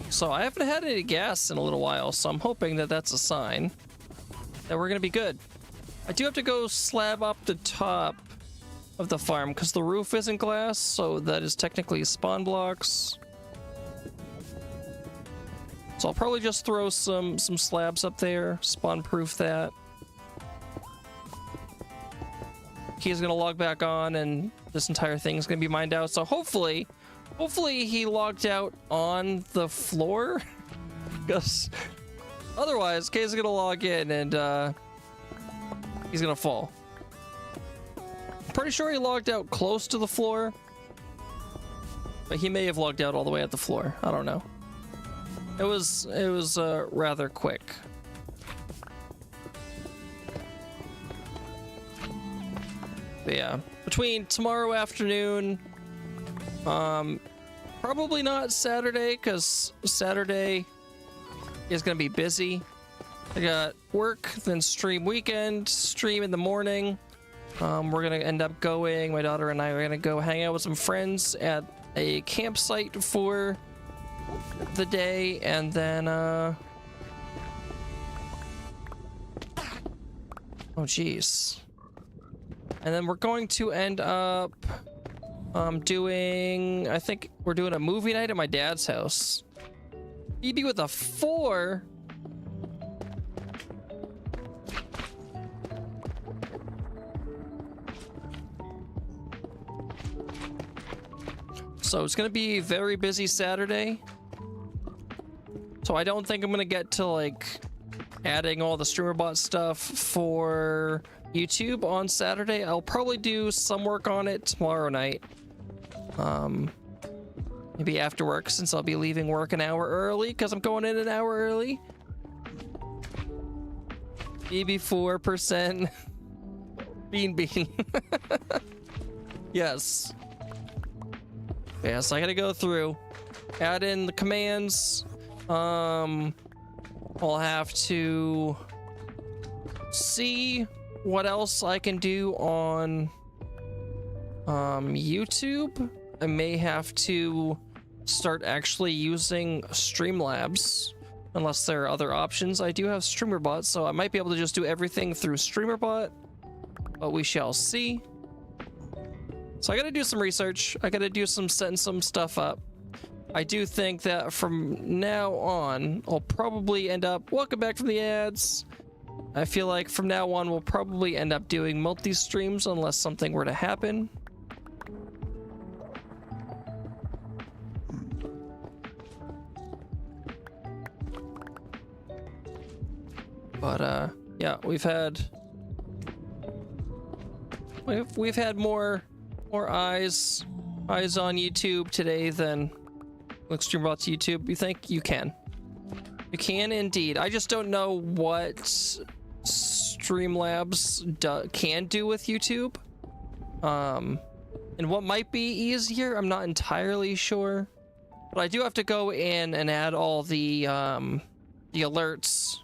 So I haven't had any gas in a little while, so I'm hoping that that's a sign that we're gonna be good. I do have to go slab up the top of the farm because the roof isn't glass, so that is technically spawn blocks. So I'll probably just throw some slabs up there, spawn proof that. He's gonna log back on and this entire thing is gonna be mined out. So hopefully he logged out on the floor, because otherwise Kay's gonna log in and he's gonna fall. I'm pretty sure he logged out close to the floor, but he may have logged out all the way at the floor. I don't know. It was rather quick. But yeah, between tomorrow afternoon, probably not Saturday, because Saturday is gonna be busy. I got work, then stream weekend, stream in the morning. We're gonna end up going, my daughter and I are gonna go hang out with some friends at a campsite for the day, and then oh jeez, and then we're going to end up I think we're doing a movie night at my dad's house. Phoebe with a 4. So it's gonna be a very busy Saturday. So I don't think I'm gonna get to like adding all the StreamerBot stuff for YouTube on Saturday. I'll probably do some work on it tomorrow night. Maybe after work, since I'll be leaving work an hour early because I'm going in an hour early. Maybe 4%. Bean. Yes. Yeah, so I gotta go through, add in the commands. I'll have to see what else I can do on YouTube. I may have to start actually using Streamlabs unless there are other options. I do have StreamerBot, so I might be able to just do everything through StreamerBot, but we shall see. So I gotta do some research. I gotta do some setting some stuff up. I do think that from now on, I'll probably end up, welcome back from the ads. I feel like from now on, we'll probably end up doing multi-streams unless something were to happen. But yeah, we've had more eyes on YouTube today than StreamerBot's YouTube. You think? You can indeed. I just don't know what Streamlabs can do with YouTube, and what might be easier. I'm not entirely sure, but I do have to go in and add all the alerts.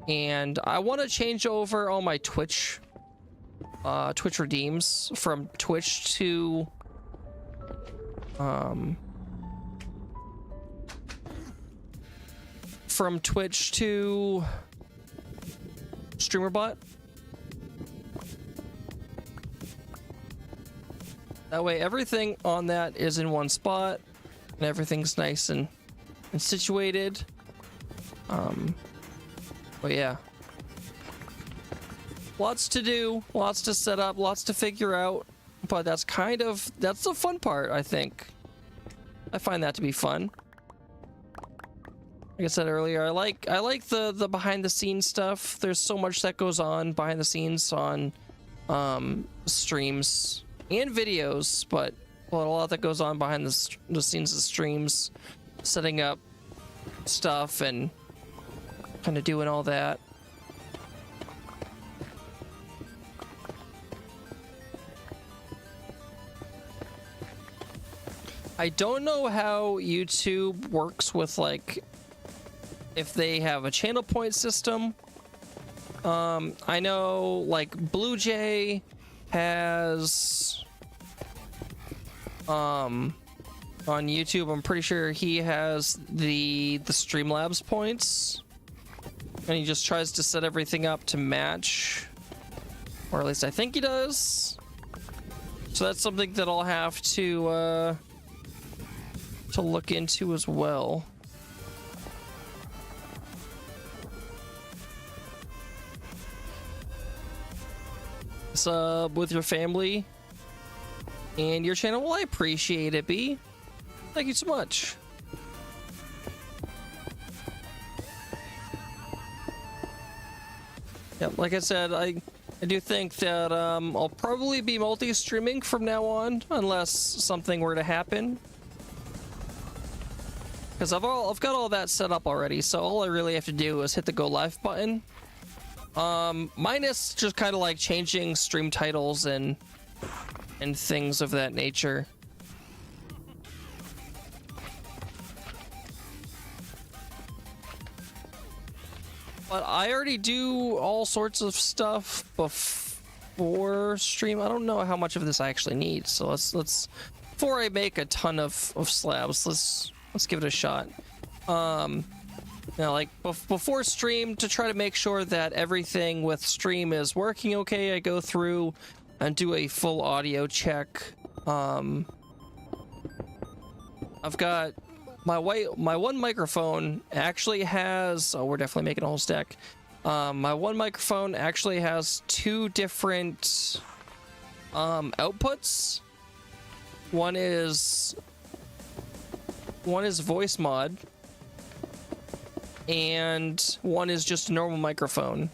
And I want to change over all my Twitch redeems from Twitch to StreamerBot. That way everything on that is in one spot and everything's nice and situated. But yeah, lots to do, lots to set up, lots to figure out, but that's the fun part, I think. I find that to be fun. Like I said earlier, I like the behind the scenes stuff. There's so much that goes on behind the scenes on streams and videos, but a lot that goes on behind the scenes of streams, setting up stuff and kind of doing all that. I don't know how YouTube works with, like, if they have a channel point system. I know, like, Blue Jay has on YouTube, I'm pretty sure he has the Streamlabs points. And he just tries to set everything up to match. Or at least I think he does. So that's something that I'll have to look into as well. Sub with your family and your channel. Well, I appreciate it, B. Thank you so much. Yeah, like I said, I do think that I'll probably be multi-streaming from now on, unless something were to happen. Because I've got all that set up already, so all I really have to do is hit the go live button. Minus just kind of like changing stream titles and things of that nature. But I already do all sorts of stuff before stream. I don't know how much of this I actually need, so let's before I make a ton of slabs, let's give it a shot. Now, like before stream, to try to make sure that everything with stream is working okay, I go through and do a full audio check I've got my one microphone actually has, oh, we're definitely making a whole stack. My one microphone actually has two different outputs. One is voice mod, and one is just a normal microphone.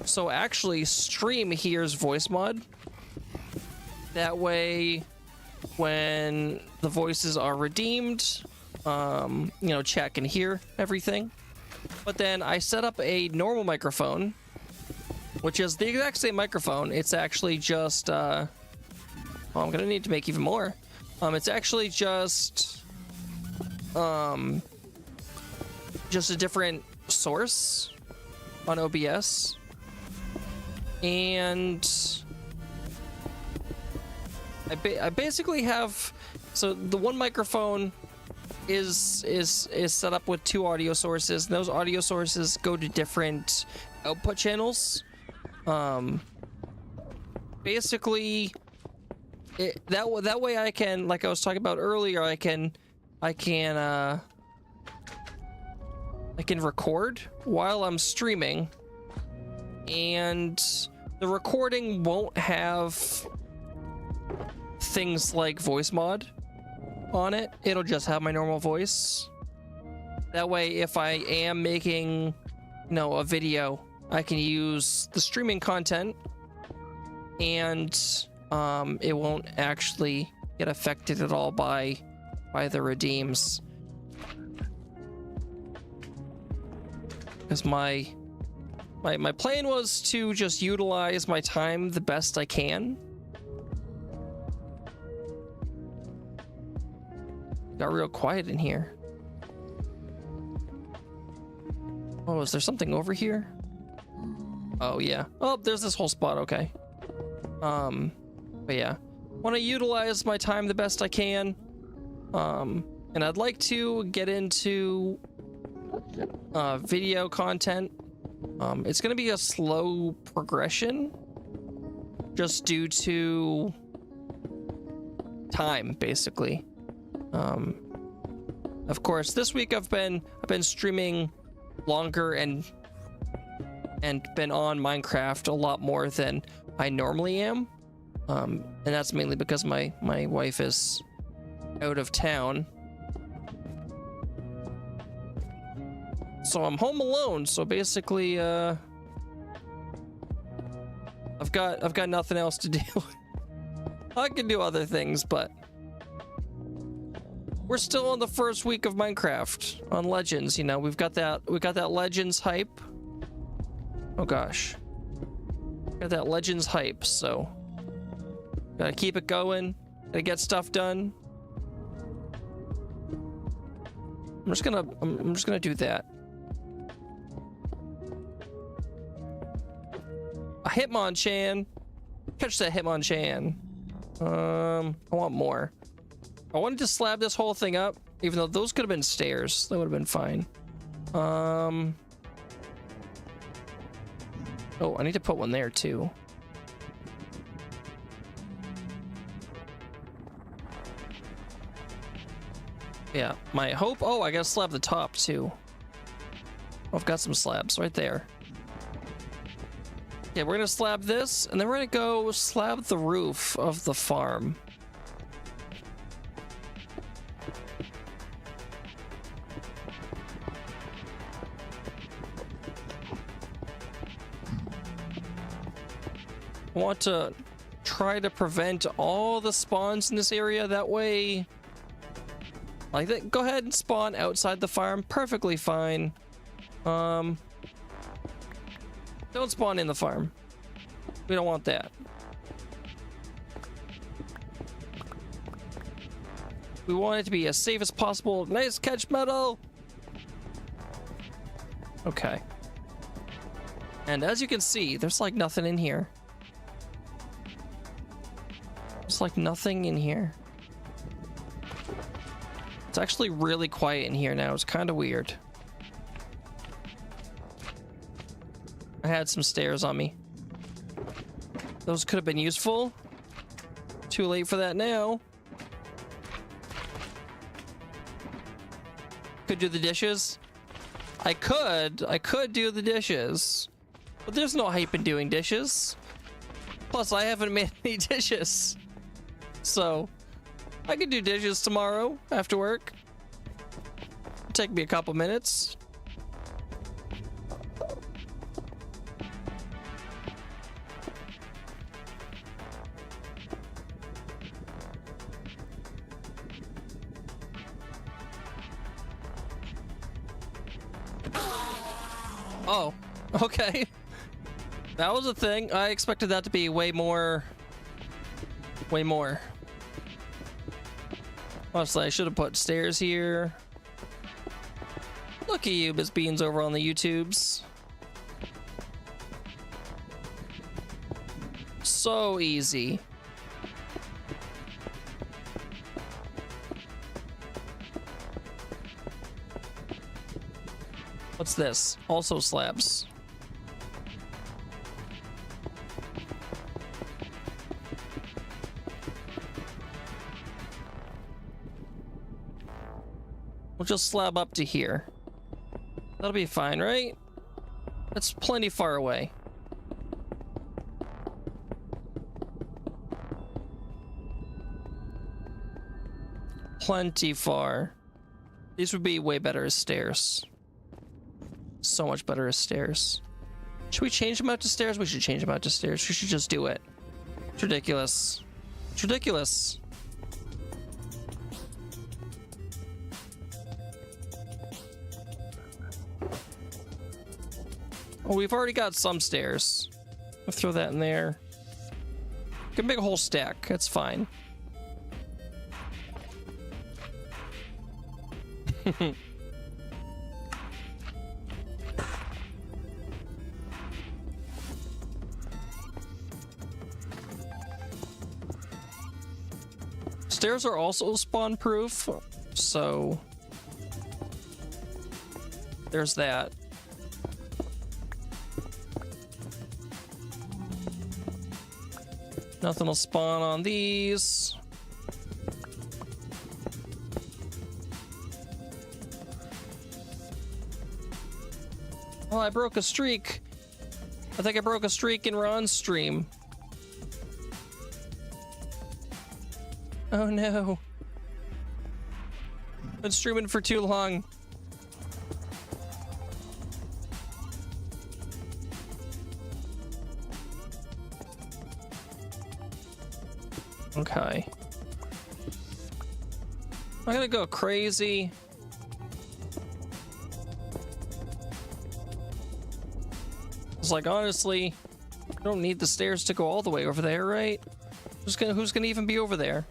So actually, Stream hears voice mod. That way, when the voices are redeemed, you know, chat can hear everything. But then I set up a normal microphone, which is the exact same microphone. It's actually just, well, I'm gonna need to make even more. It's actually just a different source on OBS, and I basically have, so the one microphone is set up with two audio sources, and those audio sources go to different output channels. Basically, that way I can, like I was talking about earlier, I can record while I'm streaming, and the recording won't have things like voice mod on it. It'll just have my normal voice. That way, if I am making, you know, a video, I can use the streaming content, and it won't actually get affected at all by the redeems. Because my plan was to just utilize my time the best I can. Got real quiet in here. Oh, is there something over here? Oh, yeah. Oh, there's this whole spot. Okay. But yeah. Want to utilize my time the best I can. And I'd like to get into video content. It's going to be a slow progression just due to time, basically. Of course, this week I've been streaming longer and been on Minecraft a lot more than I normally am. And that's mainly because my wife is out of town. So I'm home alone, so basically I've got nothing else to do. I can do other things, but we're still on the first week of Minecraft on Legends, you know. We got that Legends hype. Oh gosh. Got that Legends hype, so gotta keep it going, gotta get stuff done. I'm just gonna do that. A Hitmonchan. Catch that Hitmonchan. I want more. I wanted to slab this whole thing up, even though those could have been stairs. That would have been fine. Oh, I need to put one there too. Yeah, my hope. Oh, I gotta slab the top too. Oh, I've got some slabs right there. Yeah, we're gonna slab this, and then we're gonna go slab the roof of the farm. I want to try to prevent all the spawns in this area. That way, like that, go ahead and spawn outside the farm. Perfectly fine. Don't spawn in the farm. We don't want that. We want it to be as safe as possible. Nice catch, Metal. Okay. And as you can see, there's like nothing in here. There's like nothing in here. It's actually really quiet in here now. It's kind of weird. I had some stairs on me. Those could have been useful Too late for that now. Could do the dishes. I could do the dishes. But there's no hype in doing dishes. Plus, I haven't made any dishes. So, I could do dishes tomorrow after work. Take me a couple minutes. Oh, okay. That was a thing. I expected that to be way more. Way more. Honestly, I should have put stairs here. Look at you, Miss Beans, over on the YouTubes. So easy. What's this? Also slabs. We'll just slab up to here. That'll be fine, right? That's plenty far away. Plenty far. These would be way better as stairs. So much better as stairs. Should we change them out to stairs? We should change them out to stairs. We should just do it. It's ridiculous. It's ridiculous. Oh, we've already got some stairs. I'll throw that in there. We can make a whole stack. That's fine. Stairs are also spawn proof, so there's that. Nothing will spawn on these. Oh, I broke a streak. I think I broke a streak in Ron's stream. Oh no. Been streaming for too long. Okay. I'm gonna go crazy. It's like, honestly, I don't need the stairs to go all the way over there, right? Who's gonna even be over there?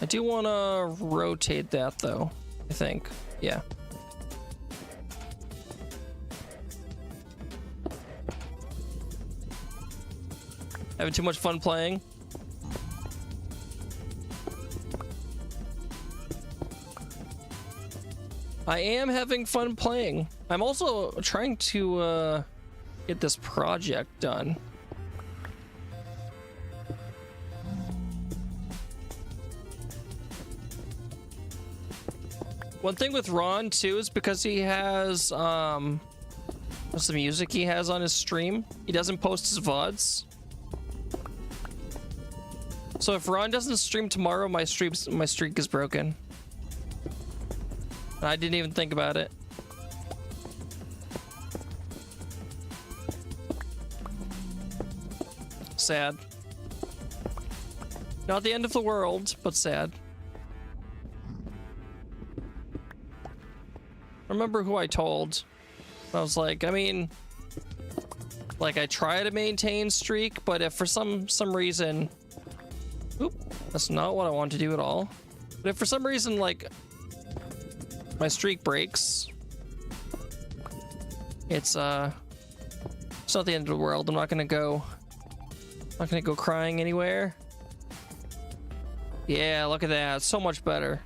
I do want to rotate that, though, I think. Yeah. Having too much fun playing. I am having fun playing. I'm also trying to get this project done. One thing with Ron too is because he has what's the music he has on his stream? He doesn't post his VODs. So if Ron doesn't stream tomorrow, my streak is broken. I didn't even think about it. Sad. Not the end of the world, but sad. Remember who I told. I was like, I mean, like, I try to maintain streak, but if for some reason, oop, that's not what I want to do at all. But if for some reason, like, my streak breaks, it's not the end of the world. I'm not gonna go crying anywhere. Yeah, look at that. So much better.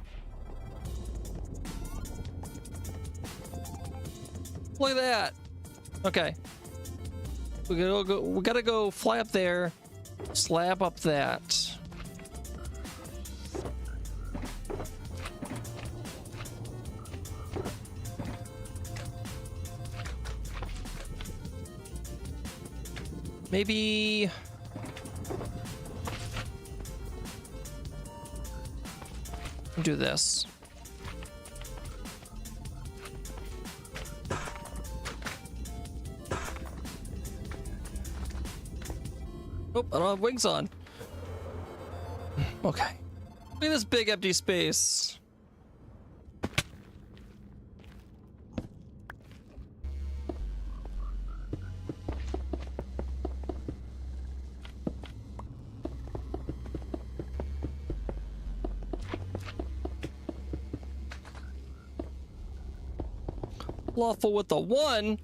Look at that. Okay. We gotta go fly up there Slab up that. Maybe... do this. Oh, I don't have wings on. Okay. Look at this big empty space. Lawful with the 1?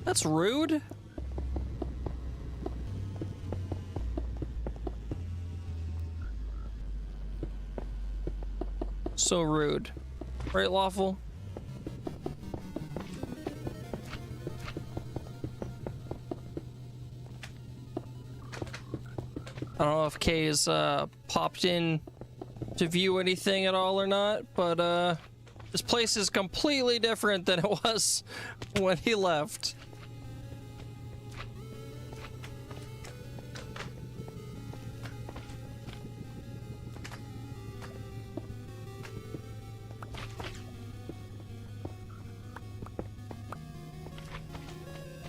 That's rude. So rude. Right, Lawful? I don't know if Kay's popped in to view anything at all or not, but this place is completely different than it was when he left.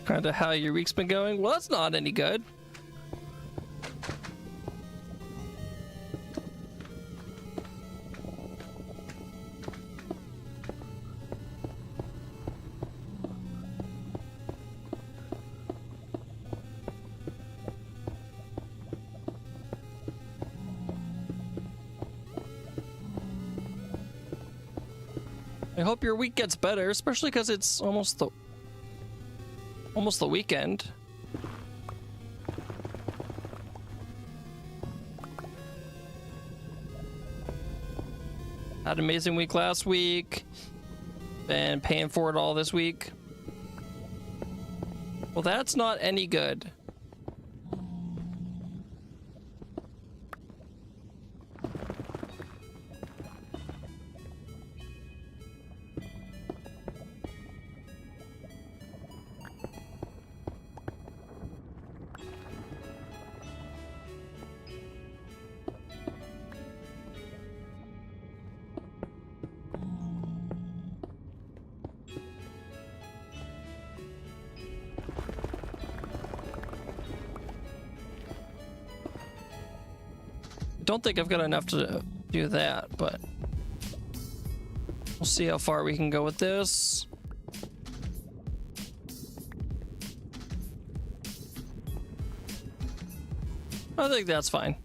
Kinda how your week's been going? Well, that's not any good. I hope your week gets better, especially because it's almost the weekend. Had an amazing week last week. Been paying for it all this week. Well, that's not any good. Don't think I've got enough to do that, but we'll see how far we can go with this. I think that's fine.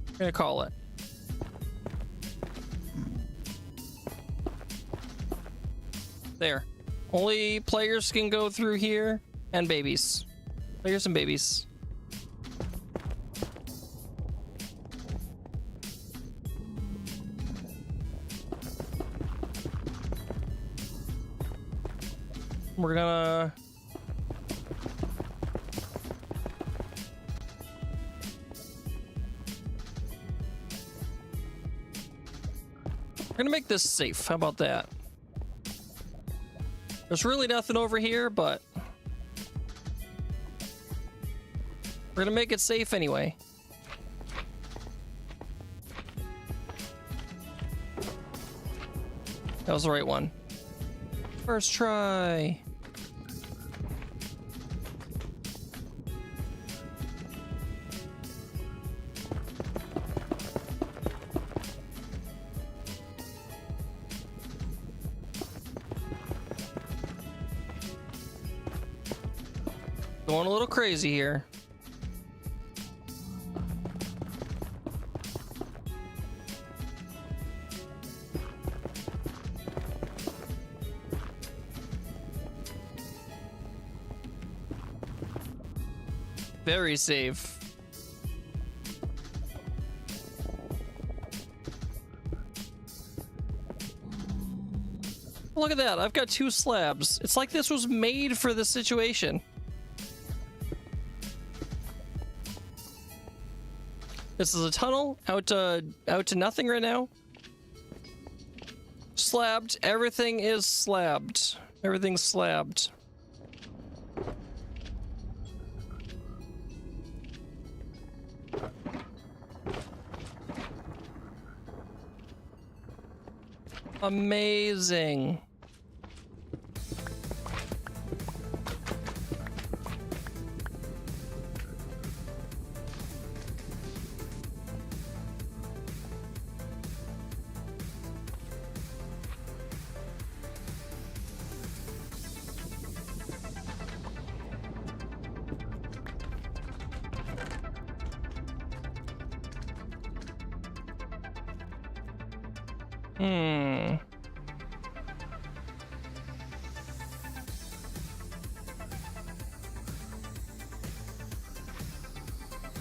I'm gonna call it. There. Only players can go through here, and babies. Players and babies. We're gonna... we're gonna make this safe. How about that? There's really nothing over here, but we're gonna make it safe anyway. That was the right one. First try. Going a little crazy here. Very safe. Look at that. I've got 2 slabs. It's like this was made for this situation. This is a tunnel out to nothing right now. Slabbed. Everything is slabbed. Everything's slabbed. Amazing.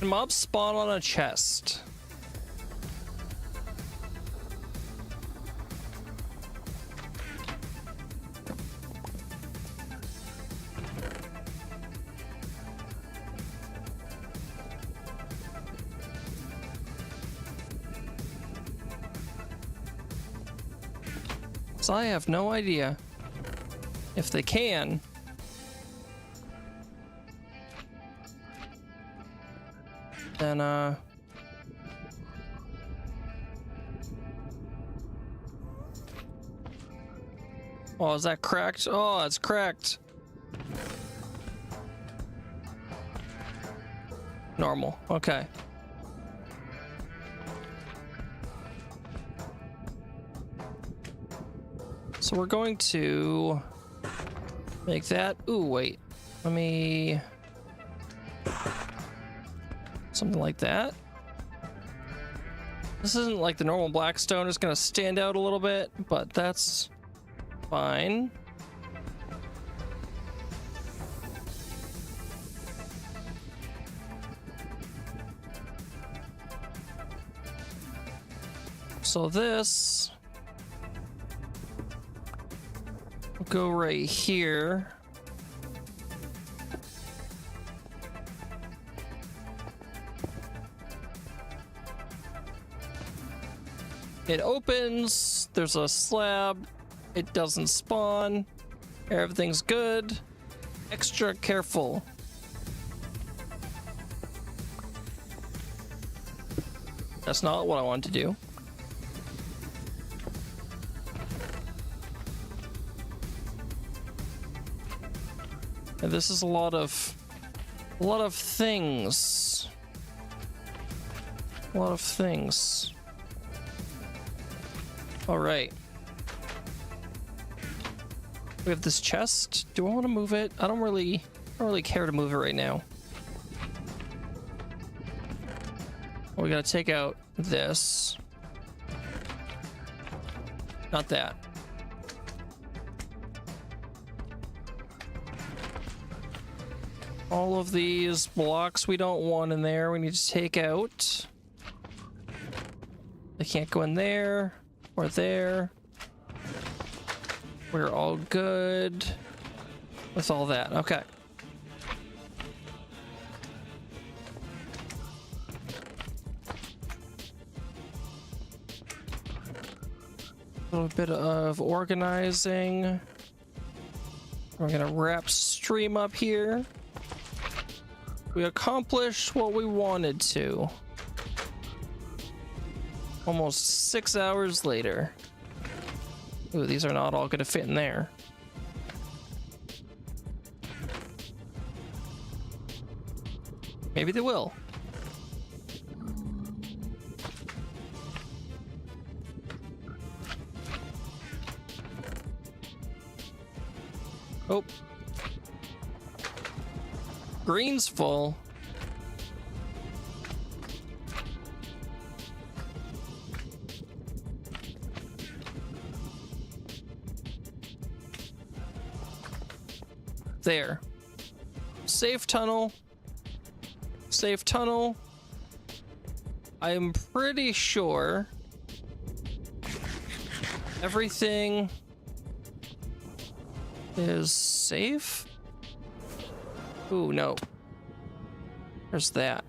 Mobs spawn on a chest. So I have no idea if they can. Then, oh, is that cracked? Oh, it's cracked. Normal. Okay. So we're going to make that. Ooh, wait. Let me... something like that. This isn't like the normal black stone. It's gonna stand out a little bit, but that's fine. So this will go right here. It opens, there's a slab, it doesn't spawn, everything's good. Extra careful. That's not what I wanted to do. And this is a lot of things. A lot of things. All right. We have this chest. Do I want to move it? I don't really care to move it right now. We gotta take out this. Not that. All of these blocks we don't want in there. We need to take out. They can't go in there or there. We're all good with all that. Okay. A little bit of organizing. We're gonna wrap stream up here. We accomplished what we wanted to. Almost 6 hours later. Ooh, these are not all gonna fit in there. Maybe they will. Oh. Green's full. There. Safe tunnel. Safe tunnel. I am pretty sure everything is safe. Ooh, no. There's that.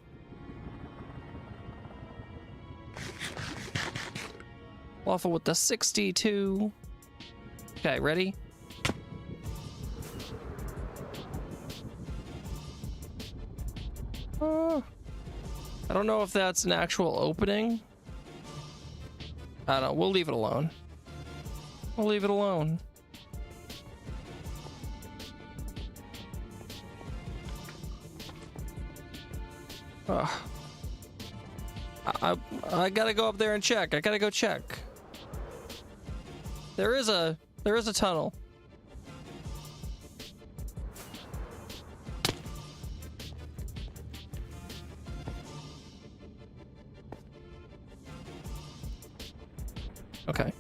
Waffle with the 62. Okay, ready? I don't know if that's an actual opening. I don't know. We'll leave it alone. We'll leave it alone. I gotta go up there and check. I gotta go check. There is a tunnel. Okay.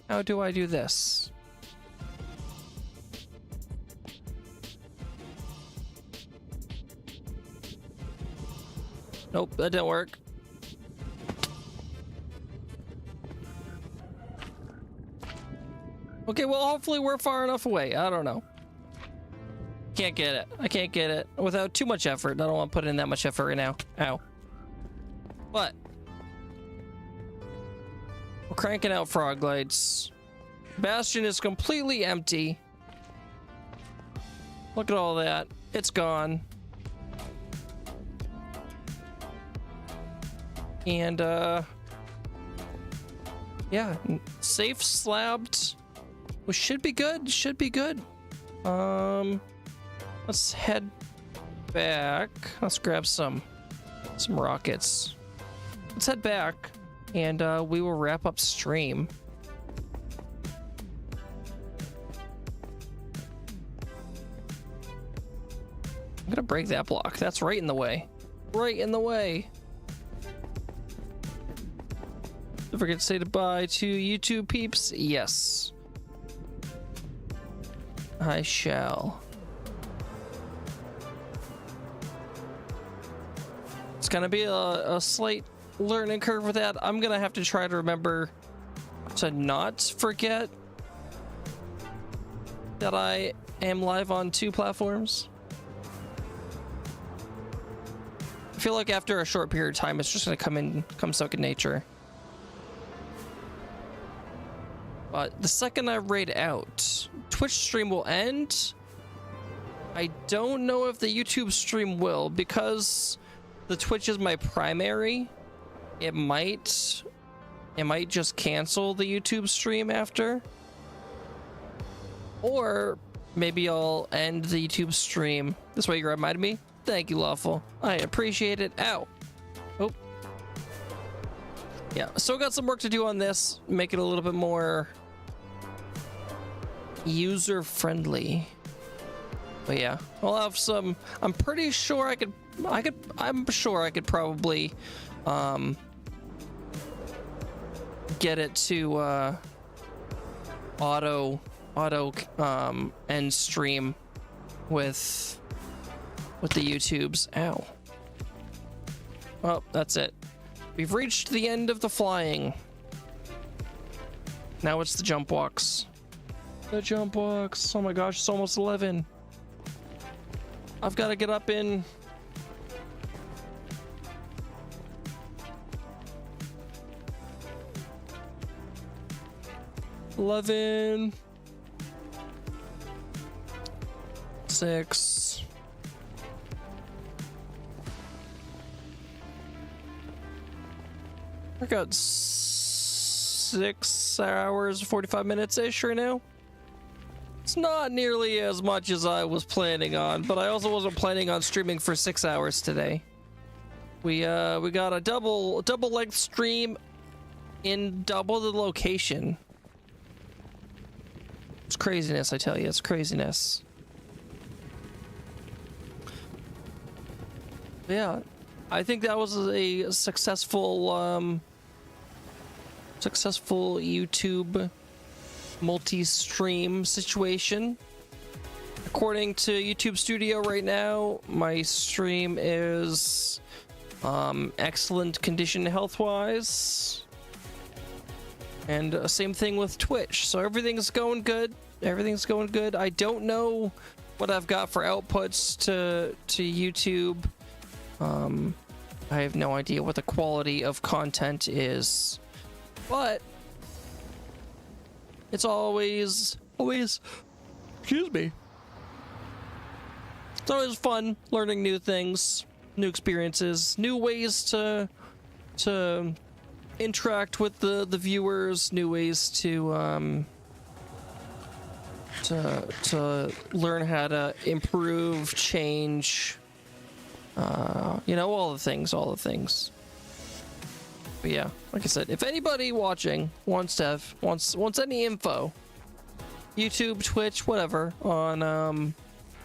How do I do this? Nope, that didn't work. Okay, well, hopefully we're far enough away. I don't know. Can't get it. I can't get it without too much effort. I don't want to put in that much effort right now. Ow. But we're cranking out frog lights. Bastion is completely empty. Look at all that. It's gone. And yeah, safe slabbed. We should be good. Should be good. Let's head back. Let's grab some rockets. Let's head back, and we will wrap up stream. I'm gonna break that block. That's right in the way. Right in the way. Don't forget to say goodbye to YouTube peeps. Yes. I shall. It's gonna be a slight learning curve with that. I'm gonna have to try to remember to not forget that I am live on 2 platforms. I feel like after a short period of time, it's just gonna come second nature. But the second I raid out, Twitch stream will end. I don't know if the YouTube stream will, because the Twitch is my primary. It might just cancel the YouTube stream after. Or maybe I'll end the YouTube stream. This way you reminded me. Thank you, Lawful. I appreciate it. Ow. Oh. Yeah, still got some work to do on this. Make it a little bit more user-friendly. But yeah, I'll have some. I'm pretty sure I'm sure I could probably get it to auto end stream with the YouTubes. Ow. Well, that's it. We've reached the end of the flying. Now it's the jump walks. The jump walks. Oh my gosh, it's almost 11. I've got to get up in 11, 6. I got 6 hours, 45 minutes ish right now. It's not nearly as much as I was planning on, but I also wasn't planning on streaming for 6 hours today. We got a double length stream in double the location. It's craziness, I tell you. It's craziness. Yeah, I think that was a successful YouTube multi-stream situation. According to YouTube Studio right now, my stream is excellent condition health-wise. And same thing with Twitch. So everything's going good. Everything's going good. I don't know what I've got for outputs to YouTube. I have no idea what the quality of content is, but it's always, excuse me. It's always fun learning new things, new experiences, new ways to interact with the viewers, new ways to learn how to improve, change, you know, all the things. But yeah, like I said, if anybody watching wants any info, YouTube, Twitch, whatever, on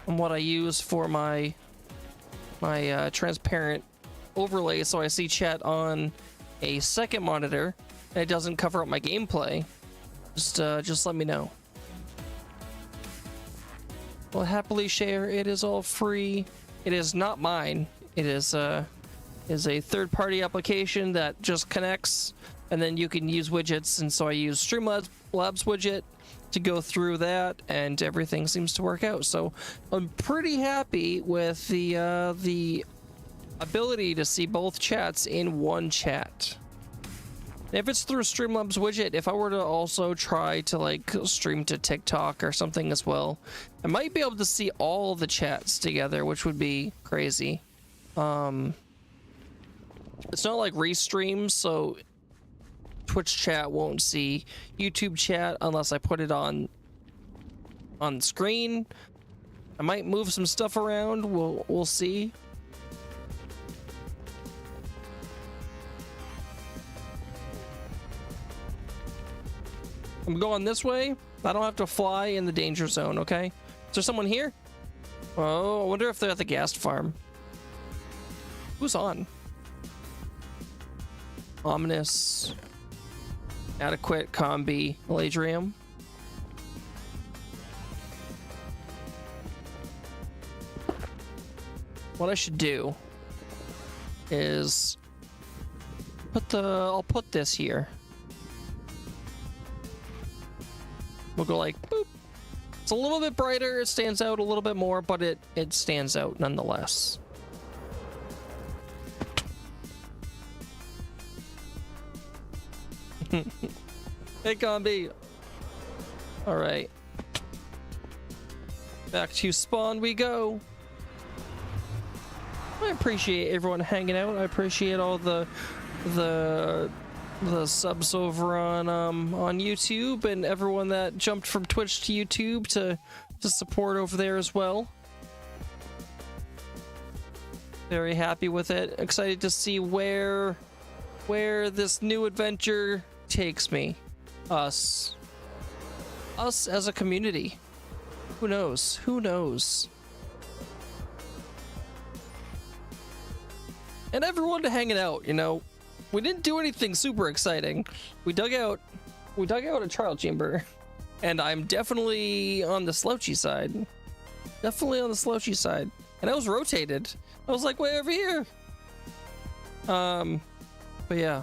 what I use for my transparent overlay, so I see chat on a second monitor and it doesn't cover up my gameplay, just let me know. I'll happily share. It is all free. It is not mine. It is a third-party application that just connects, and then you can use widgets. And so I use Streamlabs widget to go through that, and everything seems to work out. So I'm pretty happy with the ability to see both chats in one chat. If it's through Streamlabs widget, if I were to also try to like stream to TikTok or something as well, I might be able to see all the chats together, which would be crazy. It's not like restreams, so Twitch chat won't see YouTube chat unless I put it on screen. I might move some stuff around. We'll see. I'm going this way. I don't have to fly in the danger zone, okay? Is there someone here? Oh, I wonder if they're at the gas farm. Who's on? Ominous. Adequate, Combi, Maladrium. What I should do is I'll put this here. We'll go like boop. It's a little bit brighter, it stands out a little bit more, but it stands out nonetheless. Hey, Combi. All right. Back to spawn we go. I appreciate everyone hanging out. I appreciate all the subs over on YouTube, and everyone that jumped from Twitch to YouTube to support over there as well. Very happy with it. Excited to see where this new adventure takes me. Us as a community. Who knows? And everyone hanging out, you know. We didn't do anything super exciting. We dug out a trial chamber, and I'm definitely on the slouchy side. And I was rotated. I was like way over here. But yeah.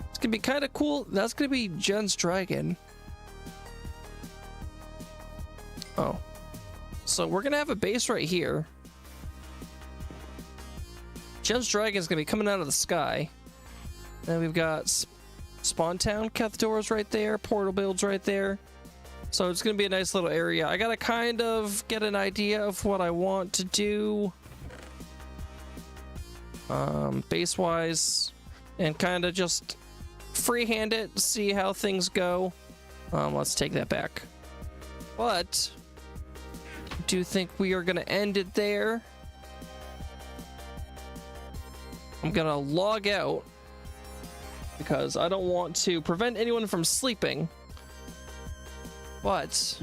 It's gonna be kind of cool. That's gonna be Jen's dragon. Oh. So we're gonna have a base right here. Jen's dragon is gonna be coming out of the sky. Then we've got Spawn Town, Cathedor's right there, portal builds right there. So it's gonna be a nice little area. I gotta kind of get an idea of what I want to do, base-wise, and kind of just freehand it, see how things go. Let's take that back. But I do think we are gonna end it there. I'm gonna log out because I don't want to prevent anyone from sleeping. But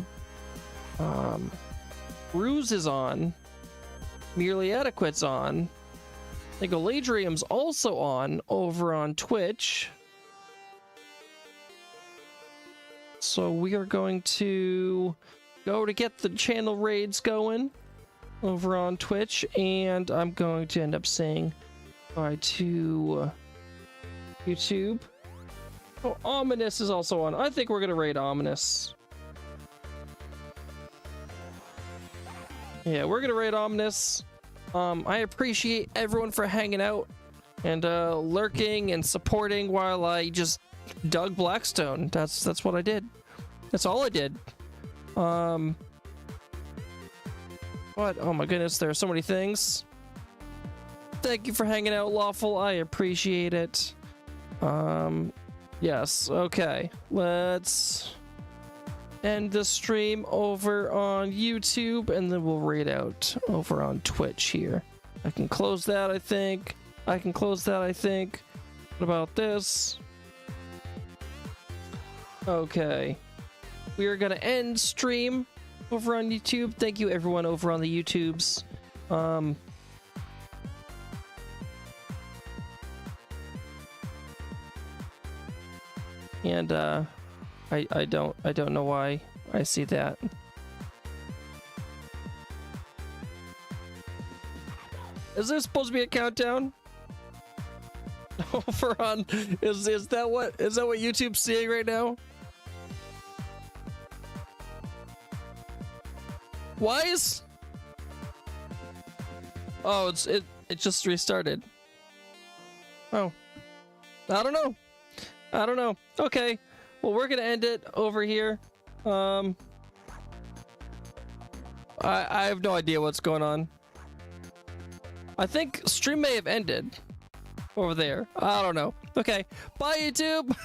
Ruse is on, Merely Adequate's on, I think Oladrium's also on over on Twitch. So we are going to go to get the channel raids going over on Twitch, and I'm going to end up saying bye to YouTube. Oh, Ominous is also on. I think we're gonna raid Ominous. Yeah, we're gonna raid Ominous. I appreciate everyone for hanging out and lurking and supporting while I just dug Blackstone. That's what I did. That's all I did. What? Oh my goodness, there are so many things. Thank you for hanging out, Lawful. I appreciate it. Yes, okay. Let's end the stream over on YouTube, and then we'll raid out over on Twitch here. I can close that, I think. I can close that, I think. What about this? Okay. We are gonna end stream over on YouTube. Thank you everyone over on the YouTubes. And I don't know why I see that. Is there supposed to be a countdown? Over on is that what YouTube's seeing right now? Why is... Oh, it just restarted. Oh. I don't know. Okay. Well, we're gonna end it over here. I have no idea what's going on. I think stream may have ended over there. I don't know. Okay. Bye, YouTube.